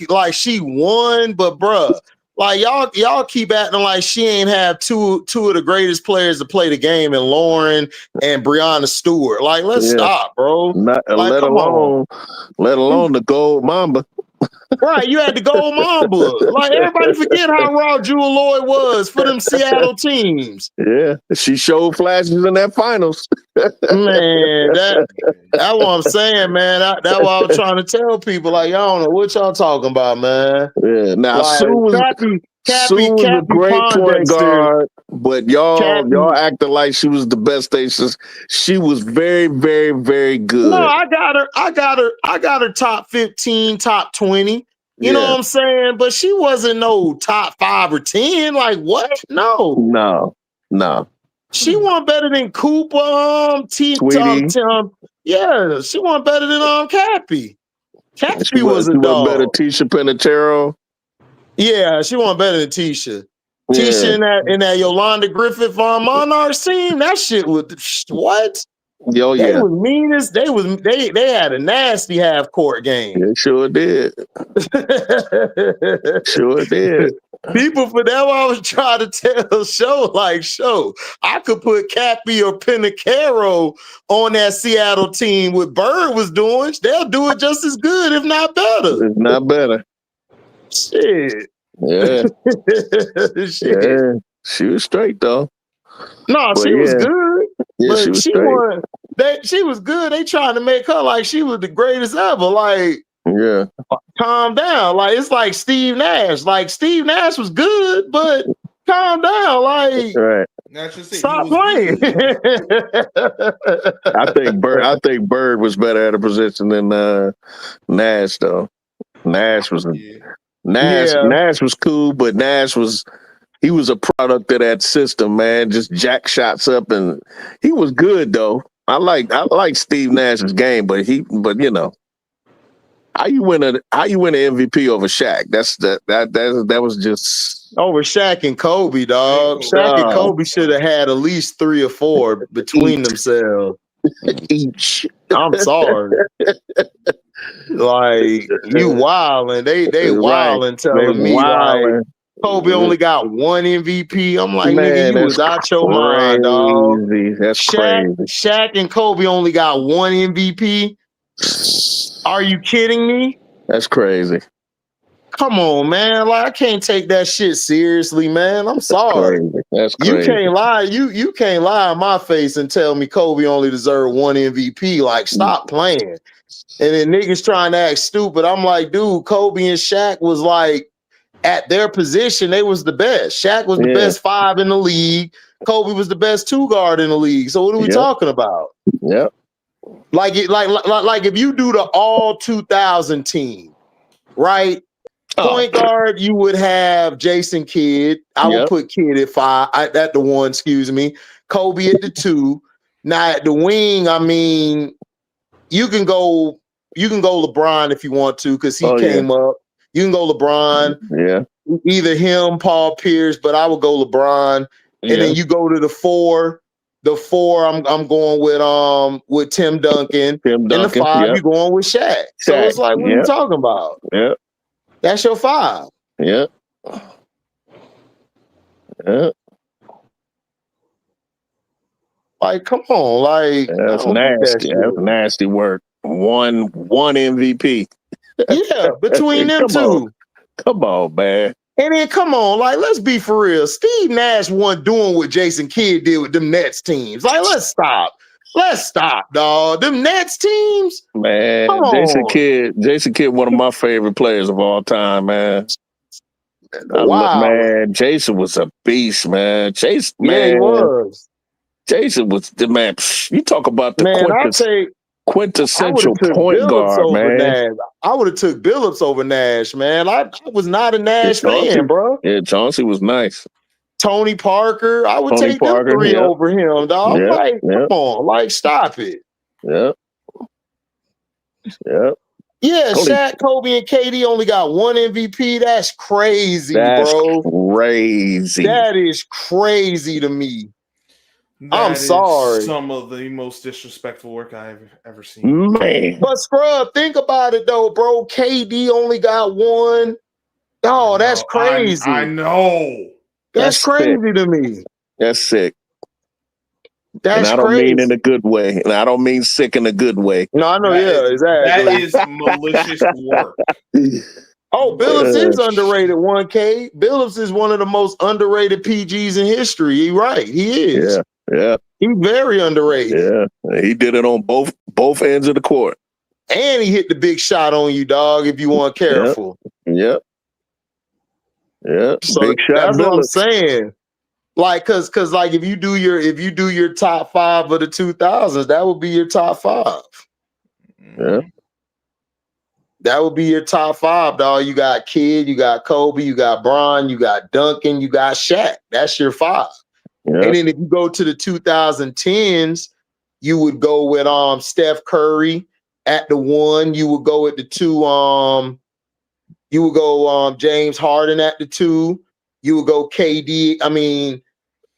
like she won, but bro, like y'all keep acting like she ain't have two of the greatest players to play the game in Lauren and Breonna Stewart. Like, let's stop, bro. Let alone the Gold Mamba. Right, you had the Gold Mamba. Like, everybody forget how raw Jewel Lloyd was for them Seattle teams. Yeah, she showed flashes in that finals. Man, that's what I'm saying, man. That's what I was trying to tell people. Like, y'all don't know what y'all talking about, man. Yeah, now like, Sue was a great point guard, but y'all acting like she was the best station. She was very, very, very good. No, I got her top 15, top 20. You know what I'm saying? But she wasn't no top 5 or 10. Like, what? No. She won better than Cooper, Tweety. Yeah, she won better than Cappy. Cappy was a dog. Better Tisha Penatero. Yeah, she won better than Tisha. Yeah. Tisha in that Yolanda Griffith Monarchs team, that shit was what? Yo, they was meanest. They had a nasty half court game. It sure did. Sure did. People for that, I was trying to tell show. I could put Cappy or Pinacaro on that Seattle team what Bird was doing. They'll do it just as good, if not better. It's not better. Shit. Yeah. Shit. Yeah. She was straight though. No, she was good. Yeah, but she was she straight. won. She was good. They trying to make her like she was the greatest ever. Like, yeah, calm down. Like, it's like Steve Nash. Like, Steve Nash was good, but calm down. Like, right. Stop playing. I think Bird was better at a position than Nash though. Nash was Nash was cool, but he was a product of that system, man. Just jack shots up, and he was good though. I like Steve Nash's game, but you know, how you win an MVP over Shaq? That was just over Shaq and Kobe, dog. Shaq and Kobe should have had at least 3 or 4 between themselves. Each. I'm sorry. Like, you wildin'. They wildin' telling me like Kobe only got 1 MVP. I'm like, man, nigga, you was out your mind, dog. That's crazy. Shaq and Kobe only got 1 MVP. Are you kidding me? That's crazy. Come on, man. Like, I can't take that shit seriously, man. I'm sorry. That's crazy. You can't lie. You can't lie in my face and tell me Kobe only deserved 1 MVP. Like, stop playing. And then niggas trying to act stupid. I'm like, dude, Kobe and Shaq was like, at their position, they was the best. Shaq was the best 5 in the league. Kobe was the best 2 guard in the league. So what are we talking about? Yep. Like if you do the all 2000 team, right? Point guard, you would have Jason Kidd. I would put Kidd at 5. At the 1, excuse me. Kobe at the 2. Now at the wing, I mean, you can go LeBron if you want to, because he came up. You can go LeBron. Yeah. Either him, Paul Pierce, but I would go LeBron. And then you go to the 4. The 4, I'm going with Tim Duncan. And the 5, you're going with Shaq. So it's like, what are you talking about? Yeah. That's your 5. Yeah. Yeah. Like, come on. Like, that's nasty. That's nasty work. One MVP. Yeah, between them two. Come on, man. And then come on, like, let's be for real. Steve Nash wasn't doing what Jason Kidd did with them Nets teams. Like, let's stop. Let's stop, dog. Them Nets teams, man. Come on. Jason Kidd, one of my favorite players of all time, man. Wow, man. Jason was a beast, man. Jason, man, he was. Jason was the man. You talk about the quintessential point guard, man. Nash. I would have took Billups over Nash, man. I was not a Nash fan, bro. Yeah, Chauncey was nice. Tony Parker, I would take them 3 over him, dog. Yep. Like, come on, like, stop it. Yep. Yep. Yeah, Shaq, Kobe, and KD only got 1 MVP. That's crazy, bro. Crazy. That is crazy to me. I'm sorry. Some of the most disrespectful work I've ever seen. Man. But Scrub, think about it though, bro. KD only got 1. Oh, that's crazy. I know. That's crazy to me. That's sick. That's and I don't crazy. mean in a good way. And I don't mean sick in a good way. No, I know, exactly. That is malicious work. Oh, Billups is underrated, 1K. Billups is one of the most underrated PGs in history. He right. He is. Yeah. He's very underrated. Yeah. He did it on both ends of the court. And he hit the big shot on you, dog, if you weren't careful. Yep. Yeah. So big shot. That's Billups. what I'm saying. Like, cause like if you do your top 5 of the 2000s, that would be your top 5. Yeah. That would be your top 5, dog. You got Kidd, you got Kobe, you got Bron, you got Duncan, you got Shaq. That's your 5. Yeah. And then if you go to the 2010s, you would go with Steph Curry at the 1. You would go at the 2. You would go James Harden at the 2. You would go KD. I mean,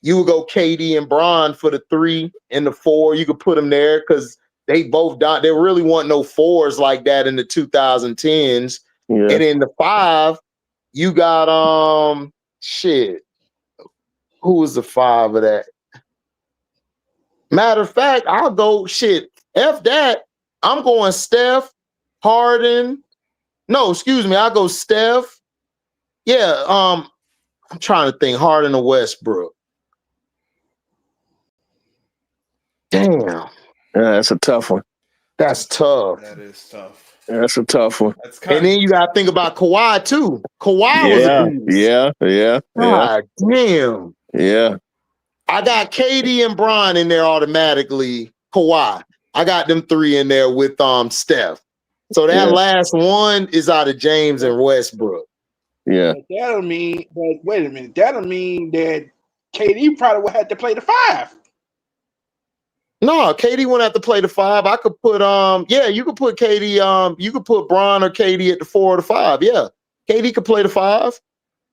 you would go KD and Bron for the 3 and the 4. You could put them there because they both died. There really weren't no 4s like that in the 2010s. Yeah. And in the 5, You got shit. Who was the 5 of that? Matter of fact, I'll go shit. F that. I'm going Steph, Harden. No, excuse me. I'll go Steph. Yeah, I'm trying to think. Harden or Westbrook. Damn. Yeah, that's a tough one. That's tough. That is tough. Yeah, that's a tough one. That's kind And then you gotta think about Kawhi too. Kawhi was a beast. Yeah. God damn. Yeah. I got KD and Bron in there automatically. Kawhi. I got them 3 in there with Steph. So that last one is out of James and Westbrook. Yeah. But that'll mean, but wait a minute, that'll mean that KD probably would have to play the 5. No, KD wouldn't have to play the 5. I could put you could put KD, you could put Bron or KD at the 4 or the 5. Yeah. KD could play the 5.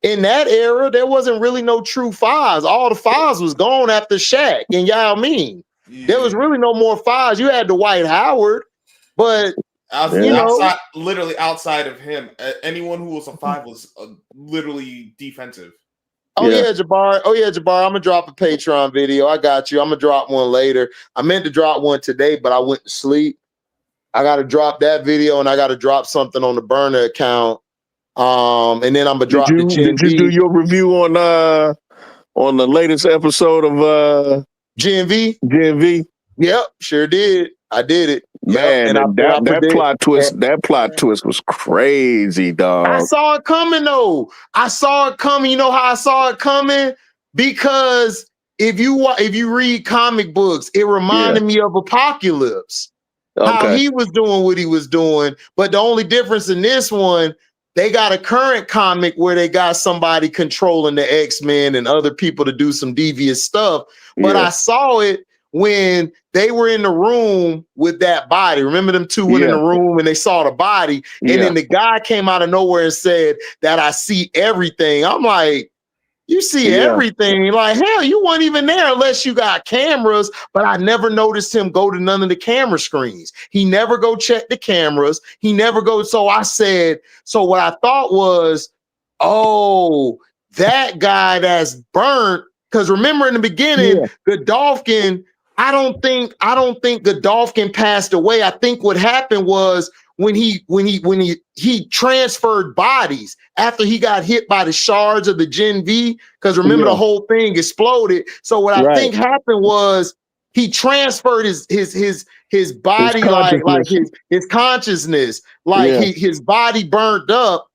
In that era, there wasn't really no true 5s. All the 5s was gone after Shaq and Yao Ming. Yeah. There was really no more 5s. You had Dwight Howard, but literally outside of him, anyone who was a 5 was literally defensive. Oh yeah, Jabbar. I'm gonna drop a Patreon video. I got you. I'm gonna drop one later. I meant to drop one today, but I went to sleep. I gotta drop that video and I gotta drop something on the burner account. And then I'm gonna drop the Gen Did you do your review on the latest episode of Gen V? Gen V? Yep, sure did. I did it. Man, and that plot twist was crazy, dog. I saw it coming though. I saw it coming. You know how I saw it coming? Because if you read comic books, it reminded me of Apocalypse. How he was doing what he was doing. But the only difference in this one, they got a current comic where they got somebody controlling the X-Men and other people to do some devious stuff. But I saw it when they were in the room with that body. Remember them two went in the room and they saw the body. And then the guy came out of nowhere and said that I see everything. I'm like, you see everything. Like, hell, you weren't even there unless you got cameras. But I never noticed him go to none of the camera screens. He never go check the cameras. He never go. So I said, so what I thought was, oh, that guy that's burnt. Because remember in the beginning, Godolphin, I don't think Godolphin passed away. I think what happened was when he transferred bodies after he got hit by the shards of the Gen V, because remember the whole thing exploded. So what I think happened was he transferred his body, his consciousness, his body burned up.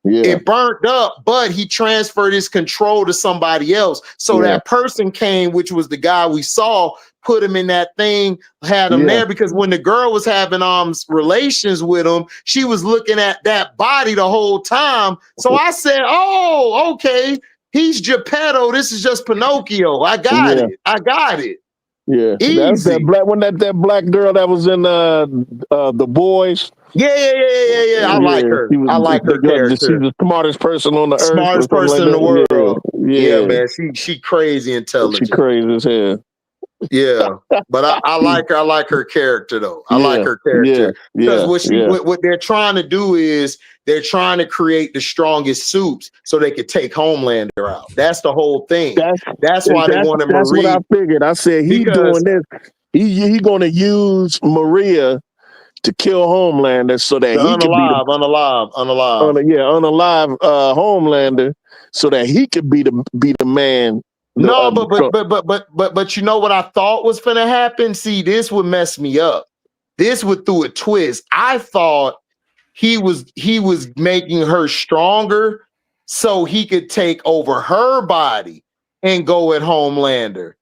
It burnt up, but he transferred his control to somebody else. So that person came, which was the guy we saw, put him in that thing, had him there, because when the girl was having relations with him, she was looking at that body the whole time. So I said, oh, okay, he's Geppetto. This is just Pinocchio. I got it. Yeah, easy. That's that black girl that was in the Boys. Yeah. I like her. I like her character. She's the smartest person on the earth. Smartest person in the world. Yeah, man. She crazy intelligent. She crazy as hell. Yeah, but I like her. I like her character though. I like her character because what they're trying to do is they're trying to create the strongest suits so they could take Homelander out. That's the whole thing. That's why they wanted Marie. That's what I figured. I said he's doing this. He going to use Maria to kill Homelander so that he can unalive Homelander so that he could be the man. But you know what I thought was gonna happen? See, this would mess me up. This would throw a twist. I thought he was making her stronger so he could take over her body and go at Homelander.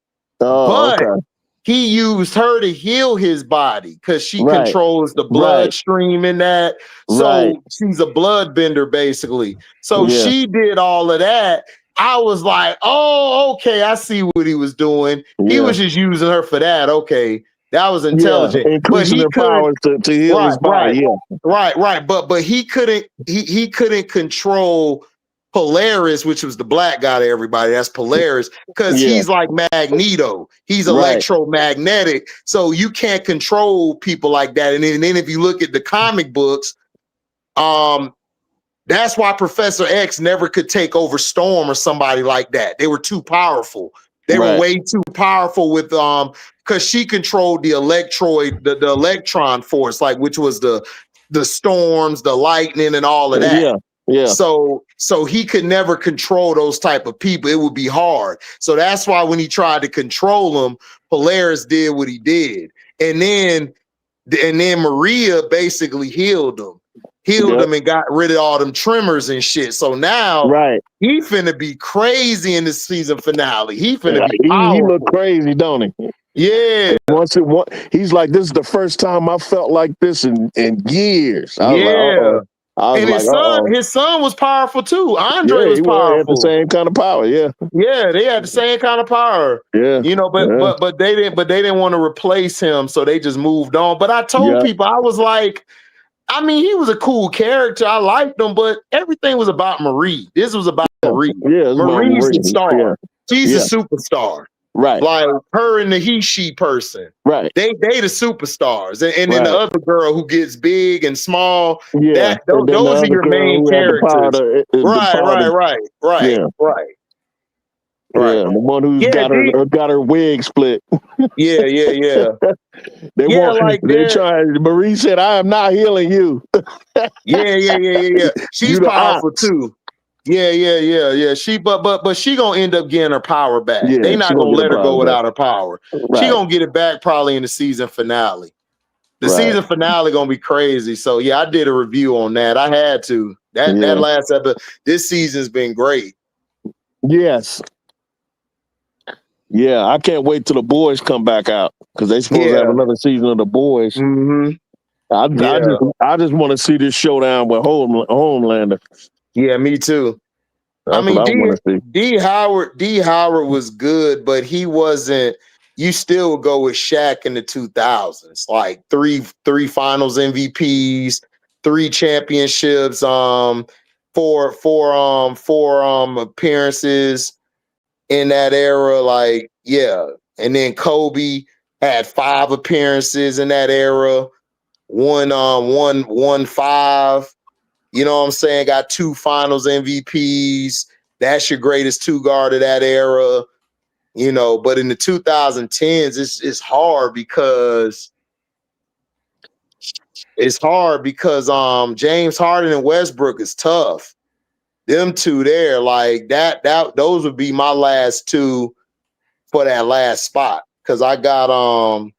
He used her to heal his body because she controls the bloodstream in that. So she's a bloodbender, basically. So she did all of that. I was like, oh, okay, I see what he was doing. He was just using her for that. Okay, that was intelligent. Increasing her powers to heal his body. Right. But he couldn't control Polaris, which was the black guy to everybody. That's Polaris, because he's like Magneto. He's electromagnetic, so you can't control people like that. And then if you look at the comic books, That's why Professor X never could take over Storm or somebody like that. They were too powerful. They were way too powerful with because she controlled the electroid, the electron force, like which was the storms, the lightning, and all of that. Yeah. So he could never control those type of people. It would be hard. So that's why when he tried to control them, Polaris did what he did. And then Maria basically healed him and got rid of all them tremors and shit. So now he finna be crazy in the season finale. He finna be powerful. He look crazy, don't he? Yeah. He's like, this is the first time I felt like this in years. And his son was powerful too. Andre was powerful. Had the same kind of power. Yeah, they had the same kind of power. Yeah, but they didn't want to replace him, so they just moved on. But I told people, I was like, I mean, he was a cool character. I liked him, but everything was about Marie. This was about Marie. Yeah, Marie's the star. Yeah. She's the superstar. Right. Like her and the he-she person. Right. They the superstars. And then the other girl who gets big and small. Yeah. Those are your main characters. Right. Yeah, the one who's got her wig split. Yeah. Marie said, I am not healing you. Yeah. She's powerful too. Yeah. But she gonna end up getting her power back. Yeah, they not gonna let her go without her power. She gonna get it back probably in the season finale. The season finale gonna be crazy. So yeah, I did a review on that. I had to. That last episode. This season's been great. Yes. Yeah, I can't wait till the boys come back out because they supposed to have another season of the boys. Mm-hmm. I just want to see this showdown with Homelander. Yeah, me too. That's D Howard was good, but he wasn't. You still would go with Shaq in the 2000s, like three Finals MVPs, 3 championships, four appearances in that era. Like, yeah, and then Kobe had 5 appearances in that era. Won 5. You know what I'm saying? Got 2 Finals MVPs. That's your greatest 2 guard of that era. You know, but in the 2010s, it's hard because James Harden and Westbrook is tough. Them 2 there, like that those would be my last 2 for that last spot. Cause I got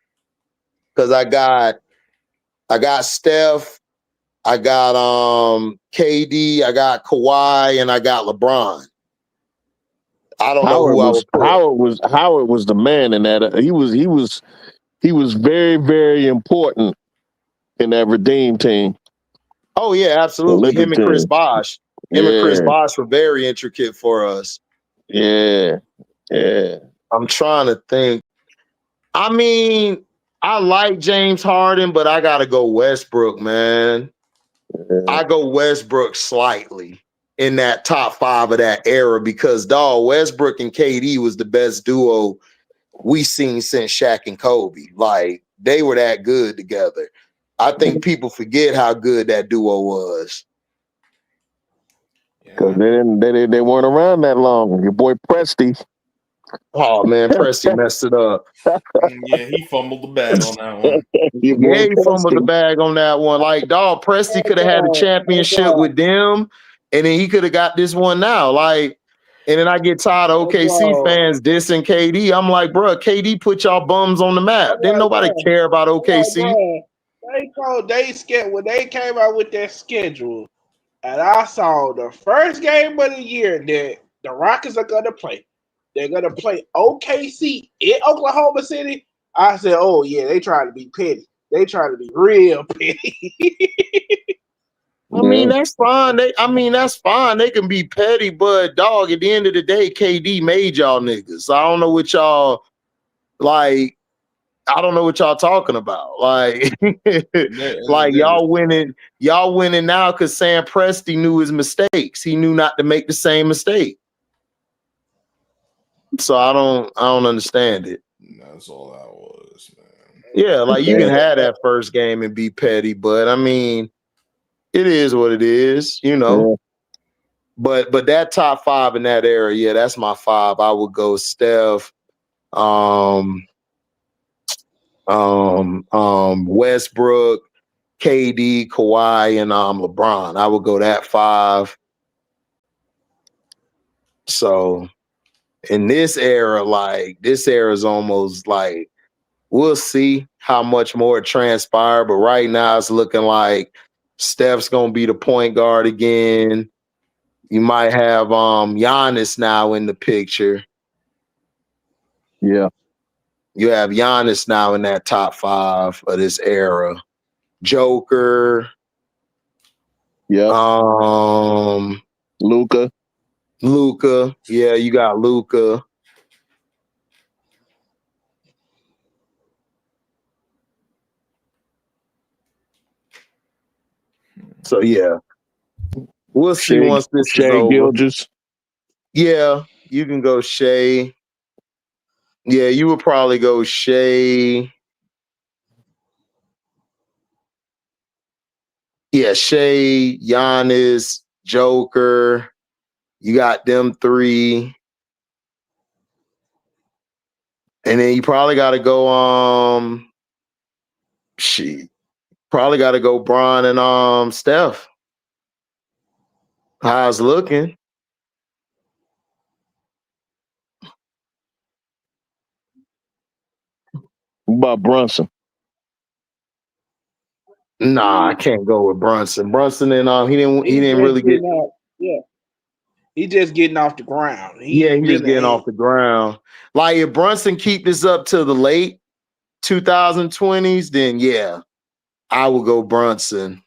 Steph, I got KD, I got Kawhi, and I got LeBron. I don't know who I would put. Howard was the man in that. He was very, very important in that Redeem team. Oh yeah, absolutely. Him and Chris Bosh. And Chris Bosh were very intricate for us. Yeah. I'm trying to think. I mean, I like James Harden, but I gotta go Westbrook, man. I go Westbrook slightly in that top 5 of that era because Westbrook and KD was the best duo we seen since Shaq and Kobe. Like they were that good together. I think people forget how good that duo was. Because they weren't around that long. Your boy Presti. Oh man, Presti messed it up. Yeah, he fumbled the bag on that one. He fumbled the bag on that one. Like, Presti could have had a championship with them, and then he could have got this one now. Like, and then I get tired of OKC fans dissing KD. I'm like, bro, KD put y'all bums on the map. Didn't nobody care about OKC. When they came out with their schedule, and I saw the first game of the year that the Rockets are gonna play. They're gonna play OKC in Oklahoma City. I said, "Oh yeah, they trying to be petty. They trying to be real petty." I mean, that's fine. That's fine. They can be petty, but at the end of the day, KD made y'all niggas. So I don't know what y'all like. I don't know what y'all talking about. Like, like y'all winning now because Sam Presti knew his mistakes. He knew not to make the same mistake. So I don't understand it. That's all that was, man. Yeah, like you can have that first game and be petty, but I mean, It is what it is, you know. Yeah. But that top 5 in that era, yeah, that's my 5. I would go Steph, Westbrook, KD, Kawhi, and LeBron. I would go that 5. So in this era, this era is almost like we'll see how much more it transpire. But right now it's looking like Steph's gonna be the point guard again. You might have Giannis now in the picture. Yeah. You have Giannis now in that top 5 of this era. Joker. Yeah. Luka. Yeah, you got Luka. So yeah. We'll see once this is over. Gilgeous. Yeah, you can go Shea. Yeah, you would probably go Shea. Yeah, Shea, Giannis, Joker. You got them 3. And then you probably got to go probably got to go Bron and Steph. How's looking? What about Brunson? Nah, I can't go with Brunson. Brunson and he didn't really get. Yeah, he just getting off the ground. He just getting off the ground. Like if Brunson keep this up to the late 2020s, then yeah, I will go Brunson.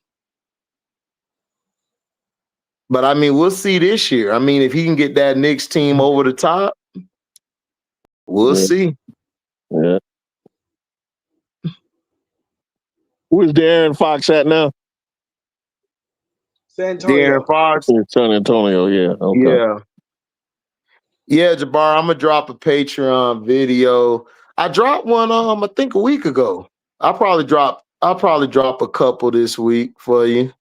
But I mean, we'll see this year. I mean, if he can get that Knicks team over the top, we'll see. Yeah. Where's De'Aaron Fox at now? San Antonio. De'Aaron Fox. San Antonio, yeah. Okay. Yeah. Yeah, Jabbar, I'm gonna drop a Patreon video. I dropped one I think a week ago. I'll probably drop a couple this week for you.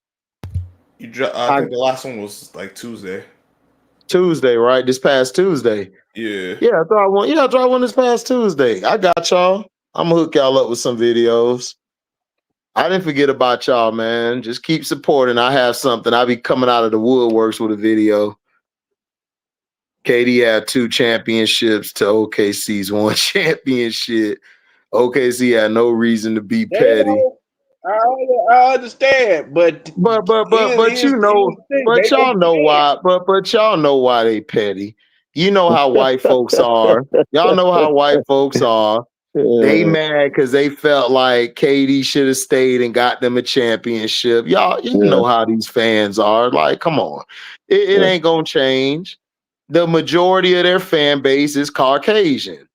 I think the last one was like Tuesday. Tuesday, right? This past Tuesday. Yeah. Yeah, I dropped one this past Tuesday. I got y'all. I'm gonna hook y'all up with some videos. I didn't forget about y'all, man. Just keep supporting. I have something. I'll be coming out of the woodworks with a video. KD had 2 championships to OKC's 1 championship. OKC had no reason to be petty. I understand, but you know, but y'all know why. But y'all know why they petty. You know how white folks are. Y'all know how white folks are. They mad because they felt like KD should have stayed and got them a championship. Y'all, know how these fans are. Like, come on, it ain't gonna change. The majority of their fan base is Caucasian,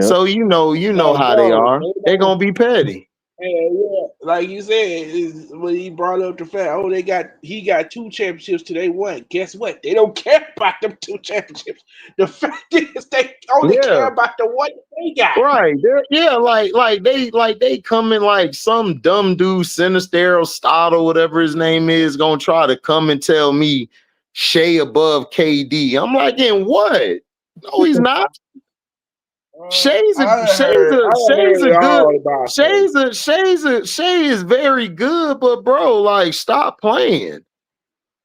so you know how they are. They're gonna be petty. Yeah, like you said, when he brought up the fact, he got 2 championships today won. Guess what? They don't care about them 2 championships. The fact is, they only care about the one they got. Right? They come in like some dumb dude, Sinister Stottle, whatever his name is, gonna try to come and tell me Shea above KD. I'm like, in what? No, he's not. Shea is very good, but bro, like, stop playing.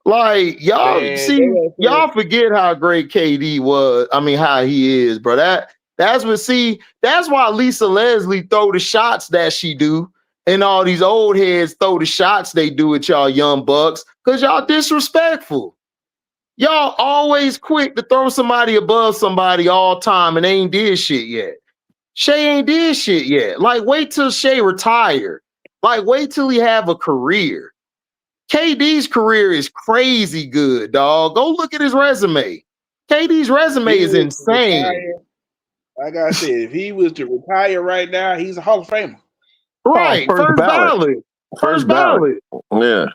Like, y'all forget how great KD was. I mean, how he is, bro. That's why Lisa Leslie throw the shots that she do, and all these old heads throw the shots they do at y'all young bucks, because y'all disrespectful. Y'all always quick to throw somebody above somebody all time and they ain't did shit yet. Shea ain't did shit yet. Like, wait till Shea retire. Like, wait till he have a career. KD's career is crazy good, dog. Go look at his resume. KD's resume is insane. Like I said, if he was to retire right now, he's a Hall of Famer. Right, first ballot. First ballot. Yeah,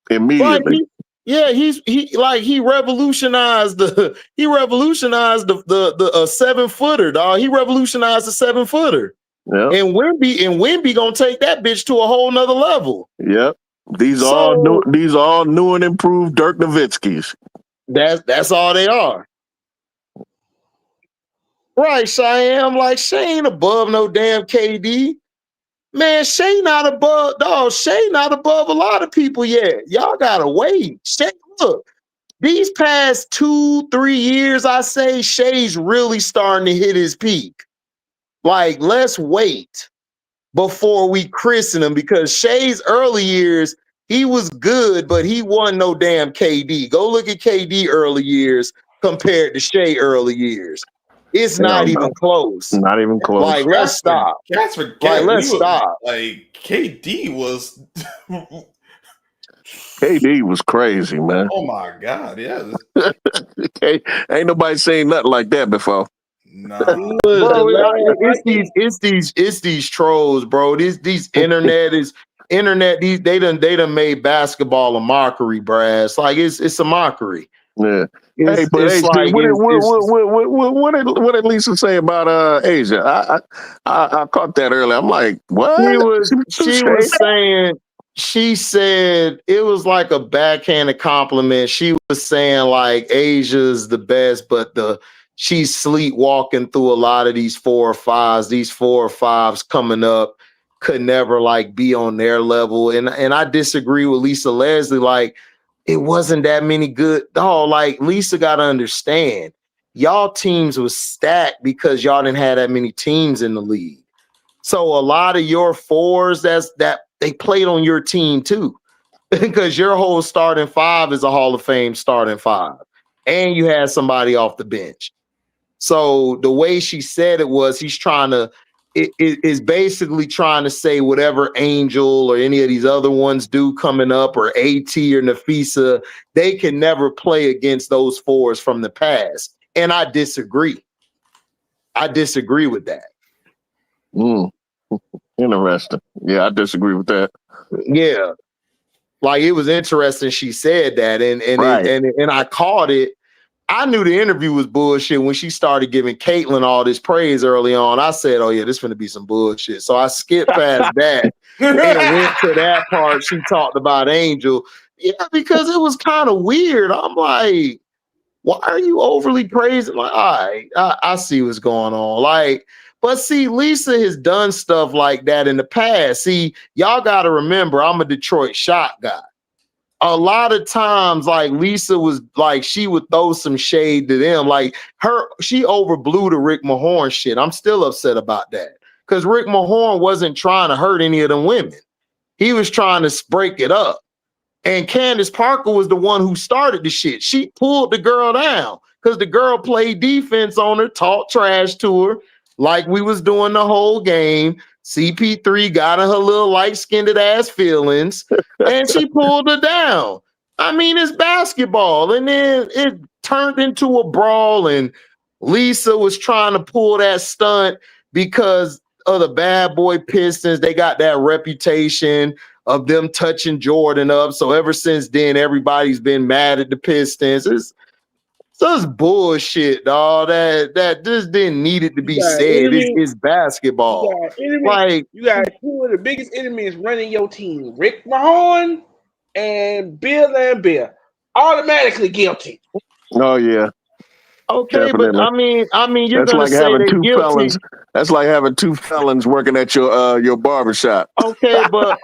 immediately. He revolutionized the 7-footer, dog. He revolutionized the 7-footer. Yeah. And Wemby gonna take that bitch to a whole nother level. Yep. These are all new and improved Dirk Nowitzkis. That's all they are. Right, Cheyenne. Like, Shay ain't above no damn KD. Man, Shay not above, dog. Shay not above a lot of people yet. Y'all gotta wait. Shay, look, these past 2-3 years, I say Shay's really starting to hit his peak. Like, let's wait before we christen him, because Shay's early years, he was good, but he wasn't no damn KD. Go look at KD early years compared to Shay early years. It's not even close. Not even close. Like, let's stop. Guys forget. Like, let's stop. Like, KD was. KD was crazy, man. Oh my God, yeah. Ain't nobody saying nothing like that before. Nah. Bro, it's these trolls, bro. These internet, they done made basketball a mockery, bruh. It's like it's a mockery. Yeah. What did Lisa say about Asia? I caught that earlier. I'm like, what? She said it was like a backhanded compliment. She was saying like Asia's the best, but she's sleepwalking through a lot of these 4 or 5s. These 4 or 5s coming up could never like be on their level. And I disagree with Lisa Leslie. Like, it wasn't that many good. Oh, like, Lisa got to understand, y'all teams was stacked because y'all didn't have that many teams in the league. So a lot of your 4s that they played on your team too, because your whole starting 5 is a Hall of Fame starting 5, and you had somebody off the bench. So the way she said it was, he's trying to, it is basically trying to say whatever Angel or any of these other ones do coming up, or AT or Nafisa, they can never play against those 4s from the past. And I disagree. I disagree with that. Interesting. Yeah, I disagree with that. Yeah. Like, it was interesting she said that, and right. and I caught it. I knew the interview was bullshit when she started giving Caitlyn all this praise early on. I said, oh yeah, this finna be some bullshit. So I skipped past that and went to that part. She talked about Angel. Yeah, because it was kind of weird. I'm like, why are you overly praising? Like, all right, I see what's going on. Like, but see, Lisa has done stuff like that in the past. See, y'all got to remember, I'm a Detroit shot guy. A lot of times, like, Lisa was like, she would throw some shade to them. Like, she overblew the Rick Mahorn shit. I'm still upset about that, because Rick Mahorn wasn't trying to hurt any of them women. He was trying to break it up. And Candace Parker was the one who started the shit. She pulled the girl down because the girl played defense on her, talked trash to her like we was doing the whole game. CP3 got in her little light-skinned ass feelings, and she pulled her down. I mean, it's basketball. And then it turned into a brawl, and Lisa was trying to pull that stunt because of the bad boy Pistons. They got that reputation of them touching Jordan up. So ever since then, everybody's been mad at the Pistons. It's just bullshit, dog. That just didn't need it to be said. It's basketball. You got 2 of the biggest enemies running your team: Rick Mahorn and Bill Lambert. Automatically guilty. Oh yeah. Okay, definitely. But I mean, you're that's gonna like say having they're 2 guilty. felons. That's like having 2 felons working at your barbershop. Okay, but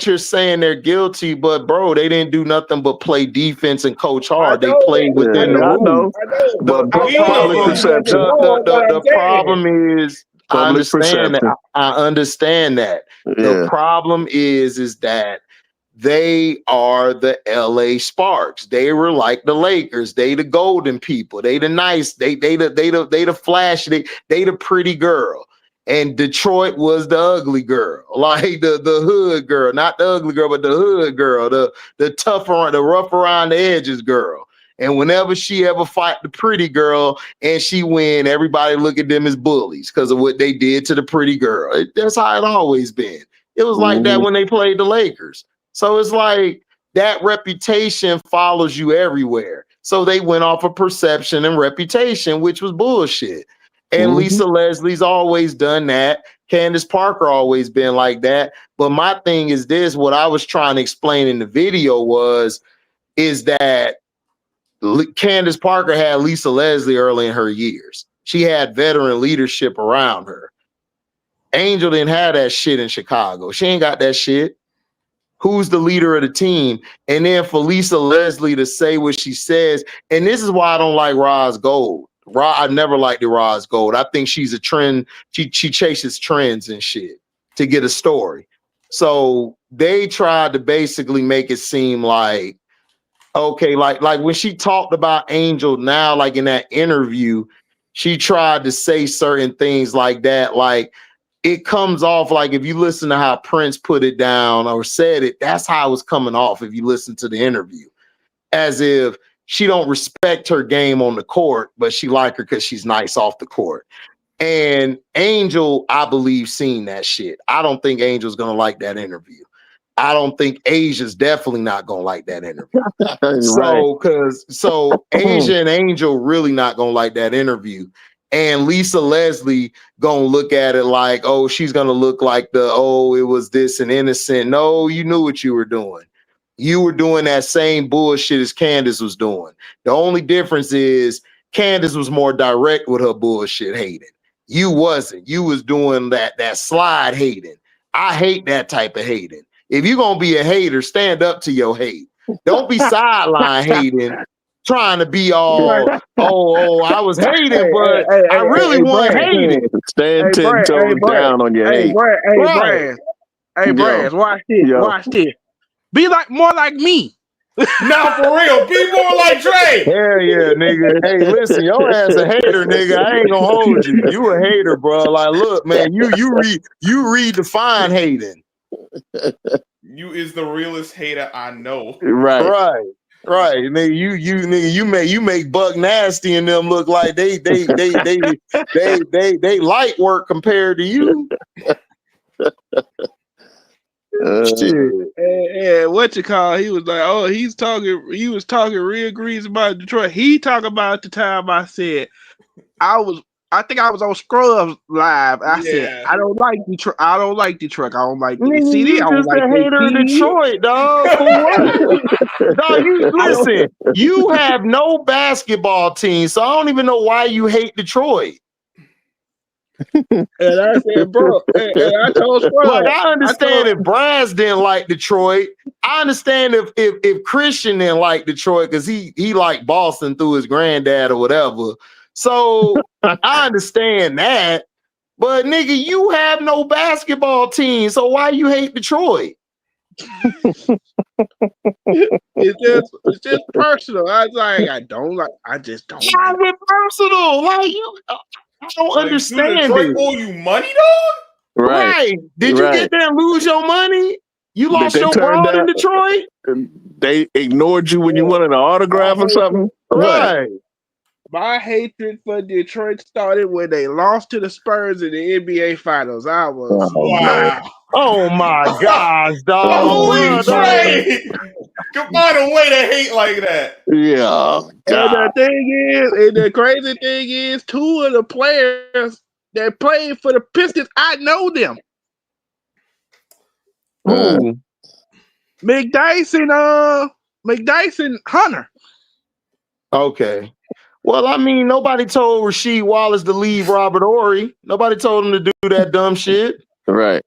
you're saying they're guilty, but bro, they didn't do nothing but play defense and coach hard. They played within the rules. But public perception. The problem is, I understand that. I understand that. The problem is that they are the LA Sparks. They were like the Lakers. They the golden people. They the nice. They the flashy. They the pretty girl. And Detroit was the ugly girl, like the hood girl, not the ugly girl, but the hood girl, the tough around, the rough around the edges girl. And whenever she ever fight the pretty girl and she win, everybody look at them as bullies because of what they did to the pretty girl. That's how it always been. It was like that when they played the Lakers. So it's like that reputation follows you everywhere. So they went off of perception and reputation, which was bullshit. And Lisa Leslie's always done that. Candace Parker always been like that. But my thing is this: what I was trying to explain in the video is that Candace Parker had Lisa Leslie early in her years. She had veteran leadership around her. Angel didn't have that shit in Chicago. She ain't got that shit. Who's the leader of the team? And then for Lisa Leslie to say what she says, and this is why I don't like Roz Gold. I never liked the Roz Gold. I think she's a trend. She chases trends and shit to get a story. So they tried to basically make it seem like, okay, like when she talked about Angel now, like in that interview, she tried to say certain things like that. Like it comes off like if you listen to how Prince put it down or said it, that's how it was coming off if you listen to the interview. As if she don't respect her game on the court, but she like her because she's nice off the court. And Angel, I believe, seen that shit. I don't think Angel's gonna like that interview. I don't think Asia's definitely not gonna like that interview. So Asia and Angel really not gonna like that interview. And Lisa Leslie gonna look at it like, oh, she's gonna look like it was this and innocent. No, you knew what you were doing. You were doing that same bullshit as Candace was doing. The only difference is Candace was more direct with her bullshit hating. You wasn't. You was doing that slide hating. I hate that type of hating. If you're gonna be a hater, stand up to your hate. Don't be sideline hating, trying to be all, I was hating, but I really wasn't hating. Stand 10 toes down on your hate. Brad, watch this. Watch this. Be more like me. Now for real, be more like Dre. Hell yeah, nigga. Hey, listen, your ass a hater, nigga. I ain't gonna hold you. You a hater, bro. Like, look, man, you redefine hating. You is the realest hater I know. Right. Nigga, you make Buck Nasty and them look like they light work compared to you. What you call? He was like, he was talking real grease about Detroit. He talked about the time I said I think I was on Scrubs Live. I said I don't like Detroit. I don't like the CD. I don't like the hater of Detroit, dog. For what? Dog, you listen. You have no basketball team, so I don't even know why you hate Detroit. And I said, bro, and I told Scrubs. Look, I understand if Braz didn't like Detroit. I understand if Christian didn't like Detroit because he liked Boston through his granddad or whatever. So I understand that. But nigga, you have no basketball team, so why you hate Detroit? It's just personal. I was like, I just don't. Why is it personal? Like I don't understand Detroit it. owe you money, dog? Right. Did you get there and lose your money? You lost your broad in Detroit? They ignored you when you wanted an autograph or something? Right. My hatred for Detroit started when they lost to the Spurs in the NBA Finals. I was wow. Oh my gosh, dog. Holy Trey! Come on, a way to hate like that. Yeah. And the crazy thing is, two of the players that played for the Pistons, I know them. Who? McDyson Hunter. Okay. Well, I mean, nobody told Rasheed Wallace to leave Robert Horry. Nobody told him to do that dumb shit. Right.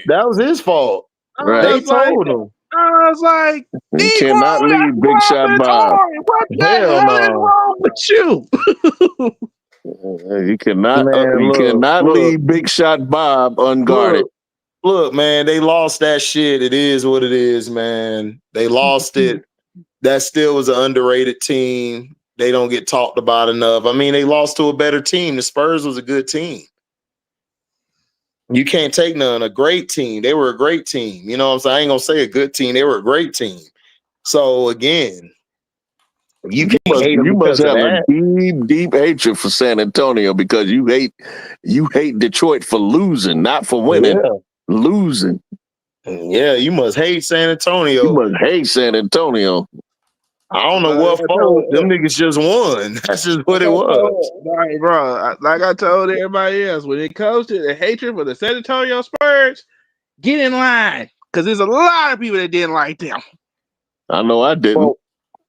That was his fault. Right. They told him. I was like, you cannot leave Big Shot Bob. What the hell is wrong with you? You cannot leave Big Shot Bob unguarded. Look, man, they lost that shit. It is what it is, man. They lost it. That still was an underrated team. They don't get talked about enough. I mean, they lost to a better team. The Spurs was a good team. You can't take none. A great team. They were a great team. You know what I'm saying? I ain't gonna say a good team. They were a great team. So again, you must have a deep hatred for San Antonio because you hate Detroit for losing, not for winning. Yeah. Losing. Yeah, you must hate San Antonio. You must hate San Antonio. I don't know what for. Them niggas just won. That's just what it was. Right, bro. Like I told everybody else, when it comes to the hatred for the San Antonio Spurs, get in line. Because there's a lot of people that didn't like them. I know I didn't. Well,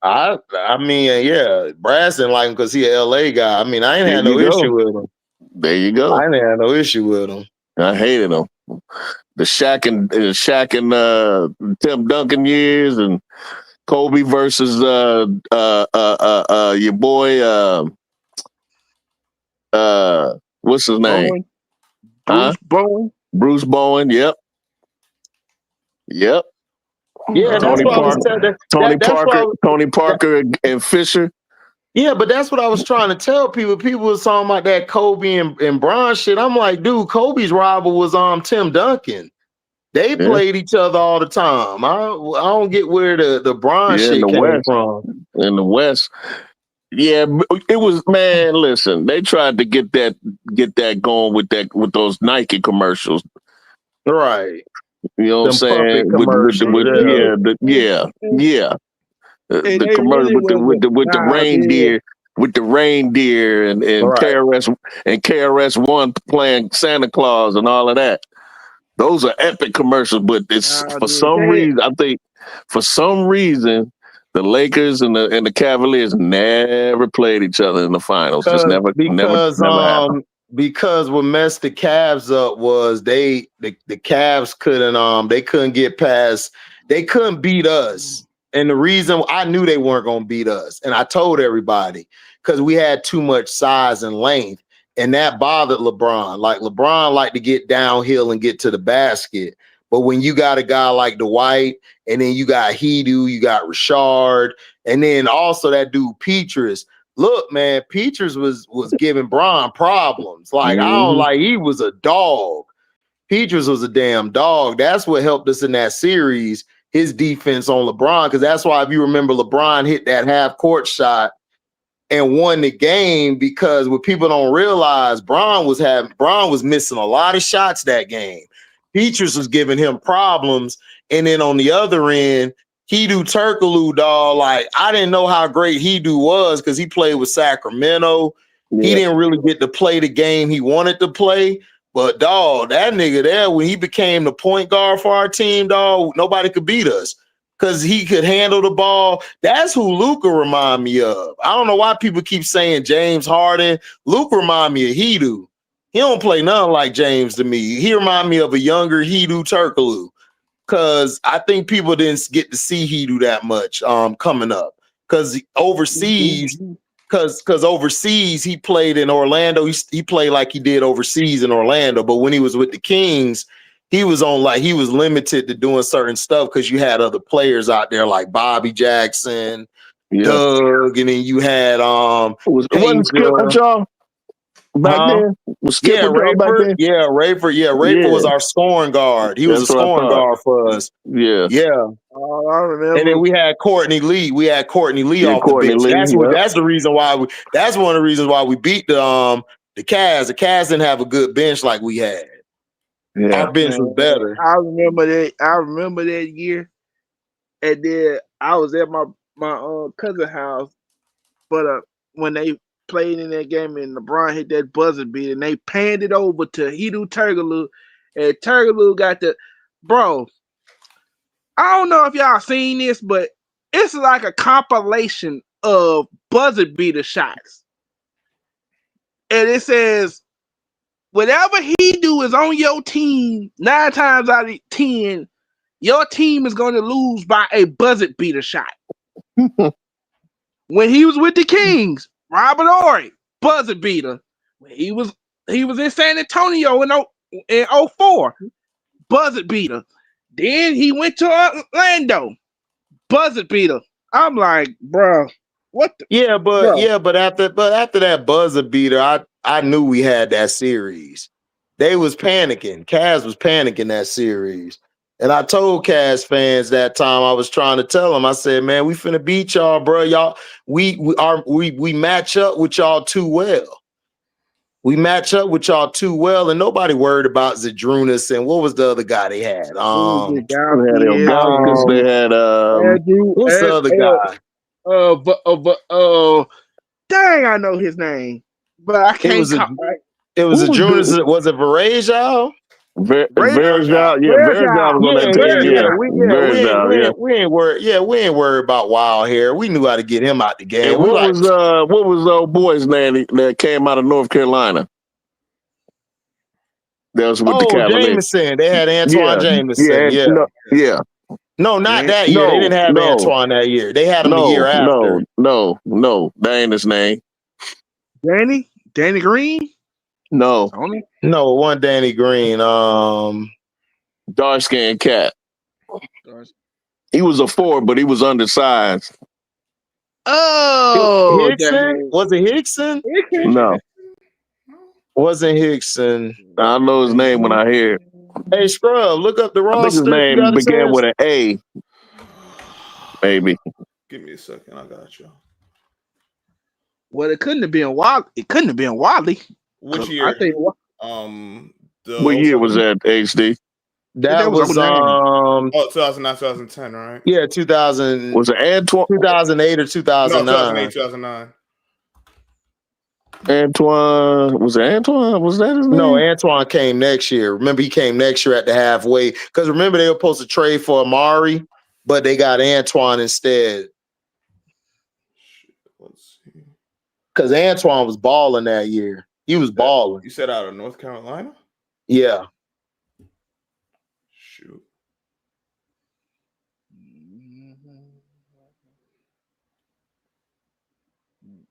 I mean, yeah, Brass didn't like him because he an LA guy. I mean, I ain't had no issue with him. There you go. I ain't had no issue with him. I hated him. The Shaq and Tim Duncan years and Kobe versus your boy what's his name? Bruce Bowen. Yep. Yeah, Tony Parker. Tony Parker and Fisher. Yeah, but that's what I was trying to tell people. People was talking about that Kobe and Bron shit. I'm like, dude, Kobe's rival was Tim Duncan. They played each other all the time. I don't get where the Bron shit came from. In the West. Yeah, it was, man, listen, they tried to get that going with those Nike commercials. Right. You know what I'm saying? The commercial with the reindeer, with the reindeer and KRS-One playing Santa Claus and all of that. Those are epic commercials, but it's for some reason the Lakers and the Cavaliers never played each other in the finals. Just never happened. Because what messed the Cavs up was the Cavs couldn't get past, they couldn't beat us. And the reason I knew they weren't going to beat us, and I told everybody, because we had too much size and length, and that bothered LeBron. Like LeBron liked to get downhill and get to the basket. But when you got a guy like Dwight, and then you got HDiiTV, you got Richard, and then also that dude Petrus. Look, man, Petrus was giving Bron problems. Like, he was a dog. Petrus was a damn dog. That's what helped us in that series, his defense on LeBron, because that's why, if you remember, LeBron hit that half-court shot and won the game, because what people don't realize, Bron was missing a lot of shots that game. Petrus was giving him problems, and then on the other end, HDiiTV Turkoglu, dog, like, I didn't know how great HDiiTV was because he played with Sacramento. Yeah. He didn't really get to play the game he wanted to play. But, dog, that nigga there, when he became the point guard for our team, dog, nobody could beat us because he could handle the ball. That's who Luka remind me of. I don't know why people keep saying James Harden. Luka remind me of HDiiTV. He don't play nothing like James to me. He remind me of a younger HDiiTV Turkoglu. Because I think people didn't get to see HDiiTV that much coming up. Because overseas, he played in Orlando. He played like he did overseas in Orlando. But when he was with the Kings, he was limited to doing certain stuff because you had other players out there like Bobby Jackson, Doug, and then you had wasn't Skip with y'all back then? Rayford. Rayford was our scoring guard. He was a scoring guard for us. Yeah. Oh, I remember. And then we had Courtney Lee. Off the bench. That's the reason why that's one of the reasons why we beat the Cavs. The Cavs didn't have a good bench like we had. Yeah. Our bench was better. I remember that year. And then I was at my cousin's house, but when they played in that game and LeBron hit that buzzer beat and they panned it over to HDiiTV Turkoglu, and Turkoglu got the bro. I don't know if y'all seen this, but it's like a compilation of buzzer beater shots. And it says, whatever HDiiTV is on your team, 9 times out of 10, your team is going to lose by a buzzer beater shot. When he was with the Kings, Robert Horry, buzzer beater. When he was in San Antonio in 04, buzzer beater. Then he went to Orlando, buzzer beater. I'm like, bro, what the? But after that buzzer beater, I knew we had that series. They was panicking. Cavs was panicking that series. And I told Cavs fans that time, I was trying to tell them, I said, man, we finna beat y'all, bro. Y'all, we match up with y'all too well. We match up with y'all too well, and nobody worried about Zadrunas and what was the other guy they had? They had what's the other guy? dang, I know his name, but I can't call. It was a junior. Was it Varejao? Verjao, yeah, Verjao was on that team. We ain't worried. Yeah, we ain't worried about Wild Hair. We knew how to get him out the game. And what was old boy's name that came out of North Carolina? That was with the Cavaliers. Jameson. They had Antoine Jameson. No, not that year. They didn't have Antoine that year. They had him the year after. No, that ain't his name. Danny Green? No, it wasn't Danny Green. Dark skinned cat. He was a forward, but he was undersized. Oh, Hickson? Was it Hickson? No, wasn't Hickson. I know his name when I hear it. Hey, Scrub, look up the roster. I think his name began with an A. Maybe. Give me a second. I got you. Well, it couldn't have been Wild. It couldn't have been Wadley. Which year? I think. What year was that, HD? That was 2009, 2010, right? Yeah, 2000. Was it Antoine? 2008 or 2009? No, 2008, 2009. Antoine, was it Antoine? Was that his name? No, Antoine came next year. Remember, he came next year at the halfway. Because remember, they were supposed to trade for Amari, but they got Antoine instead. Because Antoine was balling that year. He was balling. You said out of North Carolina? Yeah. Shoot.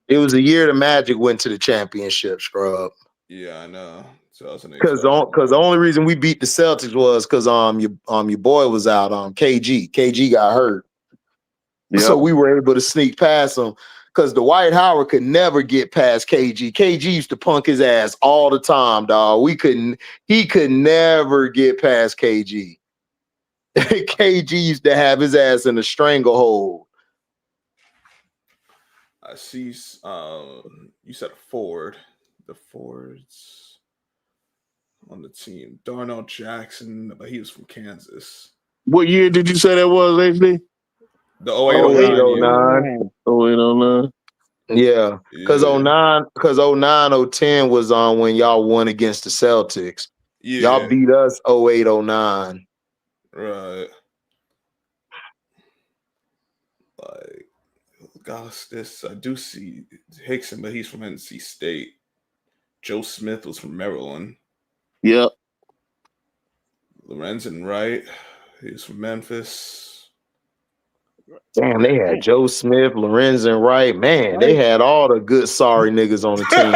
It was a year the Magic went to the championship, Scrub. Yeah, I know. Because the only reason we beat the Celtics was because your boy was out. KG. KG got hurt. Yep. So we were able to sneak past him. Because Dwight Howard could never get past KG. KG used to punk his ass all the time, dog. He could never get past KG. KG used to have his ass in a stranglehold. I see you said a forward. The forwards on the team. Darnell Jackson, but he was from Kansas. What year did you say that was, HD? The 08-09. 08-09. Yeah. Because 09-010 was on when y'all won against the Celtics. Yeah. Y'all beat us 08-09. Right. Like, gosh, I do see Hickson, but he's from NC State. Joe Smith was from Maryland. Yep. Lorenzen Wright, he's from Memphis. Damn, they had Joe Smith, Lorenzen Wright. Man, they had all the good sorry niggas on the team.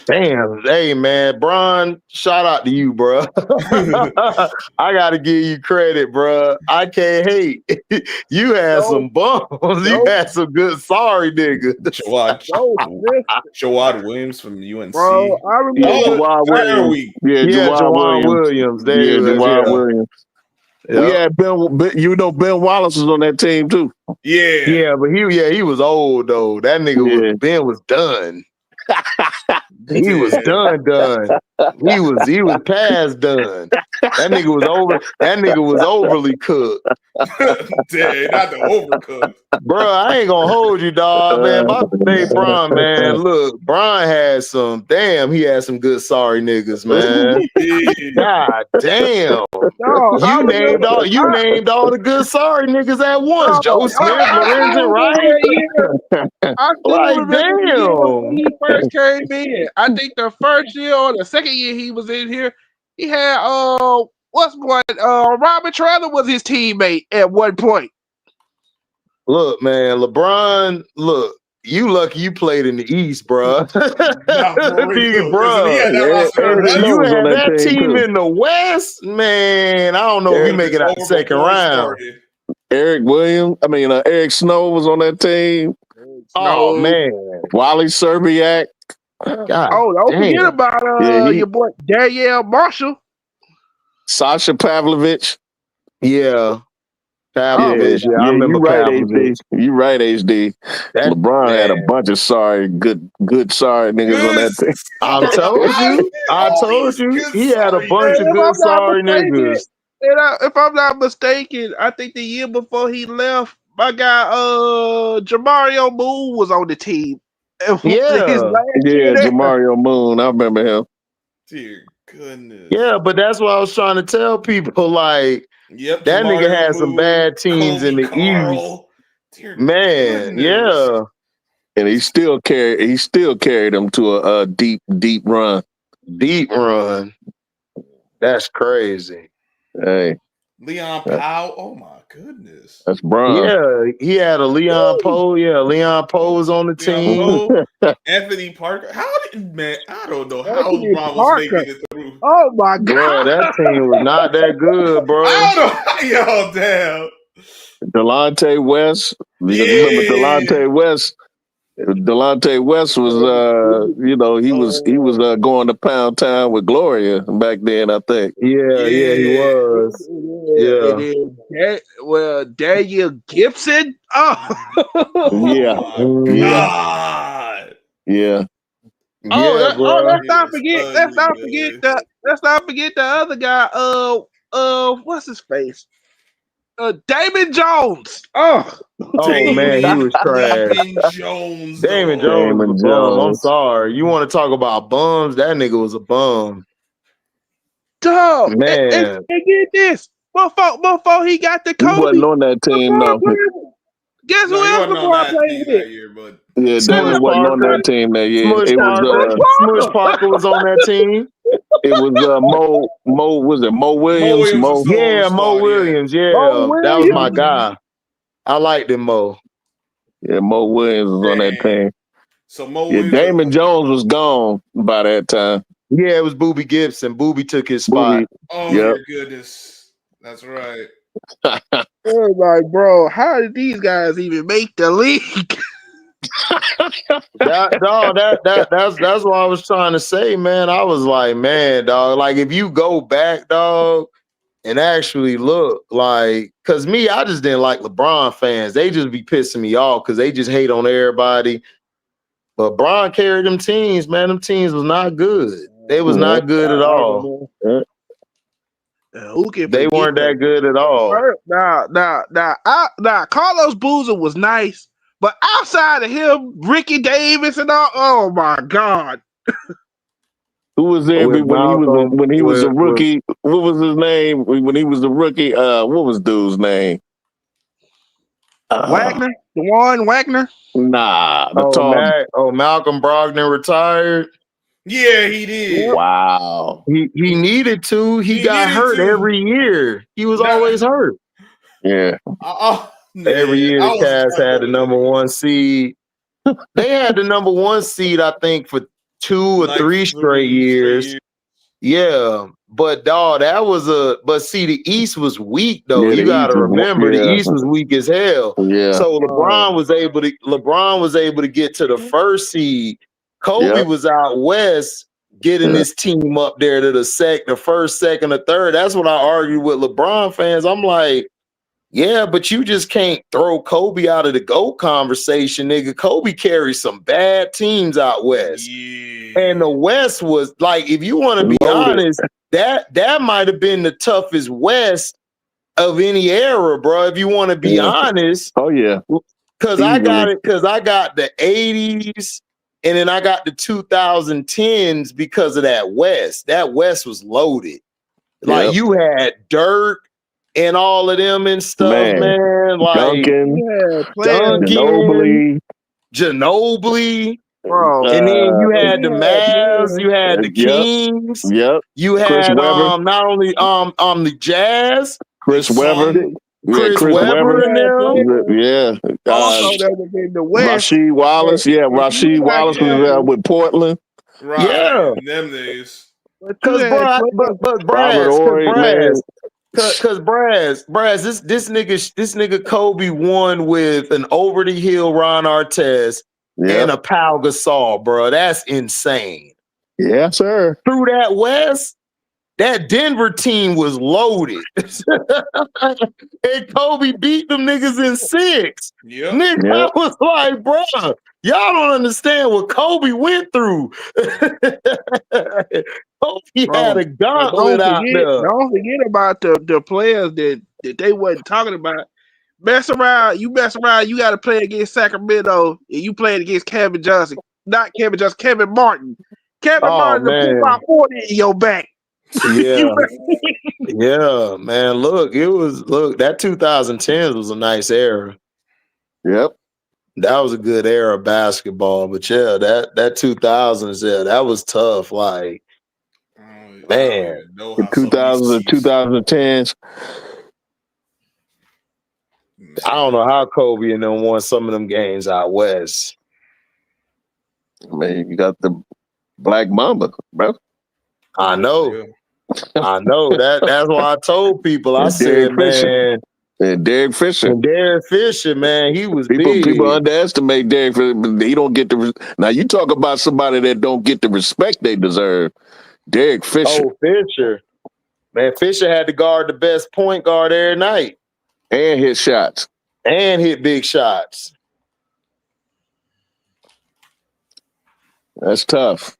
Damn, hey man, Bron, shout out to you, bro. I gotta give you credit, bro. I can't hate. You had some bums. You had some good sorry niggas. Jawad Williams from UNC. Bro, I remember Jawad Williams. Jawad Williams. Jawad Williams. Yep. We had Ben Wallace was on that team too. Yeah, but he was old though. That nigga Ben was done. He was done. He was past done. That nigga was overly cooked. Damn, not the overcooked. Bro, I ain't gonna hold you, dog, man. About to say Bron, man. Look, Bron had he had some good sorry niggas, man. God damn. You named all the good sorry niggas at once. Joe Smith, Lorenzen Wright. I like, damn. When he first came in, I think the first year or the second year he was in here, he had Robert Trailer was his teammate at one point. Look, man, LeBron, you lucky you played in the East, bro. You had that team in the West, man. I don't know if you make it out the second round. Eric Snow was on that team. Oh man, Wally Serbiak. God, don't forget about your boy Danielle Marshall, Sasha Pavlovich. Yeah, Pavlovich. Yeah, I remember Pavlovich. You right, HD. LeBron had a bunch of good sorry niggas on that team. I told you, he had a bunch of good sorry niggas. And if I'm not mistaken, I think the year before he left, my guy, Jamario Moon was on the team. His Yeah. last year Yeah, there. Jamario Moon. I remember him. Dear goodness. Yeah, but that's what I was trying to tell people. Like, Yep. that nigga Jamario had some Moon, bad teams in Cody the East. Carl. Dear Man, goodness. yeah. And he still carried them to a deep run. Deep run. That's crazy. Hey, Leon Powell. Oh my goodness. that's Bron. Yeah, he had a Leon Poe. Yeah, Leon Poe was on the Leon team. Poe, Anthony Parker. How did man? I don't know how Anthony LeBron was Parker. making it through. Oh my Bro, god. that team was not that good, bro. I don't know. Yo, damn. Delonte West. Because Yeah. remember Delonte West. Delonte West was he was going to Pound Town with Gloria back then, I think. Yeah, he was. And then Daniel Gibson. Oh, Yeah. My God. Yeah. Yeah, bro. let's not forget. Ugly, Let's not forget the other guy. What's his face? Damon Jones. Oh Man, he was trash. Damon Jones. Damon though. Jones was a Damon bum. I'm Jones. sorry. You want to talk about bums? That nigga was a bum. dog. Man. And get this. Before he got the He Kobe. wasn't on that team, LeBron though. played- Guess No, who he else wasn't on LeBron that played team with? that year, but Yeah, Smush Damon wasn't on Parker. that team that year. Smush It was Parker. Smush Parker was on that team. it was Mo was it Mo Williams? Williams was still on the Yeah, Mo squad, Williams. Yeah, Mo that was my Williams. guy. I liked him, Mo. Yeah, Mo Williams was on that team. So Mo Yeah, Williams. Damon Jones was gone by that time. Yeah, it was Boobie Gibson. Boobie took his spot. Boobie. Oh Yep. your goodness. That's right. Oh my bro, how did these guys even make the league? That's what I was trying to say, man. I was like, man, dog. Like, if you go back, dog, and actually look, like, cause me, I just didn't like LeBron fans. They just be pissing me off because they just hate on everybody. But Bron carried them teams, man. Them teams was not good. They was not good at all. Who can They weren't that good at all. Now, Carlos Boozer was nice, but outside of him, Ricky Davis and all, oh my God. Who was there With when he was a Malcolm, rookie? What was his name when he was a rookie? What was dude's name? Wagner? DeJuan Wagner? Nah, the tall. Malcolm Brogdon retired. Yeah, he did. Wow. He needed to. He got hurt every year. He was always hurt. Yeah. Every year the Cavs had the number one seed. They had the number one seed, I think, for 2 or 3 straight years. Yeah. But dog, but see, the East was weak though. Yeah, you gotta remember the East was weak as hell. Yeah. So LeBron was able to get to the first seed. Kobe was out west getting his team up there to the first, second, or third. That's what I argue with LeBron fans. I'm like, yeah, but you just can't throw Kobe out of the GOAT conversation, nigga. Kobe carried some bad teams out west. Yeah. And the West was like, if you want to be honest, that might have been the toughest West of any era, bro. If you want to be honest. Oh yeah. Because I got the 80s and then I got the 2010s because of that West. That West was loaded. Like you had Dirk and all of them and stuff, man. Like Duncan, Ginobili. Bro. And then you had the Mavs, you had the Kings, you had not only the Jazz, Chris Webber, Chris Webber in them. Yeah. Also, that was in the West. Rasheed Wallace, Rasheed Wallace was with Portland. Right. Yeah. Them days. Because Braz, this nigga Kobe won with an over the hill Ron Artest and a Pau Gasol, bro. That's insane. Yeah, sir. Through that West, that Denver team was loaded. And Kobe beat them niggas in 6. Nigga, I was like, bro, y'all don't understand what Kobe went through. Kobe had a gauntlet out there. Don't forget about the players that they wasn't talking about. mess around, you got to play against Sacramento, and you playing against Kevin Johnson. Not Kevin Johnson, Kevin Martin. Kevin Oh Martin to put man. my 40 in your back. Yeah. Yeah, man. Look, that 2010 was a nice era. Yep. That was a good era of basketball. But yeah, that 2000s, yeah, that was tough. Like, I don't man. even know The how some of 2000s these and teams. 2010s. I don't know how Kobe and them won some of them games out west. I mean, you got the Black Mamba, bro. I know. Yeah. I know. That's why I told people. I And said, Derek Fisher. man. And Derek Fisher. And Derek Fisher, man, he was big. People underestimate Derek Fisher, but he don't get the. Now you talk about somebody that don't get the respect they deserve. Derek Fisher. Oh, Fisher. Man, Fisher had to guard the best point guard every night. And hit shots. And hit big shots. That's tough.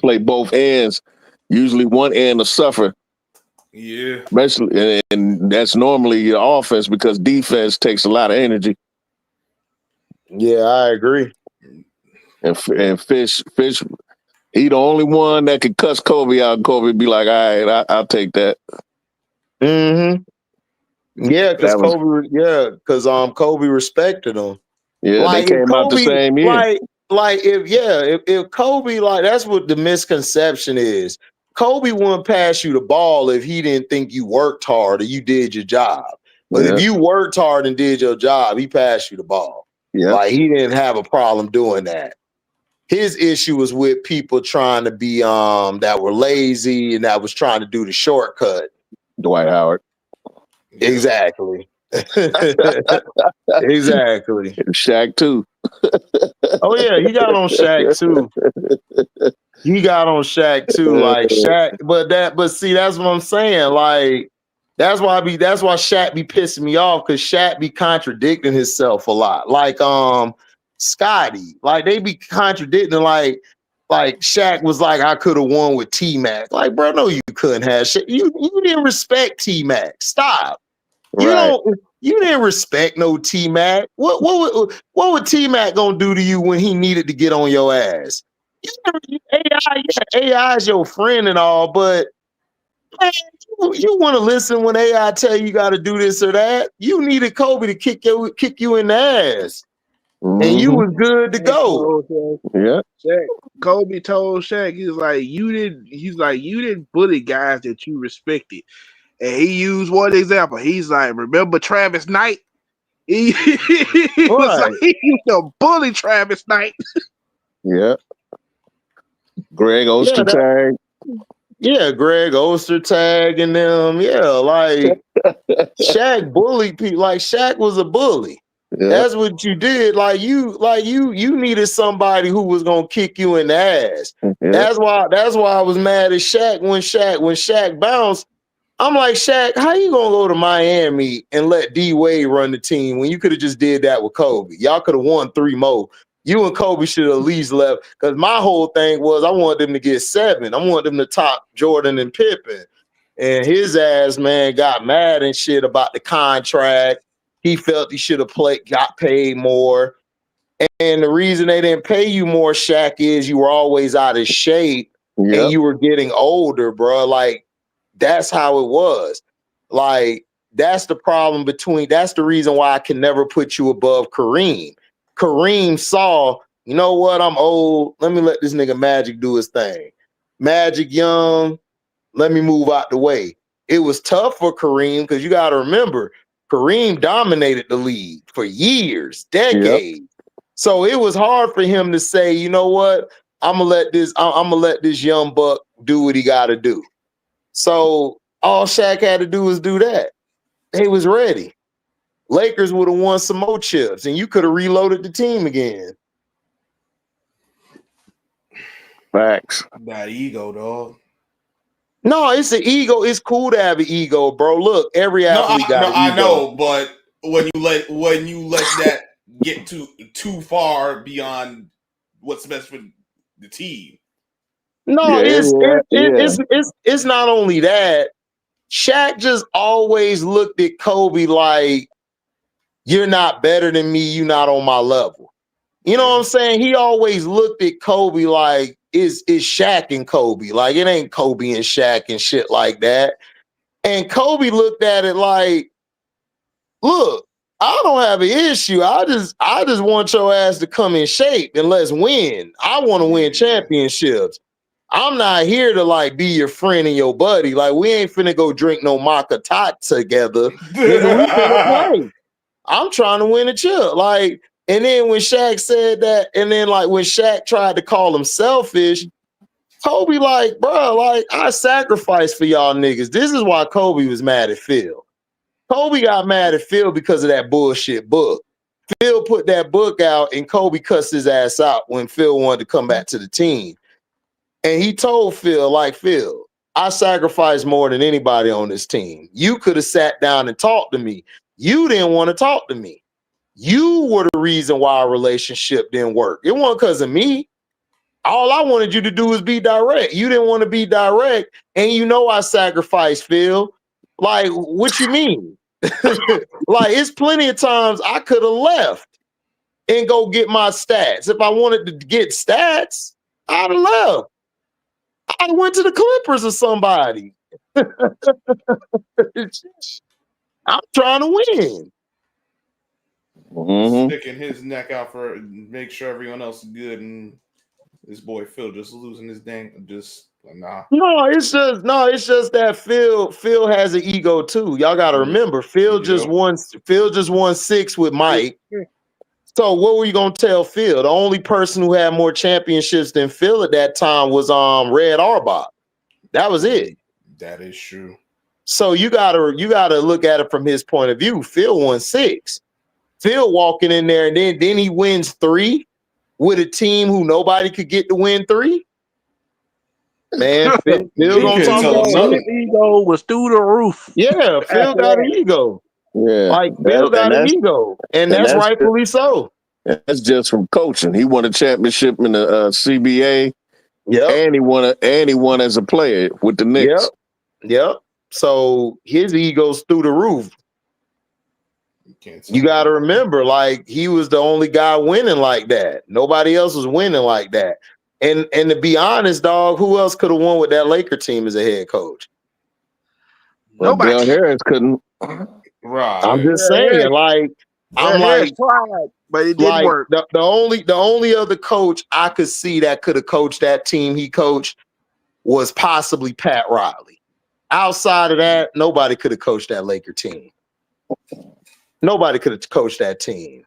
Play both ends. Usually one end will suffer. Yeah. Especially, and that's normally your offense because defense takes a lot of energy. Yeah, I agree. And Fish, he the only one that could cuss Kobe out. Kobe be like, all right, I'll take that. Mm-hmm. Yeah, because Kobe respected him. Yeah, like, they came out the same year. If Kobe, like, that's what the misconception is. Kobe wouldn't pass you the ball if he didn't think you worked hard or you did your job. But if you worked hard and did your job, he passed you the ball. Yeah. Like, he didn't have a problem doing that. His issue was with people trying to be that were lazy and that was trying to do the shortcut. Dwight Howard. Exactly. Exactly. Shaq too. Oh yeah, he got on Shaq too. Like Shaq, but see, that's what I'm saying. Like, that's why Shaq be pissing me off, because Shaq be contradicting himself a lot. Like Scotty, like they be contradicting. Like Shaq was like, I could have won with T-Mac. Like, bro, no, you couldn't have. You didn't respect T-Mac. Stop. You didn't respect no T-Mac. What would T-Mac gonna do to you when he needed to get on your ass? AI is your friend and all, but man, you want to listen when AI tell you got to do this or that. You needed Kobe to kick you in the ass, and you was good to go. Yeah. Kobe told Shaq, you didn't bully guys that you respected. And he used one example. He's like, remember Travis Knight? He was like, he used to bully Travis Knight. Yeah. Greg Ostertag. Greg Ostertag and them. Yeah, like Shaq bullied people. Like Shaq was a bully. Yeah. That's what you did. Like you needed somebody who was gonna kick you in the ass. Yeah. That's why I was mad at Shaq when Shaq bounced. I'm like, Shaq, how you gonna go to Miami and let D Wade run the team when you could have just did that with Kobe? Y'all could have won 3 more. You and Kobe should have at least left, because my whole thing was I wanted them to get 7. I wanted them to top Jordan and Pippen. And his ass, man, got mad and shit about the contract. He felt he should have got paid more. And the reason they didn't pay you more, Shaq, is you were always out of shape and you were getting older, bro. Like, that's how it was. Like, that's the problem that's the reason why I can never put you above Kareem. Kareem saw, you know what, I'm old. Let me let this nigga Magic do his thing. Magic young, let me move out the way. It was tough for Kareem because you got to remember, Kareem dominated the league for years, decades. Yep. So it was hard for him to say, you know what, I'm gonna let this young buck do what he got to do. So all Shaq had to do was do that. He was ready. Lakers would have won some more chips, and you could have reloaded the team again. Facts. That ego, dog. No, it's an ego. It's cool to have an ego, bro. Look, every athlete got an ego. I know, but when you let that get too far beyond what's best for the team. No, it's not only that. Shaq just always looked at Kobe like, you're not better than me, you're not on my level. You know what I'm saying? He always looked at Kobe like, is Shaq and Kobe. Like, it ain't Kobe and Shaq and shit like that. And Kobe looked at it like, look, I don't have an issue. I just want your ass to come in shape and let's win. I want to win championships. I'm not here to like be your friend and your buddy. Like, we ain't finna go drink no maca tot together. Nigga, we finna play. I'm trying to win a chip. Like, and then when Shaq said that, and then like when Shaq tried to call him selfish, Kobe like, bro, like I sacrificed for y'all niggas. This is why Kobe was mad at Phil. Kobe got mad at Phil because of that bullshit book. Phil put that book out and Kobe cussed his ass out when Phil wanted to come back to the team. And he told Phil, like, Phil, I sacrificed more than anybody on this team. You could have sat down and talked to me. You didn't want to talk to me. You were the reason why our relationship didn't work. It wasn't because of me. All I wanted you to do was be direct. You didn't want to be direct. And you know I sacrificed, Phil. Like, what you mean? Like, it's plenty of times I could have left and go get my stats. If I wanted to get stats, I'd have left. I went to the Clippers or somebody. I'm trying to win. Sticking his neck out for make sure everyone else is good, and this boy Phil just losing his dang. Just like, nah. No, it's just that Phil has an ego too. Y'all got to remember, Phil just won 6 with Mike. So what were you gonna tell Phil? The only person who had more championships than Phil at that time was Red Auerbach. That was it. That is true. So you gotta look at it from his point of view. Phil won 6. Phil walking in there and then he wins 3 with a team who nobody could get to win 3. Man, Phil gonna talk about his ego was through the roof. Yeah, Phil got an ego. Yeah, like Phil got an ego, and that's rightfully so. That's just from coaching. He won a championship in the CBA. Yeah, and he won as a player with the Knicks. Yep. So his ego's through the roof. You got to remember, like, he was the only guy winning like that. Nobody else was winning like that. And to be honest, dog, who else could have won with that Laker team as a head coach? Well, Bill Harris couldn't. Right. I'm just saying, like, I'm like, tried, but it didn't work. The only other coach I could see that could have coached that team he coached was possibly Pat Riley. Outside of that, nobody could have coached that Laker team. Nobody could have coached that team.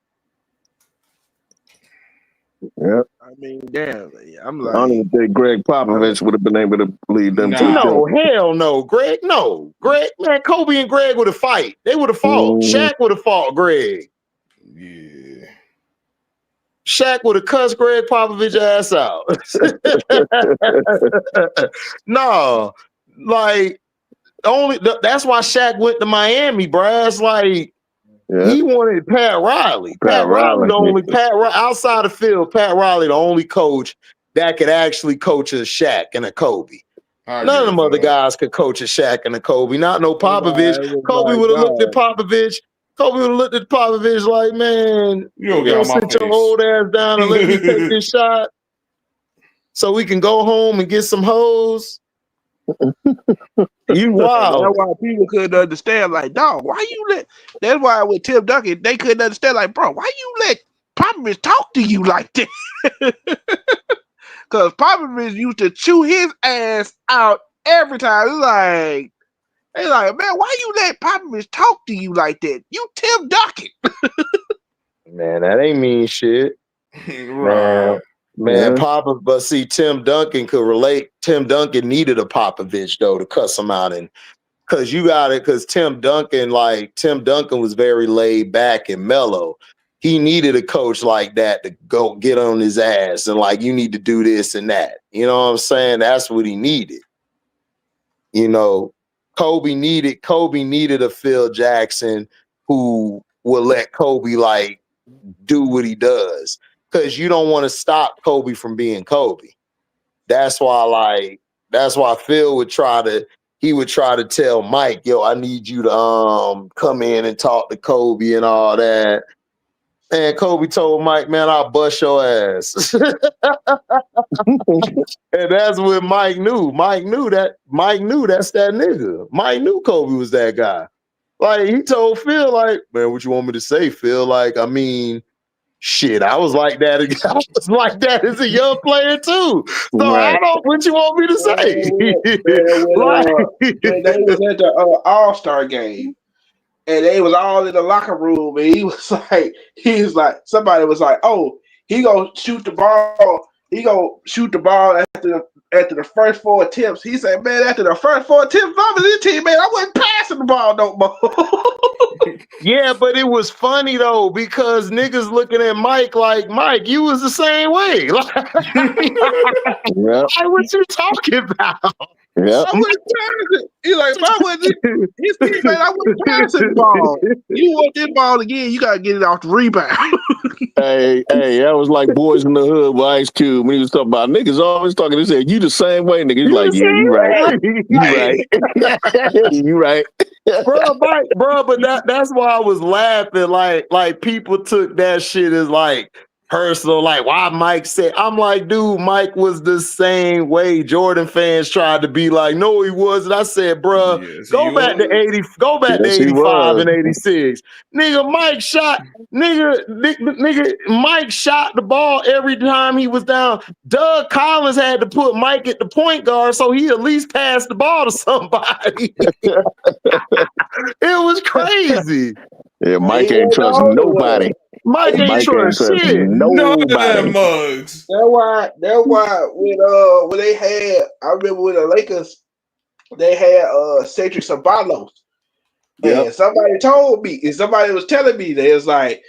Yeah. I mean, damn. I'm like, I don't even think Greg Popovich would have been able to lead them. No, hell no. Greg, man, Kobe and Greg would have fight. They would have fought. Shaq would have fought Greg. Yeah. Shaq would have cussed Greg Popovich ass out. No, like, that's why Shaq went to Miami, bruh. It's like, he wanted Pat Riley. Pat Riley, the only outside of Phil, Pat Riley, the only coach that could actually coach a Shaq and a Kobe. None of them other guys could coach a Shaq and a Kobe. Not no Popovich. Kobe would have looked at Popovich. Kobe would have looked at Popovich like, man, you don't sit your old ass down and let me take this shot so we can go home and get some hoes. You wild. That's why people couldn't understand. Like, dog, why you let? That's why with Tim Duncan, they couldn't understand. Like, bro, why you let Popovich talk to you like that? Because Popovich used to chew his ass out every time. It's like, man, why you let Popovich talk to you like that? You Tim Duncan. Man, that ain't mean shit. Right. Man, but see, Tim Duncan could relate. Tim Duncan needed a Popovich though to cuss him out, and because Tim Duncan was very laid back and mellow. He needed a coach like that to go get on his ass and like, you need to do this and that. You know what I'm saying? That's what he needed. You know, Kobe needed a Phil Jackson who will let Kobe like do what he does. Because you don't want to stop Kobe from being Kobe. That's why Phil would try to he would try to tell Mike, yo, I need you to come in and talk to Kobe and all that. And Kobe told Mike, man, I'll bust your ass. And that's what Mike knew. Mike knew that's that nigga. Mike knew Kobe was that guy. Like, he told Phil, like, man, what you want me to say, Phil? Like, I mean, shit, I was like that. I was like that as a young player too. So I don't. What you want me to say? When they was at the All-Star game, and they was all in the locker room, and he was like, somebody was like, oh, he gonna shoot the ball. He gonna shoot the ball after the first 4 attempts. He said, man, after the first 4 attempts, I was his teammate. I wasn't passing the ball no more. Yeah, but it was funny though, because niggas looking at Mike like, Mike, you was the same way. Like, what you talking about? Yeah. I wasn't passing. He's like, if I wasn't his teammate, I wasn't passing the ball. You want this ball again, you gotta get it off the rebound. Hey, that was like Boys in the Hood with Ice Cube when he was talking about niggas always talking. He said, you the same way, nigga. He's like, yeah, you right. You right. bro, but that's why I was laughing. Like people took that shit as like personal, like why Mike said. I'm like, dude, Mike was the same way. Jordan fans tried to be like, no, he wasn't. I said, bro, go back to 85 and 86. Nigga, Mike shot the ball every time he was down. Doug Collins had to put Mike at the point guard so he at least passed the ball to somebody. It was crazy. Yeah, Mike ain't trusting nobody. Mike ain't trusting shit. None of them mugs. That's why when they had, I remember with the Lakers, they had Cedric Ceballos. And somebody told me, and somebody was telling me, they was like,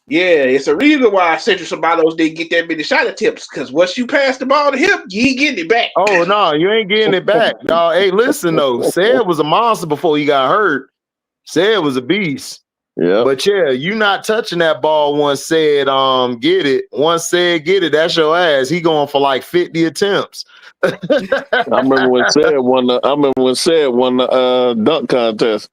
yeah, it's a reason why Cedric Ceballos didn't get that many shot attempts, because once you pass the ball to him, you ain't getting it back. Oh, no, you ain't getting it back. No, hey, listen, though. Said was a monster before he got hurt. Said was a beast. Yeah. But yeah, you not touching that ball once Said get it. Once Said get it, that's your ass. He going for like 50 attempts. I remember when Said won the dunk contest.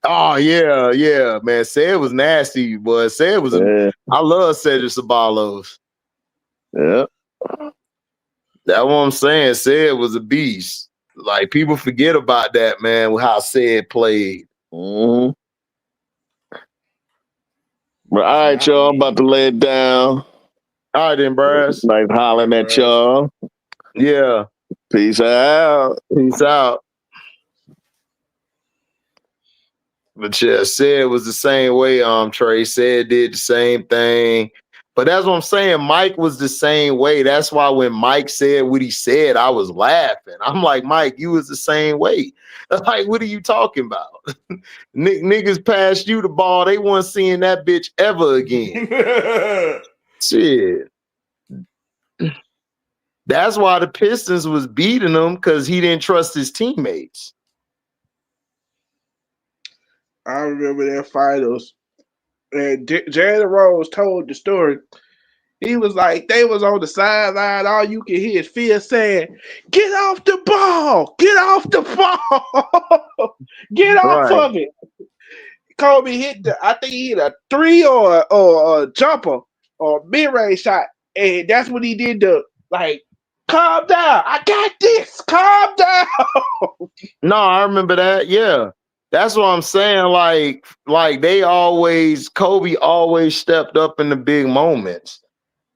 Oh yeah, man. Said was nasty, but Said was I love Cedric Ceballos. Yeah. That's what I'm saying. Said was a beast. Like, people forget about that, man, how Said played. Mm-hmm. But all right, y'all, I'm about to lay it down. All right, then, Brass. Nice hollering at y'all. Yeah. Peace out. Peace out. But yeah, Said was the same way, Trey. Said did the same thing. But that's what I'm saying. Mike was the same way. That's why when Mike said what he said, I was laughing. I'm like, Mike, you was the same way. Like, what are you talking about? Niggas passed you the ball. They weren't seeing that bitch ever again. Shit. That's why the Pistons was beating him, because he didn't trust his teammates. I remember their finals. And Jerry Rose told the story. He was like, they was on the sideline. All you can hear is Phil saying, get off the ball. Get off the ball. Get off of it. Kobe hit I think he hit a 3 or a jumper or mid-range shot. And that's what he did to, like, calm down. I got this. Calm down. No, I remember that. Yeah. That's what I'm saying. Like Kobe always stepped up in the big moments.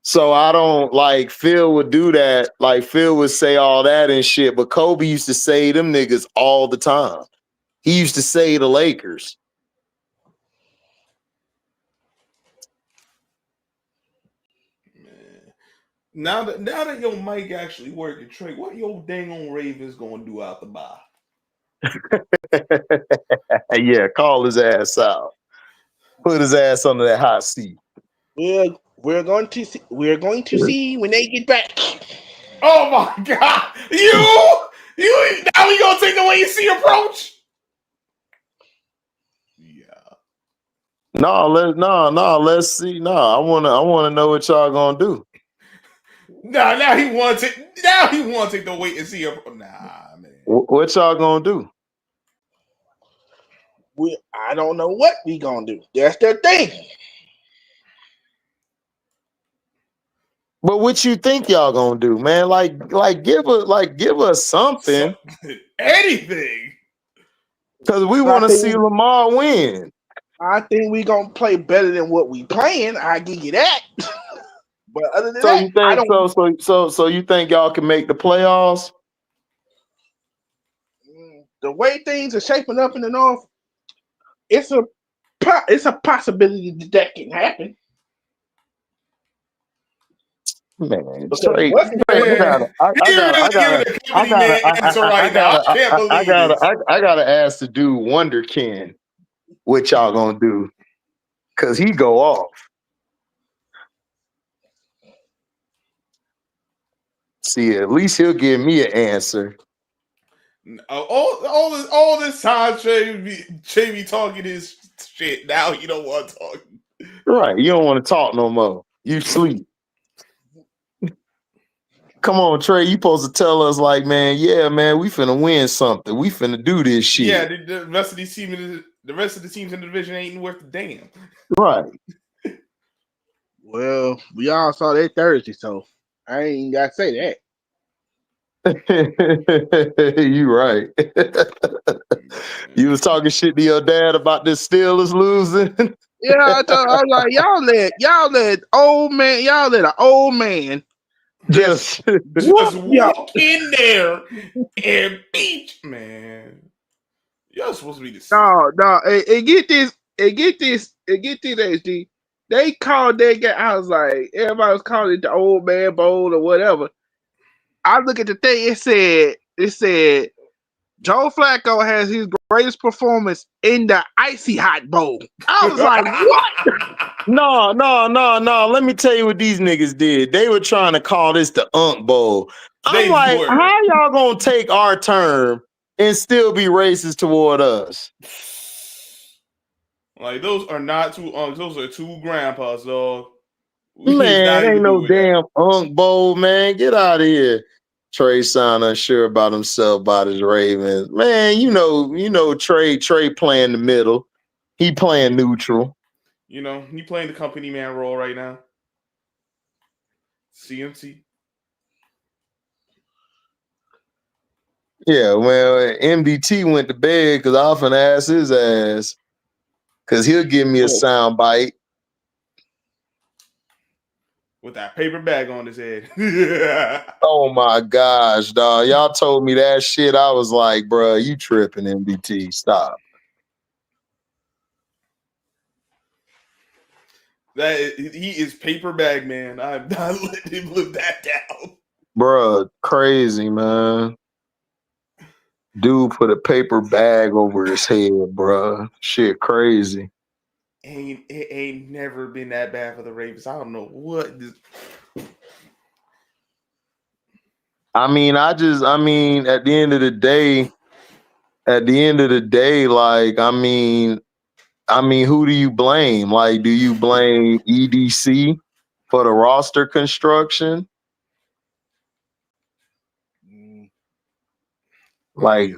So I don't like Phil would do that. Like, Phil would say all that and shit, but Kobe used to say them niggas all the time. He used to say the Lakers. Man. Now that your mic actually working, Trey, what your dang on Ravens gonna do out the bye? Yeah, call his ass out. Put his ass under that hot seat. We're going to see when they get back. Oh my God! You now we gonna take the wait and see approach? Yeah. Let's see. I wanna know what y'all gonna do. Now he wants it. Now he wants it to wait and see approach. Nah, man. What y'all gonna do? I don't know what we gonna do. That's the thing. But what you think y'all gonna do, man? Give us something. Anything. Because we want to see Lamar win. I think we gonna play better than what we playing. I give you that. But other than So that, you think so you think y'all can make the playoffs? The way things are shaping up in the North, it's a possibility that can happen. Man, straight. I gotta ask the dude Wonderkin what y'all gonna do, cause he go off. See, at least he'll give me an answer. All this time, Trey be talking his shit. Now you don't want to talk. Right, you don't want to talk no more. You sleep. Come on, Trey. You supposed to tell us, like, man, yeah, man, we finna win something. We finna do this shit. Yeah, the rest of these teams, the rest of the teams in the division ain't worth a damn. Right. Well, we all saw that Thursday, so I ain't got to say that. You right. You was talking shit to your dad about this Steelers losing. Yeah, I was like, y'all let an old man just walk in there and beat, man. Y'all supposed to be the no. And get this, HD. They called that guy. I was like, everybody was calling it the old man bowl or whatever. I look at the thing. It said Joe Flacco has his greatest performance in the icy hot bowl. I was like, what? No. Let me tell you what these niggas did. They were trying to call this the Unk Bowl. I'm like, how y'all gonna take our term and still be racist toward us? Like, those are not two unks. Those are two grandpas, dog. Man, ain't no damn Unk Bowl, man. Get out of here. Trey sound unsure about himself, about his Ravens. Man, you know Trey playing the middle. He playing neutral. You know, he playing the company man role right now. CMC. Yeah, well, MDT went to bed because I often ask his ass. Because he'll give me a sound bite. With that paper bag on his head. Oh my gosh, dog. Y'all told me that shit. I was like, bro, you tripping, MDT. Stop. He is paper bag man. I'm not letting him live that down. Bruh, crazy, man. Dude put a paper bag over his head, bruh. Shit crazy. It ain't never been that bad for the Ravens. I don't know what this... I mean, at the end of the day, like, I mean, who do you blame? Like, do you blame EDC for the roster construction? Like,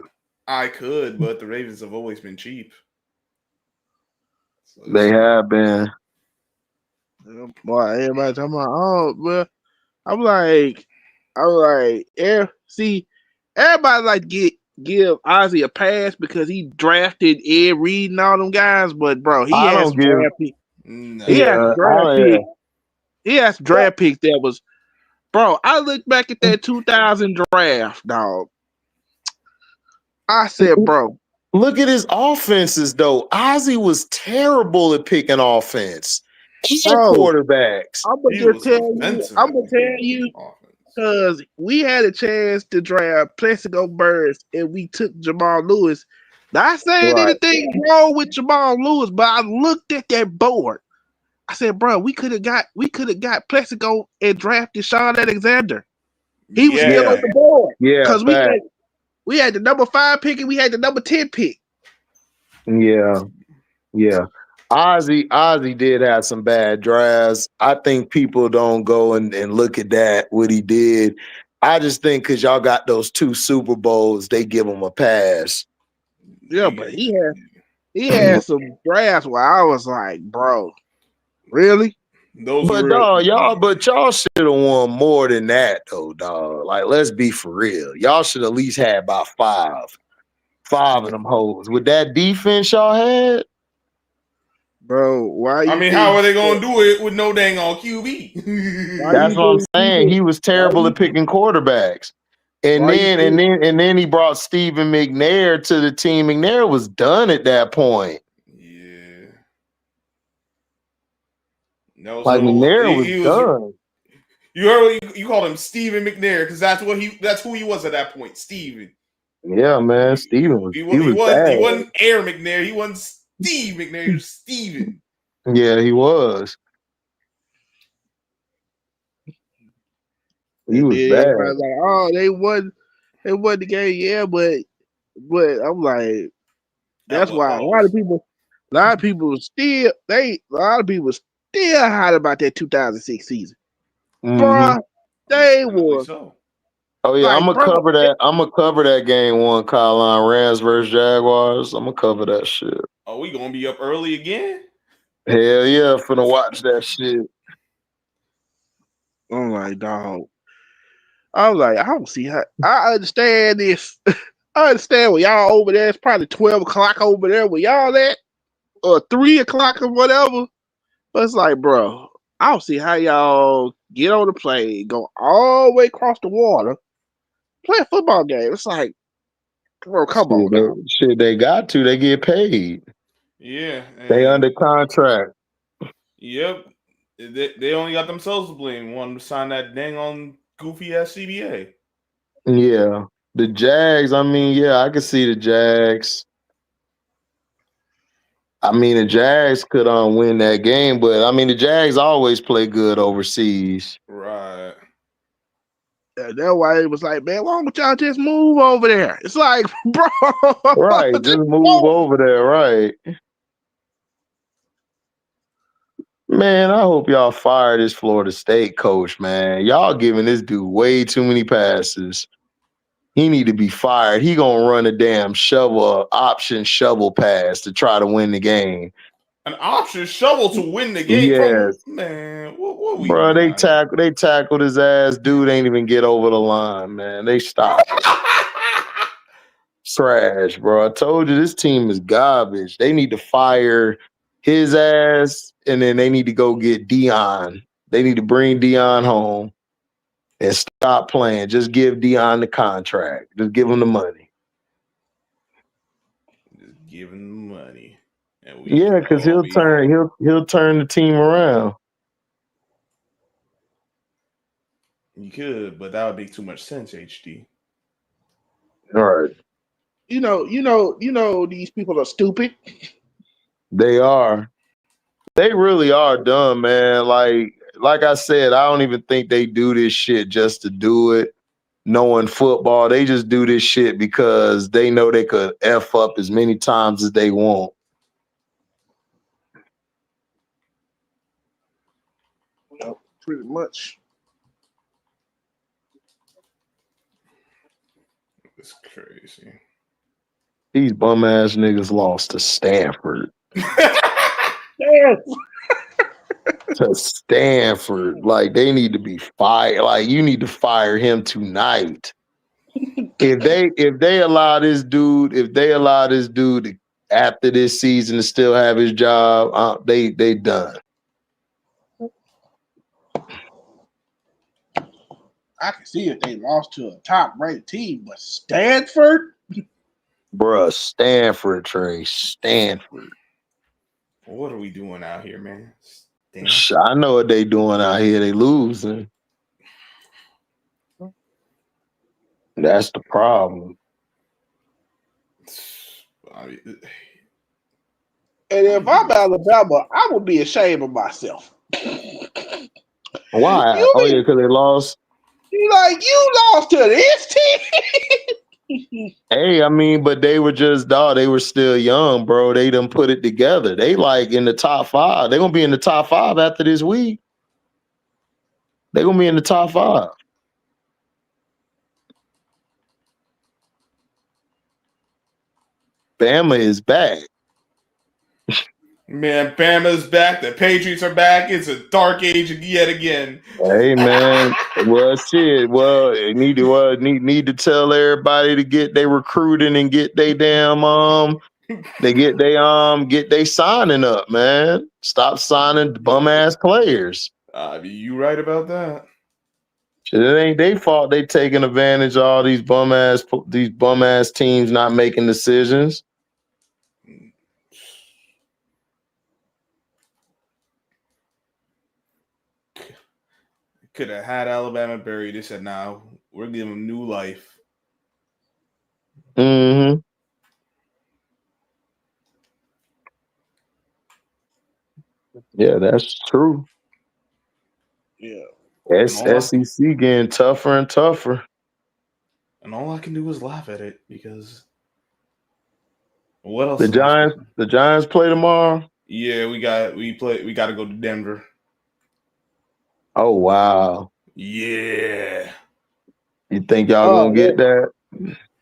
I could, but the Ravens have always been cheap. So they have been. Boy, everybody talking about, oh, well, I'm like, yeah, see, everybody like give Ozzy a pass because he drafted Ed Reed and all them guys, but bro, he has draft picks. He has draft picks that was, bro. I look back at that 2000 draft, dog. I said, bro, look at his offenses though. Ozzy was terrible at picking offense. Quarterbacks. I'm gonna tell you, because we had a chance to draft Plexico Burris and we took Jamal Lewis. Not saying anything wrong with Jamal Lewis, but I looked at that board. I said, bro, we could have got Plexico and drafted Sean Alexander. He was still on the board. Yeah, because we had the number 5 pick and we had the number 10 pick. Yeah. Ozzy did have some bad drafts. I think people don't go and look at that, what he did. I just think because y'all got those 2 Super Bowls, they give him a pass. Yeah, but he He had some drafts where I was like, bro, really? Those But were dog, y'all should have won more than that though, dog. Like, let's be for real. Y'all should at least have about five of them hoes. With that defense y'all had, Bro, why you I mean, how think are they gonna do it with no dang on QB? why that's you what I'm think saying. He was terrible why at picking quarterbacks. And why you then he brought Stephen McNair to the team. McNair was done at that point. Yeah. No, Like so McNair was he was. done. You heard what you called him, Stephen McNair, because that's who he was at that point, Stephen. Yeah, man. Stephen was He bad. wasn't Air McNair. He wasn't Steve McNair. He was Stephen. Yeah, he was. He was then bad. everybody's like, oh, they won the game, yeah, but I'm like, that's why a lot of people still hot about that 2006 season. Bruh, they were so. Oh yeah, like, I'm gonna cover that. I'm gonna cover that game one. Carolina Rams versus Jaguars. I'm gonna cover that shit. Oh, we gonna be up early again? Hell yeah, finna watch that shit. I'm like, dog. I'm like, I don't see how. I understand this. I understand when y'all over there. It's probably 12 o'clock over there where y'all at, or 3 o'clock or whatever. But it's like, bro, I don't see how y'all get on the plane, go all the way across the water, play a football game. It's like, bro, come on now. They got to. They get paid. Yeah. They under contract. Yep. They only got themselves to blame. Wanted to sign that dang on goofy ass CBA. Yeah. The Jags, I mean, yeah, I could see the Jags. I mean, the Jags could win that game, but I mean, the Jags always play good overseas. Right. And that's why it was like, man, why don't y'all just move over there? It's like, bro. Right, just move over there, right. Man, I hope y'all fire this Florida State coach, man. Y'all giving this dude way too many passes. He need to be fired. He gonna run a damn option shovel pass to try to win the game. An option shovel to win the game Yes. from man. What we Bro, doing they tackled his ass. Dude ain't even get over the line, man. They stopped. Trash, bro. I told you this team is garbage. They need to fire his ass, and then they need to go get Dion. They need to bring Dion home and stop playing. Just give Dion the contract. Just give him the money. Just give him the money. Yeah, because he'll turn the team around. You could, but that would make too much sense, HD. All right. You know, these people are stupid. They are. They really are dumb, man. Like I said, I don't even think they do this shit just to do it. Knowing football, they just do this shit because they know they could F up as many times as they want. Pretty much. It's crazy. These bum ass niggas lost to Stanford. To Stanford. Like, they need to be fired. Like, you need to fire him tonight. If they allow this dude to, after this season to still have his job, they done. I can see if they lost to a top-ranked team, but Stanford? Bruh, Stanford, Trey. Stanford. What are we doing out here, man? I know what they doing out here. They losing. That's the problem. And if I'm Alabama, I would be ashamed of myself. Why? Because they lost. You lost to this team. Hey, I mean, but they were they were still young, bro. They done put it together. They like in the top 5. They're gonna be in the top 5 after this week. They're gonna be in the top 5. Bama is back. Man, Bama's back. The Patriots are back. It's a dark age yet again. Hey man, well shit. Well, need to tell everybody to get they recruiting and get they damn get they signing up, man. Stop signing bum ass players. You right about that. Shit, it ain't they fault they taking advantage of all these bum ass teams not making decisions. Could have had Alabama buried. They said, "Nah, we're giving them new life." Mm-hmm. Yeah, that's true. Yeah. SEC getting tougher and tougher. And all I can do is laugh at it because what else? The Giants play tomorrow. Yeah, we got to go to Denver. Oh wow. Yeah. You think y'all gonna get that?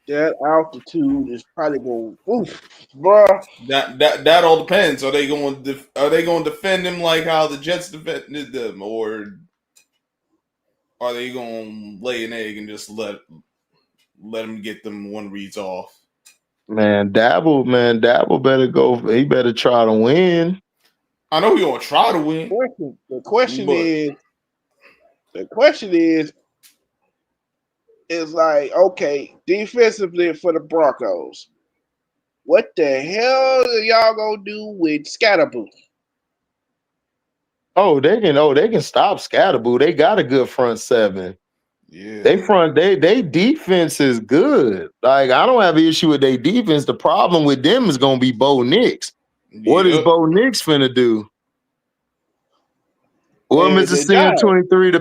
That altitude is probably going bro. That all depends. Are they going to defend him like how the Jets defended them, or are they going to lay an egg and just let him get them one reads off? Man, Dabble better go. He better try to win. I know he's gonna try to win. The question is like, okay, defensively for the Broncos, what the hell are y'all gonna do with Scatterboo? They can stop Scatterboo. They got a good front seven. Yeah. They defense is good. Like, I don't have an issue with their defense. The problem with them is gonna be Bo Nix. What is Bo Nix finna do? Well, Mr. CM23,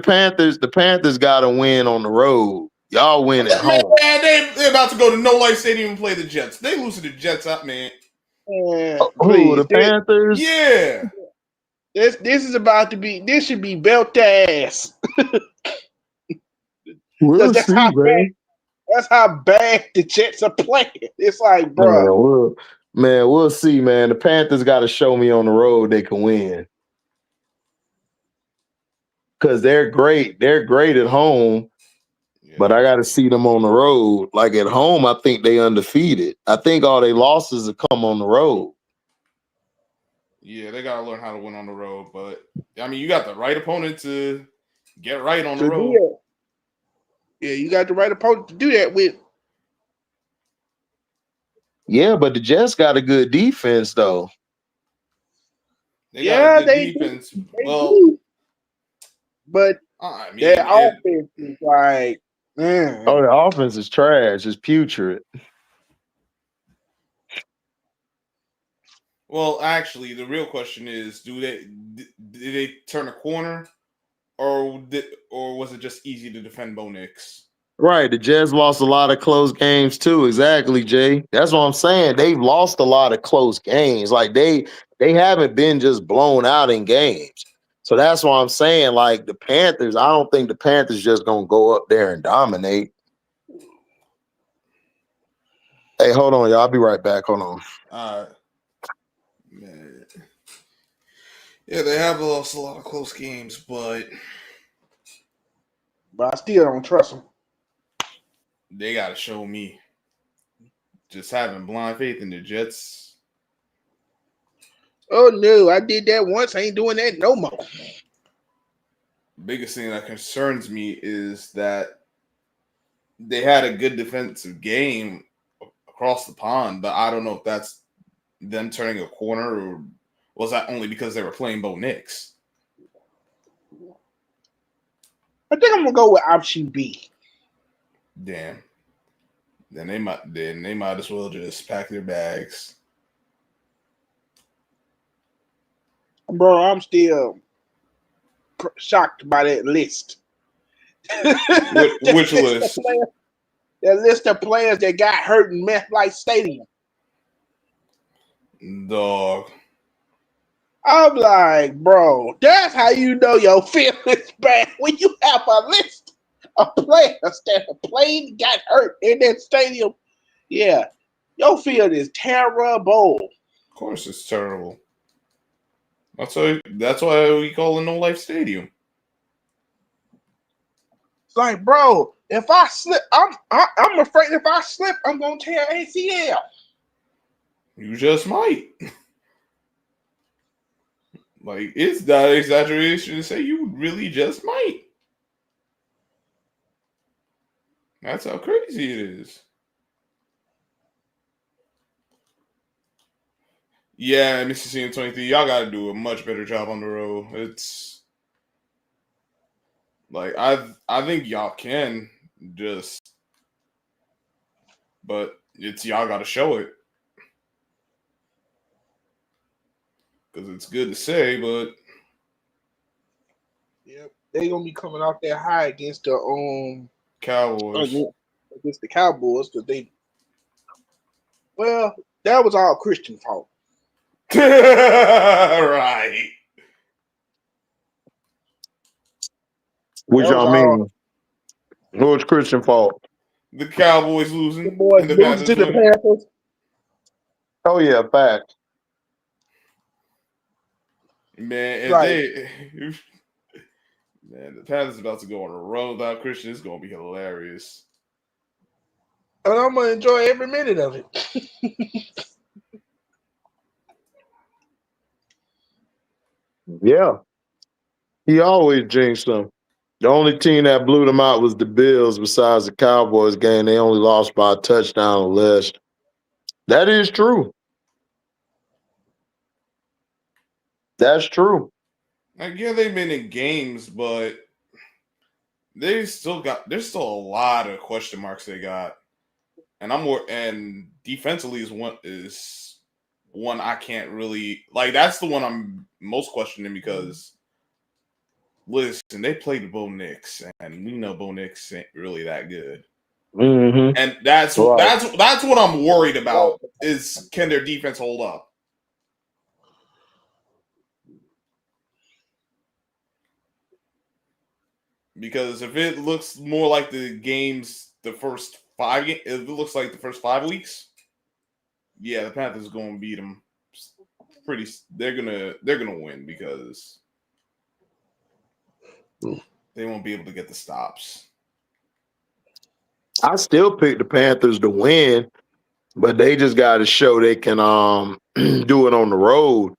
the Panthers gotta win on the road. Y'all win at home. Man, they're about to go to No Life Stadium and play the Jets. They lose to the Jets up, man. Who, the Panthers? Yeah. This is about to be. This should be belt ass. We'll see, man. That's how bad the Jets are playing. It's like, bro. We'll see, man. The Panthers got to show me on the road they can win. Because they're great. They're great at home. Yeah, but I got to see them on the road. Like at home, I think they undefeated. I think all their losses will come on the road. Yeah, they got to learn how to win on the road. But, I mean, you got the right opponent to get right on the road. Yeah, you got the right opponent to do that with. Yeah, but the Jets got a good defense, though. They got a good defense. Do. But their offense is like, man. Oh, the offense is trash. It's putrid. Well, actually, the real question is: did they turn a corner, or was it just easy to defend Bo Nix? Right, the Jets lost a lot of close games too. Exactly, Jay. That's what I'm saying. They've lost a lot of close games. Like they haven't been just blown out in games. So that's why I'm saying, like, the Panthers, I don't think the Panthers just gonna go up there and dominate. Hey, hold on, y'all. I'll be right back. Hold on. All right. Man. Yeah, they have lost a lot of close games, but I still don't trust them. They got to show me. Just having blind faith in the Jets. Oh, no. I did that once. I ain't doing that no more. Biggest thing that concerns me is that they had a good defensive game across the pond, but I don't know if that's them turning a corner or was that only because they were playing Bo Nix? I think I'm going to go with option B. Damn. Then they might as well just pack their bags. Bro, I'm still shocked by that list. Which list? That list of players that got hurt in MetLife Stadium. Dog. I'm like, bro, that's how you know your feelings bad when you have a list of players that played, got hurt in that stadium. Yeah, your field is terrible. Of course, it's terrible. That's why we call it No Life Stadium. It's like, bro, if I slip, I'm afraid if I slip, I'm gonna tear ACL. You just might. Like, it's not exaggeration to say you really just might. That's how crazy it is. Yeah, Mississippi 23, y'all got to do a much better job on the road. It's like I think y'all can just, but it's y'all got to show it because it's good to say, but yeah, they gonna be coming out there high against the Cowboys. Against the Cowboys because that was all Christian fault. Right. What y'all mean? What's Christian fault? The Cowboys losing. The boys losing to the Panthers. Oh yeah, fact. Man, man, the Panthers about to go on a run without Christian. It's gonna be hilarious. And I'm gonna enjoy every minute of it. Yeah. He always jinxed them. The only team that blew them out was the Bills besides the Cowboys game. They only lost by a touchdown or less. That is true. That's true. Like, yeah, they've been in games, but there's still a lot of question marks they got. And defensively is one I can't really like. That's the one I'm most questioning because listen, they played the Bo Nix, and we know Bo Nix ain't really that good. Mm-hmm. And that's what I'm worried about is can their defense hold up? Because if it looks more like if it looks like the first 5 weeks, yeah, the Panthers are going to beat them. They're gonna win because they won't be able to get the stops. I still pick the Panthers to win, but they just got to show they can do it on the road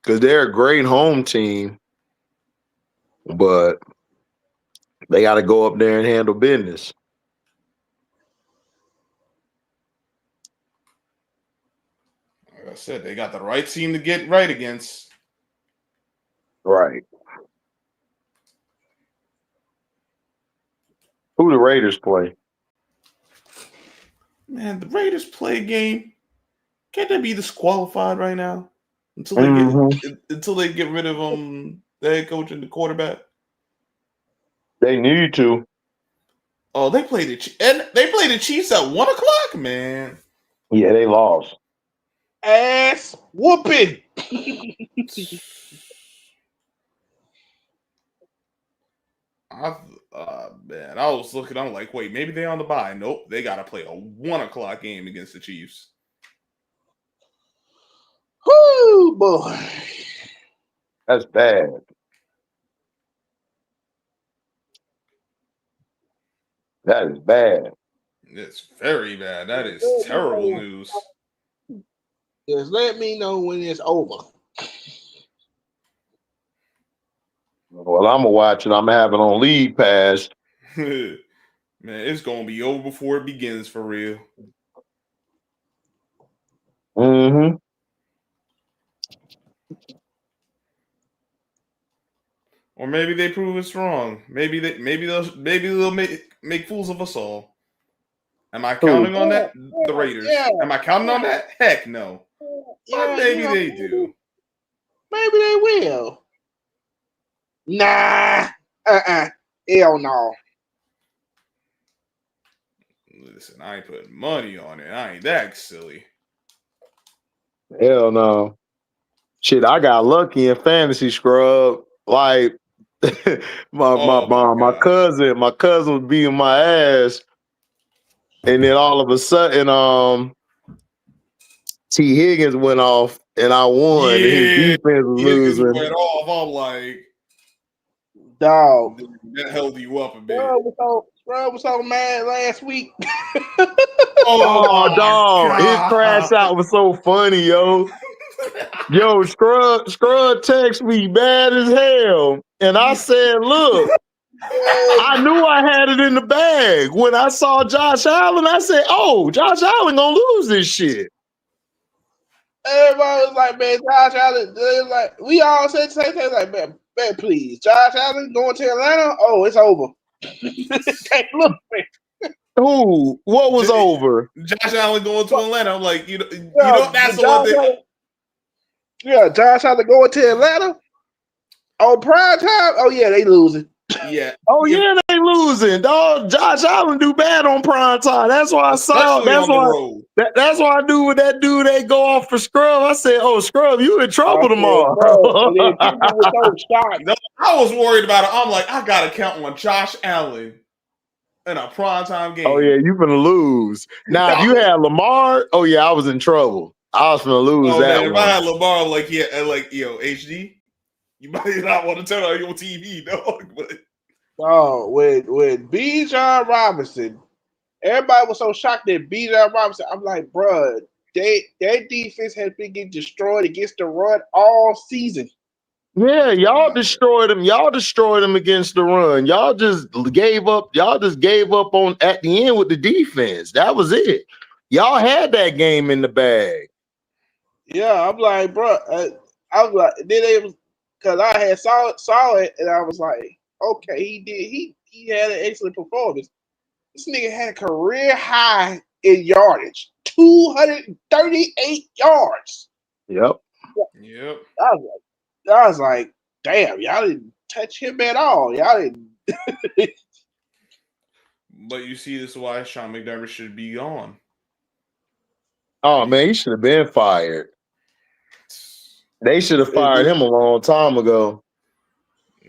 because they're a great home team, but they got to go up there and handle business. Like I said, they got the right team to get right against. Right. Who the Raiders play? Man, the Raiders play a game. Can't they be disqualified right now until they get rid of the head coach and the quarterback? They need to. Oh, they play the Chiefs at 1:00, man. Yeah, they lost. Ass whooping. Man, I was looking. I'm like, wait, maybe they on the bye. Nope, they got to play a 1:00 game against the Chiefs. Whoo, boy, that's bad. That is bad. It's very bad. That is terrible news. Just let me know when it's over. Well, I'm gonna watch it. I'm gonna have it on League Pass. Man, it's gonna be over before it begins for real. Mm-hmm. Or maybe they prove us wrong. Maybe they'll make fools of us all. Am I counting on that? The Raiders. Yeah. Am I counting on that? Heck no. But maybe they do. Maybe they will. Nah. Hell no. Listen, I ain't putting money on it. I ain't that silly. Hell no. Shit, I got lucky in fantasy, scrub. Like my cousin was beating my ass, and then all of a sudden, T. Higgins went off and I won, and his Yeah, defense was Higgins losing. went off. I'm like, dog. That held you up a bit. Bro was so mad last week. Oh, dog. His crash out was so funny, yo. Yo, Scrub text me bad as hell. And I said, look, I knew I had it in the bag. When I saw Josh Allen, I said, oh, Josh Allen gonna lose this shit. Everybody was like, man, Josh Allen, like, we all said the same thing, like, man, please, Josh Allen going to Atlanta? Oh, it's over. Hey, look, man. Who? What was over? Josh Allen going to Atlanta. I'm like, you know, that's the one thing. Yeah, Josh Allen going to Atlanta on prime time. Oh yeah, they losing. Yeah. Oh yeah, they losing. Dog, Josh Allen do bad on prime time. That's why I saw. That's why I do with that dude. They go off for Scrub. I said, "Oh, Scrub, you in trouble tomorrow." I was worried about it. I'm like, I gotta count on Josh Allen in a primetime game. Oh yeah, you gonna lose. Now if you had Lamar, oh yeah, I was in trouble. I was gonna lose that man, one. If I had Lamar, like HD, you might not want to turn on your TV, dog. But when Bijan Robinson, everybody was so shocked that Bijan Robinson. I'm like, bruh, their defense has been getting destroyed against the run all season. Yeah, y'all destroyed them. Y'all destroyed them against the run. Y'all just gave up. Y'all just gave up on at the end with the defense. That was it. Y'all had that game in the bag. Yeah, I'm like, bro. I was like, then they was because I had saw it, and I was like, okay, he had an excellent performance. This nigga had a career high in yardage, 238 yards. Yep. I was like, damn, y'all didn't touch him at all. Y'all didn't. But you see, this is why Sean McDermott should be gone. Oh man, he should have been fired. They should have fired him a long time ago.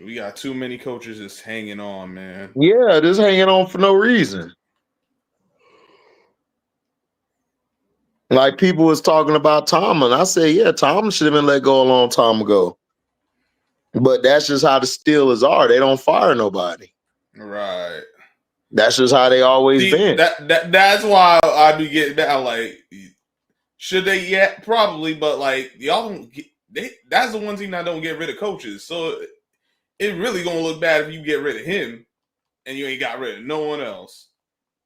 We got too many coaches just hanging on, man. Yeah, just hanging on for no reason. Like people was talking about Tomlin. I said, yeah, Tomlin should have been let go a long time ago. But that's just how the Steelers are. They don't fire nobody. Right. That's just how they always been. That's why I be getting that. Like, should they yet? Probably, but like y'all don't get. That's the one team that don't get rid of coaches. So it really gonna look bad if you get rid of him and you ain't got rid of no one else.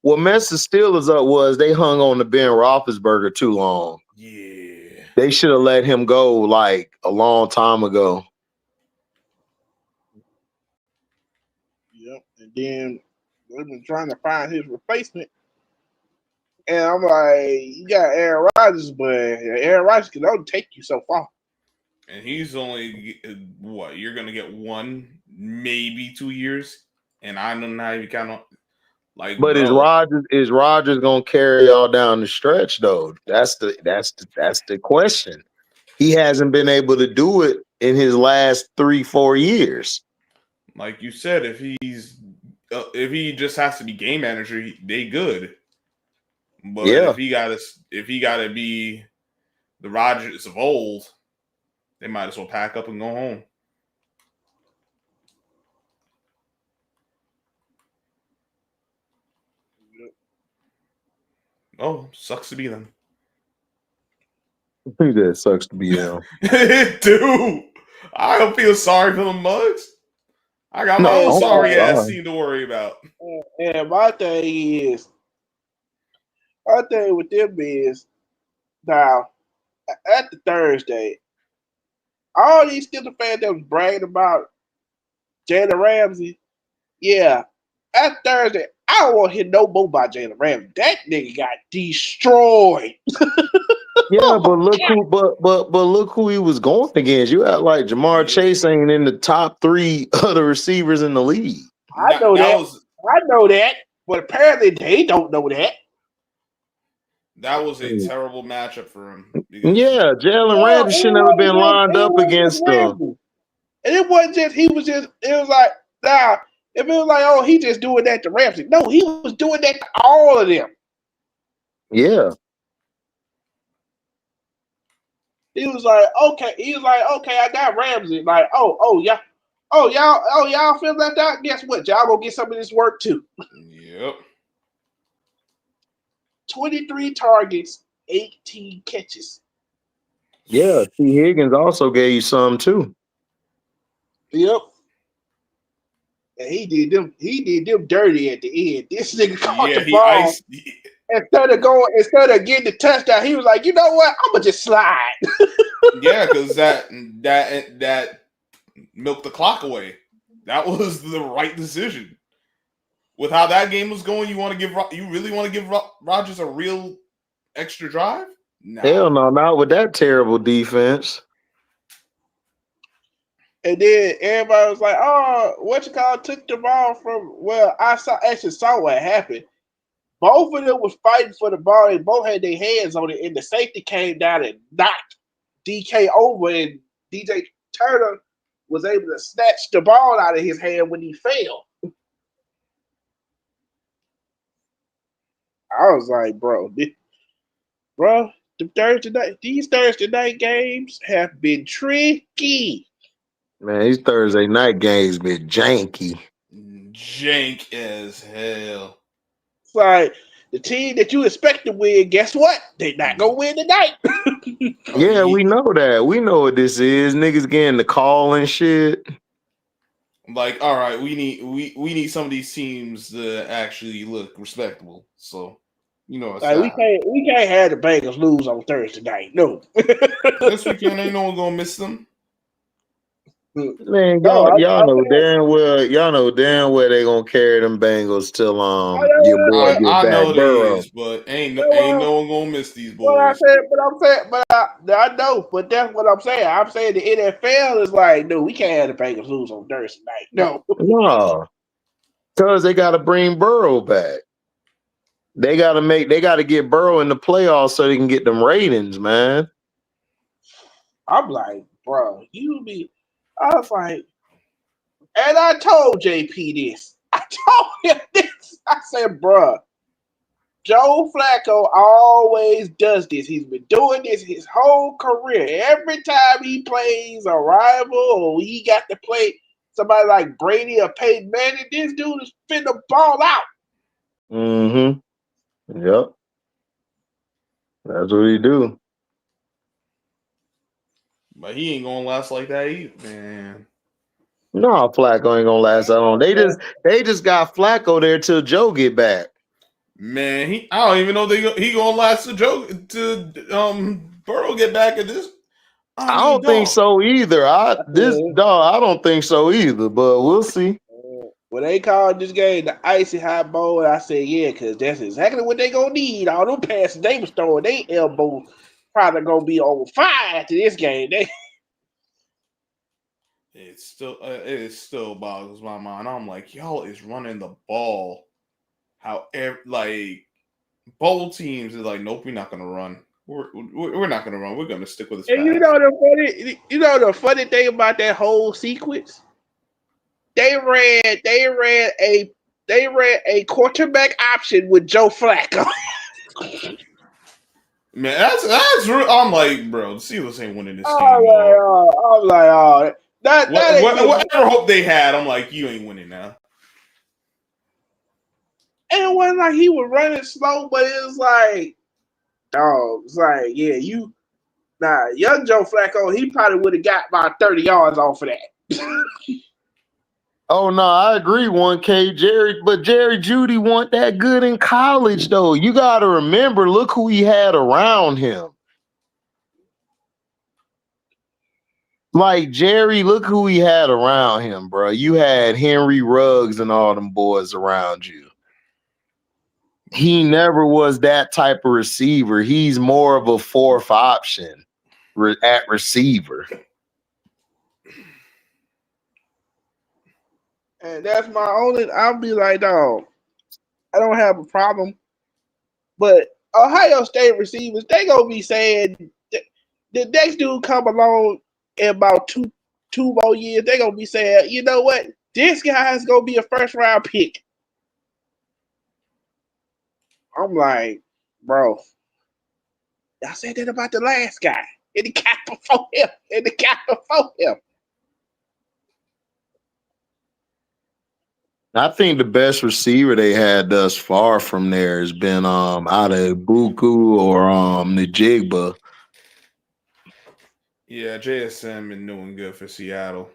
What messed the Steelers up was they hung on to Ben Roethlisberger too long. Yeah. They should have let him go like a long time ago. Yep. And then they've been trying to find his replacement. And I'm like, you got Aaron Rodgers, but Aaron Rodgers can only take you so far. And he's only what? You're gonna get 1, maybe 2 years, and I don't know how you count on. Like, but is Rodgers gonna carry y'all down the stretch though? That's the question. He hasn't been able to do it in his last 3-4 years. Like you said, if he just has to be game manager, they good. But yeah, if he gotta be the Rodgers of old, they might as well pack up and go home. Oh, sucks to be them. I think that sucks to be them. Dude, I don't feel sorry for the Mugs. I got my own sorry ass team to worry about. And my thing with them is now at the Thursday, all these Steelers fans that was bragging about Jalen Ramsey, yeah, at Thursday, I don't want to hear no more about Jalen Ramsey. That nigga got destroyed. Yeah, but look who he was going against. You act like Jamar Chase ain't in the top 3 other receivers in the league. I know that, but apparently they don't know that. That was a terrible matchup for him. Yeah, Jalen Ramsey should never been lined up against him. And it wasn't just it was like, nah, if it was like, oh, he just doing that to Ramsey. No, he was doing that to all of them. Yeah. He was like, okay. He was like, okay, I got Ramsey. Like, y'all feel left out? Guess what? Y'all gonna get some of this work too. Yep. 23 targets, 18 catches. Yeah, T. Higgins also gave you some too. Yep. And he did them dirty at the end. This nigga caught the ball. Instead of getting the touchdown, he was like, you know what? I'm gonna just slide. Yeah, because that milked the clock away. That was the right decision. With how that game was going, you really want to give Rodgers a real extra drive? Nah. Hell no, not with that terrible defense. And then everybody was like, "Oh, took the ball from?" Well, I saw what happened. Both of them was fighting for the ball, and both had their hands on it. And the safety came down and knocked DK over, and DJ Turner was able to snatch the ball out of his hand when he fell. I was like, these Thursday night games have been tricky. Man, these Thursday night games been janky. Jank as hell. It's like the team that you expect to win, guess what? They're not gonna win tonight. Yeah, we know that. We know what this is. Niggas getting the call and shit. Like, all right, we need some of these teams to actually look respectable. So, you know, like we can't have the Bengals lose on Thursday night. No. Yes, we can. Ain't no one gonna miss them. Man, y'all know damn well they gonna carry them Bengals till your boy get back. I know Burrow. they is, but ain't no one gonna miss these boys. I know, but that's what I'm saying. I'm saying the NFL is like, no, we can't have the Bengals lose on Thursday night. No, because they got to bring Burrow back. They got to get Burrow in the playoffs so they can get them ratings, man. I'm like, bro, I was like, and I told JP this. I told him this. I said, bro, Joe Flacco always does this. He's been doing this his whole career. Every time he plays a rival or he got to play somebody like Brady or Peyton Manning, this dude is finna ball out. Mm-hmm. Yep. That's what he do. But he ain't gonna last like that either, man. No, Flacco ain't gonna last that long. They just got Flacco there till Joe get back. Man, I don't even know he gonna last to Burrow get back at this. I don't think so either. I don't think so either. But we'll see. When they called this game the icy hot bowl, I said yeah, because that's exactly what they gonna need. All them passes they was throwing, they elbow probably gonna be on fire after this game. It still boggles my mind. I'm like, y'all is running the ball. However, like bowl teams is like, nope, we're not gonna run. We're not gonna run. We're gonna stick with this. And you know the funny thing about that whole sequence? They ran a quarterback option with Joe Flacco. Man, that's real. I'm like, bro, the Steelers ain't winning this game. I'm like, whatever hope they had, I'm like, you ain't winning now. And it wasn't like he was running slow, but it was like, dog, it's like, yeah, young Joe Flacco, he probably would have got about 30 yards off of that. Oh no, I agree, 1K, but Jerry Jeudy wasn't that good in college, though. You got to remember, look who he had around him. Like Jerry, look who he had around him, bro. You had Henry Ruggs and all them boys around you. He never was that type of receiver. He's more of a fourth option at receiver. And that's my only. I'll be like, dog, I don't have a problem. But Ohio State receivers, they gonna be saying the next dude come along in about two more years. They gonna be saying, you know what, this guy's gonna be a first round pick. I'm like, bro, I said that about the last guy, and he got before him and the guy before him. I think the best receiver they had thus far from there has been out of Buku or Najigba. Yeah, JSM been doing good for Seattle.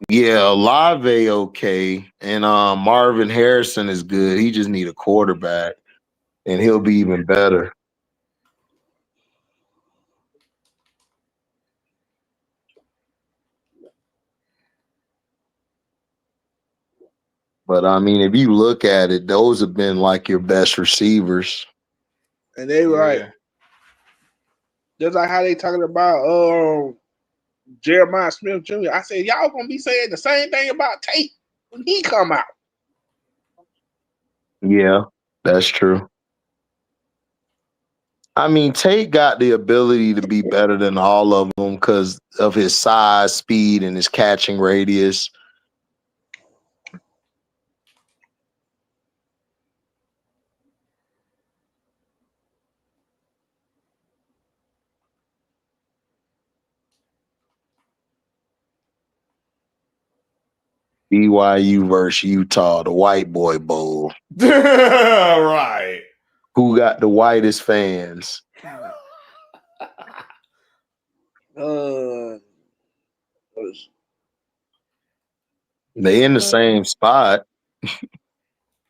Yeah, Olave okay, and Marvin Harrison is good. He just need a quarterback, and he'll be even better. But I mean, if you look at it, those have been like your best receivers. And they like, just like how they talking about Jeremiah Smith Jr. I said, y'all gonna be saying the same thing about Tate when he come out. Yeah, that's true. I mean, Tate got the ability to be better than all of them because of his size, speed, and his catching radius. BYU versus Utah, the White Boy Bowl. Right. Who got the whitest fans? They in the same spot.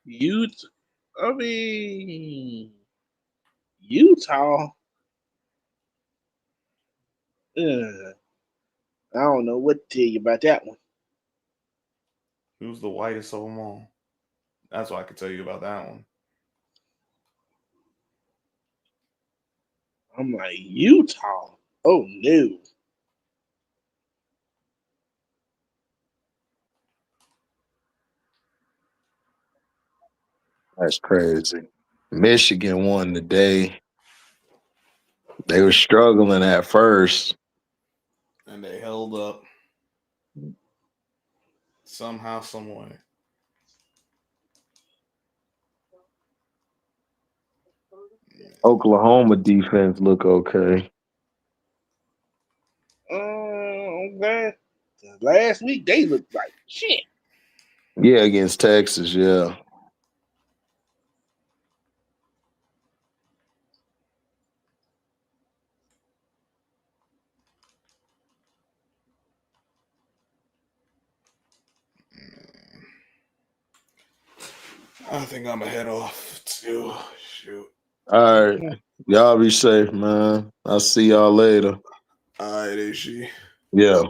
Utah. I don't know what to tell you about that one. Who's the whitest of them all? That's what I could tell you about that one. I'm like, Utah? Oh, no. That's crazy. Michigan won today. They were struggling at first. And they held up somehow, some way. Oklahoma defense look okay. Okay. Last week they looked like shit. Yeah, against Texas, yeah. I think I'm gonna head off too. Shoot. All right. Y'all be safe, man. I'll see y'all later. All right, HG. Yeah.